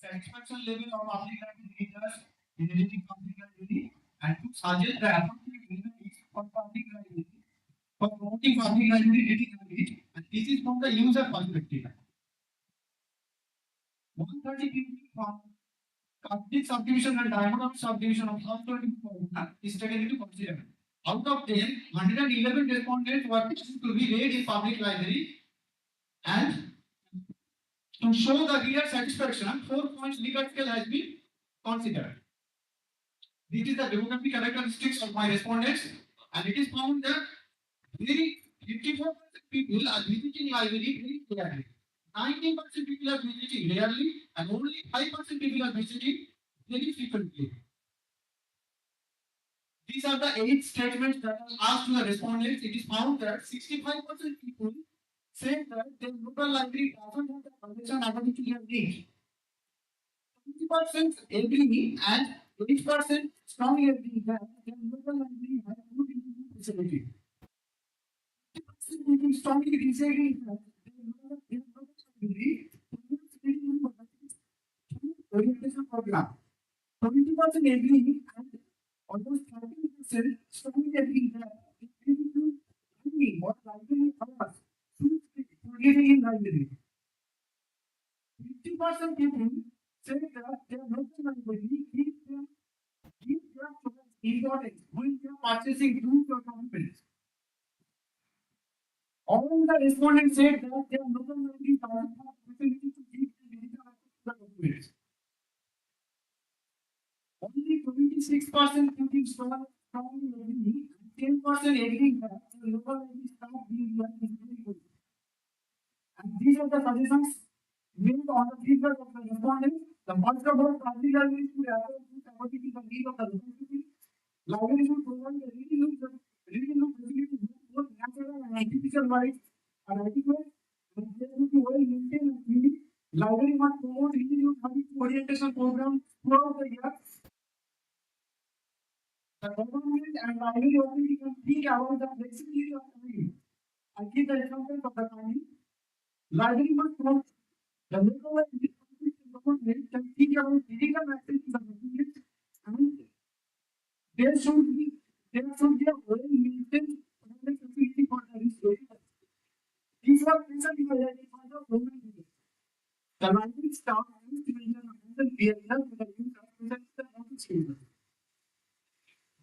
satisfaction level of public library readers in visiting public library and to suggest the appropriate remedies for public library for promoting public library reading habit, and this is from the user perspective. 130 people from complete subdivision and diagonal subdivision of sub-20 is taken into consideration. Out of them, 111 respondents were to be read in public library, and to show the reader satisfaction, 4 points Likert scale has been considered. This is the demographic characteristics of my respondents, and it is found that very 54% people are visiting library very rarely. 19% people are visiting rarely, and only 5% people are visiting very frequently. These are the 8 statements that are asked to the respondents. It is found that 65% people say that their local library doesn't have the foundation ability to read. 20% agree and 8% strongly agree that their local library has no reading facility. 50% people strongly disagree that their local library promotes reading orientation program. 20% agree and almost 30% strongly agree that they need to agree what library hours for reading in library. 50% people say that their local library gives their importance when they are purchasing tools or documents. All the respondents said that their local library doesn't have facility to give them digital access to the documents. Only 26% people strongly agree, and 10% agree that the local library staff being there is very good. And these are the suggestions made on the feedback of the respondents. The first of all, public libraries should adapt to according to the need of the local people. Libraries should provide a reading room facility both natural and artificial light are adequate, and they should be well maintained and clean. Library must promote reading room orientation programs throughout the year. The government and library authority can think about the flexibility of time. I give the example of the time. Library must promote the local government can think about physical access to the documents, and there should be a well-maintained facility for the research. These are recently highlighted by the government. The library staff used to maintain a handle behavior with the use of the office chambers.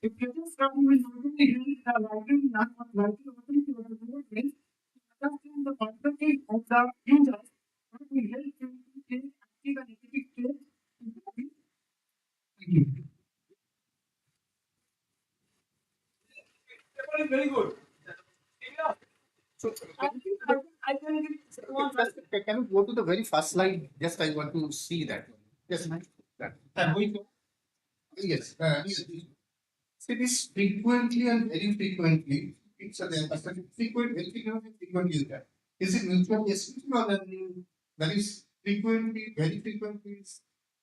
If present staff will not only help the library authority or the government to understand the perspective of the users, but will help them to take active and effective steps in moving. Thank you. Very good. So can you go to the very first slide? Just I want to see that. Yes, that. Yes. See this frequently and very frequently. It's a frequent, very frequently is that. Is it mutually exclusive or that is frequently, very frequently,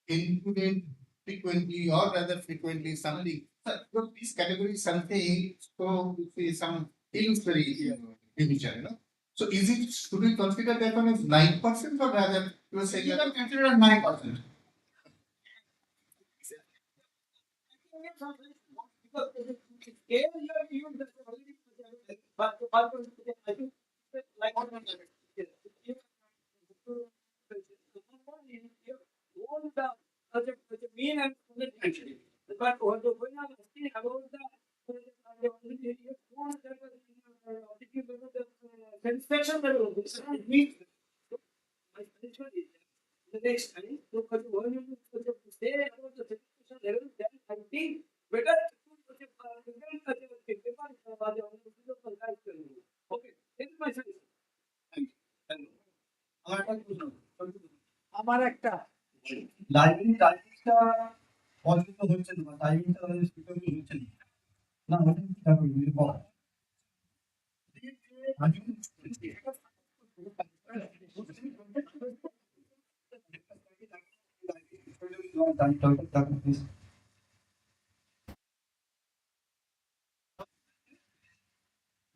included frequently, or rather frequently something? So these categories something so it's some illusory nature, you know. So is it, should we consider that one as 9% or rather you are saying you can consider 9%? Mean and actually, but when I'm asking about the satisfaction level, this is meet my spiritual is the next time. So, for the one you say about the satisfaction level, then I think better okay, this is my suggestion. আমার একটা library টাইমিংটা পছন্দ হচ্ছে না, টাইমিংটা suitable হচ্ছে না। না ওটা কি ব্যাপার যদি বল।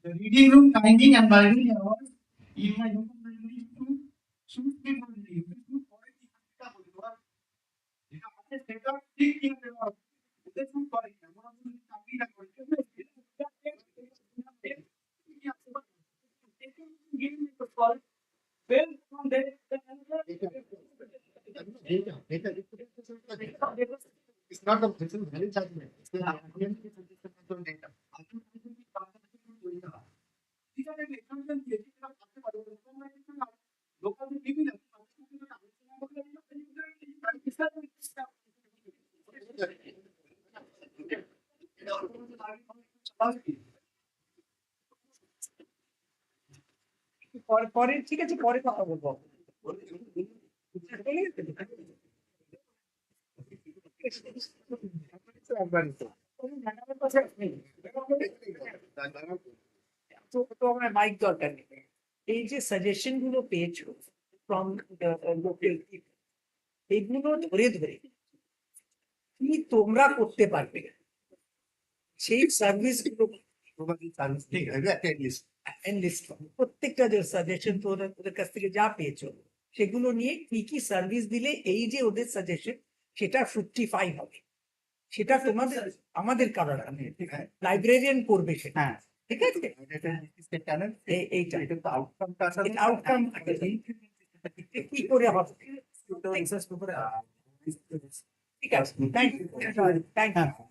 The reading room timing and library hours in my local library should be for the should পরে কি একটা বলি ওরা যেটা আছে সেটা ঠিক ঠিক দেওয়া ওদের শুড করে না আমরা যদি চাকরি না করি It's not a this is very judgment. It's the data. পরে ঠিক আছে পরে কথা বলবো তো আমার মাইক দরকার নেই এই যে সাজেশন গুলো পেয়েছো ফ্রম লোকাল এগুলো ধরে ধরে কি তোমরা করতে পারবে সেই সার্ভিস গুলো প্রত্যেকটা যে সাজেশন ওদের কাছ থেকে যা পেয়েছো সেগুলো নিয়ে কি কি সার্ভিস দিলে এই যে ওদের সাজেশন সেটা ফ্রুক্টিফাই হবে সেটা তোমাদের আমাদের কারণ লাইব্রেরিয়ান করবে সেটা ঠিক আছে এইটা আউটকাম কি করে হবে ঠিক আছে thank you thank you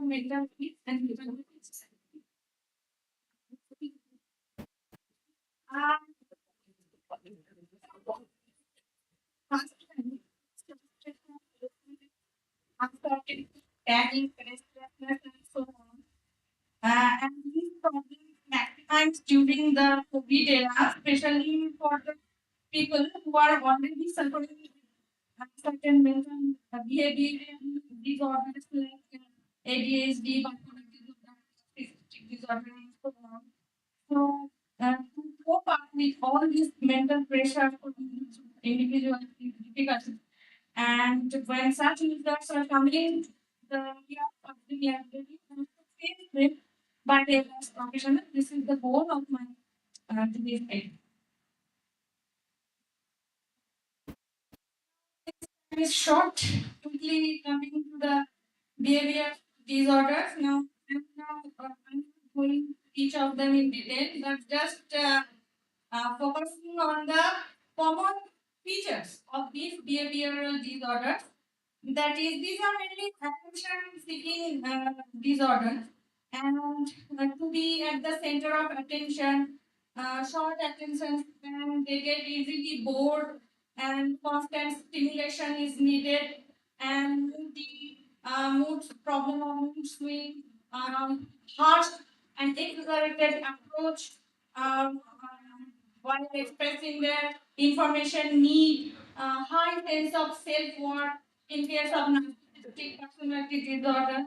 Mental peace and human society. After tagging, restlessness, and so on. And these problems maximized during the COVID era, especially for the people who are already suffering with certain mental behavioral disorders like ADHD, bipolar disorder, autistic disorder, and so on. So, to cope up with all these mental pressure for individuals is difficult. And when such results are coming, the area of the library has to face them by the professional. This is the goal of my today's talk. Is short, quickly coming to the behavior disorders. Now, I'm going each of them in detail, but just focusing on the common features of these behavioral disorders. That is, these are mainly attention-seeking disorders, and to be at the center of attention, short attention span, they get easily bored, and constant stimulation is needed, and the mood problem or mood swing, harsh and exaggerated approach while expressing their information need, high sense of self-worth in case of narcissistic personality disorder,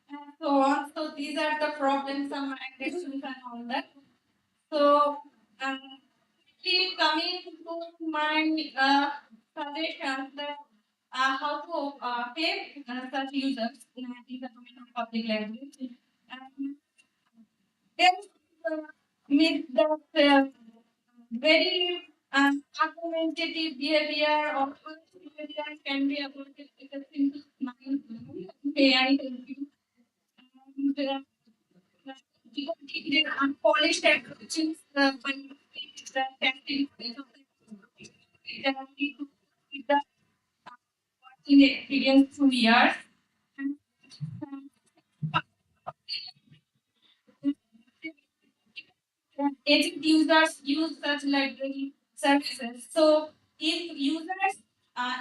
and so on. So these are the problems, some aggressions and all that. So, quickly coming to my suggestions that how to take such users in the domain of public library. Then meet the very argumentative behavior or false behavior can be avoided with a simple mind. May I help you? And, the unpolished approaches by the testing of the working experience through years. And, agent users use such library services. So if users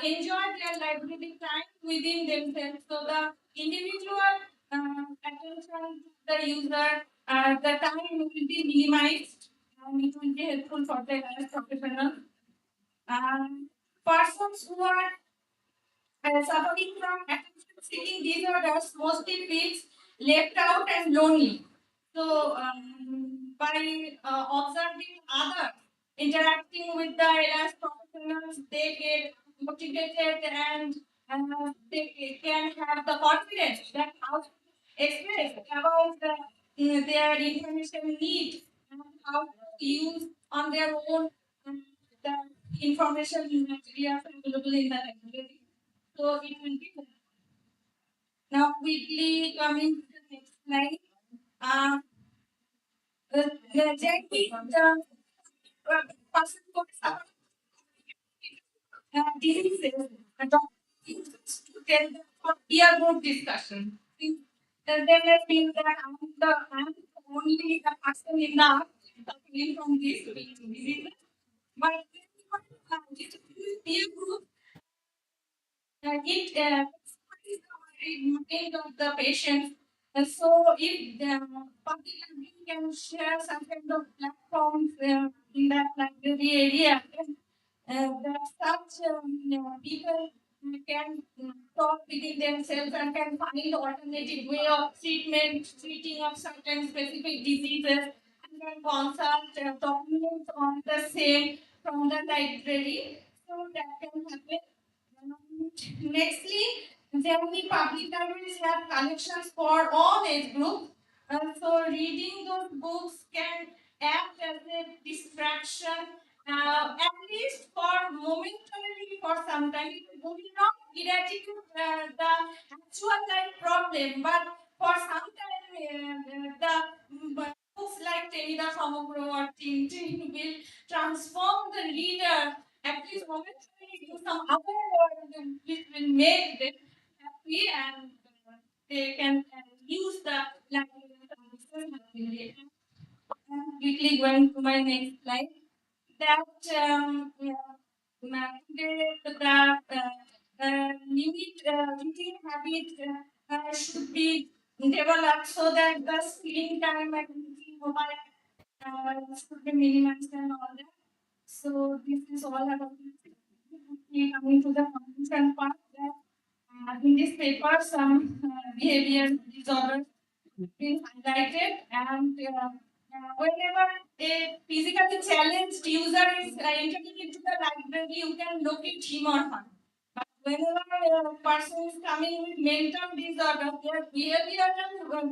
enjoy their library time within themselves, so the individual attention to the user, the time will be minimized and it will be helpful for them as professionals. Persons who are suffering from attention-seeking disorders mostly feels left out and lonely. So, by observing others interacting with the ALS professionals, they get motivated and they can have the confidence that how to express about their information need and how to use on their own the information materials available in the library. So it will be good. Now quickly coming to the next slide. Exactly the person who diseases and doctors to tell them for peer group discussion. And then I feel that I'm only the person in the suffering from these diseases. But this peer group it mind of the patient. So if the public library can share some kind of platforms in that library area, that such people can talk within themselves and can find alternative way of treating of certain specific diseases, and can consult documents on the same from the library. So that can happen. Nextly, generally public libraries have collections for all age groups. So reading those books can act as a distraction, at least for momentarily for some time. It will not eradicate the actual life problem, but for some time the books like Telida Samagro or Tintin will transform the reader, at least momentarily, to some other world which will make them happy, and they can use the language services happily. Quickly going to my next slide. That limit reading habit should be developed so that the screen time and using mobile should be minimized and all that. So this is all about it. Coming to the conclusion part, that in this paper some behavior disorders been highlighted, and whenever a physically challenged user is entering into the library, you can locate him or her. But whenever a person is coming with mental disorder, their behavioral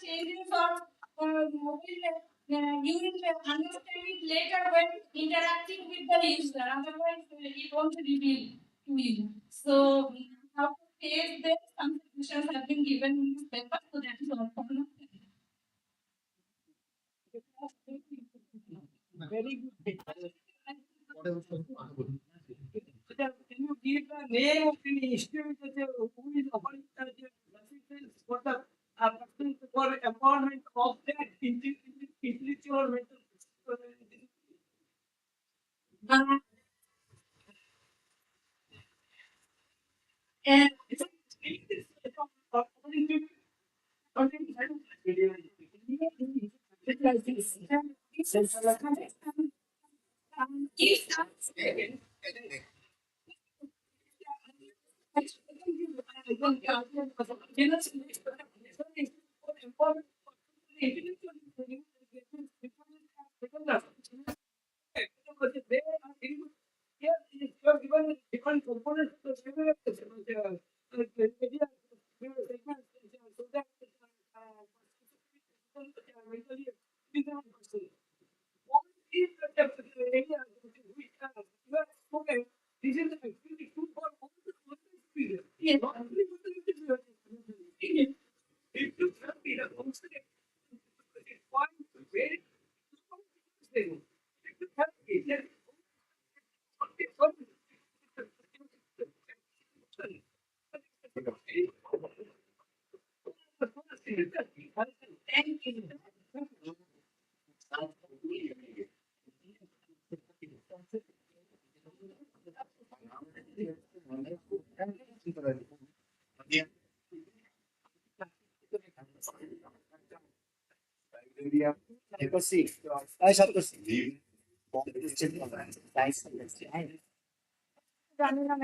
changes you will understand it later when interacting with the user. Otherwise, it won't reveal to you. So, how to face this? Some solutions have been given in this paper, so that is all for now. Very good. Can you give the name of the institute who is offering assistance for the person for empowerment of that intellectual mental And it's given different components of the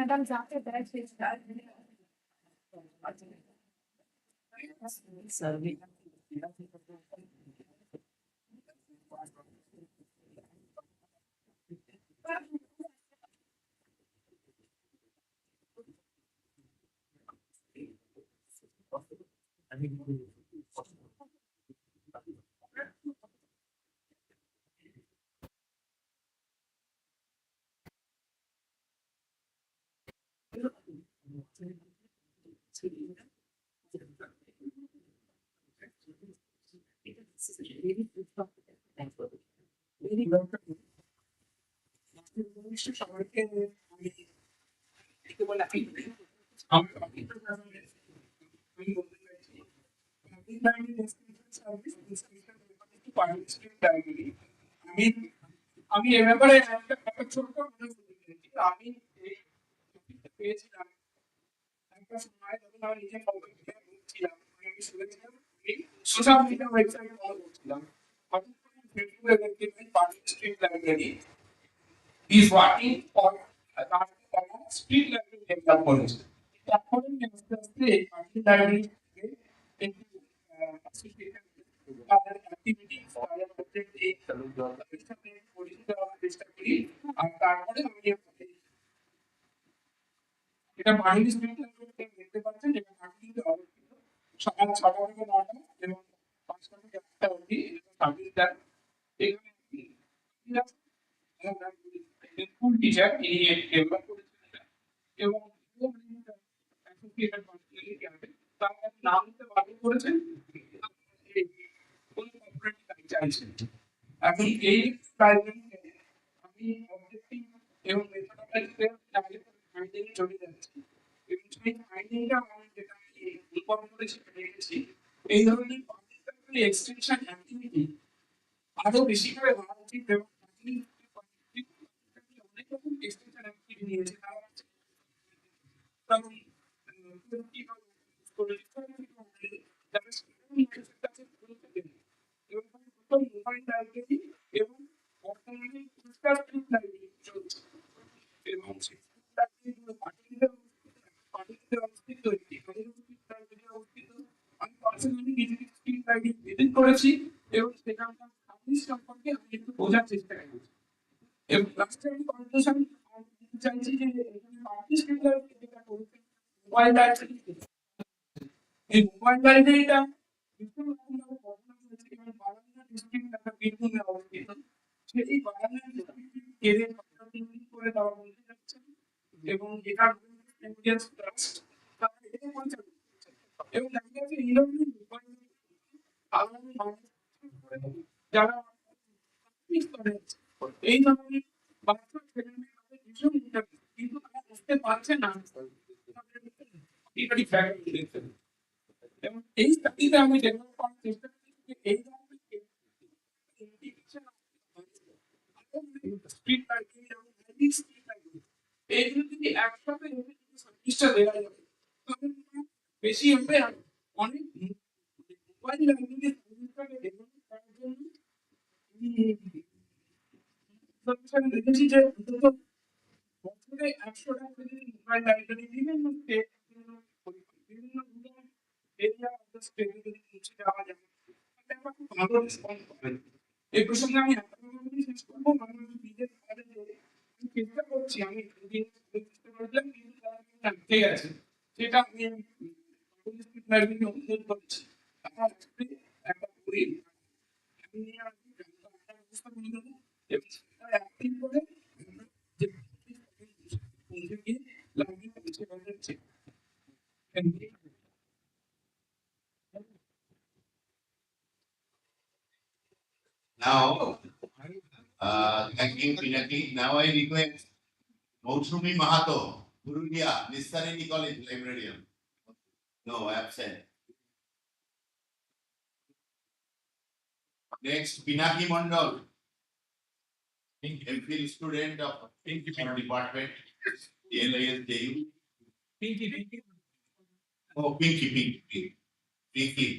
madam जाते আমি এবারে একটা ছোট আমি পেয়েছিলাম একটা সময় যখন আমি নিজে ছিলাম আমি শুনেছিলাম সোশ্যাল মিডিয়া ওয়েবসাইটে ফলো করছিলাম হঠাৎ করে ফেসবুকে দেখতে পাই street library is working on street library develop করেছে তারপরে আমি আস্তে আস্তে এই পার্টি লাইব্রেরি একটু তাদের অ্যাক্টিভিটিস তাদের অবজেক্টিভ পরিচিত হওয়ার চেষ্টা করি আর তারপরে আমি এটা মাইন্ড স্ট্রিট লাইব্রেরিতে দেখতে পাচ্ছেন এটা মার্কেটিংতে অবস্থিত সকাল 6টা থেকে 9টা এবং 5টা থেকে 1টা অবধি সার্ভিস দেন এখানে স্কুল টিচার ইনি ডেভেলপ করেছিলেন এবং অ্যাসোসিয়েটেড পার্সোনালিটি আছে তার নাম দিতে বাতিল করেছেন কোন কর্পোরেট চাইছেন এখন এই লাইব্রেরিতে আমি অবজেক্টিভ এবং মেথডোলজিতে ফাইন্ডিং চলে যাচ্ছি এবং সেই ফাইন্ডিংটা আমি যেটা ইনফর্ম করেছি দেখেছি এই ধরনের পার্টিকুলারলি এক্সটেনশন অ্যাক্টিভিটি আরো বেশি করে হওয়া উচিত এবং অনেক রকম এক্সটেনশন অ্যাক্টিভিটি নিয়েছে কারণ মোবাইল লাইব্রেরি এবং বর্তমানে লাইব্রেরি চলছে এবং আমি পার্সোনালি কিছু স্ট্রিট লাইব্রেরি ভিজিট করেছি এবং সেখানকার সার্ভিস সম্পর্কে আমি একটু বোঝার চেষ্টা করেছি এবং লাস্টে আমি কনক্লুশন চাইছি যে এখানে পাবলিক স্ট্রিট লাইব্রেরি যেটা করেছে মোবাইল লাইব্রেরি এই মোবাইল লাইব্রেরিটা বিভিন্ন রকমভাবে বর্ণনা করেছে এবং বারান্দা ডিস্ট্রিক্ট একটা বীরভূমে অবস্থিত সেই বারান্দা ডিস্ট্রিক্ট এদের করে দেওয়া বলতে যাচ্ছে এবং এটা ট্রাস্ট তারা এটা পরিচালনা করছে এবং দেখা যাচ্ছে এই ধরনের আগামী যারা এই ধরনের বাচ্চা ছেলেমেয়ে তাদের ভীষণ ইন্টারেস্ট কিন্তু তারা বুঝতে পারছে না এবং এই স্টাডিতে আমি ডেভেলপ করার চেষ্টা করছি যে এই ধরনের স্ট্রিট লাইব্রেরি এবং স্ট্রিট লাইব্রেরি এইগুলো যদি একসাথে সার্ভিসটা দেওয়া যাবে তাহলে বেশি হবে। আর অনেক মোবাইল লাইব্রেরি সার্ভিসটাকে ডেভেলপ করার জন্য আমি দেখেছি যে অন্তত বছরে 100 টাকা করে মোবাইল লাইব্রেরি বিভিন্ন স্টেট বিভিন্ন এরিয়া অফ দ্য স্টেটে যদি পৌঁছে যাওয়া যায় তাহলে আমরা খুব ভালো রেসপন্স পাই। এই প্রসঙ্গে আমি আপনাদের শেষ করবো। আমি নিজের কাজে আমি চেষ্টা করছি, আমি চেষ্টা করলাম কিন্তু আটকে গেছে, সেটা আমি লাইব্রেরি অনুরোধ করছি আমার একটা বই আমি নিয়ে আসবো, ব্যবস্থা করে দেবো এবং সেটা অ্যাক্টিভ করে যে পৌঁছে গিয়ে লাইব্রেরি পৌঁছে যাচ্ছে। Now, thanking Pinaki. Now I request Mausumi Mahato, Purulia, Nistarini College Librarian. No, absent. Next, Pinaki Mondal, MPhil student of department, LISJU. Pinky. Oh, Pinky.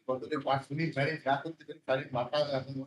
কতটা 5 মিনিট ধরে যা করতে পারি তার মাথা এখন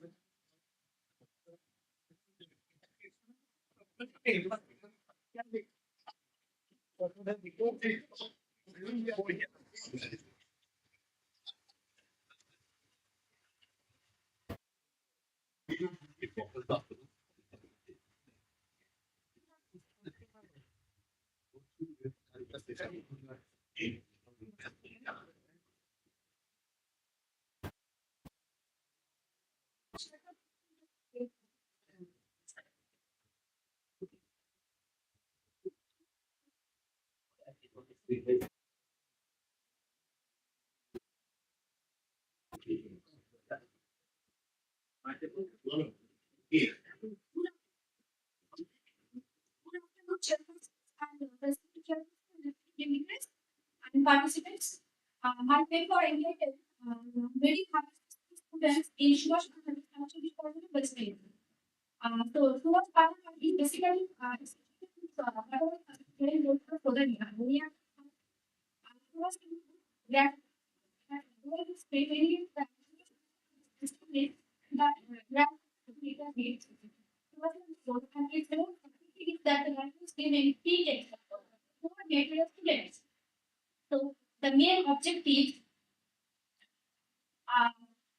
and participants. My paper entitled very happy students in Subhash Patel Spain. So Subhash Patel is basically very good for the we are that is very that the language given teachers for material students. So the main objective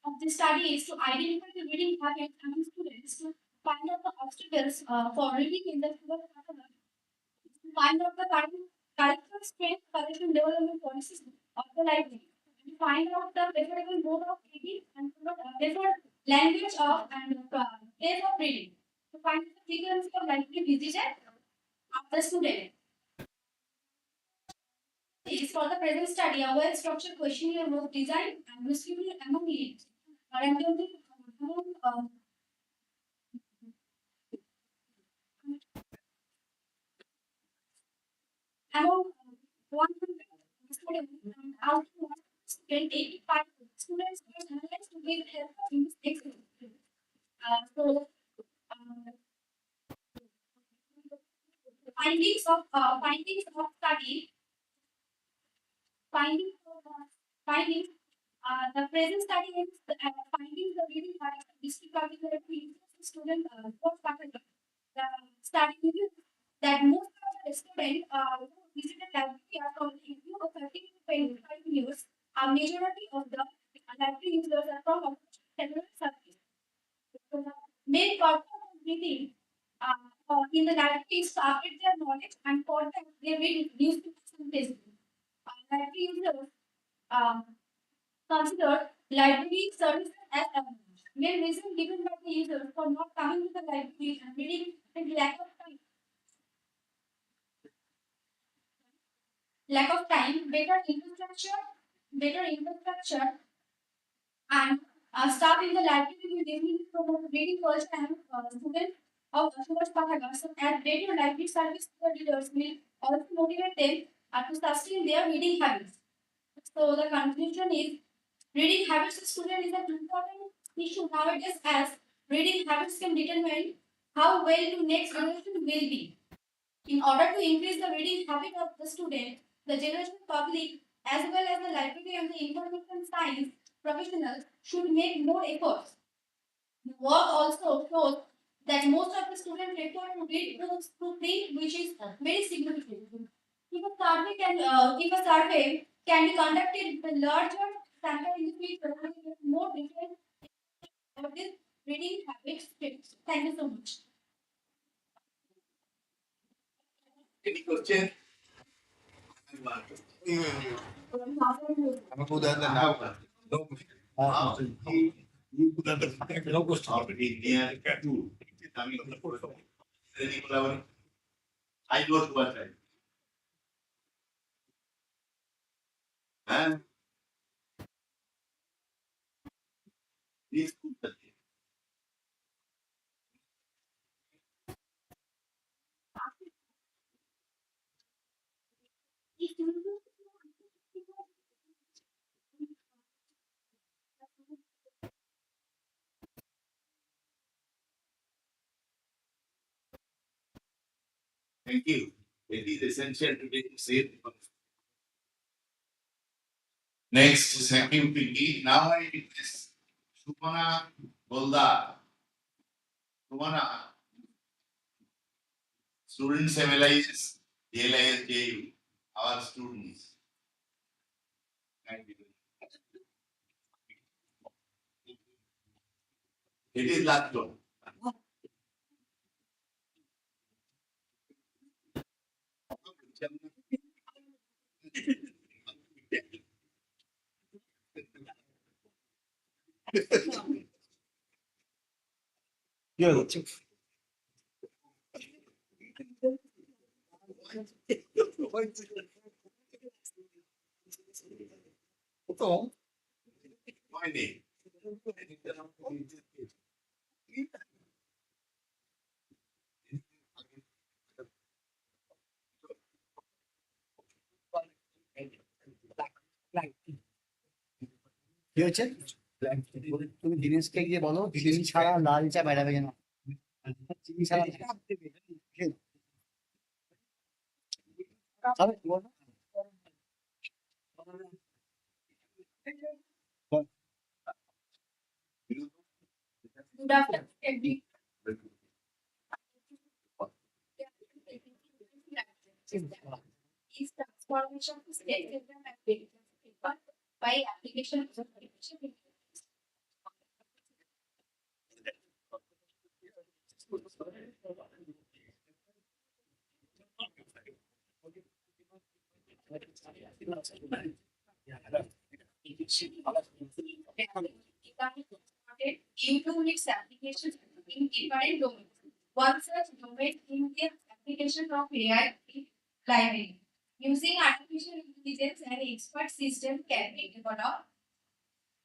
of this study is to identify the reading habits among students, to find out the obstacles for reading in the student catalog, to find out the curriculum strength, curriculum development policies of the library, and to find out the preferable mode of reading and preferred language of and place of reading, to find the frequency of library visitor of the student. Is for the present study, a well-structured questionnaire was designed and distributed among leads, randomly among 100 students, and out of 85 students were analyzed with help of this experiment. Findings of study. Findings. The present study is finding the reading habits of district particularly student the study reveals that most of the students who visited library are from the age of 13 to 25 years. A majority of the library users are from several services. So the main purpose of reading in the library is to update their knowledge, and for that they read newspapers and textbooks. Library users consider library services as a main reason given by the users for not coming to the library and reading is lack of time. Better infrastructure, and staff in the library will definitely promote reading culture and students of Subhash Patel. So, at better library service to the readers will also motivate them to sustain their reading habits. So the conclusion is Reading habits of student is an important issue nowadays as reading habits can determine how well the next generation will be. In order to increase the reading habit of the student, the general public as well as the library and the information science professionals should make more efforts. The work also shows that most of the students prefer to read books through print, which is very significant. If a survey can be conducted with a larger sample in the future, we will get more details about this reading habits. Thank you so much. Any question? I'm good at the now. No question. No question. Already near two. I know what I. And these two. Thank you. It is essential to be safe. Next, second Pinky. Now I request Supana Golda. Supana. Students MLIS, DLIS, JU. Our students. Thank you. It is last one. Yeah. Ito. My name. কি হচ্ছে তুমি দিনেশকে গিয়ে বলো চিনি ছাড়া লাল চা বেড়াবে যেন চিনি ছাড়া খাবে? বলো। Good afternoon, everyone. Is transformation to state system activity by application of artificial intelligence. Due to its applications in different domains. One such domain is the application of AI in library. Using artificial intelligence and expert system can be developed.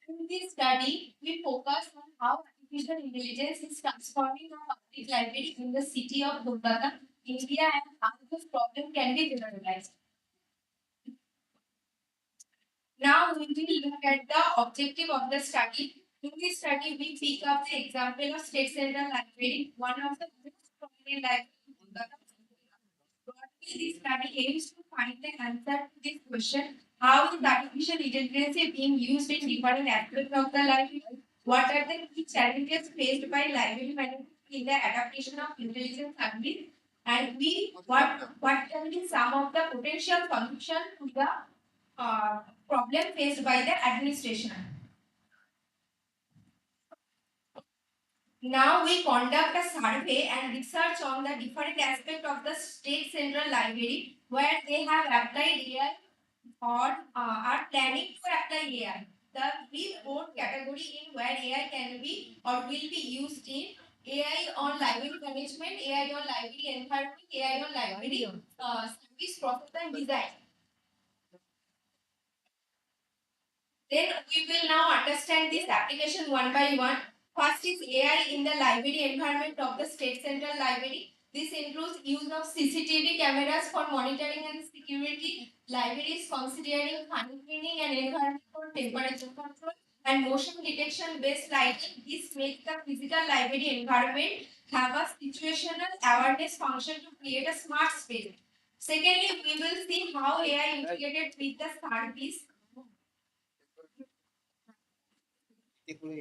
In this study, we focus on how artificial intelligence is transforming our public library in the city of Kolkata, India, and how this problem can be generalized. Now we will look at the objective of the study. In this study, we pick up the example of State Central Library, one of the most prominent libraries in Kolkata. Broadly, this study aims to find the answer to this question: how is artificial intelligence being used in different aspects of the library? What are the key challenges faced by library management in the adaptation of intelligence service? And what can be some of the potential solutions to the problem faced by the administration? Now we conduct a survey and research on the different aspects of the State Central Library where they have applied AI or are planning to apply AI. The three fourth category in where AI can be or will be used in AI on library management, AI on library environment, AI on library service process and design. Then we will now understand this application one by one. First is AI in the library environment of the State Central Library. This includes use of CCTV cameras for monitoring and security, libraries considering funny cleaning and environmental temperature control, and motion detection based lighting. This makes the physical library environment have a situational awareness function to create a smart space. Secondly, we will see how AI integrated with the service. Secondly,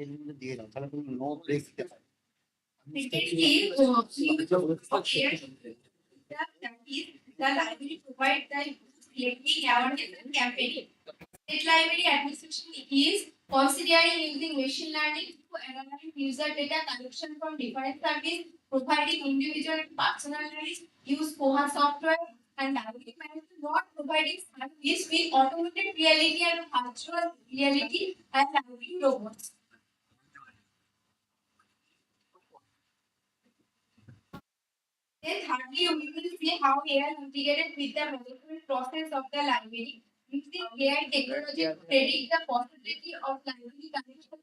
the library provides the collecting awareness and campaigning. State library administration is considering using machine learning to analyze user data collection from different services, providing individual and personalized use Koha software and library management not providing service with automated reality and virtual reality and library robots. Then thirdly, we will see how AI integrated with the management process of the library. Using AI technology to predict the possibility of library connection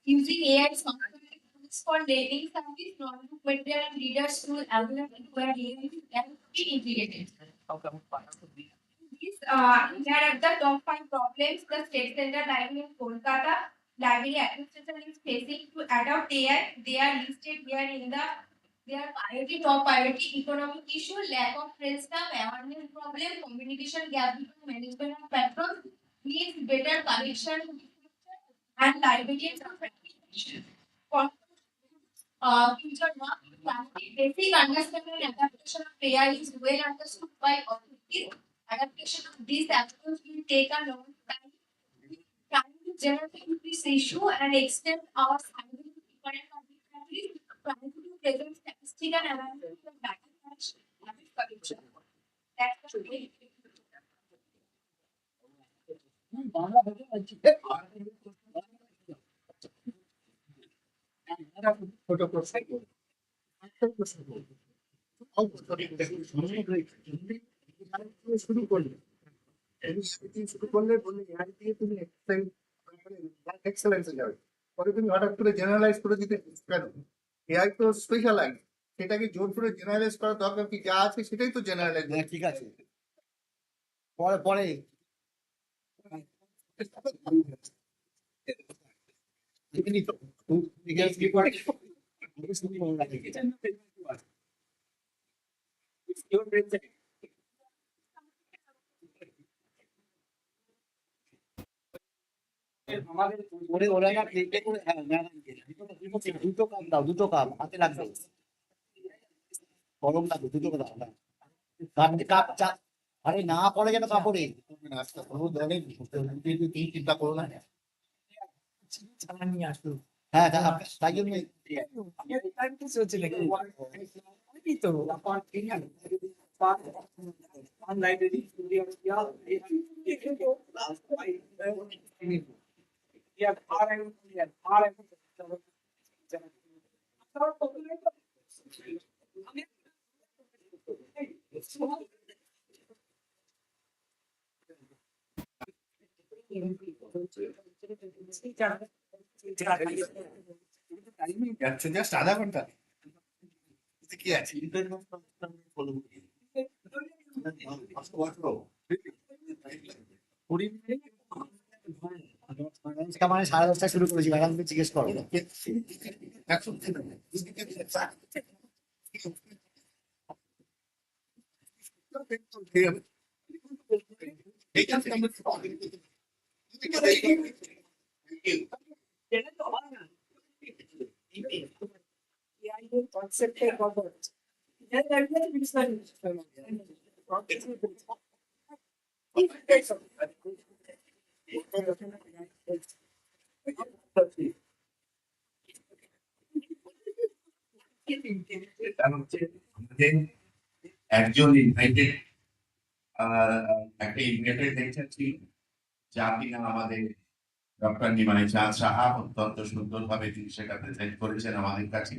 using AI software tools for dating service, notebook material and readers tool available where AI can be integrated. These here are the top 5 problems the State Center Library in Kolkata library administration is facing to adopt AI. They are listed here in the their priority, top priority, economic issue, lack of train staff, awareness problem, communication gap between management and patrons, needs better connection and librarians and practitioners. Future mark, basic understanding and adaptation of AI is well understood by authorities. Adaptation of these approaches will take a long time. Time to generate this issue and extend our standing to different public libraries, trying to present statistical analysis and data collection, habit correction. That's the way. শুরু করলে শুরু করলে বললে AI দিয়ে তুমি এক্সেলেন্সে যাবে পরে তুমি হঠাৎ করে জেনারেলাইজ করে দিতে কেন এআই তো স্পেশালাইজ সেটাকে জোর করে জেনারেলাইজ করার দরকার কি যা আছে সেটাই তো জেনারেলাইজ ঠিক আছে পরে পরে ওরা না প্লেটে করে দুটো কাপ দাও দুটো কাপ হাতে লাগবে গরম লাগবে দুটো দাও কাপ চা আরে না পড়ে যেন কাপড়ে চিন্তা করো না নিয়ে আসতো হ্যাঁ তাই জন্য জাস্ট আধা ঘন্টা কি আছে মানে 10:30 শুরু করেছি ম্যাডাম জিজ্ঞেস করো একজন ইনভাইটেড একটা ইনভাইটেড লেকচার ছিল যা কিনা আমাদের ডক্টর নিমানি চাঁদ সাহা অত্যন্ত সুন্দরভাবে তিনি সেটা প্রেজেন্ট করেছেন আমাদের কাছে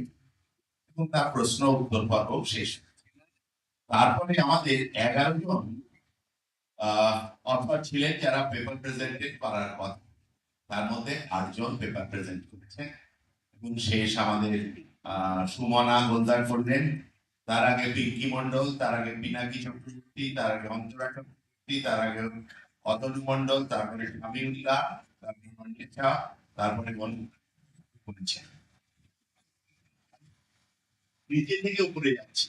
এবং তার প্রশ্ন উত্তর পর্ব শেষ তারপরে আমাদের 11 জন অথর ছিলেন যারা পেপার প্রেজেন্টেড করার কথা তার মধ্যে 8 জন পেপার প্রেজেন্ট করেছেন এবং শেষ আমাদের সুমনা গোলদার করলেন তার আগে পিঙ্কি মন্ডল, তার আগে পিনাকি চক্রবর্তী, তার আগে অন্তরা চক্রবর্তী, তার আগে অতনু মন্ডল, তারপরে শামিউল্লাহ, তারপরে মন্ডিতা, তারপরে বলছে নিচে থেকে উপরে যাচ্ছি।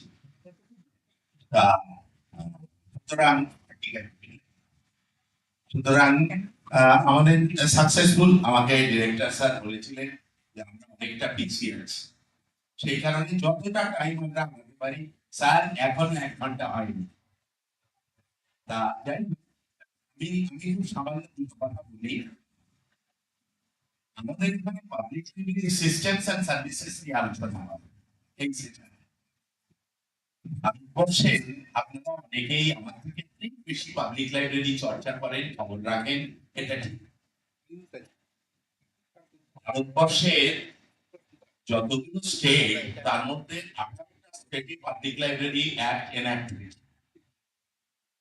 তা সুতরাং ঠিক আছে, সুতরাং আমাদের সাকসেসফুল, আমাকে ডিরেক্টর স্যার বলেছিলেন যে আমরা অনেকটা পিছিয়ে আছি, সেই কারণে যতটা টাইম আমরা আনতে পারি, স্যার এখন 1 ঘন্টা হয়নি। তা যাই হোক, আমি খুব সামান্য কিছু কথা বলি। আমাদের এখানে public library systems and services নিয়ে আলোচনা হয় এই সেশনে। ভারতবর্ষে আপনারা অনেকেই আমার থেকে অনেক বেশি পাবলিক লাইব্রেরি চর্চা করেন, খবর রাখেন, এটা ঠিক। ভারতবর্ষের যতগুলো স্টেট, তার মধ্যে 18টা স্টেটে পাবলিক লাইব্রেরি অ্যাক্ট এনঅ্যাক্ট হয়েছে,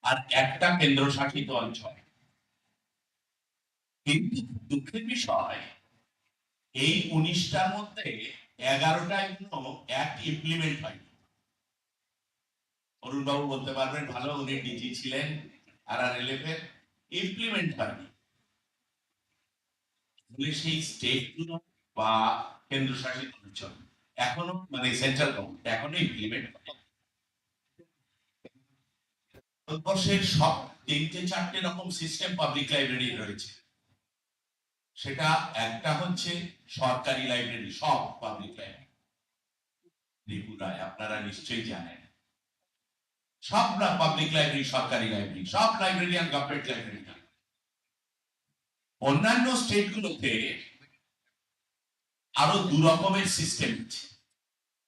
আর একটা কেন্দ্রশাসিত অঞ্চল। কিন্তু দুঃখের বিষয়, এই 19টার মধ্যে 11টা এখনো অ্যাক্ট ইমপ্লিমেন্ট হয়নি। অরুণবাবু বলতে পারবেন ভালো, উনি ডিজি ছিলেন RRLF এর, ইমপ্লিমেন্ট হয়নি। সেই স্টেটগুলো বা কেন্দ্রশাসিত অঞ্চল এখনো মানে সেন্ট্রাল গভর্নমেন্ট এখনো ইমপ্লিমেন্ট করে। ভারতবর্ষের সব 3-4টে রকম সিস্টেম পাবলিক লাইব্রেরি রয়েছে। সেটা একটা হচ্ছে সরকারি লাইব্রেরি, সব পাবলিক লাইব্রেরি ত্রিপুরায় আপনারা নিশ্চয়ই জানেন, সব পাবলিক লাইব্রেরি সরকারি লাইব্রেরি, সব লাইব্রেরিয়ান গভর্নমেন্ট লাইব্রেরি। অন্যান্য স্টেটগুলোতে আরো 2 রকমের সিস্টেম আছে।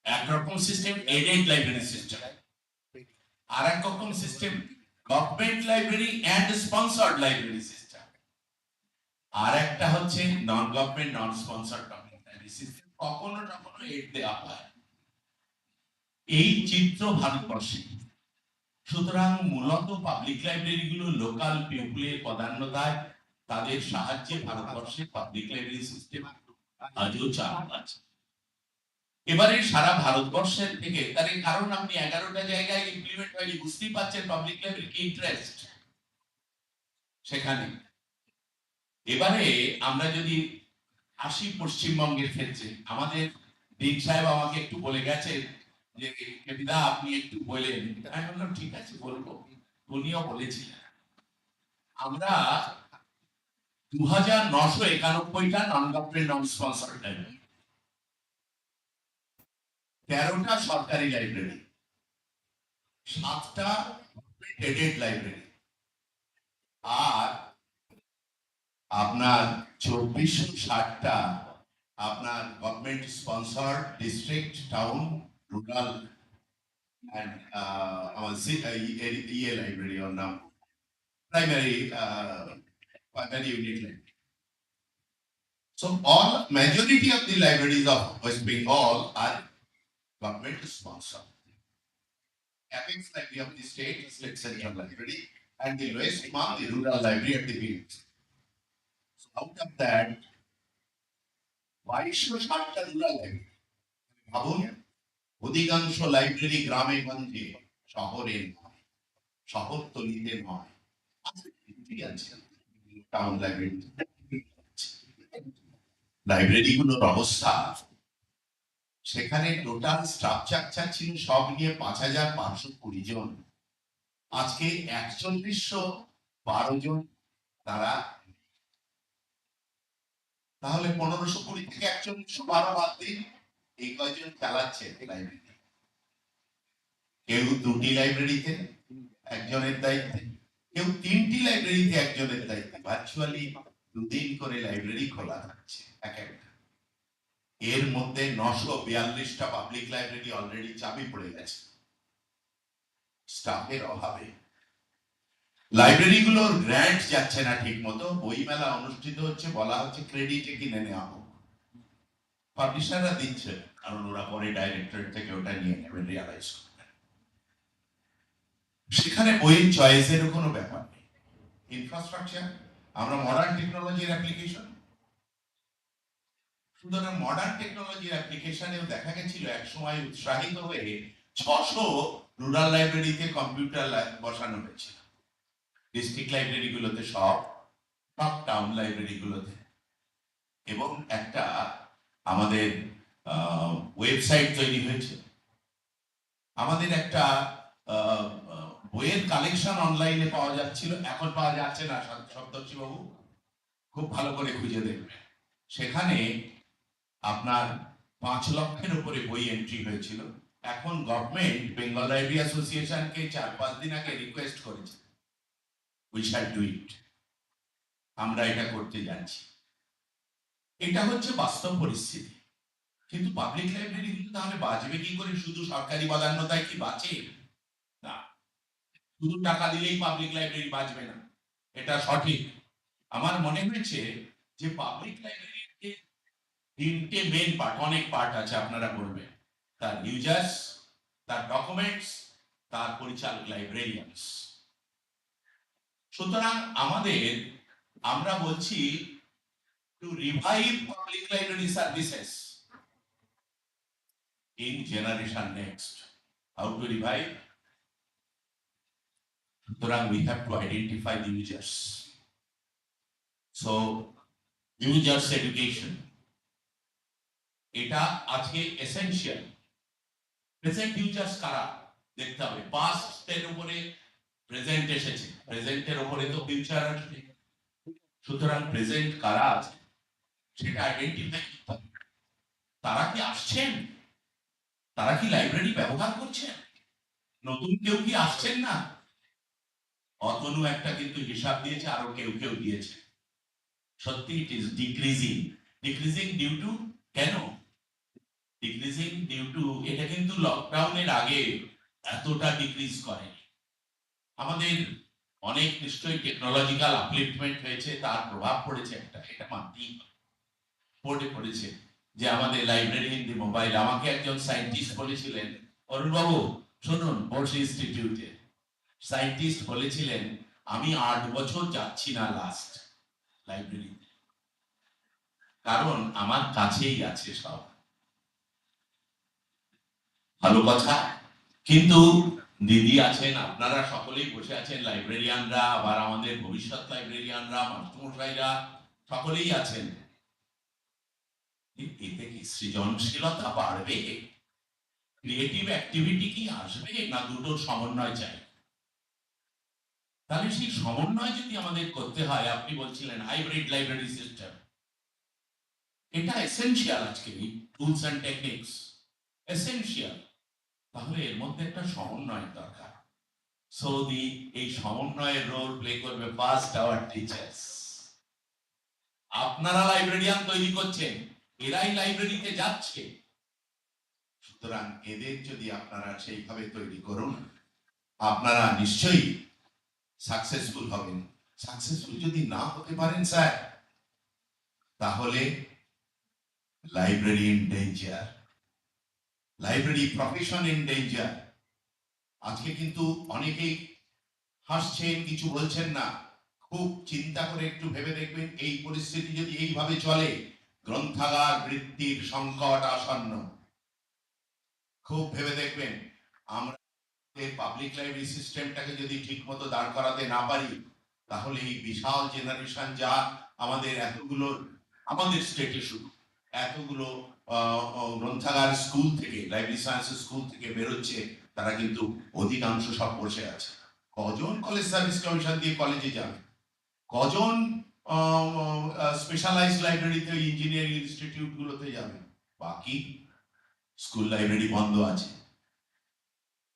একরকম সিস্টেম এডেড লাইব্রেরি সিস্টেম, আর এক রকম system government library and sponsored library system, আর একটা হচ্ছে non government non sponsored library system. কখনো কখনো এড দেওয়া হয়। এই চিত্র ভারতবর্ষে। সুতরাং মূলত পাবলিক লাইব্রেরি গুলো লোকাল পিপলের পদান্নতায়, তাদের সাহায্যে ভারতবর্ষে পাবলিক লাইব্রেরি সিস্টেম আজও চালু আছে। এবারে সারা ভারতবর্ষের থেকে, তার কারণ আপনি 11টা জায়গায় ইমপ্লিমেন্ট হয়নি, বুঝতেই পারছেন পাবলিক লাইব্রেরি কি ইন্টারেস্ট সেখানে। এবারে আমরা যদি আসি পশ্চিমবঙ্গের ক্ষেত্রে, আমাদের দিন সাহেব আমাকে একটু বলে গেছে যে কবিতা আপনি একটু বলেন। আমি বললাম ঠিক আছে বলবো, উনিও বলেছিলেন। আমরা 2991টা non government non sponsored library, 13টা সরকারি লাইব্রেরি, 7টা এডেড লাইব্রেরি, আর আপনার 2460টা আপনার government sponsored district, town, rural and our library or now primary unit library. So all majority of the libraries of West Bengal are government sponsored. Apex library of the state is like central library, and the lowest one the rural library at the village. So out of that, 2260টা rural library, ভাবুন, অধিকাংশ library গ্রামে গঞ্জে, শহরে নয়, শহরতলিতে নয়, town library. Library গুলোর অবস্থা, সেখানে টোটাল স্ট্রাকচার ছিল সব নিয়ে 5520 জন, আজকে 4112 জন তারা। তাহলে 1520 থেকে 4112 বাদ দিন, এই কয়জন চালাচ্ছে লাইব্রেরি। কেউ 2টি লাইব্রেরিতে একজনের দায়িত্বে, কেউ 3টি লাইব্রেরিতে একজনের দায়িত্বে। ভার্চুয়ালি 2 দিন করে লাইব্রেরি খোলা থাকছে এক একটা। এর মধ্যে 942টা পাবলিক লাইব্রেরি অলরেডি চাবি পড়ে গেছে স্টাফের অভাবে। লাইব্রেরি গুলোর গ্র্যান্ট যাচ্ছে না ঠিক মতো। বই মেলা অনুষ্ঠিত হচ্ছে, বলা হচ্ছে ক্রেডিটে কিনে নেওয়া হোক, পাবলিশাররা দিচ্ছে, কারণ ওরা পরে ডাইরেক্টরেট থেকে ওটা নিয়ে নেবেন, রিয়ালাইজ করবেন। সেখানে বইয়ের চয়েসের কোনো ব্যাপার নেই। ইনফ্রাস্ট্রাকচার, আমরা মডার্ন টেকনোলজির অ্যাপ্লিকেশন, সুতরাং মডার্ন টেকনোলজির অ্যাপ্লিকেশনেও দেখা গেছিল এক সময় উৎসাহিত হয়ে 600 রুরাল লাইব্রেরিতে কম্পিউটার বসানো হয়েছিল, ডিস্ট্রিক্ট লাইব্রেরি গুলোতে সব টাউন লাইব্রেরি গুলোতে, এবং একটা আমাদের ওয়েবসাইট তৈরি হয়েছে। আমাদের একটা বইয়ের কালেকশন অনলাইনে পাওয়া যাচ্ছিল, এখন পাওয়া যাচ্ছে না সপ্তর্ষি বাবু, খুব ভালো করে খুঁজে দেখবেন। সেখানে আপনার 5 লক্ষের উপরে বই এন্ট্রি হয়েছিল। এখন গভর্নমেন্ট বেঙ্গল লাইব্রেরি অ্যাসোসিয়েশনকে 4-5 দিন আগে রিকোয়েস্ট করেছে, উই শ্যাল ডু ইট, আমরা এটা করতে যাচ্ছি। এটা হচ্ছে বাস্তব পরিস্থিতি। কিন্তু পাবলিক লাইব্রেরি কিন্তু তাহলে বাঁচবে কি করে? শুধু সরকারি বদান্যতায় কি বাঁচে? না, শুধু টাকা দিলেই পাবলিক লাইব্রেরি বাঁচবে না, এটা সঠিক। আমার মনে হয়েছে যে পাবলিক লাইব্রেরিতে 3টে মেন পার্ট, অনেক পার্ট আছে আপনারা বলবেন, তার ইউজার্স, তার ডকুমেন্টস, তার পরিচালক লাইব্রেরিয়ানস। সুতরাং আমরা বলছি to revive public library services in generation next. How to revive? Sutarang, we have to identify the users. So, users education. এটা আজকে এসেনশিয়াল। প্রেজেন্ট ইউজার্স কারা দেখতে হবে, পাস্ট এর উপরে প্রেজেন্ট এসেছে, প্রেজেন্টের উপরে তো ফিউচার আসবে। সুতরাং প্রেজেন্ট কারা আছে সেটা আইডেন্টিফাই করতে হবে। তারা কি আসছেন? তারা কি লাইব্রেরি ব্যবহার করছেন? নতুন কেউ কি আসছেন না? অতনু একটা কিন্তু হিসাব দিয়েছে, আরো কেউ কেউ দিয়েছে। সত্যি it is decreasing. Decreasing due to, কেন ডিক্রিজিং? ডিউ টু, এটা কিন্তু লকডাউনের আগে এতটা ডিক্রিজ করে। আমাদের অনেক নিশ্চয়ই টেকনোলজিক্যাল আপলিফমেন্ট হয়েছে, তার প্রভাব পড়েছে একটা, এটা মানতেই পড়েছে যে আমাদের লাইব্রেরি ইন দি মোবাইল। আমাকে একজন সায়েন্টিস্ট বলেছিলেন, অরুণ বাবু শুনুন, বোস ইনস্টিটিউটে সায়েন্টিস্ট বলেছিলেন, আমি 8 বছর যাচ্ছি না লাস্ট লাইব্রেরি, কারণ আমার কাছেই আছে সব। ভালো কথা, কিন্তু দিদি আছেন, আপনারা সকলেই বসে আছেন, লাইব্রেরিয়ানরা, আবার আমাদের ভবিষ্যৎ লাইব্রেরিয়ানরা, মাস্টারমশাইরা সকলেই আছেন। এতে কি সৃজনশীলতা বাড়বে? ক্রিয়েটিভ অ্যাক্টিভিটি কি আসবে, না দুটোর সমন্বয় চাই? তাহলে সেই সমন্বয় যদি আমাদের করতে হয়, আপনি বলছিলেন হাইব্রিড লাইব্রেরি সিস্টেম, এটা এসেনশিয়াল। আজকে টুলস এন্ড টেকনিক্স এসেনশিয়াল, তাহলে এর মধ্যে একটা সমন্বয় দরকার। সো এই সমন্বয়ের রোল প্লে করবে ফার্স্ট আওয়ার টিচার্স। আপনারা লাইব্রেরিয়ান তৈরি করছেন, এরাই লাইব্রেরিতে যাচ্ছে। সুতরাং এদের যদি আপনারা সেইভাবে তৈরি করুন, আপনারা নিশ্চয়ই সাকসেসফুল হবেন। সাকসেসফুল যদি না হতে পারেন স্যার, তাহলে library in danger, library profession in danger. আজকে কিন্তু অনেকেই হাসছেন, কিছু বলছেন না। খুব চিন্তা করে একটু ভেবে দেখবেন, এই পরিস্থিতি যদি এইভাবে চলে, গ্রন্থাগার বৃত্তির সংকট আসন্ন। খুব ভেবে দেখবেন, আমরা পাবলিক লাইব্রেরি সিস্টেমটাকে যদি ঠিক মতো দাঁড় করাতে না পারি, তাহলে এই বিশাল জেনারেশন যা আমাদের আমাদের স্টেটে শুধু এতগুলো গ্রন্থাগার স্কুল থেকে, লাইব্রেরি সায়েন্সের স্কুল থেকে বেরোচ্ছে, তারা কিন্তু অধিকাংশ সব বসে আছে। কজন কলেজ সার্ভিস কমিশন দিয়ে কলেজে যাবে? কজন স্পেশালাইজ লাইব্রেরিতে, ইঞ্জিনিয়ারিং ইনস্টিটিউট গুলোতে যাবে? বাকি স্কুল লাইব্রেরি বন্ধ আছে।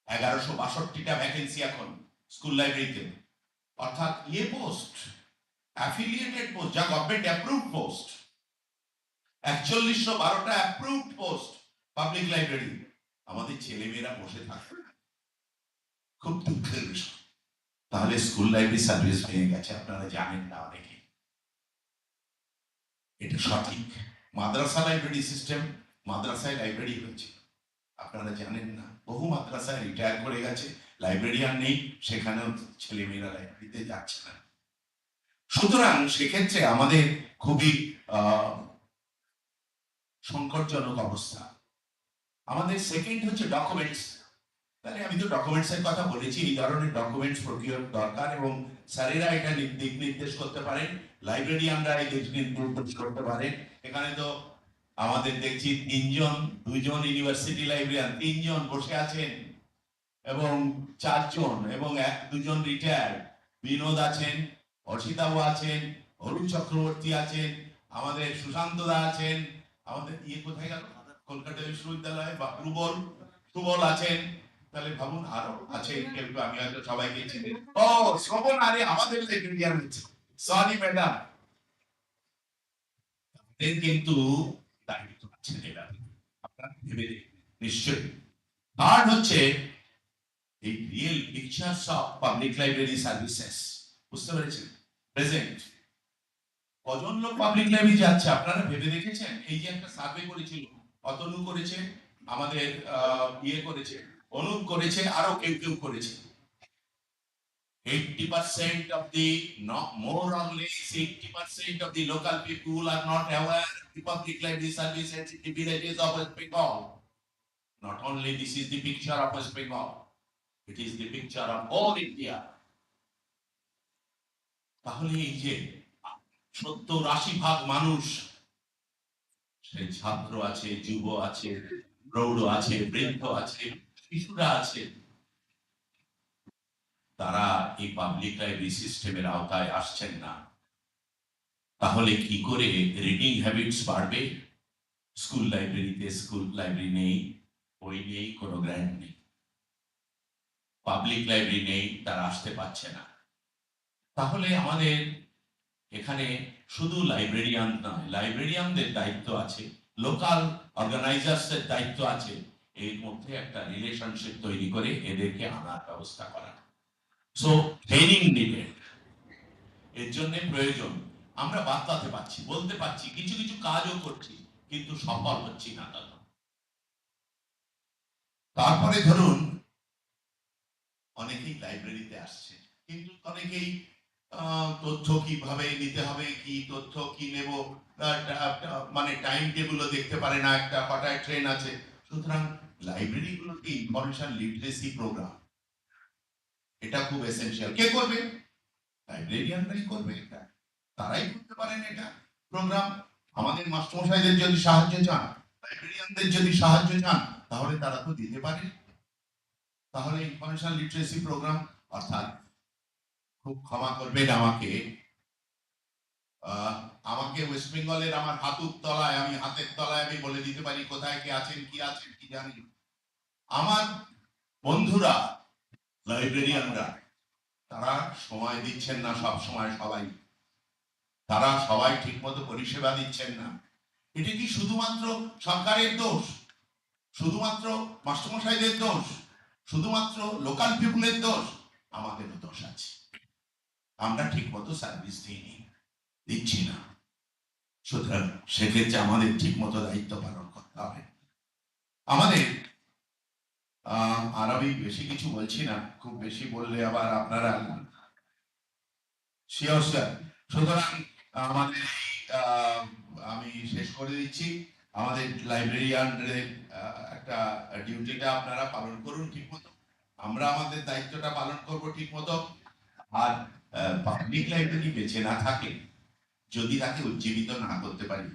1162টা ভ্যাকেন্সি এখন স্কুল লাইব্রেরিতে, অর্থাৎ পোস্ট, অ্যাফিলিয়েটেড পোস্ট, যা গভর্নমেন্ট অ্যাপ্রুভড পোস্ট। 4112টা অ্যাপ্রুভড পোস্ট পাবলিক লাইব্রেরি। আমাদের ছেলেমেয়েরা বসে থাকবে, খুব দুঃখের বিষয়। তাহলে স্কুল লাইব্রেরি সার্ভিস ভেঙে গেছে, আপনারা জানেন না অনেকে। এটা সঠিক। মাদ্রাসা লাইব্রেরি সিস্টেম, মাদ্রাসায় লাইব্রেরি হয়েছে, আপনারা জানেন না। বহু মাদ্রাসায় রিটায়ার করে গেছে, লাইব্রেরিয়ান নেই, সেখানেও ছেলেমেয়েরা লাইব্রেরিতে যাচ্ছে না। সুতরাং সেক্ষেত্রে আমাদের খুবই সংকটজনক অবস্থা। আমাদের সেকেন্ড হচ্ছে ডকুমেন্টস। তাহলে আমি তো ডকুমেন্টসের কথা বলেছি, এই ধরনের ডকুমেন্টস প্রকিওর দরকার এবং স্যারেরা এটা দিক নির্দেশ করতে পারেন, লাইব্রেরিয়ানরা এই দিক নির্দেশ করতে পারেন। এখানে তো আমাদের দেখছি দুজন ইউনিভার্সিটি লাইব্রেরিয়ান, 3 জন বসে আছেন এবং 4 জন এবং দুজন রিটায়ার্ড, বিনোদ আছেন, অর্ষিতাও আছেন, অরুণ চক্রবর্তী আছেন, আমাদের সুশান্ত দা আছেন, আমাদের কোথায় গেল কলকাতা বিশ্ববিদ্যালয়ে বা সুবল আছেন। তাহলে ভাবুন আরো আছে কেউ, আমি হয়তো সবাইকে চিনি। ও শ্রবণ, আরে আমাদের লাইব্রেরিয়ান আছে, সরি ম্যাডাম। কিন্তু দায়িত্ব আছে এটা আপনারা ভেবে দেখুন নিশ্চয়ই। থার্ড হচ্ছে এই real pictures of public library services, বুঝতে পেরেছেন? প্রেজেন্ট কজন লোক পাবলিক লাইব্রেরি যাচ্ছে আপনারা ভেবে দেখেছেন? এই যে একটা সার্ভে করেছিল, অতনু করেছে, আমাদের করেছে, অনুপ করেছে, আরো কেউ করেছে। 80% of the, not more or less, 80% of the local people are not aware of the public library services in the villages of West Bengal. Not only this is the picture of West Bengal, it is the picture of all India. তাহলে এই যে 70-80% মানুষ, সেই ছাত্র আছে, যুব আছে, প্রৌঢ় আছে, বৃদ্ধ আছে, শিশুরা আছে, তারা এই পাবলিক লাইব্রেরি সিস্টেমের আওতায় আসছেন না। তাহলে কি করে রিডিং হ্যাবিটস বাড়বে? স্কুল লাইব্রেরি নেই, বই নেই, কোনো গ্র্যান্ট নেই, পাবলিক লাইব্রেরি নেই, তারা আসতে পারছে না। তাহলে আমাদের এখানে শুধু লাইব্রেরিয়ান নয়, লাইব্রেরিয়ানদের দায়িত্ব আছে, লোকাল অর্গানাইজার্সের দায়িত্ব আছে, এর মধ্যে একটা রিলেশনশিপ তৈরি করে এদেরকে আনার ব্যবস্থা করা। সো ট্রেনিং নিডেড, এর জন্য প্রয়োজন। আমরা বার্তাতে পাচ্ছি, বলতে পারছি, কিছু কিছু কাজও করছি, কিন্তু সফল হচ্ছি না দাদা। তারপরে ধরুন অনেকেই লাইব্রেরিতে আসছে, কিন্তু অনেকেই তথ্য কিভাবে নিতে হবে, কি তথ্য কি নেব, মানে টাইম টেবিলও দেখতে পারে না, একটা কটায় ট্রেন আছে। সুতরাং লাইব্রেরিগুলোকে ইনফরমেশন লিটারেসি প্রোগ্রাম, এটা খুব এসেনশিয়াল। কে করবে? লাইব্রেরিয়ানরাই করবে, এটা তারাই করতে পারেন এটা প্রোগ্রাম। আমাদের মাস্টারমশাইদের যদি সাহায্য চান, লাইব্রেরিয়ানদের যদি সাহায্য চান, তাহলে তারা তো দিতে পারে। তাহলে ইনফরমেশন লিটারেসি প্রোগ্রাম, অর্থাৎ খুব ক্ষমা করবেন আমাকে ওয়েস্ট বেঙ্গলের আমার হাতের তলায় আমি বলে দিতে পারি কোথায় কে আছেন, কি আছেন, কি জানি। আমার বন্ধুরা লাইব্রেরিয়ানরা, তারা সময় দিচ্ছেন না সব সময়, তারা সবাই ঠিকমতো পরিষেবা দিচ্ছেন না। এটা কি শুধুমাত্র সরকারের দোষ, শুধুমাত্র মাস্টারমশাইদের দোষ, শুধুমাত্র লোকাল পিপুলের দোষ? আমাদেরও দোষ আছে, আমরা ঠিকমতো সার্ভিস দিচ্ছি না। সুতরাং সেক্ষেত্রে আমাদের ঠিকমতো দায়িত্ব পালন করতে হবে। আমাদের আর আমি বেশি কিছু বলছি না, খুব বেশি বললে আবার আপনারা শিওর স্যার। সুতরাং আমাদের আমি শেষ করে দিচ্ছি। আমাদের লাইব্রেরিয়ানদের একটা ডিউটিটা আপনারা পালন করুন ঠিকমতো, আমরা আমাদের দায়িত্বটা পালন করব ঠিকমতো। আর পাবলিক লাইব্রেরি বেঁচে না থাকে, যদি তাকে উজ্জীবিত না করতে পারি,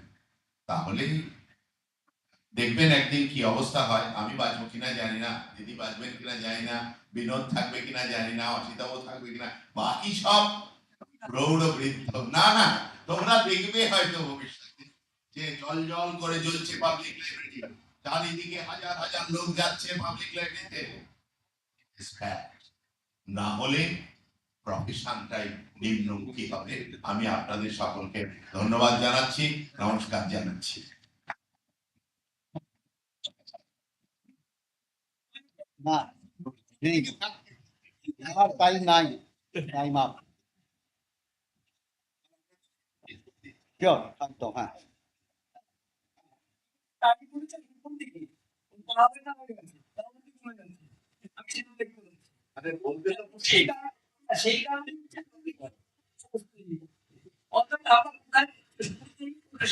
তাহলে দেখবেন একদিন কি অবস্থা হয়। আমি বাঁচবো কিনা জানি না, দিদি বাঁচবেন কিনা জানি না, বিনোদ থাকবে কিনা জানি না, অসিতাও থাকবে কিনা, বাকি সব প্রৌঢ় বৃদ্ধ। না, তোমরা দেখবে হয়তো ভবিষ্যতে যে জল জল করে জ্বলছে পাবলিক লাইব্রেরি, চারিদিকে হাজার হাজার লোক যাচ্ছে পাবলিক লাইব্রেরিতে। না হলে প্রফেশনটাই নিম্নমুখী হবে। আমি আপনাদের সকলকে ধন্যবাদ জানাচ্ছি, নমস্কার জানাচ্ছি। না, আমার টাইম নাই, টাইম আপ। শিওর, একদম, হ্যাঁ। সেই কারণে অর্থাৎ আমরা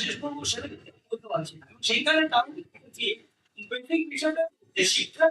শেষ করবো সেটা করতে পারছি না। সেই কারণে বেসিক বিষয়টা শিক্ষা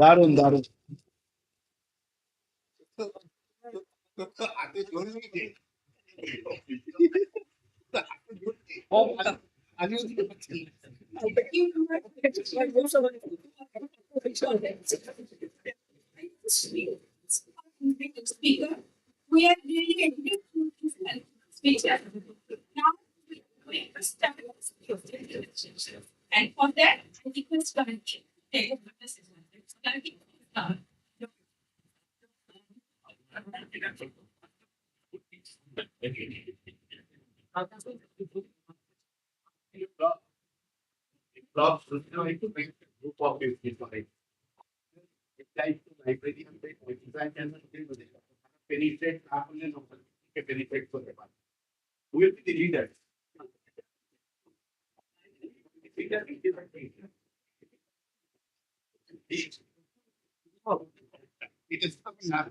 দারুণ দারুণ Speaker, we are really educated to speak. Now, we are starting and for that, I request Govt to take over the system. Clubs trying to make a group of 55. It's like librarian design penetrate penetrate for the one. Who will be the leader? It is not.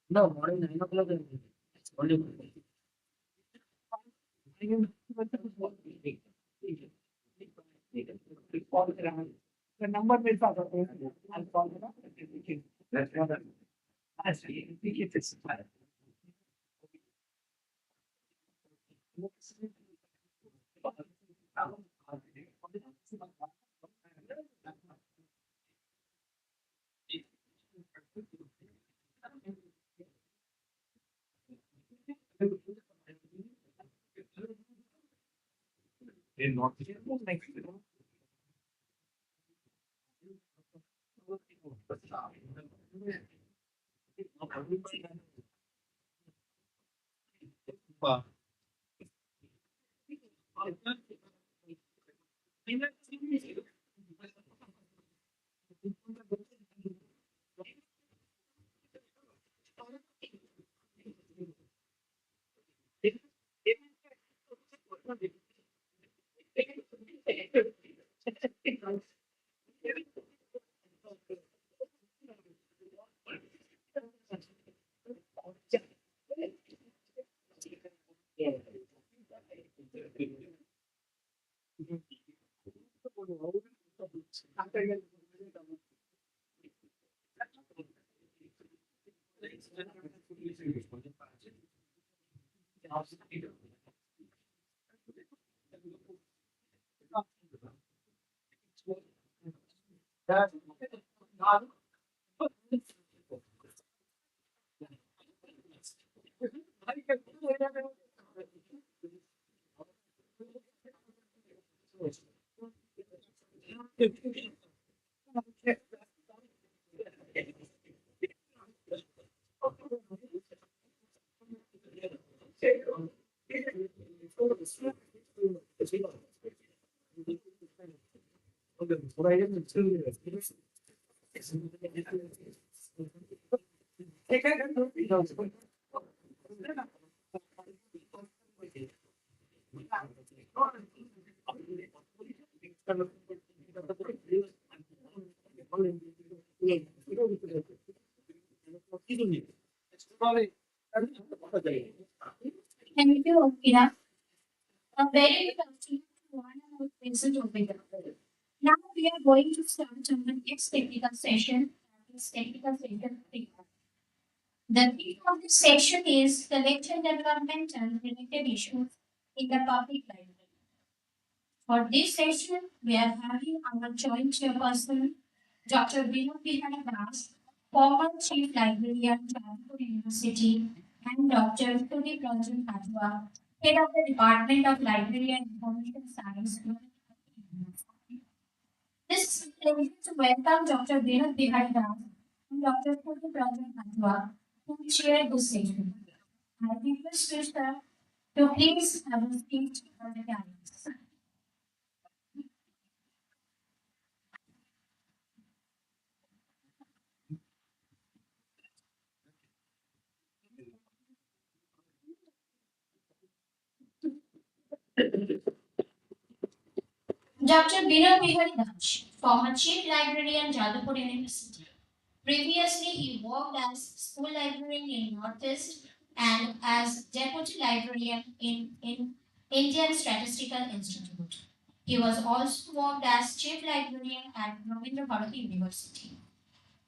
No, morning 9 o'clock. Only. The number will pass. I'll call it up. That's what I see. It is. In North Thank you, Ira. A very good afternoon to one and all present over here. Now we are going to start on the next technical session. This technical session three. The theme of this section is collection development and related issues in the public library. For this session, we are having our joint chairperson, Dr. Vinod Bihari Das, former Chief Librarian, Jadavpur University, and Dr. Sudip Ranjan Patwa, Head of the Department of Library and Information Science. This is a pleasure to welcome Dr. Vinod Bihari Das and Dr. Sudip Ranjan Patwa to chair this session. I request Krishna to please have a speech for the dais. Dr. Vinod Bihari Das, former Chief Librarian, Jadavpur University. Previously, he worked as school librarian in Northeast and as deputy librarian in Indian Statistical Institute. He was also worked as chief librarian at Ravindra Bharati University.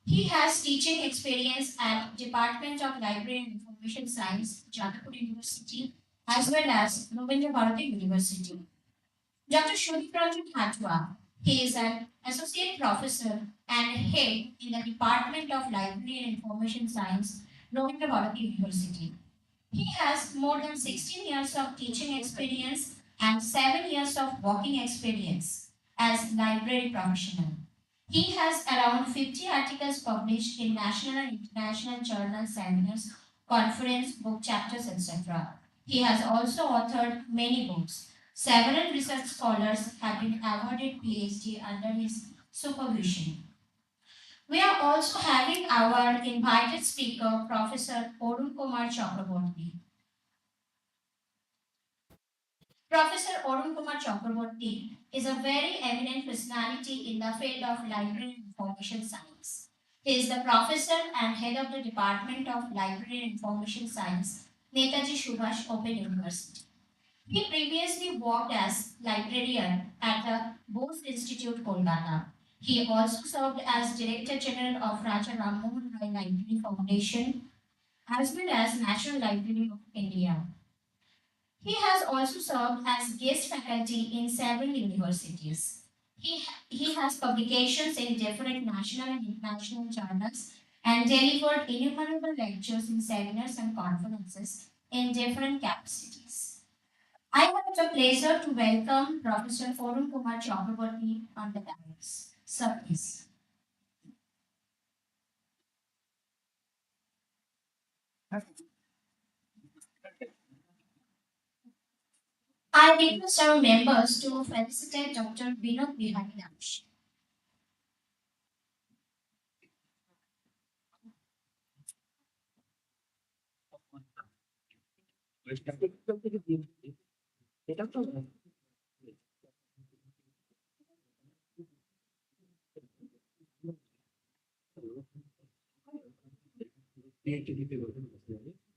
He has teaching experience at Department of Library and Information Science, Jadavpur University, as well as Ravindra Bharati University. Dr. Shruti Ranjan Hatwa, he is an associate professor and head in the Department of Library and Information Science, Ravindra Bharati University. He has more than 16 years of teaching experience and 7 years of working experience as library professional. He has around 50 articles published in national and international journals, seminars, conference, book chapters, etc. He has also authored many books. Several research scholars have been awarded PhD under his supervision. We are also having our invited speaker, Professor Arun Kumar Chakraborty. Professor Arun Kumar Chakraborty is a very eminent personality in the field of library information science. He is the professor and head of the Department of Library and Information Science, Netaji Subhash Open University. He previously worked as librarian at the Bose Institute, Kolkata. He also served as Director General of Raja Rammohun Library Foundation as well as National Library of India. He has also served as guest faculty in several universities. He has publications in different national and international journals and delivered innumerable lectures in seminars and conferences in different capacities. I have the pleasure to welcome Professor Arun Kumar Chakraborty on the dais. Sir, please. I request our members to felicitate Dr. Vinod Bihari Ramshi.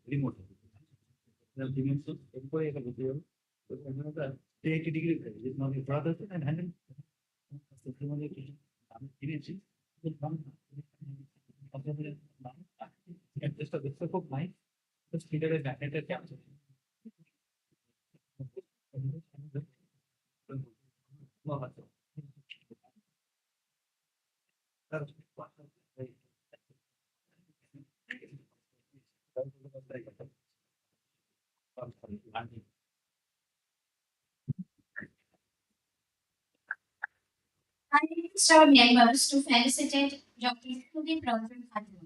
Remote. The dimensions, employee degree, is not a brother and handle. Just a whisper of mine, just figure a magnetic capture. I request our members to felicitate Dr. Sudhi Pradhan Fatima.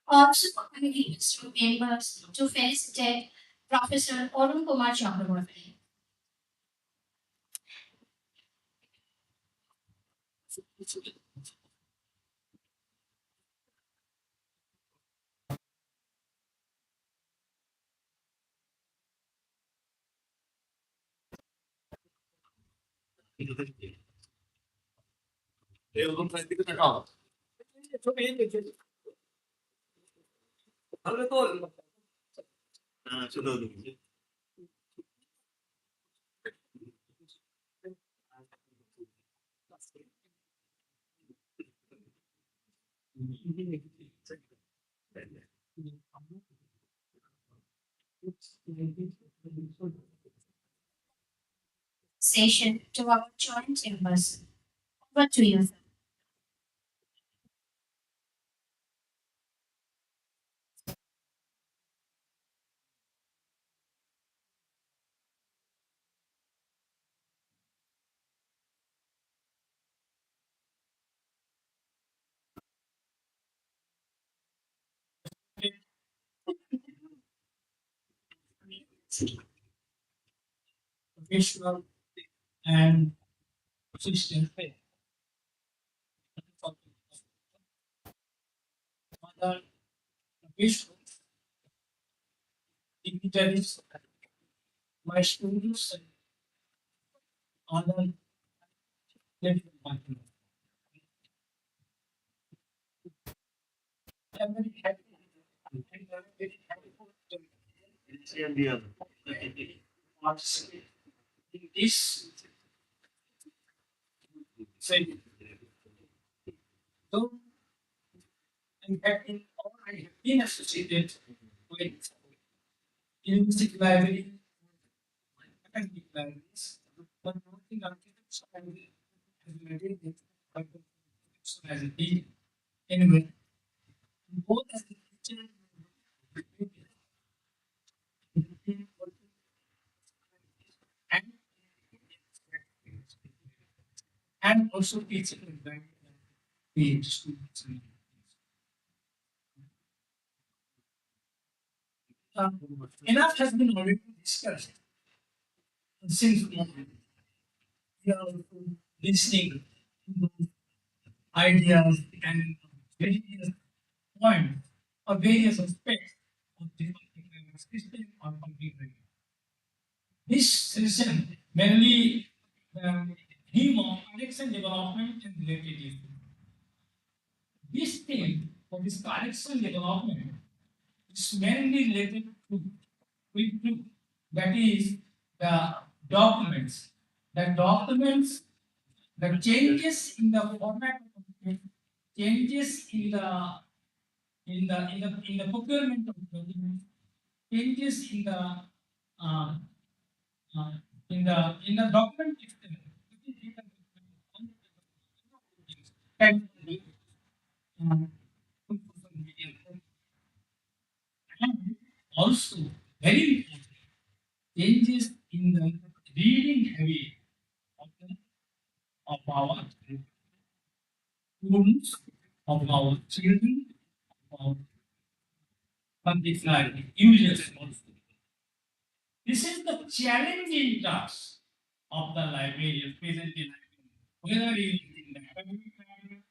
Also, I request our members to felicitate Professor Arun Kumar Chakraborty. Session to our joint members. Over to you, sir. Professional and persistent faith. Other professional dignitaries, my students, and other political partners. I'm very happy. I'm very happy to participate in this segment. Though in fact, I have been associated with university library, academic libraries, but not in architecture and as a teacher. Anyway, both as a teacher and also teaching the students. Enough has been already discussed since morning. We are listening to those ideas and various points or various aspects of the particular system or particular. This session mainly theme of collection development and related issues. This theme for this collection development is mainly related to with two, that is the documents. The documents, the changes in the format of document, changes in the procurement of documents, changes in the uh, in the document itself. And also very important changes in the reading habit of, of our students, of our children, of our public library users also. This is the challenging task of the librarian, presently librarian, whether you in the academic library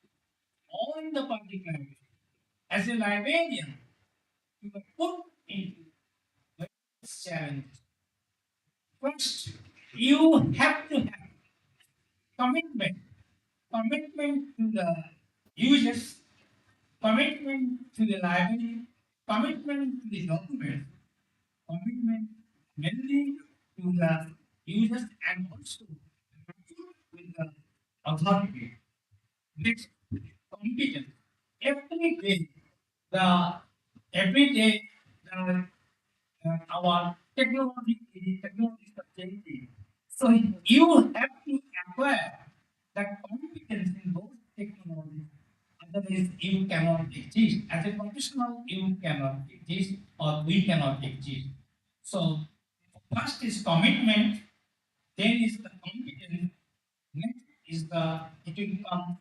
or in the public library. As a librarian, you are put into this challenge. First, you have to have commitment, commitment to the users, commitment to the library, commitment to the document, commitment mainly to the users and also with the authority. Next, competence. Every day, the every day the, our technology is changing. So you have to acquire that competence in those technologies. Otherwise, you cannot exist. As a professional, you cannot exist or we cannot exist. So first is commitment, then is the competence, next is the it will come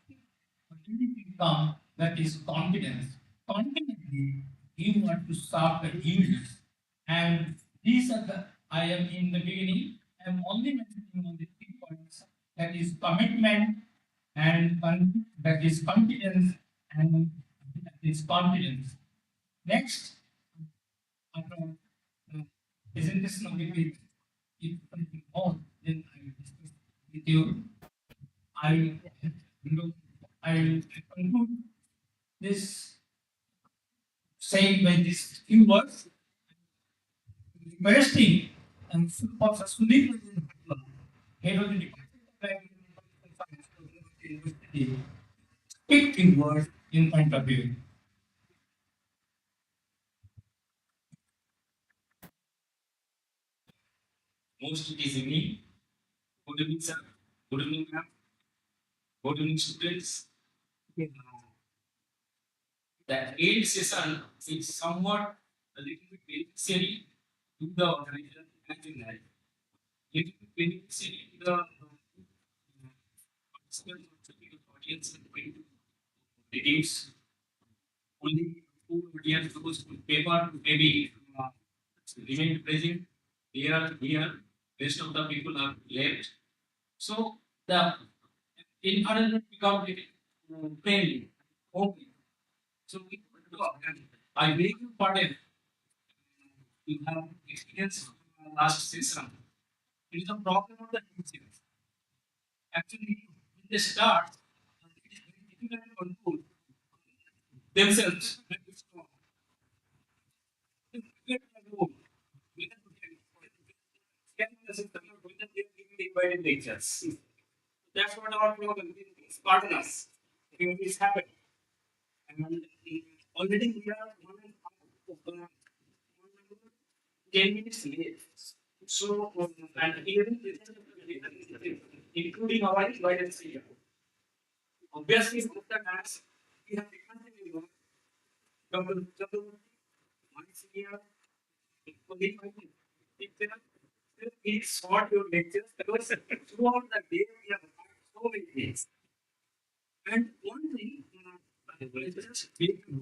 that is confidence. Confidently, you want to serve the users. And these are the I am in the beginning, I am only mentioning on the 3 points, that is commitment and that is confidence and that is confidence. Next, after presentation of the page, if something more, then I will discuss with you. I will conclude this saying by these few words, requesting and successfully presented head of the Department of Library and Science of the University, speak few words in front of you. Most it is evening. Good evening, sir. Good evening, ma'am. Good evening, students. The eighth session is somewhat a little bit beneficiary to the organization and in life. Little bit beneficiary to the participants of the audience and going to reduce only full audience those who paper maybe remain present. They are here. Rest of the people are left. So the environment become friendly, open. So we I beg your pardon. You have experience last session. It is a problem of the teachers. Actually, when they start, it is very difficult to control themselves. Invited lectures. That's what our problem is. Pardon us. This happened. And already we are 10 minutes late. So, and even including our invited speaker. Obviously, both the tasks we have reconciled one. Dr. My senior colleague, teacher, he sought your lectures because throughout the day we have had so many things. And one thing, I just make you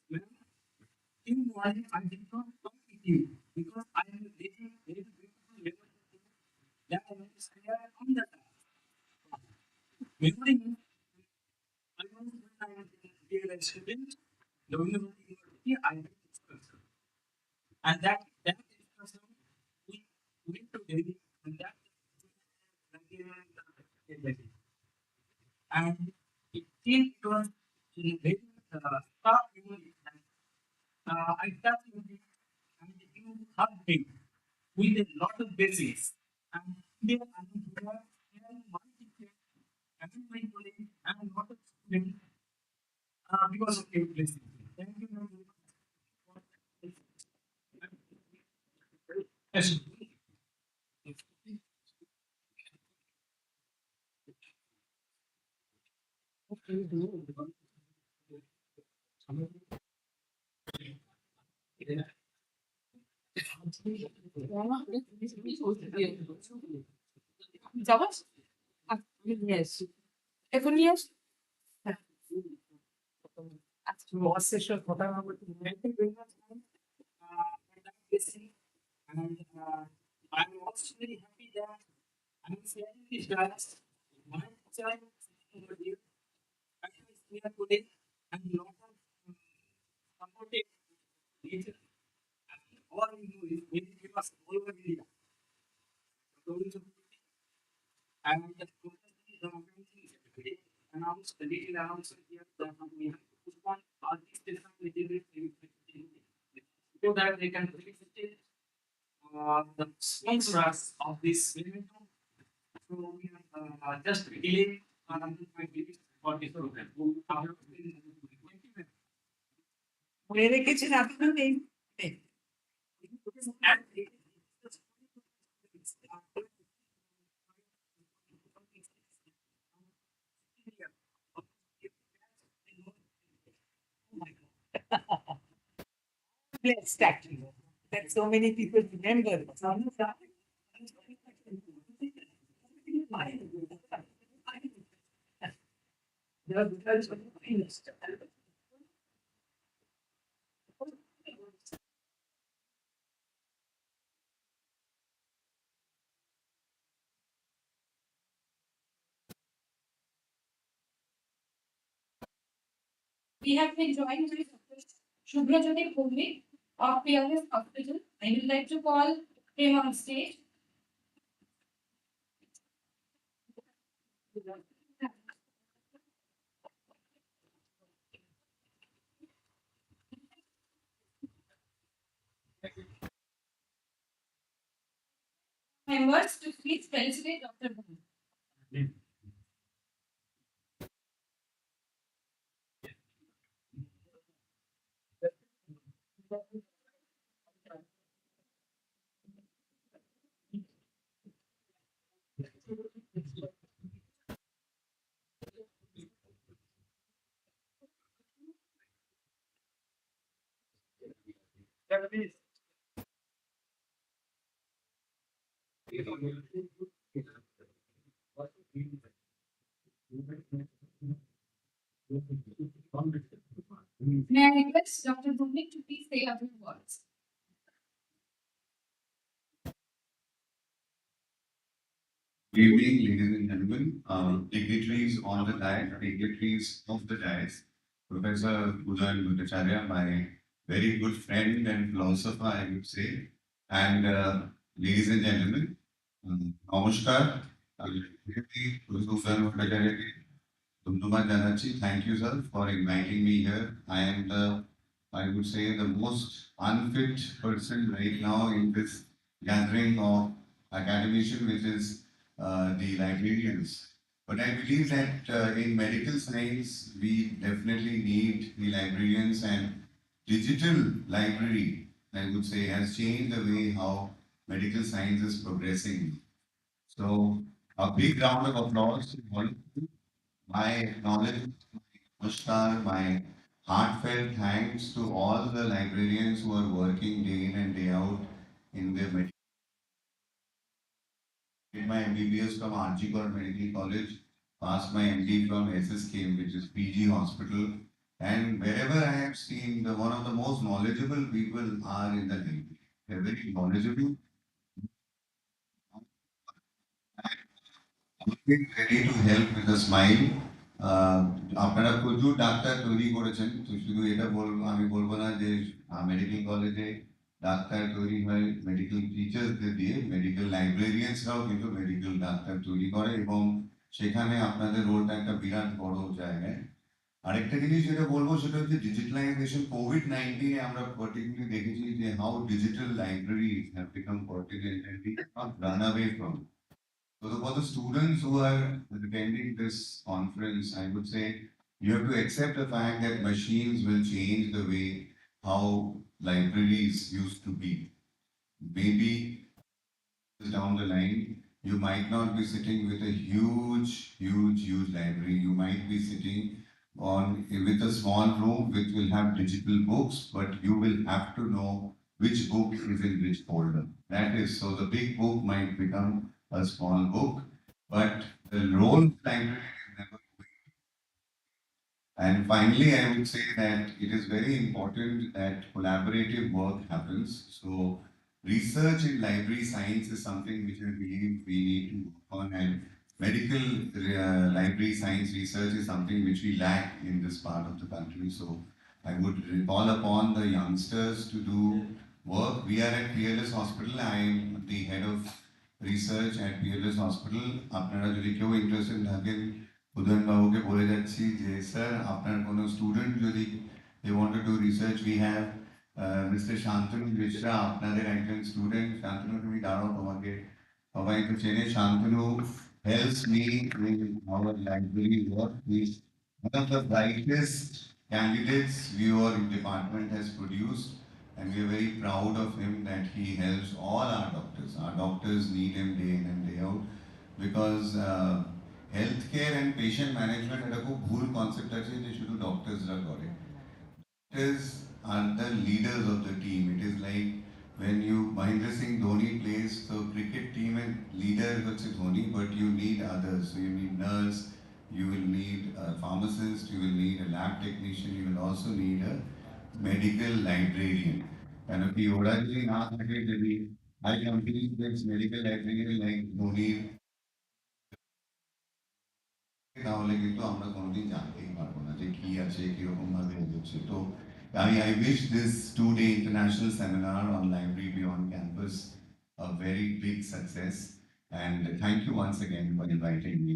know, in morning I did not talk with you because I am very beautiful memory that I will share on the task. Memory means I was when I was in real student, the university I had discussed. And that discussion we went to Delhi and that and it was in very tough memory. I touched you and you hugged me with a lot of blessings. And today I am here sharing my teacher and my colleague and a lot of students because of your blessings. Thank you very much. Yes. Jawab? Yes. এখন yes. Boss session photo number two. Thank you very much, ma'am, for that blessing. And I'm also very happy that I'm sharing this dance. My child over here, and my senior colleague, and lot of supportive nature. All we do is very famous all over India. And the organizing secretary announced the detailed announcement here that we have to postpone all these different materials so that they can facilitate the sponsors of this event. So we are just delaying my baby for this program. Where the kitchen happening? Blessed actually that so many people remember. We have been joined by Dr. Shubhrajyoti Bhumik of Fearless Hospital. I would like to call him on stage. Members to please felicitate Dr. Bhumik. May I request Dr. Bhumik to please say a few words? Good evening, ladies and gentlemen, dignitaries on the dais, dignitaries of the dais, Professor Uday Bhattacharya, my very good friend and philosopher, I would say, and ladies and gentlemen, Namaskar, Professor Bhattacharya, Dhunduba Janachi, thank you, sir, for inviting me here. I am the, I would say, the most unfit person right now in this gathering of academician, which is the librarians. But I believe that in medical science, we definitely need the librarians, and digital library, I would say, has changed the way how medical science is progressing. So a big round of applause to all of you. My acknowledgement, my namaskar, my heartfelt thanks to all the librarians who are working day in and day out in the medical. Did my MBBS from RG Kar Medical College, passed my MD from SSK, which is PG Hospital, and wherever I have seen, one of the most knowledgeable people are in the library. They're very knowledgeable, always ready to help with a smile. আপনারা প্রচুর doctor তৈরি করেছেন, তো শুধু এটা বলবো, আমি বলবো না যে মেডিকেল কলেজে ডাক্তার তৈরি হয় মেডিকেল টিচার্সদের দিয়ে, মেডিকেল লাইব্রেরিয়ানসরাও কিন্তু মেডিকেল ডাক্তার তৈরি করে এবং সেখানে আপনাদের রোলটা একটা বিরাট বড় জায়গায়। আরেকটা জিনিস যেটা বলবো সেটা হচ্ছে ডিজিটালাইজেশন। কোভিড-19 এ আমরা পার্টিকুলারলি দেখেছি যে how digital libraries have become particular and we can't run away from. So for the students who are attending this conference, I would say you have to accept the fact that machines will change the way how libraries used to be. Maybe down the line, you might not be sitting with a huge library. You might be sitting with a small room which will have digital books, but you will have to know which book is in which folder. That is, so the big book might become a small book, but the role of library is never. And finally, I would say that it is very important that collaborative work happens. So research in library science is something which I believe we need to work on, and medical library science research is something which we lack in this part of the country. So I would call upon the youngsters to do work. We are at Peerless Hospital. I am the head of research at Peerless Hospital. আপনারা যদি কেউ interested থাকেন উদয়ন বাবুকে বলে যাচ্ছি যে sir আপনার কোনো স্টুডেন্ট যদি they want to do research, we have Mr. Shantanu Mishra, আপনাদের একজন স্টুডেন্ট। শান্তনু তুমি দাঁড়াও, তোমাকে সবাই তো চেনে। Shantanu helps me in our library work. He's one of the brightest candidates your department has produced, and we are very proud of him that he helps all our doctors. Our doctors need him day in and day out because healthcare and patient management একটা খুব ভুল concept আছে যে শুধু ডক্টরসরা করে। Doctors are the leaders of the team. It is like when you Mahendra Singh Dhoni plays the cricket team and leader হচ্ছে Dhoni, but you need others. So you need nurse, you will need a pharmacist, you will need a lab technician, you will also need a medical librarian. কেন কি ওরা যদি না থাকে, যদি I compete with medical librarian like Dhoni, তাহলে কিন্তু আমরা কোনোদিন জানতেই পারবো না যে কি আছে, কিরকম ভাবে এগোচ্ছে। তো I wish this 2-day international seminar on library beyond campus a very big success, and thank you once again for inviting me.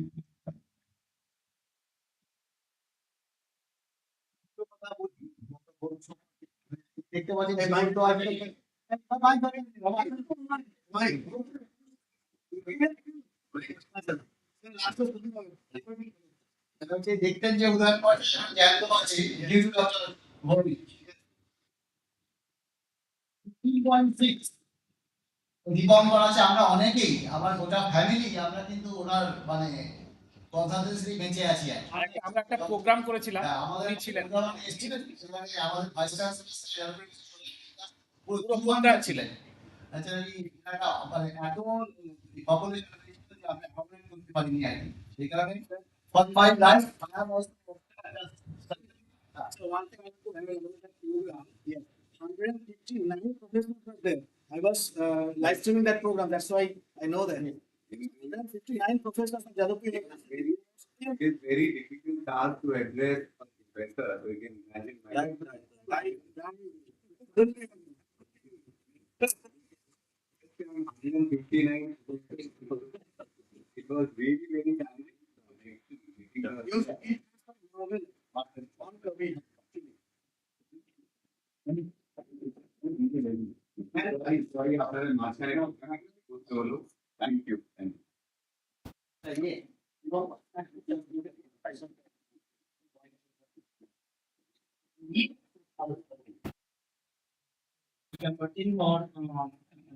দেখতে পাচ্ছি মাইক তো আছে, মাইক ধরে দেখতেন যে উদাহরণ জ্ঞান তো আছে ডিউ ডক্টর ভরি 3.6 দীপঙ্কর আছে। আমরা অনেকেই, আমার গোটা ফ্যামিলি, আমরা কিন্তু ওনার মানে কনসালটেন্সি বেঁচে আছি। আমরা একটা প্রোগ্রাম করেছিলাম, আমাদের ছিলেন আমাদের ভাইস চ্যান্সেলর পুরো ছিলেন। আচ্ছা, মানে এত পপুলেশন আমরা কভার করতে পারিনি আর কি, সেই কারণে for my life I have also so one thing I want to highlight that program, yeah, 159 professors were there. I was live streaming that program, that's why I know that 159 professors of Jadavpur University. It is very difficult task to address a professor, so you can imagine. Right. 159. It was really very challenging. Sorry, after the master, thank you. We can continue on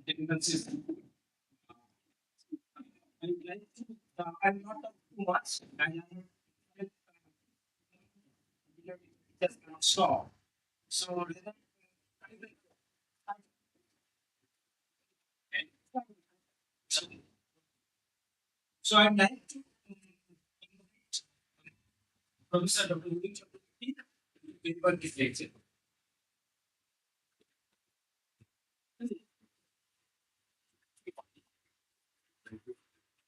technical system. I'm not too much, and just cannot stop. So, so I'd like to invite Professor Dr. Louis Chakraborty to deliver this lecture.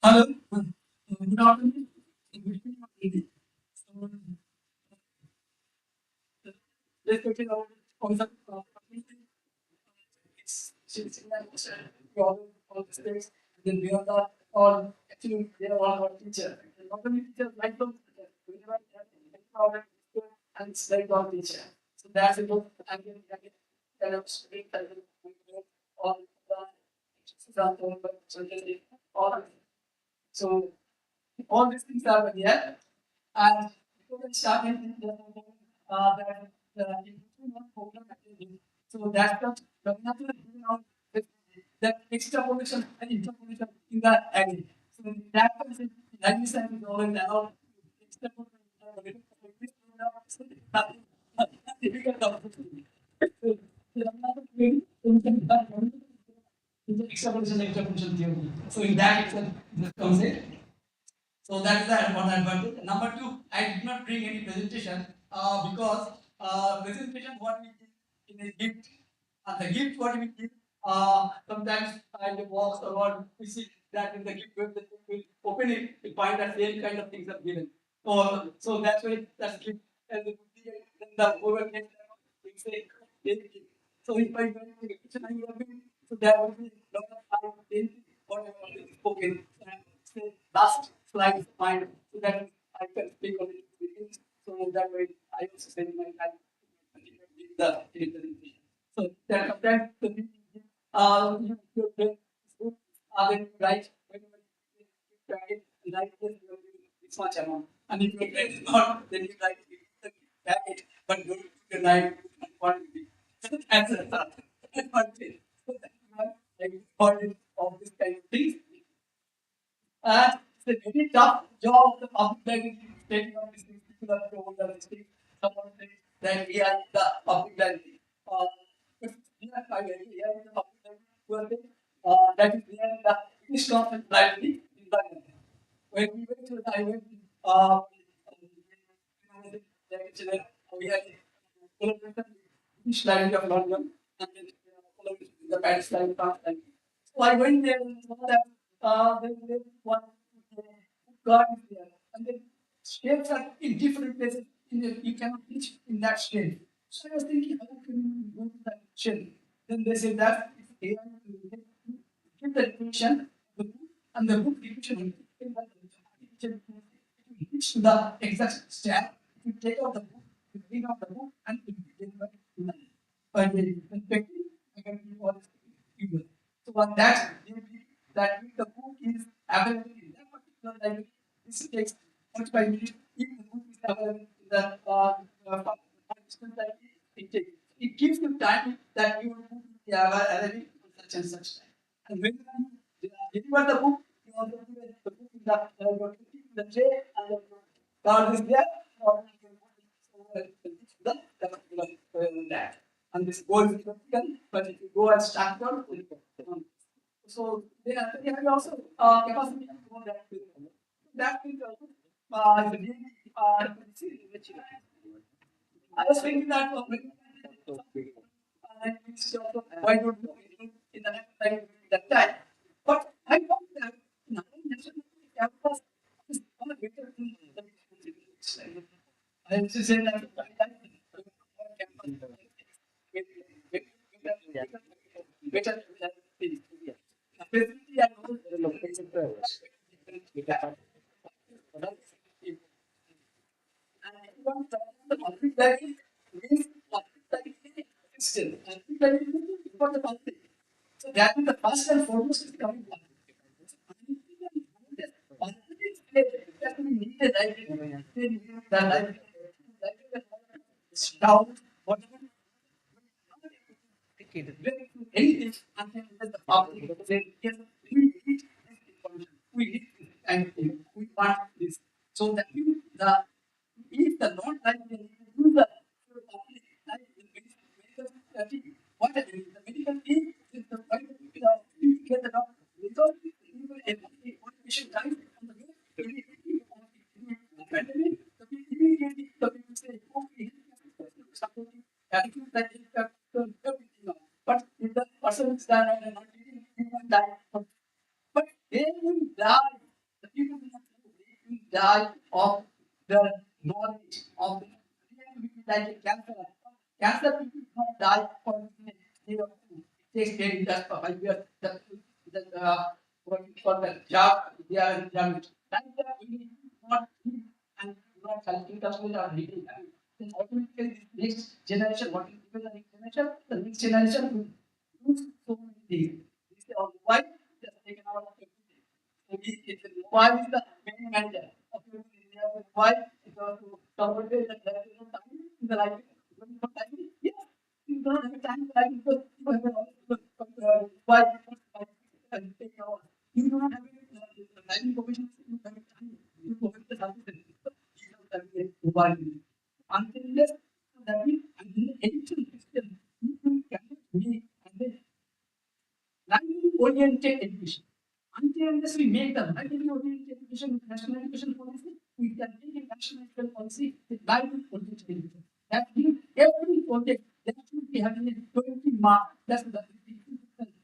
Hello, good afternoon. Good evening. So, let's talk about concept of all the states, and then we are the all actually they are all our teacher. And not only teachers like those whenever they have any problem and it's like our teacher. So that's it. And then kind of speak and then all the example, but all so all these things are there. And before we start, that the improvement program activity. So that's the natural giving out that extrapolation and interpolation in the agri. So that comes in 97 dollars and all extrapolation. Difficult opportunity. So the extrapolation and interpolation theory. So in that itself, this comes in. So that is the one advantage. Number two, I did not bring any presentation because presentation what we give in a gift, and the gift what we give sometimes in the box or what we see that in the gift when we open it, we find that same kind of things are given. So that's why that's gift and the over we say gift. So if I go to the kitchen and you are giving, so there will be lot of time, whatever is spoken. And say last slide is mine, so that I can speak on it. So that way I also spend my time with the presentation. So that sometimes the your brain when you write when you write this much amount. And if your brain is not, then you write it, but don't put your name and quantity. So that's one thing. So that's the importance of this kind of things. It's a very tough job of the public library taking up these things. People are told that these things. Someone says that we are the public library. If we are we are the public library, that is we are the English Government Library in London. When we went to the Taiwan, we had English Library of London and then the Paris Library of London. So I went there and saw that there one God is there, and then shapes are in different places. You cannot reach in that shape. So I was thinking, how can you go to that shape? Then they said that if they are to give the definition of the book and the book definition, reach to the exact step. If you take out the book, you bring out the book, and it will be delivered to the perspective. I can give all this. So on that, that the book is available in that particular library. This takes 45 minutes. If the book is available in the distance library, it gives you time that your book will be available on such and such time. And when you deliver the book, you also put the book in the tray and the card is there. Or you can put it the particular that. And this goes is practical, but if you go and start from, so they have also capacity to go that way. That is the really I was thinking that why don't you in the next time that time? But I found that now campus is on a better thing than I am just saying that I like campus better things. Facility and all location. The public library means public library system. Public library is for the public. So that is the first and foremost is coming public. It has to be needed library. The library, stout, whatever. Anything until the of say, yes, we need this information, we need this kind of thing, we want this. So that means if the non-librarian user public like the medical team, what the medical team is the right to get the doctor. Without people one patient dies on the way, immediately the pandemic, immediately the people say, okay, supporting attitude that is everything else. But if the person is done and not treating, he will die. But they will die. The people will not know. They will die of the knowledge of the like a cancer. Cancer people do not die for it takes 10 years for 5 years. What we call the job, they are damaged. Like that, we not eat and not cultivate us with our living. Then automatically, this next generation, what is given the next generation will lose so many things. This is why they are taken out of everything. Why is the main manager of everything? Why is the somebody that there is no time in the life? Yes, you don't have time to life because you have why take over. You do not have a life information. You have time to provide the services. Until this, that means until the education system, you cannot be library-oriented education. Until we make the library-oriented education with national education policy, we can make a national education policy with library-oriented education. That means every project that should be having a 20 marks. That's the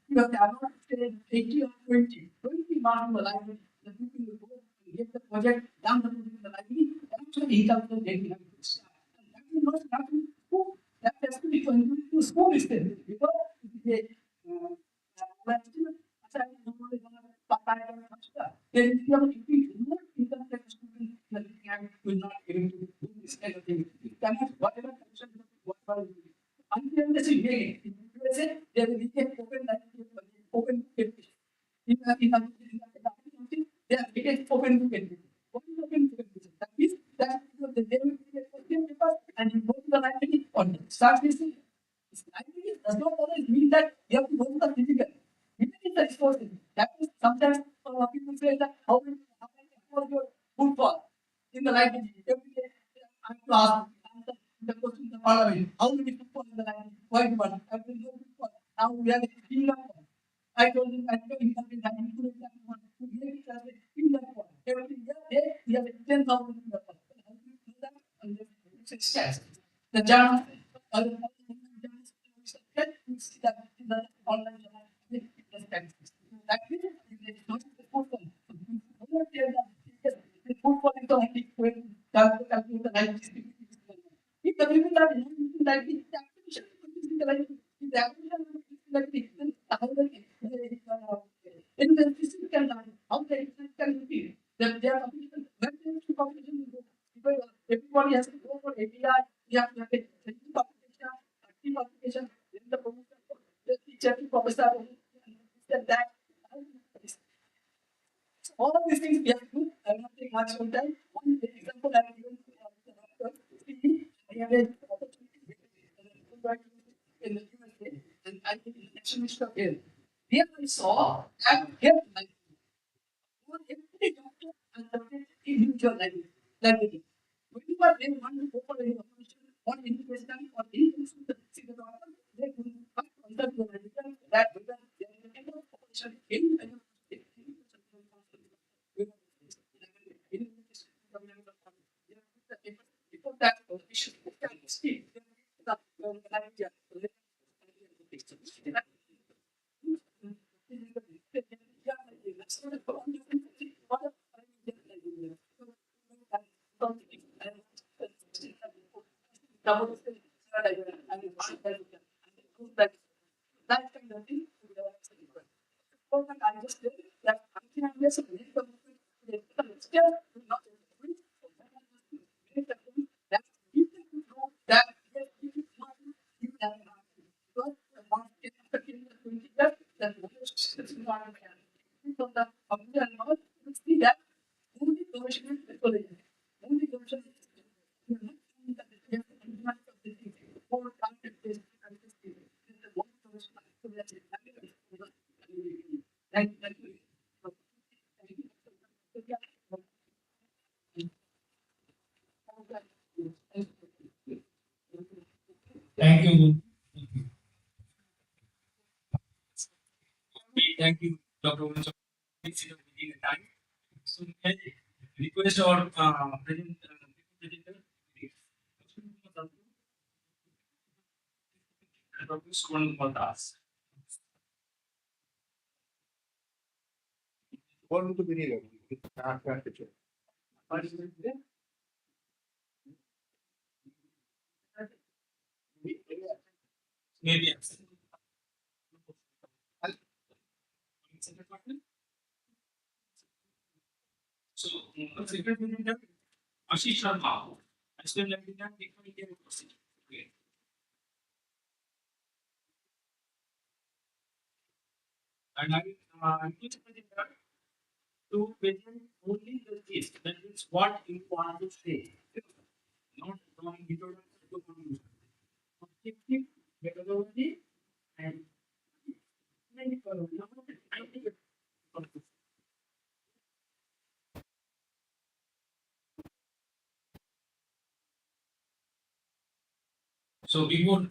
you have to say 80 or 20. 20 marks in the library. The people will go and get the project done the project in the library. Actually, income will get that will not happen in school. That has to be contributed to school instead. Because they then if you have more income tax students will not able to do this kind of thing. It cannot whatever condition whatever until unless we make it. In USA, they will make open education. In they are making open education. What is open education? That means that they will make question paper and you go to the library or start listening. Library does not always mean that you have to go to the physical. Even if the resources, that is sometimes people say that how can your football in the library every day I have to ask the question in the parliament, how many football in the library? Why one? I will know football. Now we have a clean up one. I told him I told him something that he couldn't have one. To make it as a clean up one. Every day we have a 10,000 clean up one. How do you do that? And it's a stats. The journal, other see that in the online journal, that means it is not the football. The football is only when calculate the life distribution. If the people are not using that, the application is the life. If the application is like this, then how the in the physical line, how the can be that they are population, when the population will go. Because everybody has to go for API, we have to have a population, active population, then the promotion, the teacher to professor, that. All of these things we have to do. I will not take much more time. One example I have given to the doctor. I have an opportunity in the USA and I think in the National Institute of Health. Here I saw that health library. For every doctor and subject individual library. Whenever they want to go for any operation or any question or anything to see the doctor, they will first consult the medical that whether there is a kind of operation, any kind of before that, we should see the that kind of thing. I just did that until still not that you can know that yes, you can you can because the market is 20 years that is not from the computer and all you see that only commercial methodology only commercial Dr. Wilson is within a time. So can I request our presenter, Dr. Suman Maldas. One to be Maybe so, second presenter, Ashish Sharma, assistant librarian, Technical University. Okay. And I'm going to presenter to present only the gist, that is what you want to say, not drawing introduction to conclusion. Objective, methodology, and so before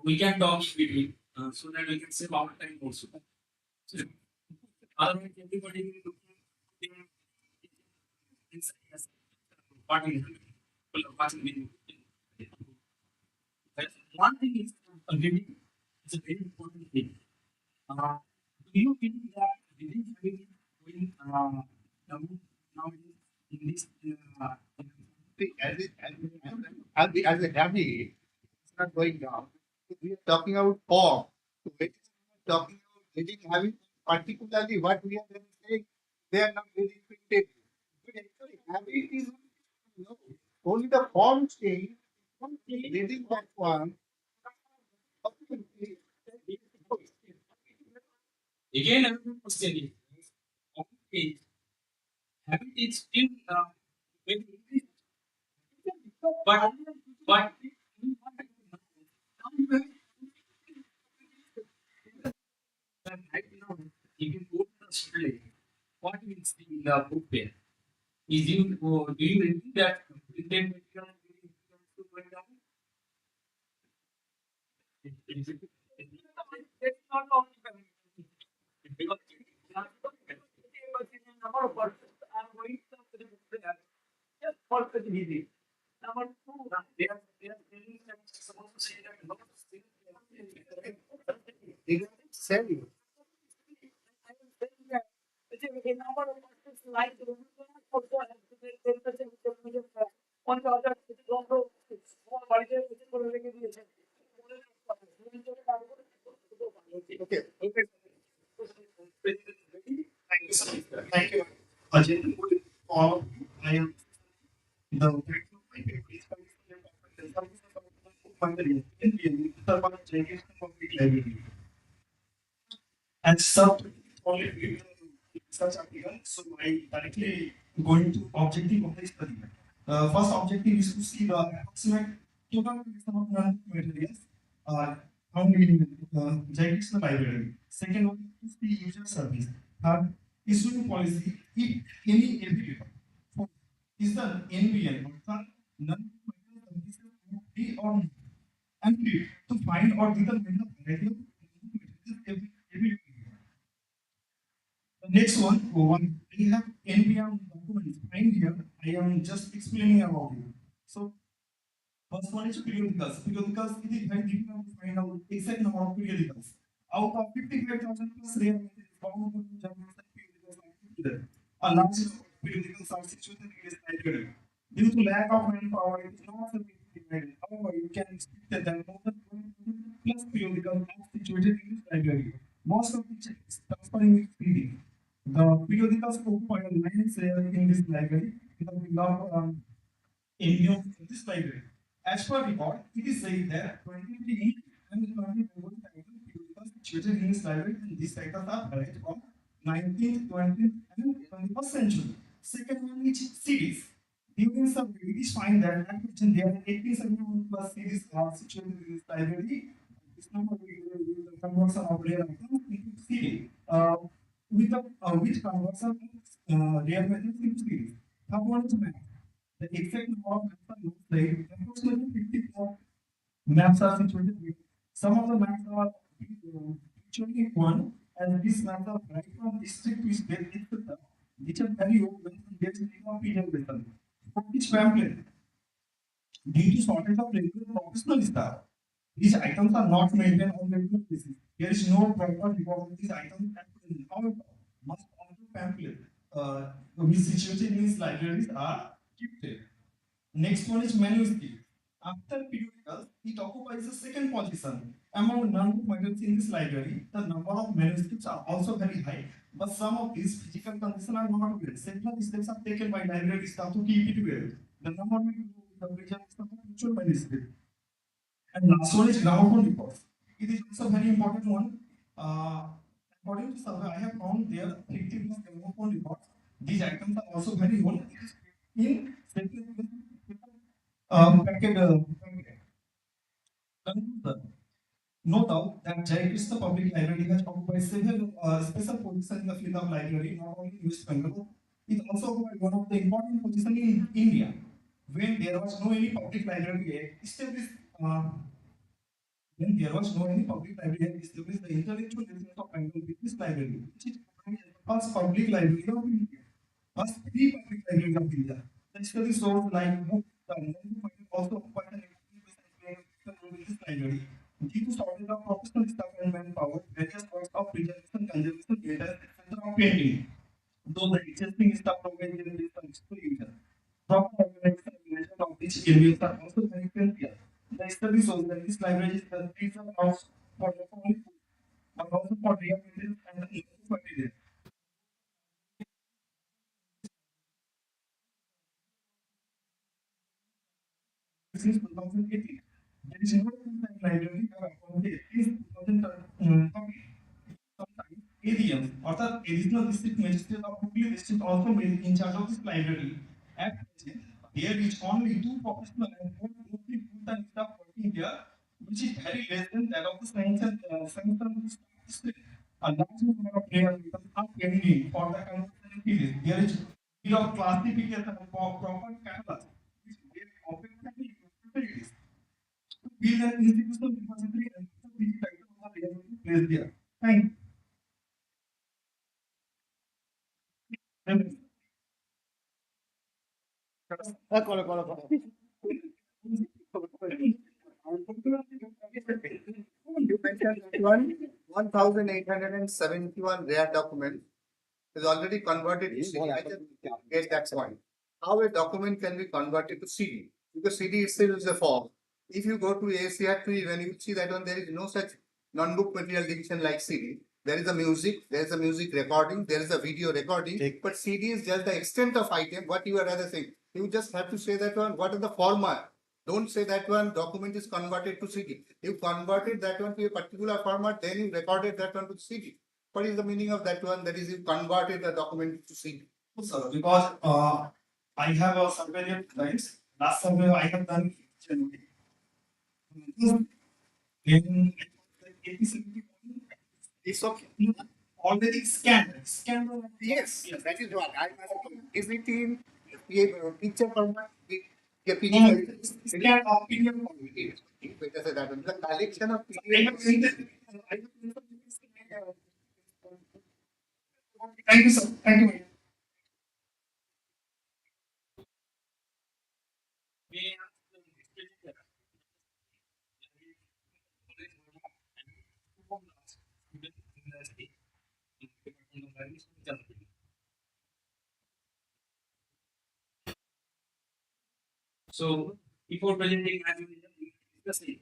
we can talk between so that we can save our time also. So, otherwise, everybody will look inside us. What is watching video? One thing is reading is a very important thing. Do you feel that reading habit will nowadays in this as a habit, it's not going down. We are talking about form. So when we are talking about reading habit, particularly what we are saying, they are not very printed. But actually, habit is only the form change. Reading that one. Again, I have a question. Okay, habit is still very increased, but right now, if you go to the study, what will see in the book there? Is you do you agree that printed material is going down? It's not only because number of persons are going to the book there just for the easy. Number two, they are telling that supposed to say that not Selling. A number of persons like also have to take 10% on the other small budget করে রেখে দিয়েছে Okay. Okay. Thank you, sir. Thank you, Ajay. I am the director of my public library. And sub only such article, so I directly going to objective of the study. First objective is to see the approximate total maximum materials how many JITs the library. Second one is the user service. Third, issuing policy if any available. Fourth is the NBN or non-material services free or not. And fifth, to find or determine the variety of materials available. The next one, I have NBM documents. Find here, I am just explaining about it. So, first one is periodicals. Periodicals it is very difficult to find out exact number of periodicals. Out of 55,000 plus rare found journals and periodicals are included. A large number of periodicals are situated in this library. Due to lack of manpower, it is not sufficiently divided. However, you can expect that more than 20,000 plus periodicals are situated in this library. Most of which is transferring with speeding. The periodicals occupy a lion's share in this library because we love in this library. As per report, it is said that 23 and 20,000 periodicals situated in this library, and these titles are varied from 19th, 20th, and 21st century. Second one is series. During survey, it is find that there are 1871 plus series are situated in this library. This number will use the conversion of rare items into series. With conversion of rare methods into series. Third one is math. The exact number of maps are not played. Approximately 54 maps are situated here. Some of the maps are which actually one, and this matter right from district to state, etc. Which are very old when there is no period written. For each pamphlet, due to shortage of regular professional staff, these items are not maintained on regular basis. There is no proper record of these items at present. However, most of the pamphlet which situated in these libraries are kept there. Next one is manuscript. After periodicals, it occupies the second position among non-book materials in this library. The number of manuscripts are also very high, but some of these physical conditions are not well. Several steps are taken by library staff to keep it well. The number will grow with the preservation of actual manuscript. And last one is gramophone reports. It is also very important one. According to survey, I have found there 50 plus gramophone reports. These items are also very old. It is in packet. Conclusion. No doubt that Jai Krishna Public Library has occupied several special positions in the field of library, not only in West Bengal. It also occupied one of the important positions in India, when there was no any public library established. When there was no any public library and established the intellectual residence of Bengal with this library, which is the first public library of India, first free public library of India. The study shows like book, the book also quite an important in this library. Due to shortage of professional staff and manpower, various works of preservation, conservation, data, etc. are pending. Though the existing staff provided based on exclusion. Proper organization and management of these areas are also very critical. The study shows that this library is the reason house for not only food, but also for real materials and the materials. Since 2018, there is no full-time library appointed at least 2013. Sometimes ADM, অর্থাৎ additional district magistrate of Hooghly district also may be in charge of this library. At present, there is only two professional and one mostly full-time staff working here, which is very less than that of the sanctioned district. A large number of players are pending for the conversion period. There is need of classification and proper catalog, which they operationally facilities. To build an institutional repository and these items are placed there. Thank you. করো করো করো 1,871 rare documents is already converted to CD. I just get that point. How a document can be converted to CD? Because CD itself is a form. If you go to ACR3, when you see that one, there is no such non-book material division like CD. There is a music recording, there is a video recording, but CD is just the extent of item, what you are rather saying. You just have to say that one, what is the format? Don't say that one document is converted to CD. You converted that one to a particular format, then you recorded that one to CD. What is the meaning of that one? That is, you converted the document to CD. Sir, because I have a survey of clients. Last survey I have done in January. In 80-70, it's okay. Already scanned. Yes, that is what I must. Is it in picture format? Scan opinion format. Better say that one. The collection of Thank you, sir. Thank you. So before presenting, I will discuss it.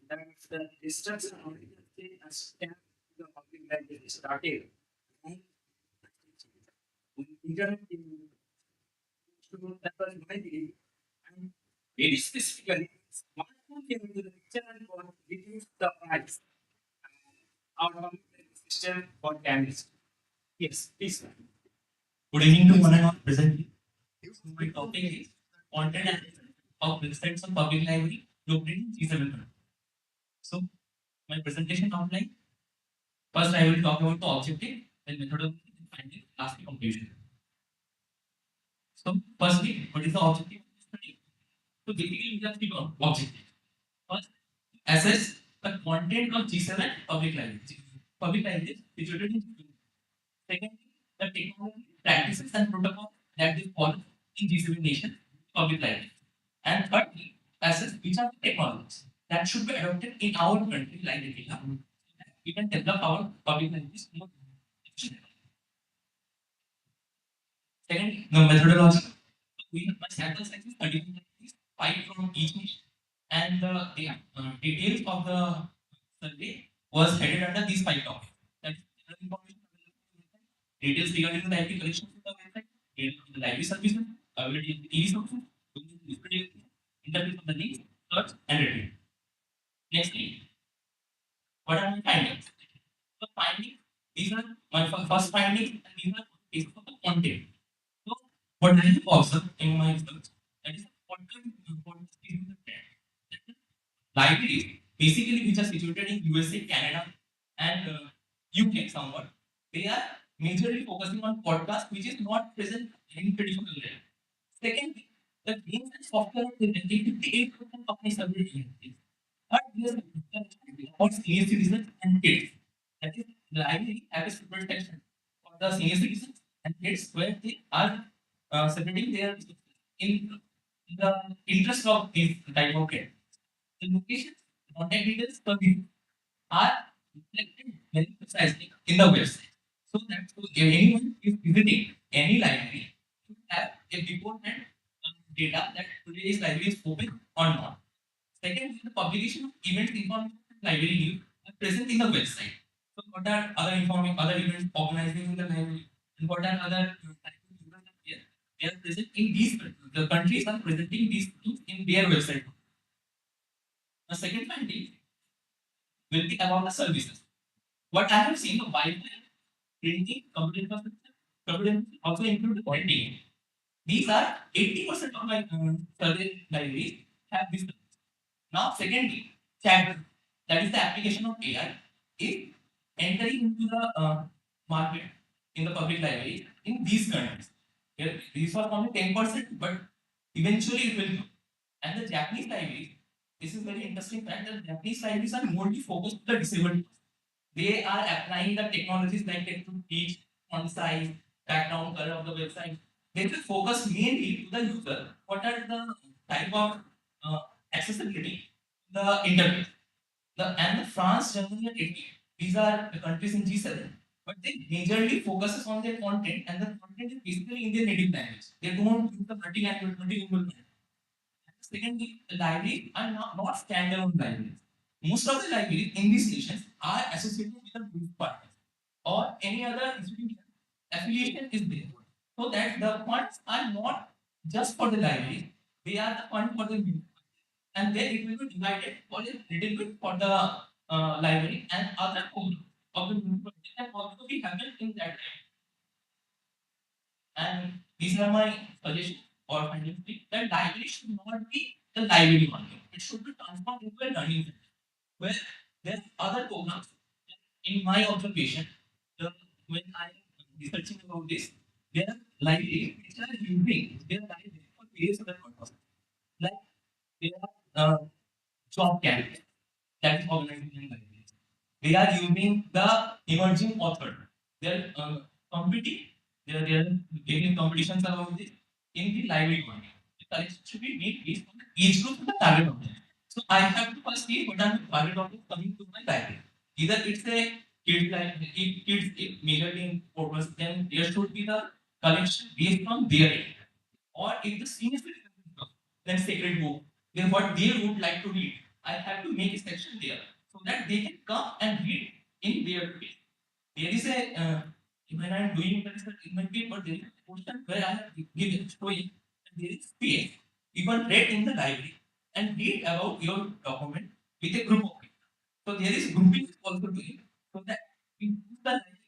That the instruction originally as the public library started. Internet that was my belief, and very specifically, smartphone came into the picture and reduced the price. Our system for cameras. Yes, please. Good evening to one and all present. My topic is content and of websites of public library blueprint G7. So my presentation outline. First, I will talk about the objective, then methodology, and finally, lastly, conclusion. So, firstly, what is the objective of the study? So, basically, we have three objectives. First, assess the content of G7 public libraries. Public libraries situated in G7. Secondly, the technology, practices, and protocols that they follow in G7 nations public libraries. And thirdly, assess which are the technologies that should be adopted in our country, like India, so that we can develop our public libraries more efficiently. Secondly, the methodology. We have my sample size is 31 countries, 5 from each nation, and the details of the survey was headed under these 5 topics. That is general information, details regarding the library collection from the website, details of the library services, availability of the TV services, display, interface of the links, search, and retrieve. Nextly, what are my findings? The findings, these are my first findings, and these are cases of the content. So, what I have observed in my research, that is what is the trend. Libraries, basically, which are situated in USA, Canada, and UK somewhat, they are majorly focusing on podcast, which is not present in traditional way. Secondly, the games and software are presenting 58% of my survey agencies. But there's about senior citizens and kids. That is, the library have a separate section for the senior citizens and kids where they are celebrating their in the interest of these type of kids. The locations, contact details per view are reflected very precisely in the website. So that if anyone is visiting any library should have a beforehand data that today's library is open or not. Second, the publication of events information and library news are present in the website. So what are other informing other events organized in the library and what are other types of events are there? They are present in these the countries are presenting these things in their website. The second finding will be about the services. What I have seen, the Wi-Fi, printing, computer infrastructure, also include the quality. These are 80% of my survey libraries have this. Now, secondly, chat, that is the application of AI, is entering into the market in the public library in these countries. Here, these are only 10%, but eventually it will go. And the Japanese libraries, this is very interesting fact that Japanese libraries are more focused on the disabled. They are applying the technologies like text to speech, font size, background color of the website. They will focus mainly to the user. What are the type of accessibility, the interface. And the France, Germany, and Italy. These are the countries in G7, but they majorly focuses on their content, and the content is basically in their native language. They don't use the multilingual language. Secondly, the libraries are not standalone libraries. Most of the libraries in these nations are associated with a group partner or any other institution affiliation is there. So that the funds are not just for the library, they are the fund for the group. And then it will be divided for a little bit for the library and other code of the group can also be happened in that time. And these are my suggestions or findings that library should not be the library only. It should be transformed into a learning center where there are other programs. In my observation, when I am researching about this, there are libraries which are using their library for various other purposes. Like there are job candidates that is organizing in libraries. They are using the emerging author. They are competing. They are giving competitions about this in the library content. The collection should be made based on the age group of the target audience. So I have to first see what are the target audience coming to my library. Either it's a kid like if kids if majorly in purpose, then there should be the collection based on their age. Or if the senior citizens come, then sacred book, then what they would like to read, I have to make a section there so that they can come and read in their pace. There is a when I am doing the research in my paper, there is a question where I have given showing that there is space you can read in the library and read about your document with a group of people. So there is grouping also doing so that we use the library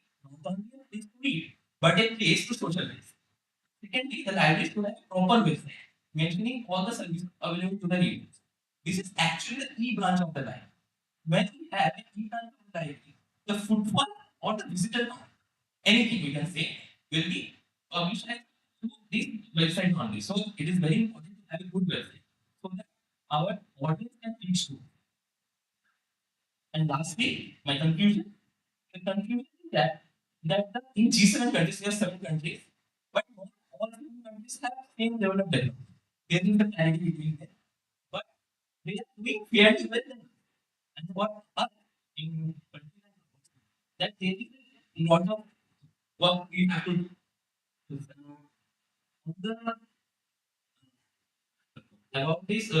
not only a place to read but a place to socialize. Secondly, the library should have a proper website mentioning all the services available to the readers. This is actually the key branch of the library. When we have a key branch of the library, the footfall or the visitor count, anything we can say, will be published through this website only. So it is very important to have a good website so that our audience can reach to. Basically, my conclusion, the conclusion is that in G7 countries, there are 7 countries, but not all 7 countries have same level of development. There is the parity between them, but they are doing fairly well. And what us in countries like that there is a lot of work we have to do. The, about this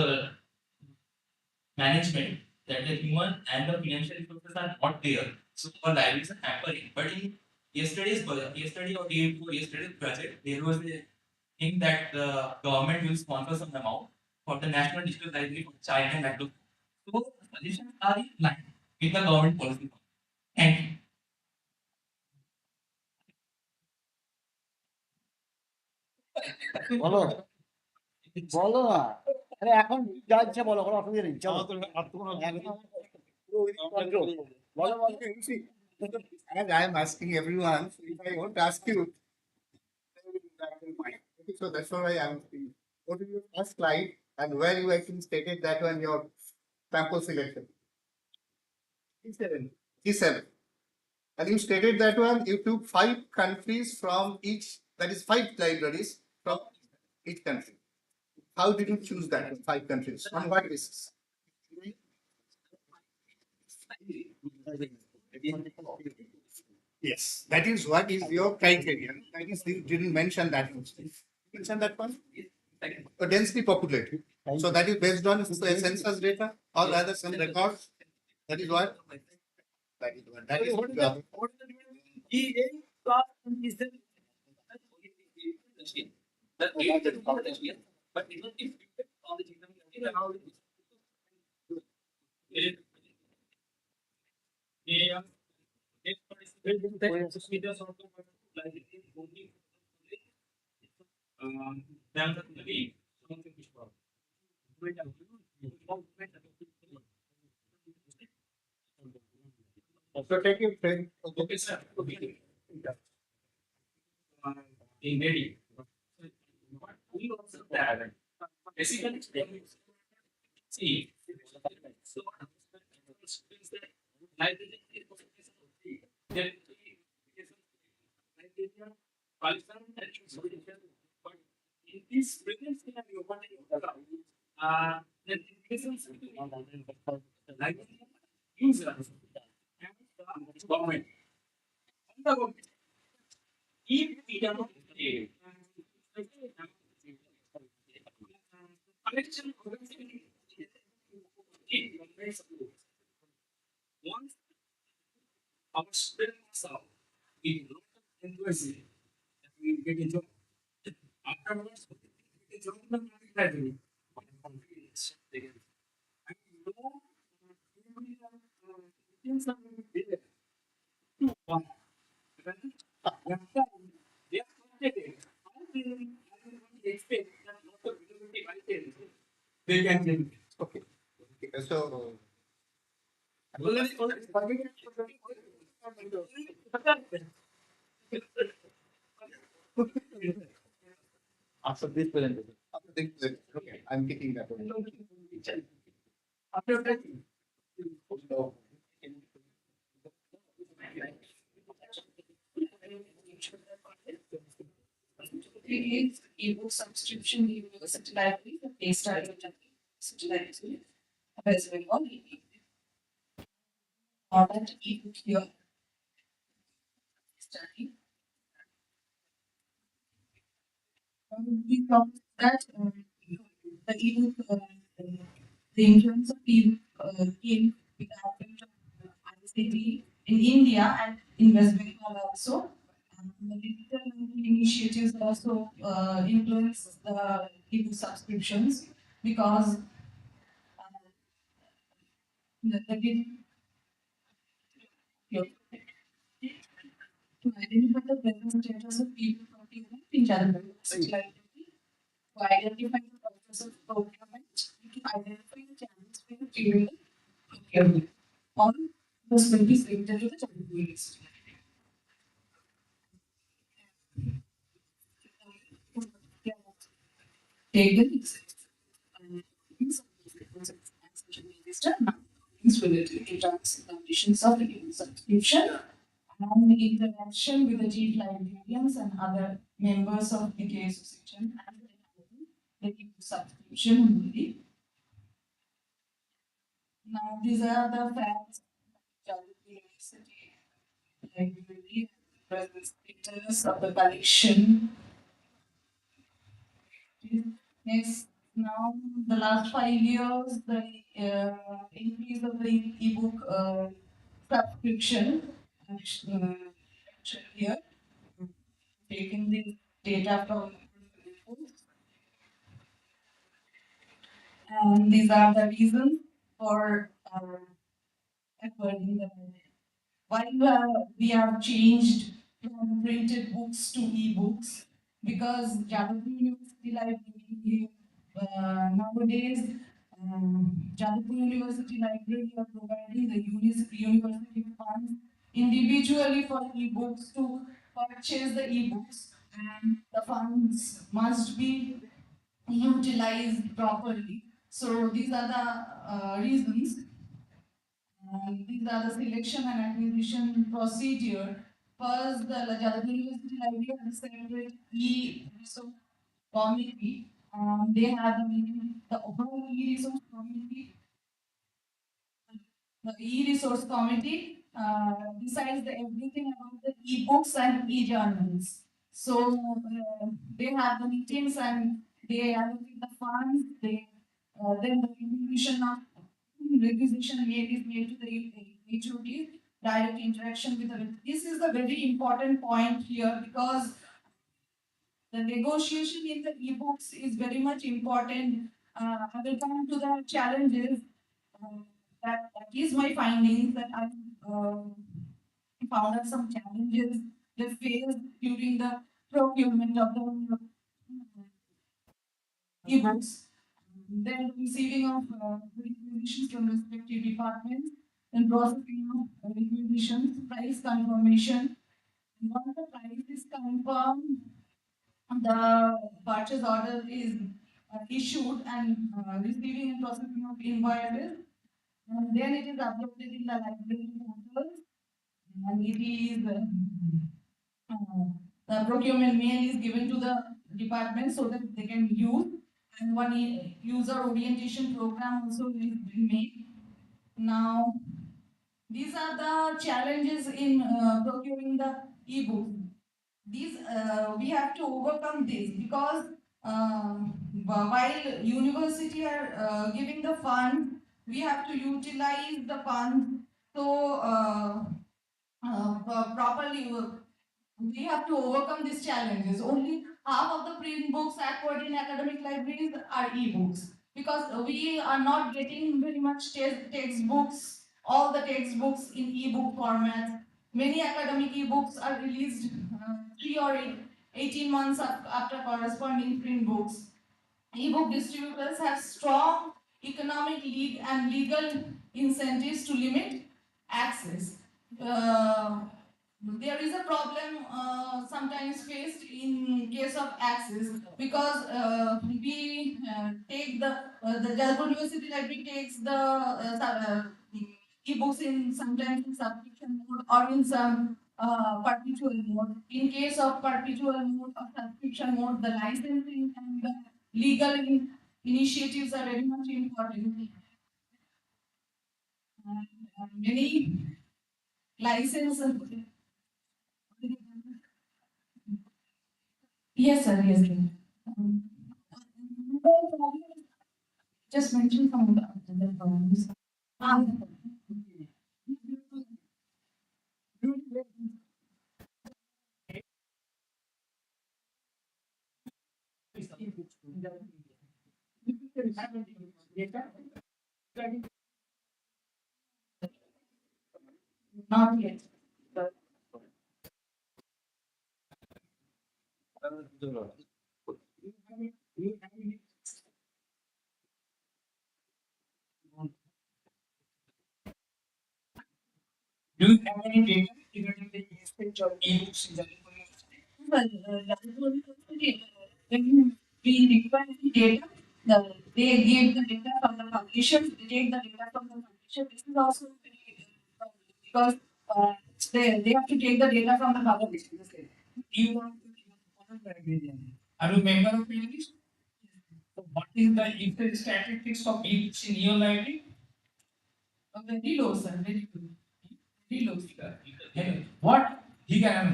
management that the human and the financial resources are not there. So our libraries are hampering. But in yesterday's budget, yesterday or day before yesterday's budget, there was a thing that the government will sponsor some amount for the National Digital Library for child and adult. So the suggestions are in line with the government policy. Thank you. বলো বলো না আরে এখন যা ইচ্ছা বলো কোনো অসুবিধা নেই চলো বলো বলো And I am asking everyone, so if I won't ask you, then we will back in mind. Okay, so that's why I am asking. Go to your first slide and where you actually stated that one your sample selection. G7. G7. And you stated that one, you took 5 countries from each, that is 5 libraries from each country. How did you choose that 5 countries? On what basis? Yes, that is what is your criteria. That is, you didn't mention that one. Mention that one? Densely populated. So that is based on census data or rather some records. That is what? That is what. That is what. But even if on the G7 how So take your friend. Okay, sir. Okay. In ready. We also that basically see so library but in this present scenario what the implications library users and the government. On the government, if we don't collection once our students are in lot of enthusiasm that we get a job. Afterwards, we get a job in the library. Confidence. And no things are there. To one. They are frustrated. How they expect that lot of visibility items they can get. Okay. Okay. So after this presentation. After this presentation. Okay, I'm taking that one. After that, Create ebook subscription university library for case study university library West Bengal. Ordered ebook here. Study. We promise that the ebook, the influence of ebook came with the advent of ICT in India and in West Bengal also. The digital initiatives also influence the ebook subscriptions because the to identify the present status of people procurement in general, to identify the process of procurement, to identify the channels for the procurement. All this will be linked to the categories. Take the register now. related to terms and conditions of the given subscription and the interaction with the chief librarians and other members of the case association and the given subscription only. Now these are the facts of the university library present status of the collection. Next, now the last 5 years, the increase of the ebook subscription here, taking the data from and these are the reasons for acquiring the why we have changed from printed books to e-books because Jadavpur University Library nowadays Jadavpur University Library are providing the university funds individually for e-books to purchase the e-books and the funds must be utilized properly. So these are the reasons. And these are the selection and acquisition procedure. First, the Jadavpur University Library has a separate e-resource committee. They have the meeting, the whole e-resource committee. The e-resource committee decides everything about the e-books and e-journals. So they have the meetings and they allocate the funds. They then the requisition is made to the HOD, direct interaction with the. This is the very important point here because the negotiation in the e-books is very much important. I will come to the challenges. That is my findings that I found out some challenges they faced during the procurement of the e-books. Then receiving of requisitions from respective departments, then processing of requisitions, price confirmation. Once the price is confirmed, the purchase order is issued and receiving and processing of invoices. And then it is uploaded in the library portal and it is the procurement mail is given to the department so that they can use and one user orientation program also is being made. Now these are the challenges in procuring the e-book. These we have to overcome this because while university are giving the fund, we have to utilize the fund so properly. We have to overcome these challenges. Only half of the print books acquired in academic libraries are e-books because we are not getting very much textbooks, all the textbooks in e-book format. Many academic e-books are released 3 or 18 months after corresponding print books. E-book distributors have strong economic and legal incentives to limit access. There is a problem sometimes faced in case of access because we take the Jadavpur University Library takes the e-books in sometimes in subscription mode or in some perpetual mode. In case of perpetual mode or subscription mode, the licensing and the legal initiatives are very much important. Many licenses. Yes, sir. Yes, sir. Just mention some of the other problems. Not yet. Do you have any data regarding the usage of e-books in Jadavpur University? Well, Jadavpur University, when we require the data, they give the data from the publishers, they take the data from the publishers. So this is also because they have to take the data from the government. You are the librarian. Are you member of any? So what is the usage statistics of books in your library? Very low, sir. Very low. Very low.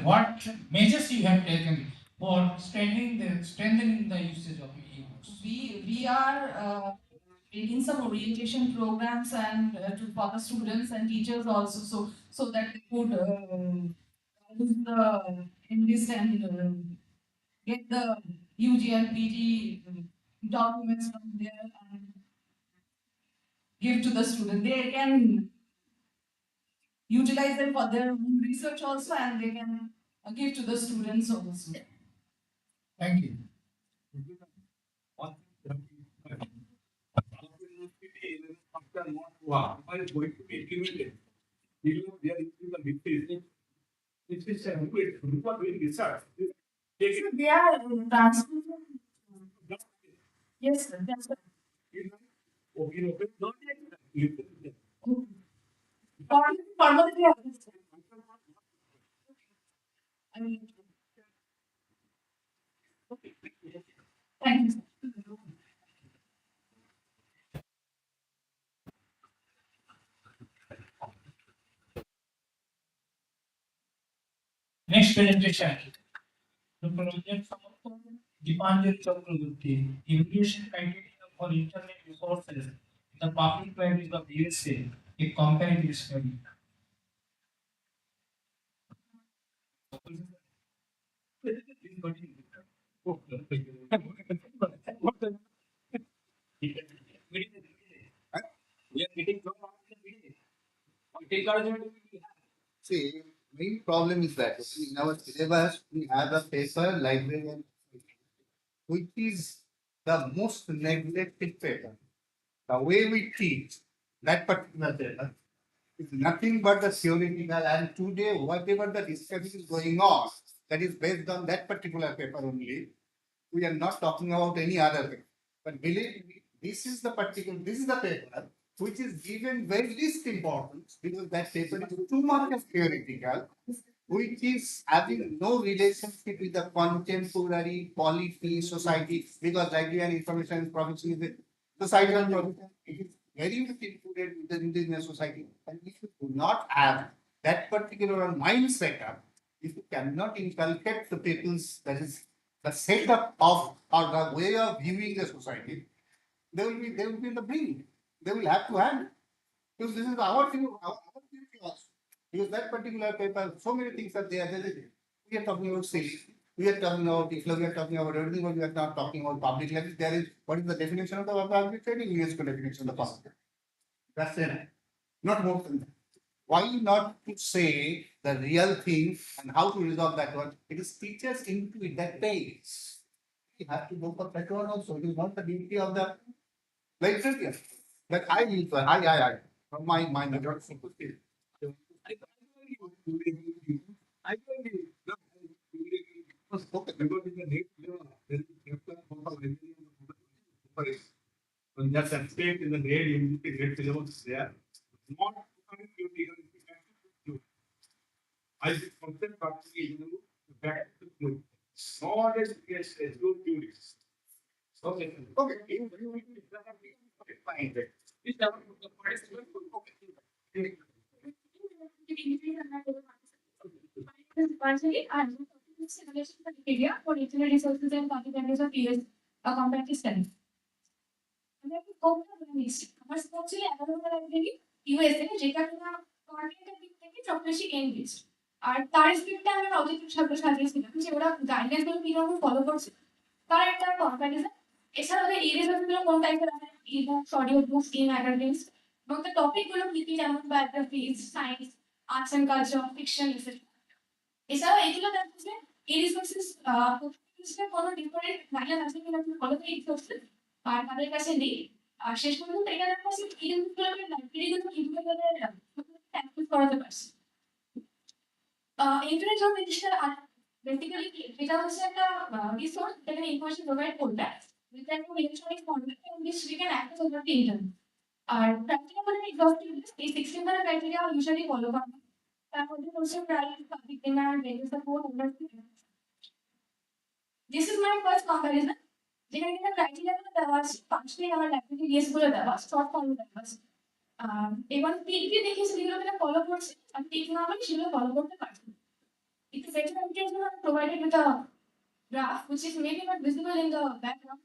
What measures you have taken for strengthening the usage of e-books? We are making some orientation programs and for the students and teachers also, so that they could use the enlist and get the UG and PG documents from there and give to the student. They can utilize them for their own research also, and they can give to the students also. Thank you. Wow, what is going to be implemented? Even though they are using the big business, it's not doing research. They are transmitting. Yes, sir. That's right. Formally, I mean, thank you, sir. Next presentation. The project from Dipanjali Chakraborty, Evaluation Criteria for Internet Resources, the Public Libraries of USA, a comparative study. We are getting See, main problem is that in our syllabus we have a paper librarian, which is the most neglected paper. The way we teach that particular paper is nothing but the theoretical, and today whatever the discussion is going on, that is based on that particular paper only. We are not talking about any other paper. But believe me, this is the paper which is given very least importance because that paper is too much of theoretical, which is having no relationship with the contemporary polity society, because library information profession is a societal profession. It is very much included with the indigenous society. And if you do not have that particular mindset up, if you cannot inculcate the people's, that is the setup of or the way of viewing the society, they will be in the brink. They will have to hand. Because this is our thing, our duty also. Because that particular paper, so many things are there. We are talking about sales, we are talking about IFLA, we are talking about everything, but we are not talking about public library. There is what is the definition of the public library? UNESCO definition of the public. That's it. Not more than that. Why not to say the real thing and how to resolve that one? It is teachers into it that pays. We have to go for that one also. It is not the duty of the librarian. That I need for from my majority simple skill. I told you, okay, because in the next when that's a state in the grade, you need to grade syllabus there. Not I just concept practically back to you. Not as yes, as good curious. Okay, okay, okay, fine. This the participant. Okay. Partially, and simulation criteria for internet resources and public libraries of US, a comparative study. And then আমার স্পোর্টসলি এগারোটা library USA যেটা কিনা কন্টেন্টের দিক থেকে সব বেশি engage আর তার স্ক্রিপ্টটা আমরা অতিরিক্ত সাথে সাজিয়েছিলাম যে ওরা গাইডলাইন্স গুলো কিরকম ফলো করছে তার একটা কম্প্যারিজন এছাড়া ওদের এই রিসোর্স গুলো কোন টাইপের আছে ই books audio books in magazines এবং তার টপিক গুলো কি কি যেমন biographies science arts and culture fiction et cetera এছাড়াও এগুলো দেখছে এই রিসোর্সেস কোনো ডিফারেন্ট গাইডলাইন আছে কিনা তুমি ফলো করে এই রিসোর্সেস আর তাদের কাছে নেই আর শেষ পর্যন্ত এটা দেখা যাচ্ছে এই রিসোর্সগুলো লাইব্রেরিগুলো কিভাবে তাদের অ্যাক্সেস করাতে পারছে ইন্টারনেট জব রেজিস্টার আর বেসিক্যালি এটা হচ্ছে একটা রিসোর্স যেখানে ইনফরমেশন প্রোভাইড করবে with that electronic format in which we can access over the internet আর criteria বলে exhaustive list, এই 16 ধরনের criteria usually follow করা হয়। তার মধ্যে হচ্ছে priority, public demand, value support, ownership. This is my first comparison. যেখানে কিনা criteria গুলো দেওয়া আছে, পাঁচটাই আমার library list গুলো দেওয়া আছে, short form দেওয়া আছে। এবার তিনটি দেখেছি যেগুলো কিনা follow করছে, আর তিনটি না হলে সেগুলো follow করতে পারছে না। It's a better indication are provided with a graph which is maybe not visible in the background.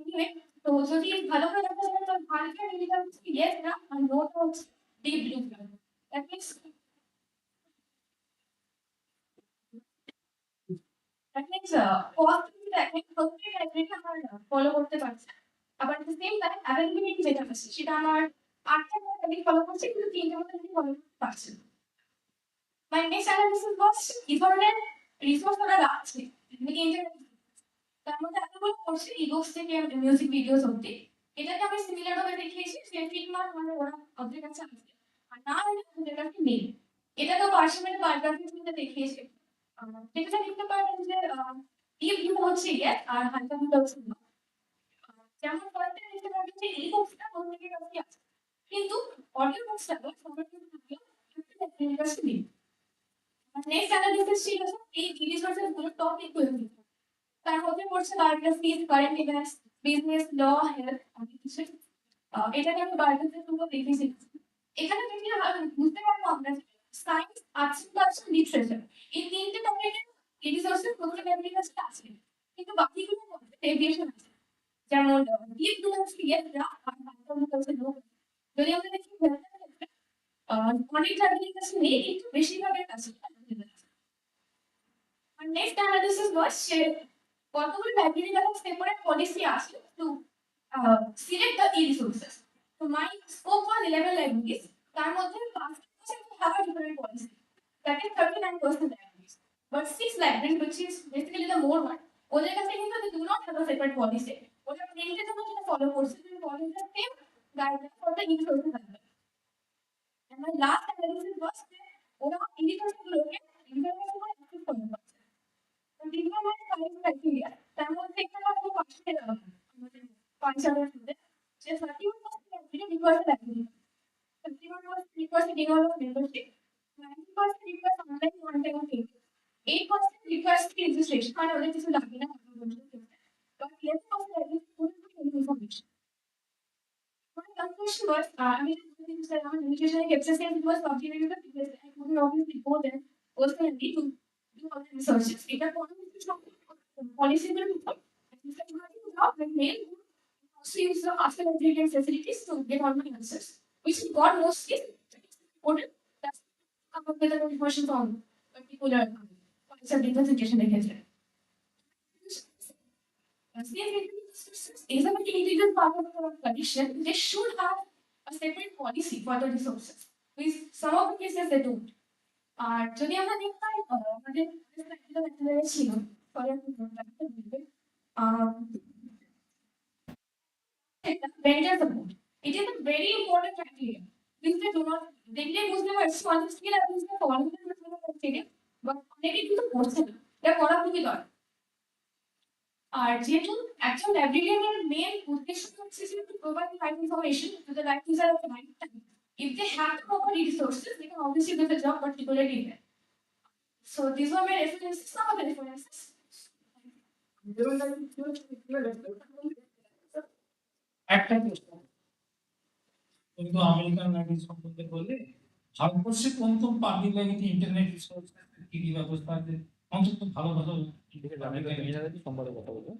Anyway, so যদি ভালো করে দেখা যায় তো হালকা নীল রঙ হচ্ছে yes graph আর no হচ্ছে deep blue graph. That means cost যদি দেখেন প্রত্যেক ক্রাইটেরিয়া আমার ফলো করতে পারছে। আবার at the same time availability যেটা আছে সেটা আমার 8টা ক্রাইটেরিয়া ফলো করছে কিন্তু 3টা মধ্যে আমি ফলো করতে পারছি না। My next analysis was এই ধরনের রিসোর্স ওরা রাখছে মানে ইন্টারনেট তার মধ্যে এতগুলো কোর্সে ইবুকস থেকে মিউজিক ভিডিওস অবধি এটাকে আমি সিমিলার ভাবে দেখিয়েছি সেন্ট্রিক মার্ক মানে ওরা ওদের কাছে আছে আর না হলে ওদের কাছে নেই। এটা তো পার্সোনাল বায়োগ্রাফির মধ্যে দেখিয়েছি। যেটা দেখতে পারেন যে ডিপ ভিউ হচ্ছে ইয়ে আর হালকা ভিউ হচ্ছে না। যেমন কয়েকটা দেখতে পাবেন যে এই বুকসটা প্রত্যেকের কাছে আছে কিন্তু অডিও বুকসটা সবার কাছে নেই। নেক্সট অ্যানালিসিস ছিল এই রিসোর্সেস গুলো টপিক গুলো তার মধ্যে পড়ছে বায়োগ্রাফিজ, কারেন্ট ইভেন্টস, বিজনেস, ল, হেলথ, অনেক কিছু। এটাকে আমি বায়োগ্রাফির পুরো দেখেছি। এখানে দেখলে বুঝতে পারবো আমরা সায়েন্স, আর্টস, কালচার, লিটারেচার এই তিনটে টপিকের রিসোর্সেস প্রত্যেক ক্যাটাগরির কাছে আছে কিন্তু বাকিগুলোর মধ্যে ডেভিয়েশন আছে। যেমন ডিপ গুলো হচ্ছে ইয়েস গ্রাফ আর বায়োগ্রাফি হচ্ছে লো। যদি আমরা দেখি হেলথের ক্ষেত্রে অনেক ক্যাটাগরির কাছে নেই কিন্তু বেশিরভাগের কাছে আছে। আর নেক্সট অ্যানালিসিস was কতগুলো লাইব্রেরি দ্বারা সেপারেট পলিসি আছে to select the e-resources. So my scope was 11 libraries. তার মধ্যে 5% have a different policy. That is 39% libraries. But 6 libraries, which is basically the more one, ওদের কাছে কিন্তু they do not have a separate policy. ওরা প্রিন্টের জন্য যেটা follow করছে they follow the same guideline for the e-resources as well. And my last analysis was ওরা e-resources গুলোকে ইন্টারনেট করে অ্যাক্সেস করতে পারছে। These are my 5 criteria. তার মধ্যে এখানে আমি পাঁচটা আমাদের পাঁচজনের মধ্যে যে 31% library requires library, 31% involves membership, 90% requires online one-time payment, 8% requires registration মানে ওদের কিছু লাগে না but 11% library couldn't put any information. My conclusion was আমি just আমার limitation exercise was completed because I couldn't obviously go there personally to do all the researches. এটা কোনো কিছু policy will and mail also use the after library facilities to get all my answers, which we got mostly important. That's come up with the information from particular concept representation against it. Is a very integral part of our condition. They should have a separate policy for the resources. With some of the cases they don't. আর যদি আমরা দেখতাম আমাদের ছিল vendor support. It is a very important criteria. If they do not, দেখলে বুঝতে পারছি অনেক skill আপনি ফলো করতে criteria, but অনেকে কিন্তু করছে না। এটা করা খুবই দরকার। আর যেহেতু একজন লাইব্রেরিয়ানের মেন উদ্দেশ্য হচ্ছে যে to provide the right information to the right user at the right time. If they have the proper resources, they can obviously do the job particularly well. So these were my references, some of the references. একটা প্রশ্ন তুমি তো American library সম্বন্ধে বললে ভারতবর্ষে কোন কোন public library internet resource কি কি ব্যবস্থা আছে অন্তত ভালো ভালো সম্পর্কে কথা বলবো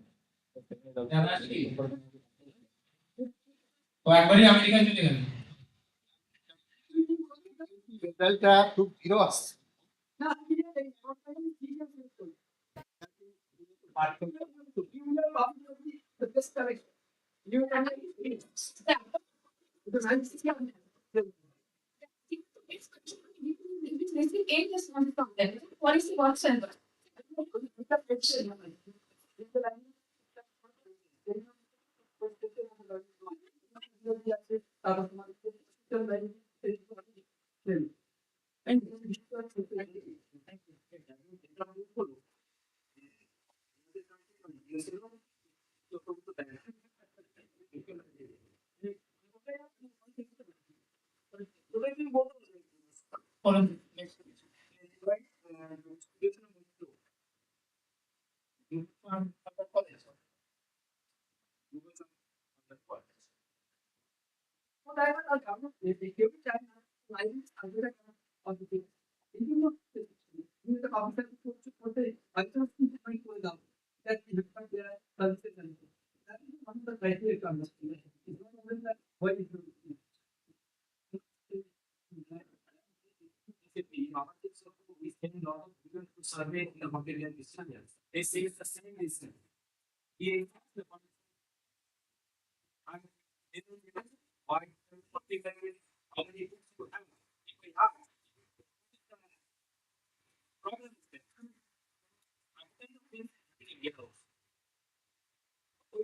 তো একবারই আমেরিকা চলে গেল রেজাল্টটা খুব জিরো আসছে Policy works and We spend a lot of people to survey in the Hungarian historians. They say the same reason. He the and they don't know why public language, how many books you have. If we have, problem is that I'm kind of being yellow. Yes.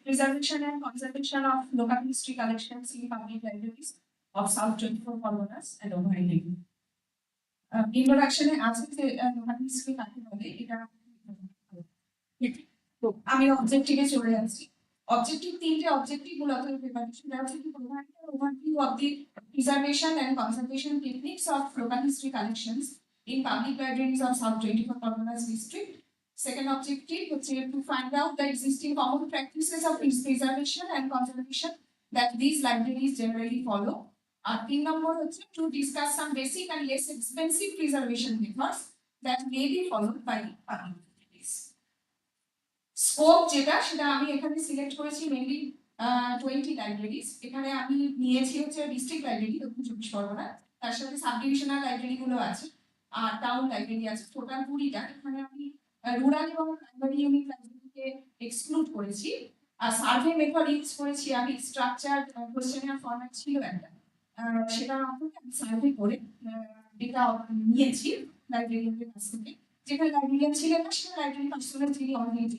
Preservation and conservation of local history collections in public libraries of South 24 Colonias and overriding. Introduction আছে যে local history কাকে বলে এটা তো আমি অবজেক্টিভে চলে যাচ্ছি objective তিনটে অবজেক্টিভ মূলত সেটা হচ্ছে কি provide an overview of the preservation and conservation techniques of local history collections in public libraries of South 24 Colonias district. Second objective is to find out the existing common practices of preservation and conservation that these libraries generally follow. And 3 number is to discuss some basic and less expensive preservation methods that may be followed by public libraries. Scope যেটা সেটা আমি এখানে select করেছি mainly 20 libraries এখানে আমি নিয়েছি হচ্ছে district library দক্ষিণ চব্বিশ পরগনা তার সাথে সাব ডিভিশনাল লাইব্রেরি গুলো আছে আর টাউন লাইব্রেরি আছে টোটাল 20টা এখানে আমি রুরাল এবং প্রাইমারি ইউনিট লাইব্রেরিকে এক্সক্লুড করেছি আর সার্ভে মেথড ইউজ করেছি আমি স্ট্রাকচারড কোশ্চেনার ফরম্যাট ছিল একটা সেটা আমি সার্ভে করে ডেটা নিয়েছি লাইব্রেরিয়ানদের কাছ থেকে যেখানে লাইব্রেরিয়ান ছিলেন না সেখানে লাইব্রেরি পার্সোনাল যিনি অলরেডি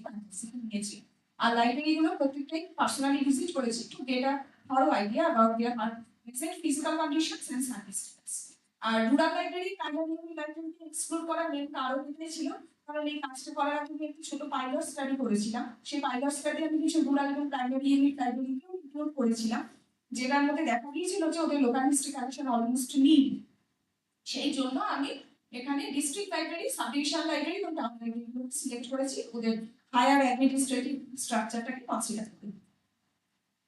নিয়েছি আর লাইব্রেরিগুলো প্রত্যেকটাই পার্সোনালি ভিজিট করেছি to get a thorough idea about their present physical conditions and services. আর রুরাল লাইব্রেরি প্রাইমারি লাইব্রেরিকে এক্সপ্লোর করার মেন কারণ এটাই ছিল কারণ এই কাজটা করার আগে আমি একটু ছোট পাইলট স্টাডি করেছিলাম সেই পাইলট স্টাডি আমি কিছু রুরাল এবং প্রাইমারি ইউনিট লাইব্রেরিকেও ইনক্লুড করেছিলাম যেটার মধ্যে দেখা গিয়েছিল যে ওদের local history collection almost need সেই জন্য আমি এখানে district library sub divisional library এবং টাউন লাইব্রেরি সিলেক্ট করেছি ওদের হায়ার অ্যাডমিনিস্ট্রেটিভ স্ট্রাকচারটাকে কনসিডার করে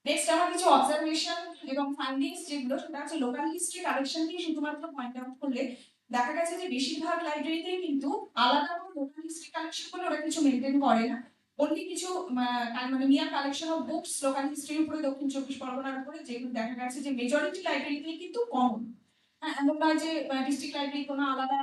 নেক্সট আমার কিছু অবজারভেশন এবং ফাইন্ডিংস যেগুলো সেটা হচ্ছে লোকাল হিস্ট্রি কালেকশন দিয়ে শুধুমাত্র পয়েন্ট আউট করলে দেখা গেছে যে বেশিরভাগ লাইব্রেরিতেই কিন্তু আলাদা করে লোকাল হিস্ট্রি কালেকশন বলে ওরা কিছু মেনটেন করে না অনলি কিছু মানে near collection of books local হিস্ট্রির উপরে দক্ষিণ চব্বিশ পরগনার উপরে যেগুলো দেখা গেছে যে মেজরিটি লাইব্রেরিতেই কিন্তু কমন এমন নয় যে ডিস্ট্রিক্ট লাইব্রেরি কোনো আলাদা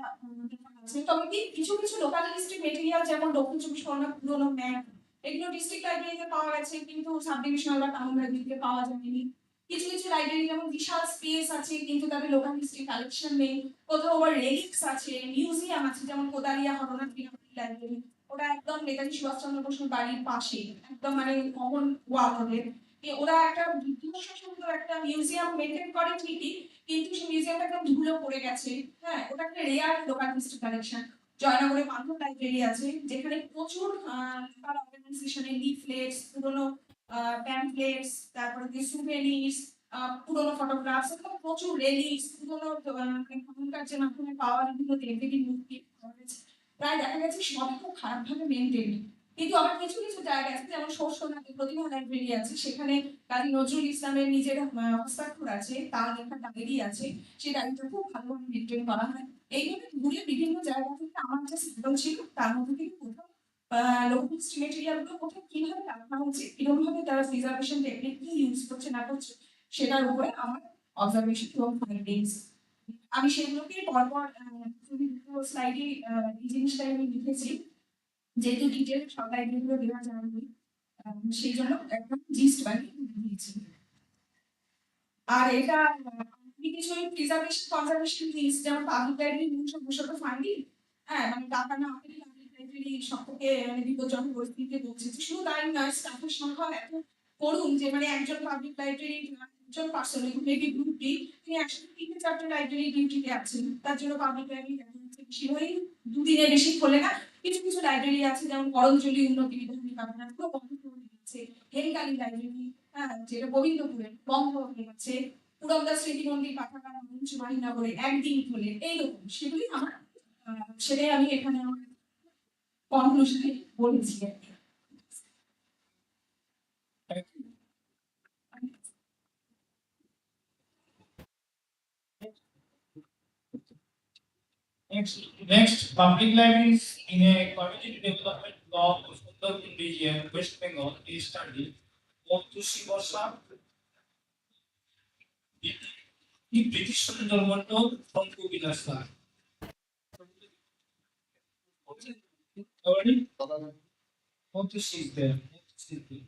আছে তবে কি কিছু কিছু লোকাল হিস্ট্রি মেটেরিয়াল যেমন দক্ষিণ চব্বিশ পরগনা পুরোনো ম্যাপ এগুলো ডিস্ট্রিক্ট লাইব্রেরিতে পাওয়া গেছে কিন্তু সাব ডিভিশনাল বা টাউন লাইব্রেরিতে পাওয়া যায়নি কিছু কিছু লাইব্রেরি যেমন বিশাল স্পেস আছে কিন্তু তাদের লোকাল হিস্ট্রি কালেকশন নেই কোথাও আবার রেলিক্স আছে মিউজিয়াম আছে যেমন কোদালিয়া হরনাথ লাইব্রেরি ওটা একদম নেতাজি সুভাষচন্দ্র বসুর বাড়ির পাশে একদম মানে কমন ওয়াল ওদের ওরা একটা বিধ্বস্ত সুন্দর একটা মিউজিয়াম মেনটেন করে ঠিকই কিন্তু সেই মিউজিয়ামটা একদম ধুলো পড়ে গেছে হ্যাঁ ওটা একটা রেয়ার লোকাল হিস্ট্রি কালেকশন জয়নগরে মাধ্যম লাইব্রেরি আছে যেখানে প্রচুর লোকাল অর্গানাইজেশনের লিফলেটস পুরোনো প্যাম্পলেটস তারপরে যে সুভেনিরস পুরোনো ফটোগ্রাফস এরকম প্রচুর রেলিক্স পুরোনো এখনকার যে মাধ্যমে পাওয়া বিভিন্ন দেবদেবীর মূর্তি প্রায় দেখা গেছে সবই খুব খারাপভাবে মেনটেন। কিন্তু আবার কিছু কিছু জায়গা আছে যেমন শস্যনাথ প্রতিভা লাইব্রেরি আছে, সেখানে কাজী নজরুল ইসলামের নিজের হস্তাক্ষর আছে, তার লেখা ডায়েরি আছে, সেই ডায়েরিটা খুব ভালোভাবে মেনটেন করা হয়। এইভাবে ঘুরে বিভিন্ন জায়গা থেকে আমার যে স্যাম্পল ছিল তার মধ্যে থেকে কোথাও লোকাল মেটেরিয়াল গুলো কোথায় কিভাবে রাখা হচ্ছে, কিরকম ভাবে তারা প্রিজার্ভেশন টেকনিক কি ইউজ করছে না করছে, সেটার উপরে আমার অবজারভেশন এবং ফাইন্ডিংস। আমি সেগুলোকে পরপর দুটো স্লাইডে এই জিনিসটাই আমি লিখেছি, যেহেতু ডিটেল সব লাইব্রেরিগুলো দেওয়া যায়নি, সেই জন্য একদম জিস্ট বানিয়ে দিয়েছি। আর এটা কিছু প্রিজার্ভেশন কনজারভেশন লিস্ট, যেমন পাবলিক লাইব্রেরি ছোট ফান্ডিং, হ্যাঁ মানে টাকা না পেলে পাবলিক লাইব্রেরি সব থেকে মানে বিপজ্জনক পরিস্থিতিতে পৌঁছেছে। শুধু তাই নয়, স্টাফের সংখ্যা এত করুন যে মানে একজন পাবলিক লাইব্রেরি একজন পার্সন মেবি গ্রুপটি তিনি একসাথে 3-4টা লাইব্রেরি ডিউটিতে আছেন, তার জন্য পাবলিক লাইব্রেরি বেশিরভাগই দুদিনের বেশি খোলে না। কিছু কিছু লাইব্রেরি আছে যেমন করঞ্জলি উন্নতি বিধানী কারখানা পুরো বন্ধ করে দিয়েছে, হেনকালী লাইব্রেরি হ্যাঁ যেটা গোবিন্দপুরে বন্ধ হয়ে গেছে, পুরন্দর স্মৃতি মন্দির পাঠাগার মাহিনগরে একদিন খোলে, এইরকম সেগুলি আমার সেটাই আমি এখানে আমার কনক্লুশনে বলেছি আর কি। Next, public libraries in a community development block of Sundarban region, West Bengal, is studied. Ontusi Borsa, the British Sundarban from Kubilasa. Already? Ontusi is there. Ontusi is there.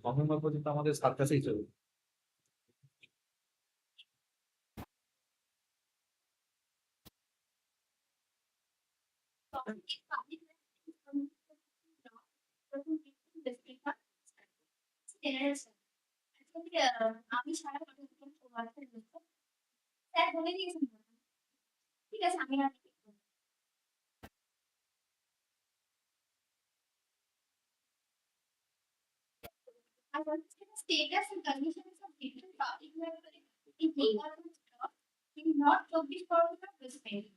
November পর্যন্ত আমাদের সার্কাসেই চলবে। আমি সারা স্যার বলে দিয়েছেন, ঠিক আছে আমি আর I want to the status and conditions of different public libraries in Kolkata is not published for the respect.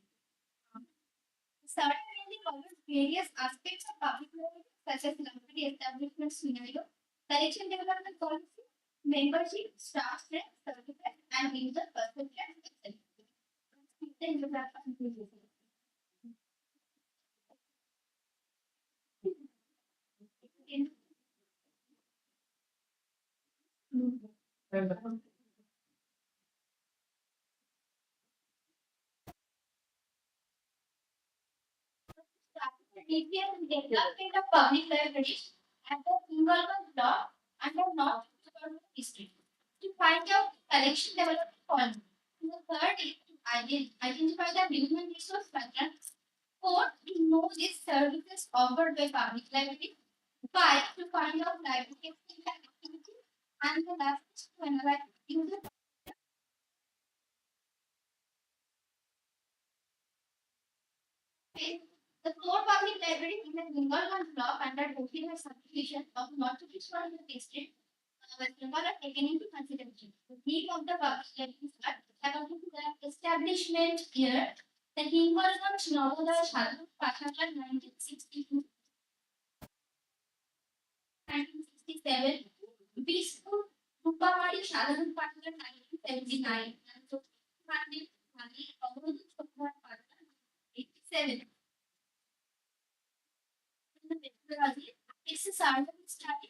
Survey mainly covers various aspects of public libraries such as library establishment scenario, collection development policy, membership, staff strength, certificate, and user perception, etc. DPM development of public libraries and the involvement law under North District to find out collection development policy. The third is to identify the human resource patterns. Fourth, to know these services offered by public libraries. Five, to find out library activity. And the last is to analyze user. The core public library is a Bengal block under OPM subdivision of North-Eastern district. West Bengal are taken into consideration. The need of the public libraries are According to the establishment year, the Hingalganj Navodaya Sadhana Pathana 1962 1967, Bispu Rupamari Sadhana Pathana 1979, and Sotmani Mani Avadhu Sadhana Pathana 87. In the methodology, it's a certain study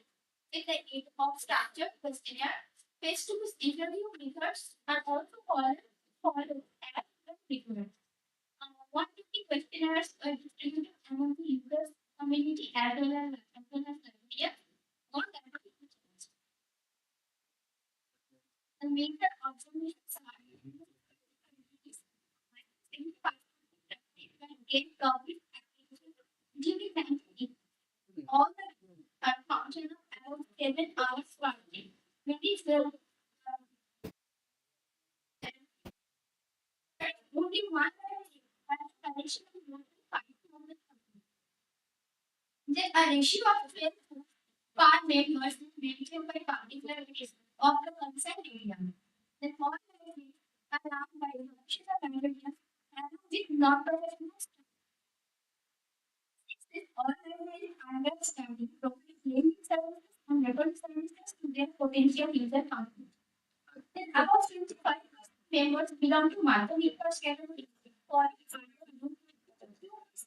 in the aid of structured questionnaire, face-to-face interview methods are also followed as required. 150 questionnaires were distributed among the users community as well as media on the major observations are get government applications during 1980. All the function of about 7 hours per day. Maybe only one has a ratio of more than 5,000. Then a ratio of 12 per members is maintained by particular race of the concerned area. Then all languages are allowed by the official languages and with non-professional this all languages understanding provide claiming services and record services to their potential user companies. Then about 25 members belong to Madhyamik category or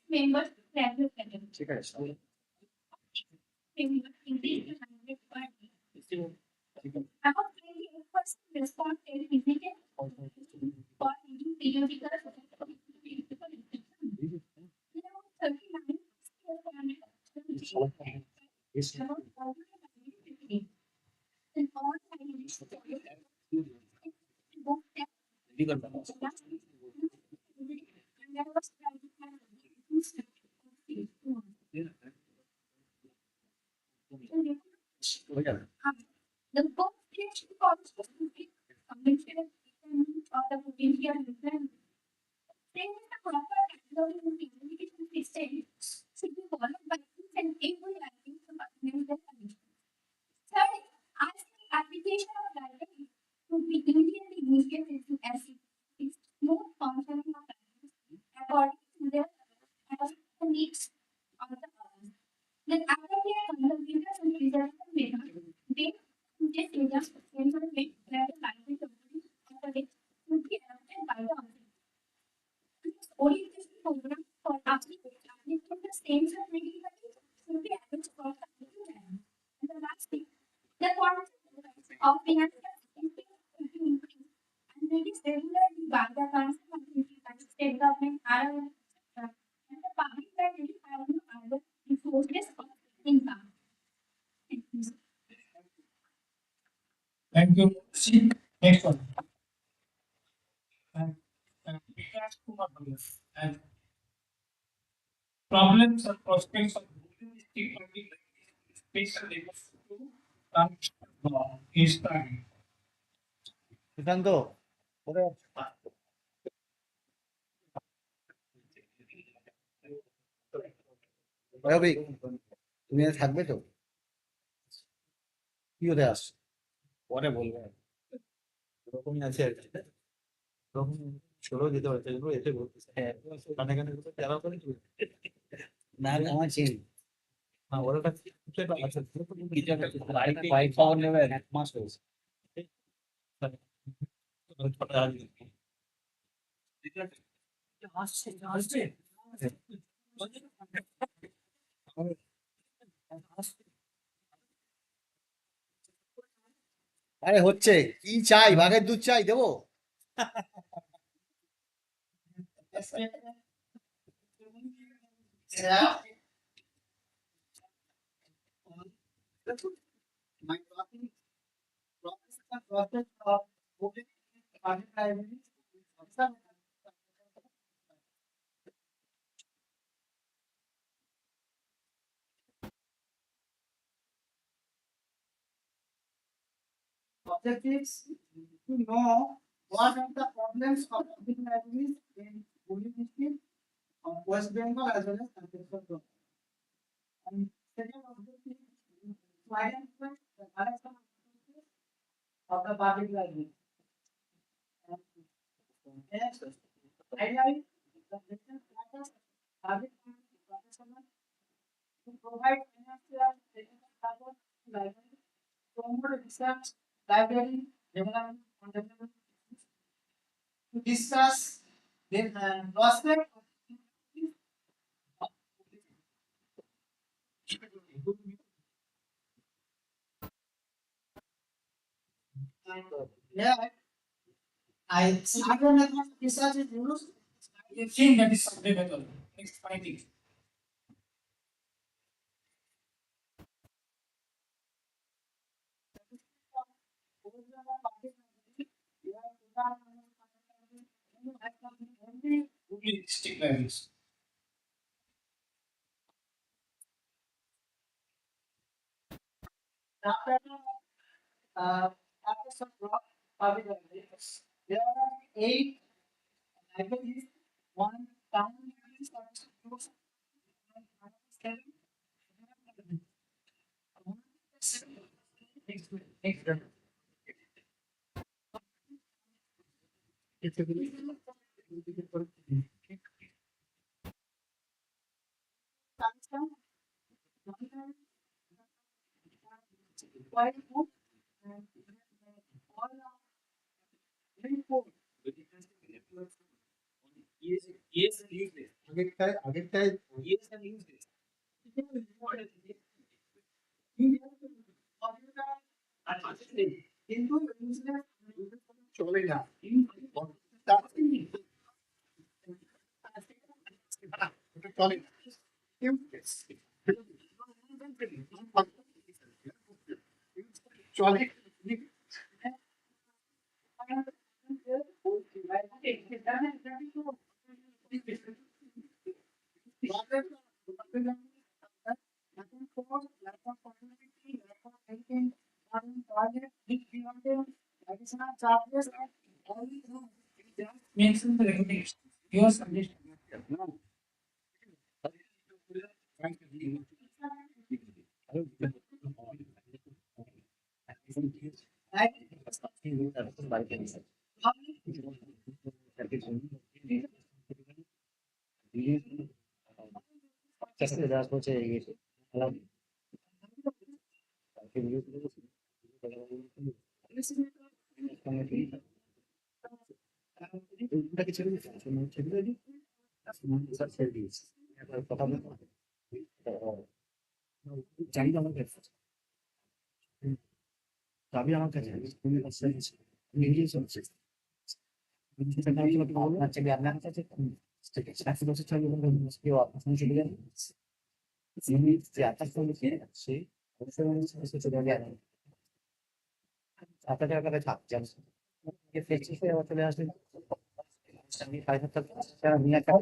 members graduate category. Members increase to 100 per day. About 28% responded visited for reading periodical. About 39 in all languages. The book creation policy conventional or the potential return. Then the proper category and classification system should be followed by each and every writing to document the condition. Third, as the application of library would be immediately initiated to assist smooth functioning of libraries according to the needs of the others. Then appropriate computers and preservation methods based on this area environment where the library operates would be adopted by the author. This orientation program for applying the same medical should be arranged for the time. And the last thing, the quantity of financial assistance should be increased and released regularly by the council authority like state government, RRL, etc. And the public library having other resources of income. Thank you. Thank you. See, next one. And Vikas Kumar Bhagat. And problems and prospects of realistic public special efforts to is study. Sushant কোথায় আছো? রবি তুমি আজ থাকবে তো কি হতে আসছো পরে বলবে এরকমই আছে আর কি এরকম চলেও যেতে পারছে এগুলো এসে বলতেছে হ্যাঁ কানে কানে যারা করে না আমি আমার চেন হ্যাঁ ওরা কাছে আছে কিছু একটা বাইক পাওয়ার নেবে 1 মাস হয়েছে হাসছে হাসছে আরে হচ্ছে কি চাই বাঘের দুধ চাই দেবো My topic process of opening public libraries. Objectives to know what are the problems of public libraries in Pune district, West Bengal as well as Chhattisgarh. And second objective is to identify the correct of the public library. Ideally, the business matters target professional to provide financial technical support to library, promote research, library development, contemporary to discuss the prospect of yeah, I other methods of research is used. A thing that is survivable. Next finding. Only stick values. After some block public libraries, there are 8 libraries, one town libraries that is used, quite good and all very poor. Yes, and useless. আগেরটায় yes and useless. কিন্তু চলে না। ওটা চলে না। Useless. চলে। additional charges and all Mention the recommendation. Your suggestion. জানি আমার কাছে চাবি আমার কাছে তুমি কাছে নিজে চলছে চাবি আপনার কাছে ঠিক আছে একশো বছর চাবি কেউ আপনার চলে যান যে আকাশ করছে সে অবশ্যই চলে যাবে আপনাদের কাছে থাকছে ফেসিসে চলে আসলে আমি 5,000 নিয়ে একটা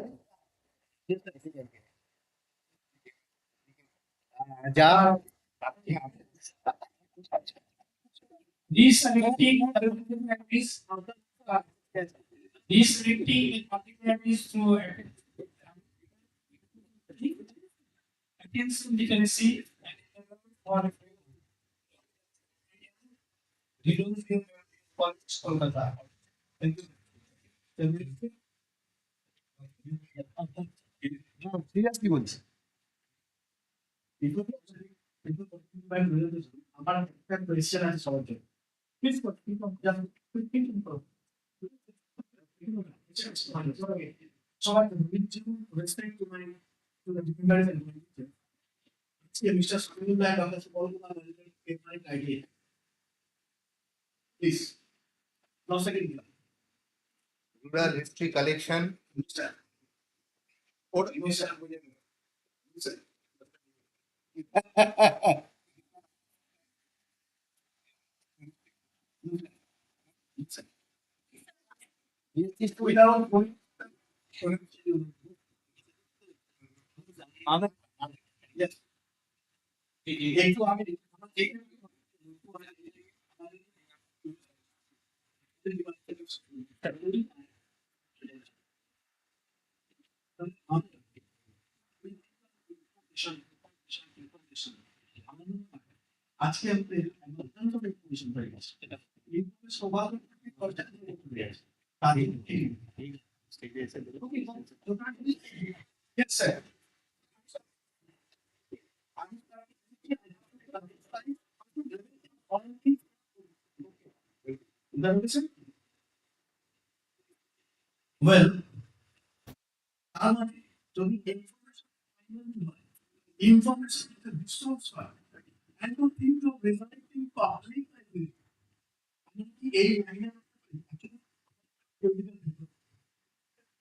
যা Resurrecting particularities through attention literacy or Kolkata. Seriously বলছি আমার একটা কোয়েশ্চেন আছে সবার জন্য প্লিজ সবাই respect to my to the defenders and আজকে মিস্টার সামিউল্লাহ আমার কাছে বলবো আমাদের ফেভারিট আইডিয়া প্লিজ 9 সেকেন্ড দিলাম Rural history collection. ওটা মিস্টার without yes একটু আমি আজকে অত্যন্ত ইনফরমেশন হয়ে গেছে এটা সবার Yes, sir. Well, information is a resource file. I don't think of resurrecting public library. I don't think any line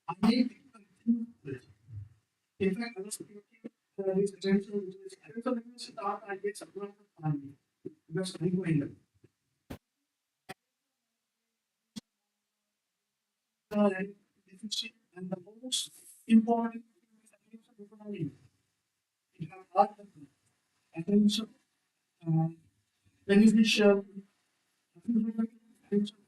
I need in fact, I was thinking this attention start I get something just going efficient and the most important thing is attention, beneficial, attention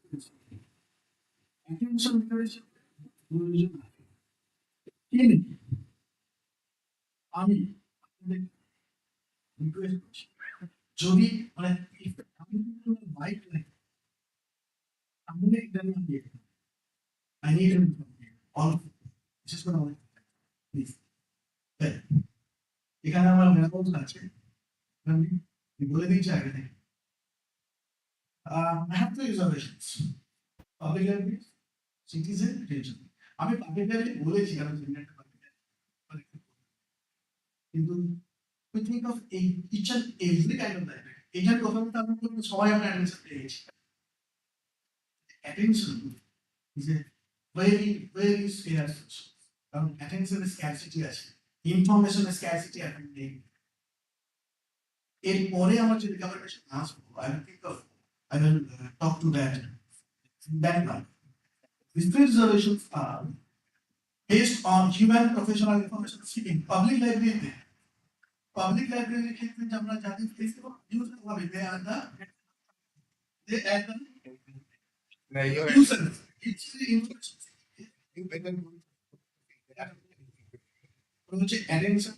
healing. আমি request করছি যদি মানে আমি bike লাগে আমি জানি আমি I need him all of it. Just gonna wait. Please. এখানে আমার মেরাকলস আছে আমি বলে দিচ্ছি আগে থেকে I have two reservations. Public library, citizen detention. আমি পাবলিক লাইব্রেরি বলেছি আমি কিন্তু we think of each and every kind of library. এখানে প্রথমত আমরা সবাই আমরা অ্যাটেনশন পেয়ে গেছি attention is a very scarce. Attention scarcity আছে information scarcity এখন নেই এরপরে আমার যে রিকমেন্ডেশন আসবো I will think of I will talk to that background. These three reservations are based on human professional information seeking. Public library ক্ষেত্রে আমরা জানি use হবে they are the users. It's the information হচ্ছে attention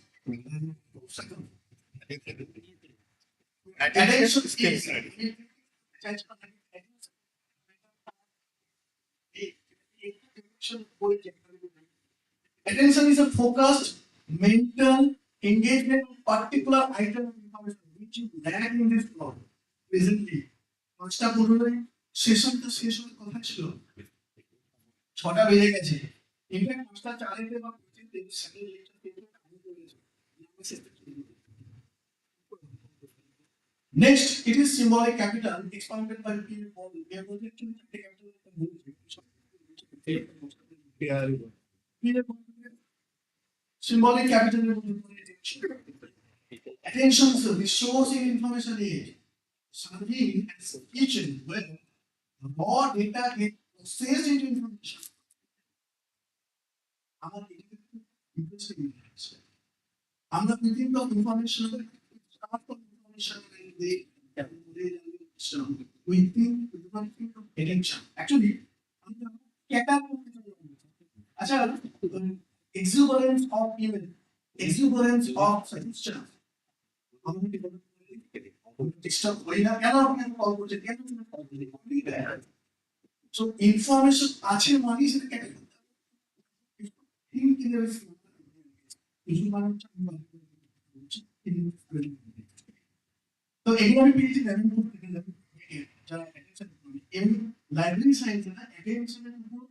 attention is a focused mental engagement on particular item of information which is lack in this law presently. পাঁচটা পনেরোই সেশনটা শেষ হওয়ার কথা ছিল ছটা বেজে গেছে ইনফ্যাক্ট পাঁচটা চালাইতে বা next, it is symbolic capital expounded by P. Paul. We are going to symbolic capital attention is a resource in information age. Serving as a kitchen where raw data get processed into information. I'm not thinking of information. We think of attention. Actually, exuberance of email, exuberance of suggestion. So information আছে মানে সেটা category তো এগুলো আমি পেয়েছি যারা library science না অ্যাটেনশনের উপর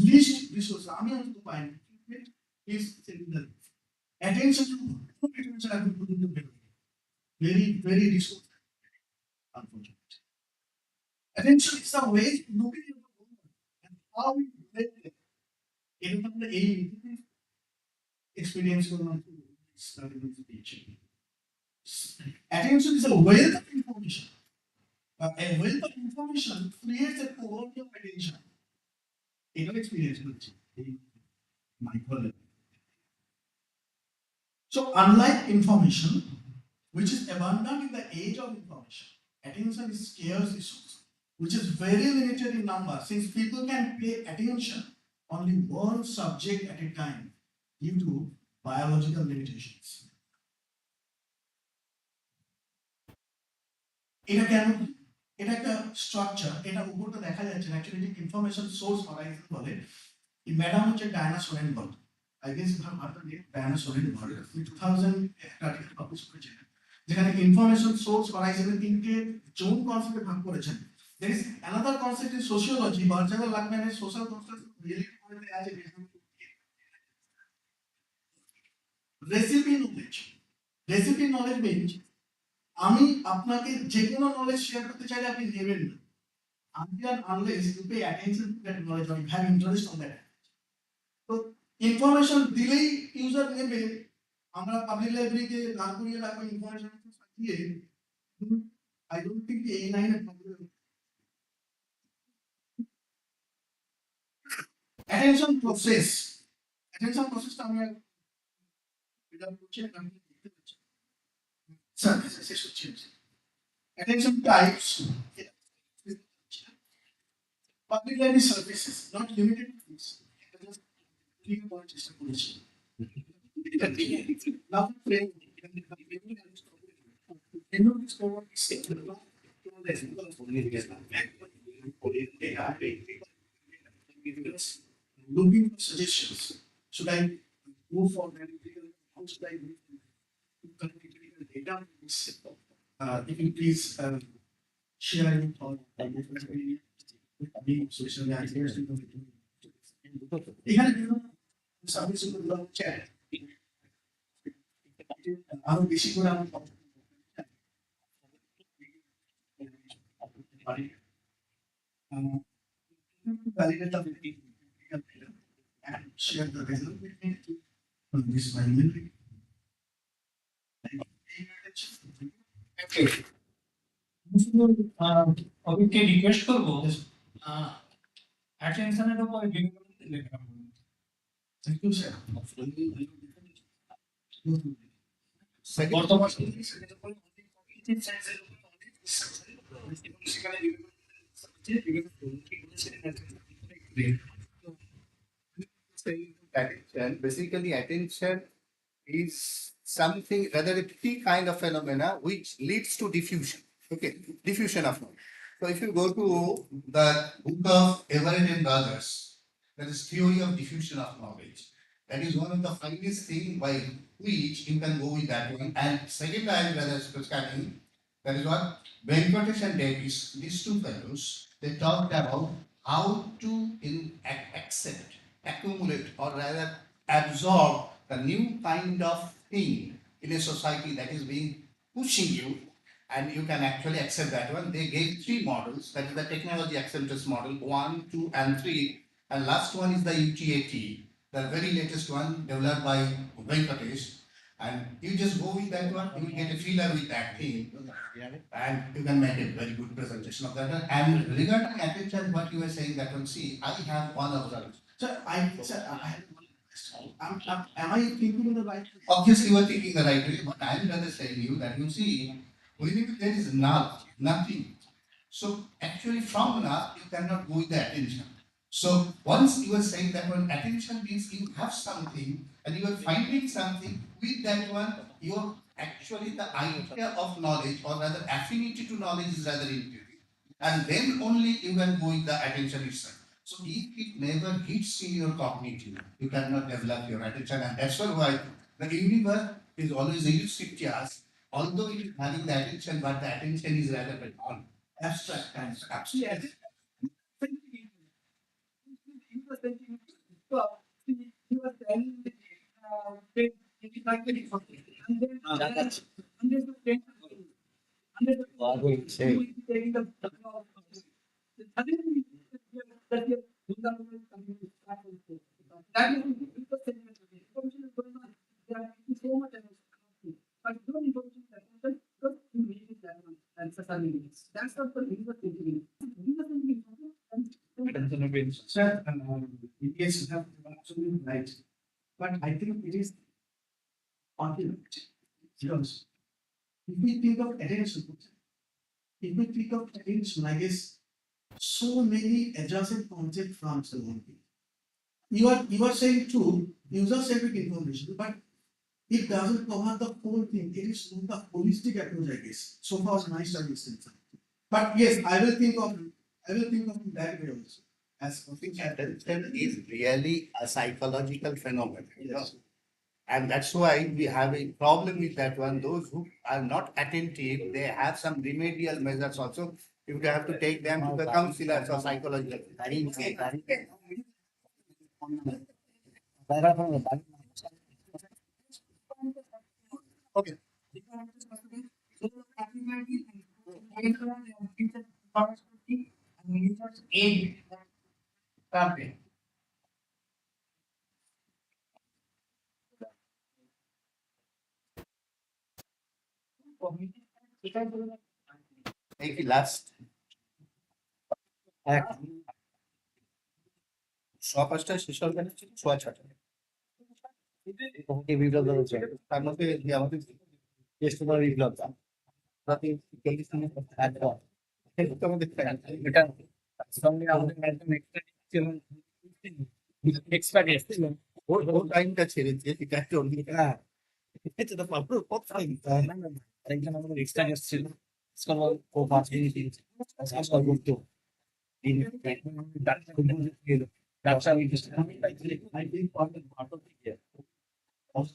লিস্ট রিসোর্স আমি অন্তত পাইনি ইজ সেকেন্ডারি অ্যাটেনশন এখন পর্যন্ত very resource unfortunate. Attention is the way looking at the world and how we relate to it. In the experience attention is a wealth of information. A wealth of information creates a quality of attention. In our experience, so unlike information, which is abundant in the age of information, attention is scarce resource, which is very limited in number, since people can pay attention only one subject at a time due to biological limitations. In a canon, এটা একটা structure, এটা উপরটা দেখা যাচ্ছে actually information source Horizon বলে। এই madam হচ্ছে Diana সোরেনবার্গ, I guess আপনার ডায়না সোরেনবার্গ 2000 একটা আর্টিকেল পাবলিশ করেছিলেন, যেখানে ইনফরমেশন সোর্স হরাইজনের তিনটে জোন কনসেপ্টে ভাগ করেছেন। There is another concept in sociology, Barjagal Lagman's social construct really as a recipe knowledge. Recipe knowledge means আমি আপনাকে যে কোনো নলেজ শেয়ার করতে চাইলে আপনি নেবেন না, until unless you pay attention to that knowledge or you have interest on that. তো ইনফরমেশন দিলেই ইউজার নেবে। আমরা পাবলিক লাইব্রেরিতে দান করিয়ে রাখবো ইনফরমেশন দিয়ে, আই ডোন্ট থিংক এই লাইনে প্রবলেম। অ্যাটেনশন প্রসেস, অ্যাটেনশন প্রসেসটা আমরা বিদায় করছি না, আমি দেখতে পাচ্ছি স্যার শেষ হচ্ছে। Attention types, public library services, not limited to this. Now, looking for suggestions. Should I go for analytical? How should I move to critical data? If you please share it or social media. এখানে service chat আরো বেশি করে আমরা validate the and share the result with me on this my email. Okay request করবো অ্যাটেনশনের উপর লেখা Thank you, sir. Attention, basically attention is something, rather a key kind of phenomena which leads to diffusion. Okay, diffusion of knowledge. So if you go to the book of Everett and Brothers, that is theory of diffusion of knowledge. That is one of the finest things by which you can go with that one. And second time, brothers, that is what Venkatesh and Davis, these two fellows, they talked about how to accept, accumulate, or rather absorb the new kind of thing in a society that is being pushing you, and you can actually accept that one. They gave 3 models, that is the technology acceptance model, 1, 2, and 3, and last one is the UTAT, the very latest one developed by Venkatesh. And you just go with that one, you will get a feeler with that thing, and you can make a very good presentation of that one. And regarding attention, what you were saying that one, see, I have one observation. Sir, I have one question. Am I thinking in the right way? Obviously, you are thinking the right way, but I am rather saying you that you see, whenever there is nothing. So actually from now, you cannot go with the attention. So once you are saying that one, attention means you have something and you are finding something with that one, you are actually the idea of knowledge or rather affinity to knowledge is rather increasing. And then only you can go with the attention itself. So if it never hits in your cognitive, you cannot develop your attention, and that's why the universe is always elusive to us, although it is having the attention, but the attention is rather on abstract kinds. Absolutely. That's not the universe thinking. Sir, yes, you have absolutely right. But I think it is ultimate. Because if we think of attention, I guess so many adjacent concept forms the one thing. You are saying true, user-centric information, but it doesn't cover the whole thing. It is not the holistic approach, I guess. So far as my study is concerned. But yes, I will think of that way also. As Attention is really a psychological phenomenon. You know? And that's why we have a problem with that one. Those who are not attentive, they have some remedial measures also. If you have to take them to the counselors or psychological. Okay. Take it last. সকাশটা শেষ হবে সোয়া ছটা এই বিপ্লব হচ্ছে তার মধ্যে আমাদের test করার বিপ্লব রাতে 40 মিনিট অ্যাড কর তো আমাদের এটা সঙ্গে আমাদের একদম এক্সট্রা গেস্ট ও টাইমটা ছেড়েছে এটা হ্যাঁ এটা তো পাবো কত টাইম না না একজন আমাদের এক্সট্রা গেস্ট ছিল স্কল ও 5 মিনিট স্কল করতো in that's how we just I think part of the year. Also,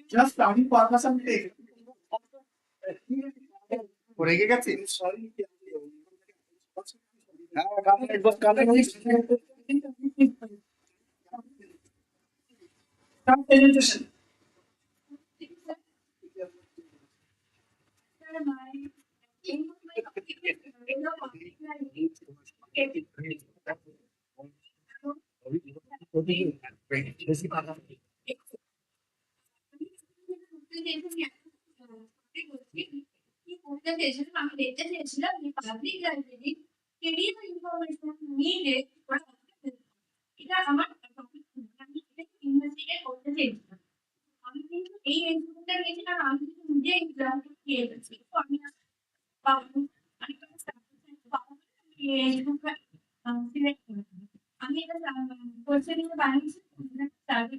just starting purpose and take. রেগে গেছে presentation. আমি দেখতে চেয়েছিলাম যে পাবলিক লাইব্রেরি কেরিয়ার ইনফরমেশন নিয়ে এটা আমার আমি ইনভেস্টিগেট করতে চেয়েছিলাম আমি কিন্তু এই এনজিওটা নিয়েছিলাম আমি কিন্তু নিজে এক্সাম দিয়ে এসেছি তো আমি সিলেক্ট করেছি আমি এটা কোয়েশ্চেন বানিয়েছি সার্ভে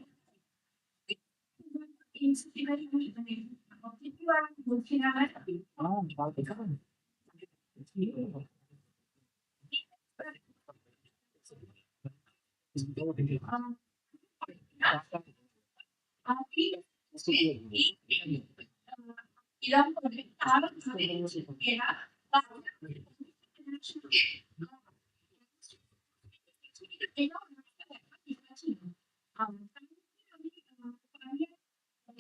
objective আর বলছি না ইলাম করে তার এরা আমি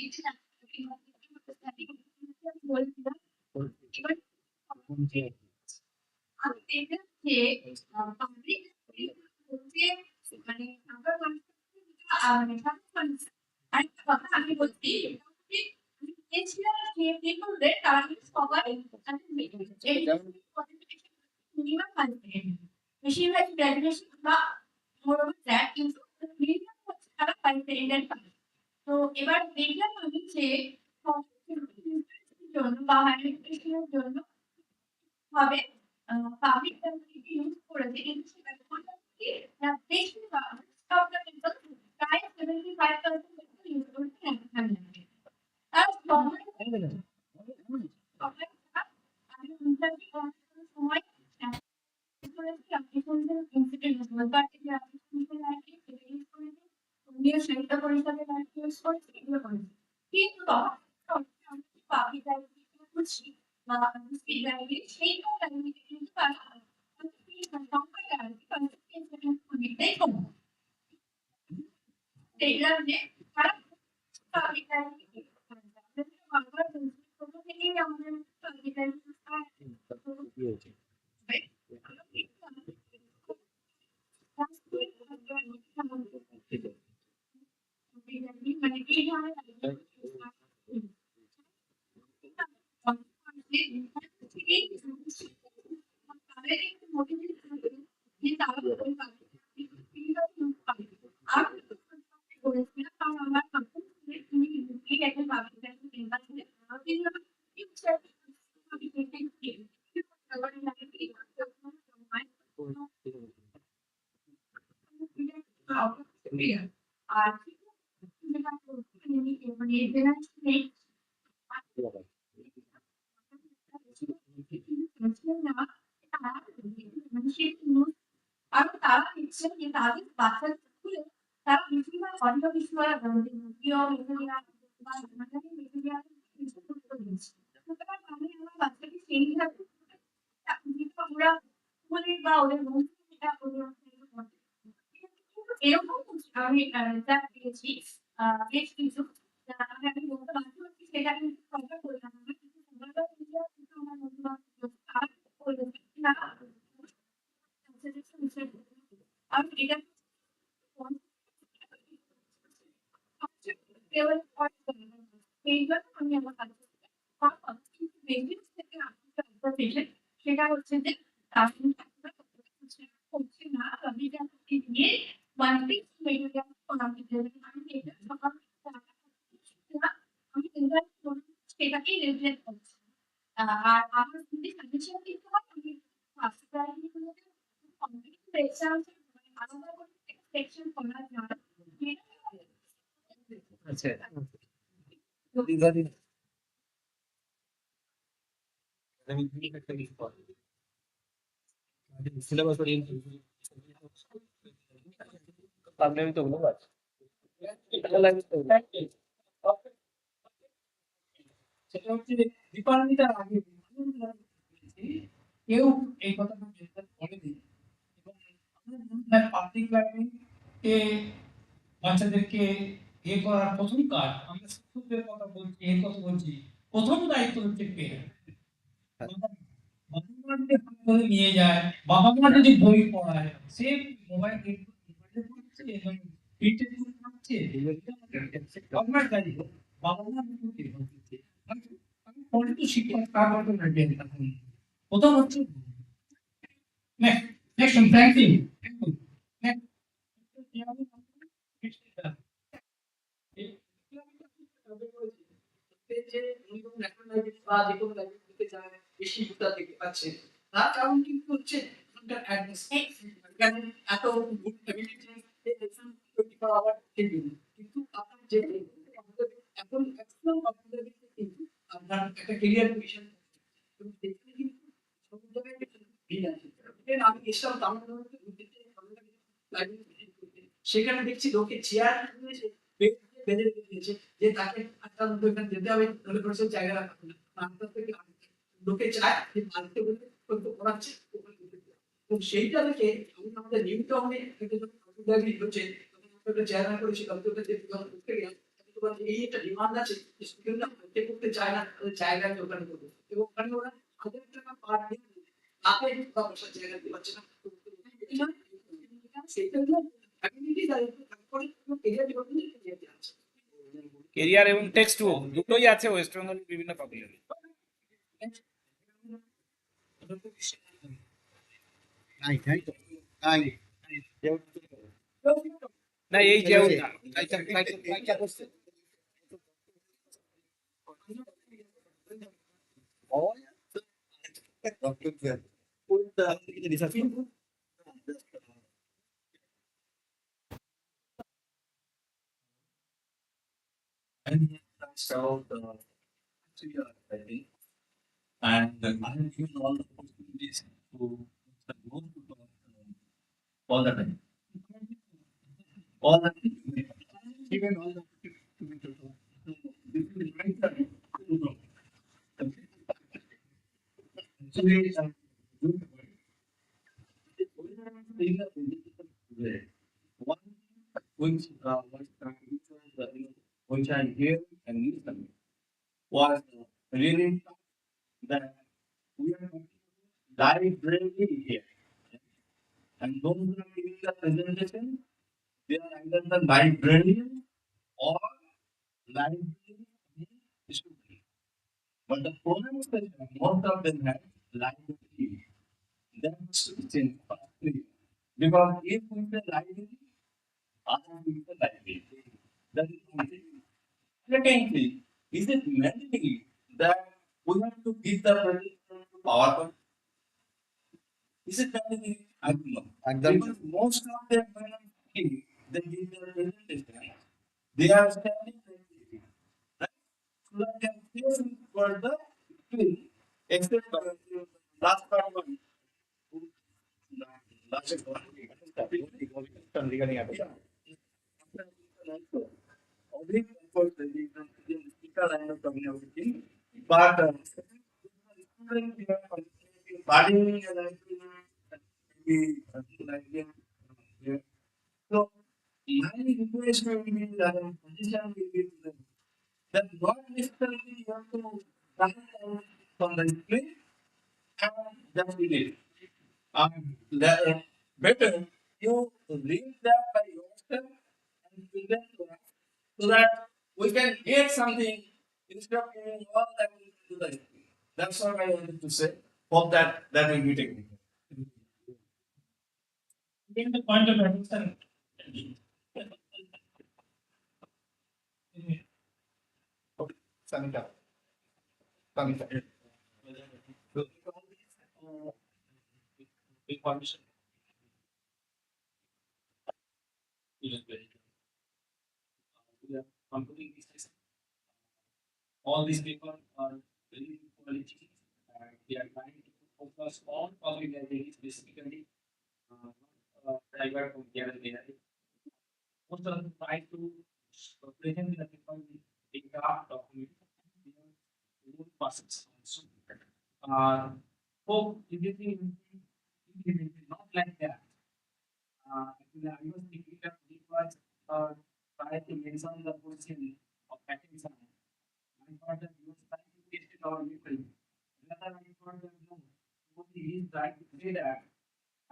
দেখলাম যে পাবলিক মানে আরেকটা কথা আমি বলছি গেছিলাম যে পিপলদের তারা কিন্তু সবাই মিনিমাম 5 বেশিরভাগ গ্র্যাজুয়েশন বা মোরওভার দ্যাট কিন্তু মিনিমাম হচ্ছে তারা 5 পাবে তো এবার দেখলাম আমি যে জন্য বা হায়ার এডুকেশনের জন্য হবে পাবলিক লাইব্রেরি ইউজ করেছে কিন্তু সেটা বেশি সবটা কিন্তু প্রায় 75% ইউজ করছে ন্যাশনাল লাইব্রেরি আর আমি ইন্টারভিউ করার সময় সাহিত্য পরিষদের ইউজ করেছি এগুলো করেছি কিন্তু পাবলিক লাইব্রেরি বুঝছি বা লাইব্রেরি সেইটা লাইব্রেরি কিন্তু অনেকটাই কম দেখলাম যে তারা পাবলিক লাইব্রেরি বারবার প্রথম থেকেই আমাদের পাবলিক লাইব্রেরি মানে এই ধরনের আর আর তারা ইচ্ছে যে তাদের বাচ্চা স্কুলে তারা বিভিন্ন অন্য বিষয়ে নিয়ম সুতরাং আমি আমার বাচ্চাকে সেইভাবে ওরা স্কুলে বা ওদের বন্ধু এটা এরকম আমি যা পেয়েছি বেশ কিছু আমি বলতে বাধ্য হচ্ছি সেটা কিন্তু সরকার করলাম না কিন্তু সরকার কিন্তু আমার বন্ধু না আমি এটা এইজন্য আমি আমার কাজ সেটা হচ্ছে যে হচ্ছে না আমি নিয়ে মানসিক আমি এটা সকাল আমি সেটাকেই রেগুলেট করছি আর আমার যদি সাজেশন দিতে হয় আমি আলাদা করে সেকশন করা যায় আচ্ছা দীর্ঘদিন সিলেবাস আমি তো বলবো সেটা হচ্ছে দীপান্বিতার আগে কেউ এই কথাটা বলেনি এবং আমার মনে হয় পাবলিক লাইব্রেরি কে বাচ্চাদেরকে করার প্রথম কাজ আমরা শিক্ষকদের কথা বলছি কথা বলছি প্রথম দায়িত্ব হচ্ছে নিয়ে যায় বাবা মা যদি বই পড়ায় সে মোবাইল পড়ছে এবং আপনার দায়িত্ব বাবা মা শিক্ষক তার মতো প্রথম হচ্ছে নেক্সট থ্যাংক ইউ বেশি ভোটার দেখতে পাচ্ছে তার কারণ কিন্তু হচ্ছে এখনকার এত কিন্তু আপনার যে এখন আপনাদের কিন্তু আপনার একটা ক্যারিয়ার পজিশন আমি এসলাম সেখানে দেখছি লোকে চেয়ার বেঁধে দিয়েছে যে তাকে আটটার মধ্যে এখানে যেতে হবে তাহলে পরিষদ জায়গা রাখা লোকে চায় যে বাড়িতে বলতে পড়াচ্ছে এবং সেইটা দেখে আমি আমাদের নিউ টাউনে হচ্ছে চেয়ারম্যান করেছি কম্পিউটার যে করতে গেলাম এই একটা ডিমান্ড আছে যে স্টুডেন্টরা পড়তে করতে চায় না তাদের জায়গায় ওখানে করবো এবং ওখানে ওরা 1000 টাকা পার ডে তাতে বা বসার জায়গা দিতে পারছে না সেইটা হলো অ্যাক্টিভিটি তারপরে কেরিয়ার ডেভেলপমেন্ট আছে কেরিয়ার এবং টেক্সট বুক দুটোই আছে ওয়েস্ট বেঙ্গলের বিভিন্ন পাবলিকে না এই যে and I have given all the opportunities to go to all the time. All the given all the opportunities to talk. This is very time to talk. Actually, one which I hear and listen was really that we are library here. And those who are giving the presentation, they are either the librarian or library student. But the problem is that most of them have library. That should change fastly. Because if we say library, others will say library. That is one thing. Secondly, is it mandatory that we have to give the presentation to PowerPoint? Is it mandatory? I don't know. Because most of them, when I see, they give their presentation, they are standing like right? So that can face for the field, except last part one. Last one. Yeah. Obviously, of course, the speaker I am talking about it, but student they are budding and maybe like yeah. So my request will be that position will be to them that not necessarily you have to write out from the screen and just read it. Better you read that by yourself and present to us so that we can get something instead of giving all that to the screen. That's what I wanted to say. Hope that will be technical. Again, the point of attention. Samita. Samita. Big permission. We are concluding this session. All these papers are very good quality and we are trying to focus on public libraries specifically, private from here and there. Most of them try to present the paper with a draft document in their own process also. So everything will be implemented, not like that. Actually, I was thinking that it was try to mention the question of attention. I thought that you was trying to test it our people. Rather, I thought that no, only he is trying to say that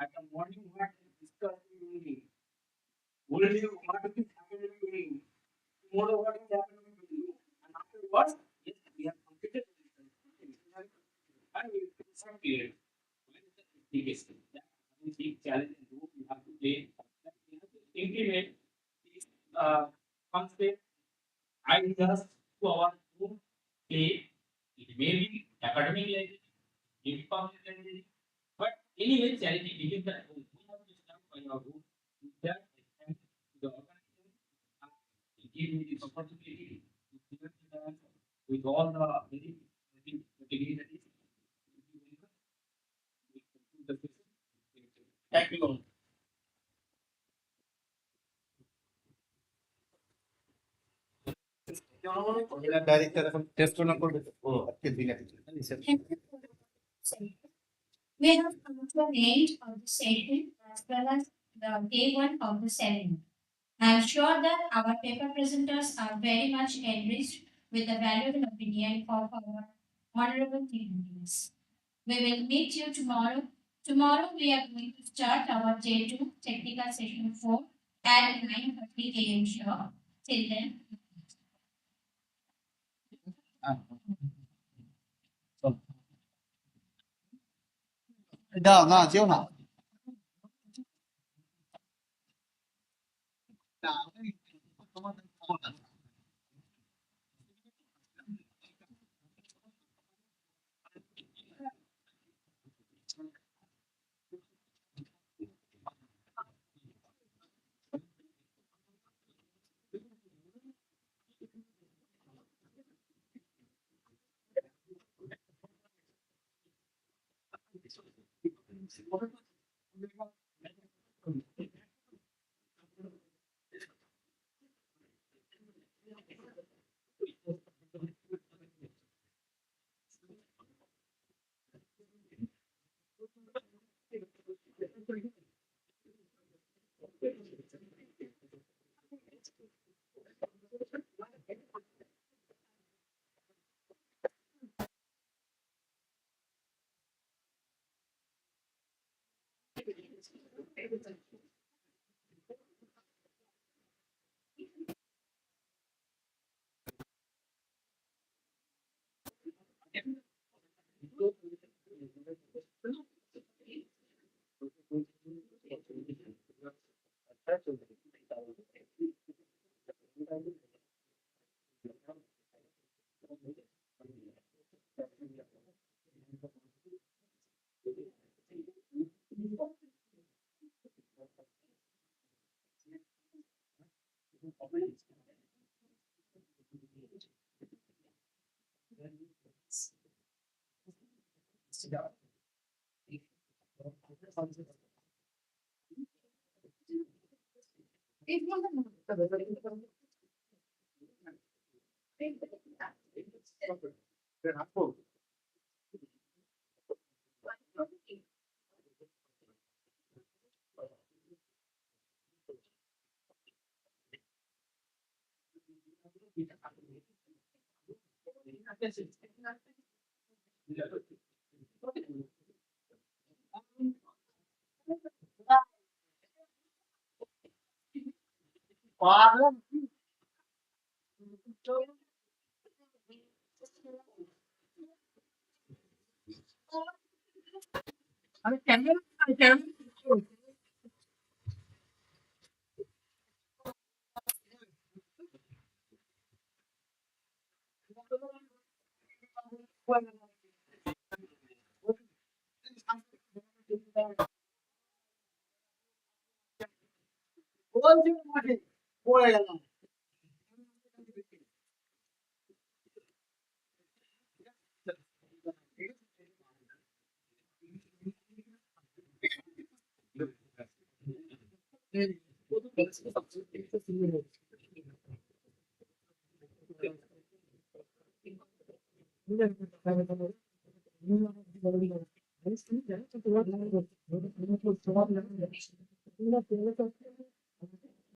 at the morning what is discussed in the meeting. Only what is happening in the meeting. Tomorrow what is happening in the meeting. And afterwards, yes, we have completed the discussion. And we will some period. When is the biggest thing? That is a big challenge and role you have to play. That you have to implement these concept ideas to our own play. It may be academic library, maybe public library, but anyway, charity begins at home. We have to start by our home. With that, I thank the organization and give me this opportunity to present the answer with all the very dignitaries. Thank you all. Director এখন test না করবে ও আজকে দিনে We have come to an end of the session as well as the day one of the seminar. I am sure that our paper presenters are very much enriched with the valuable opinion of our honorable dignitaries. We will meet you tomorrow. Tomorrow we are going to start our J2 technical session 4 at 9:30 a.m. sharp. Till then. না না যেও না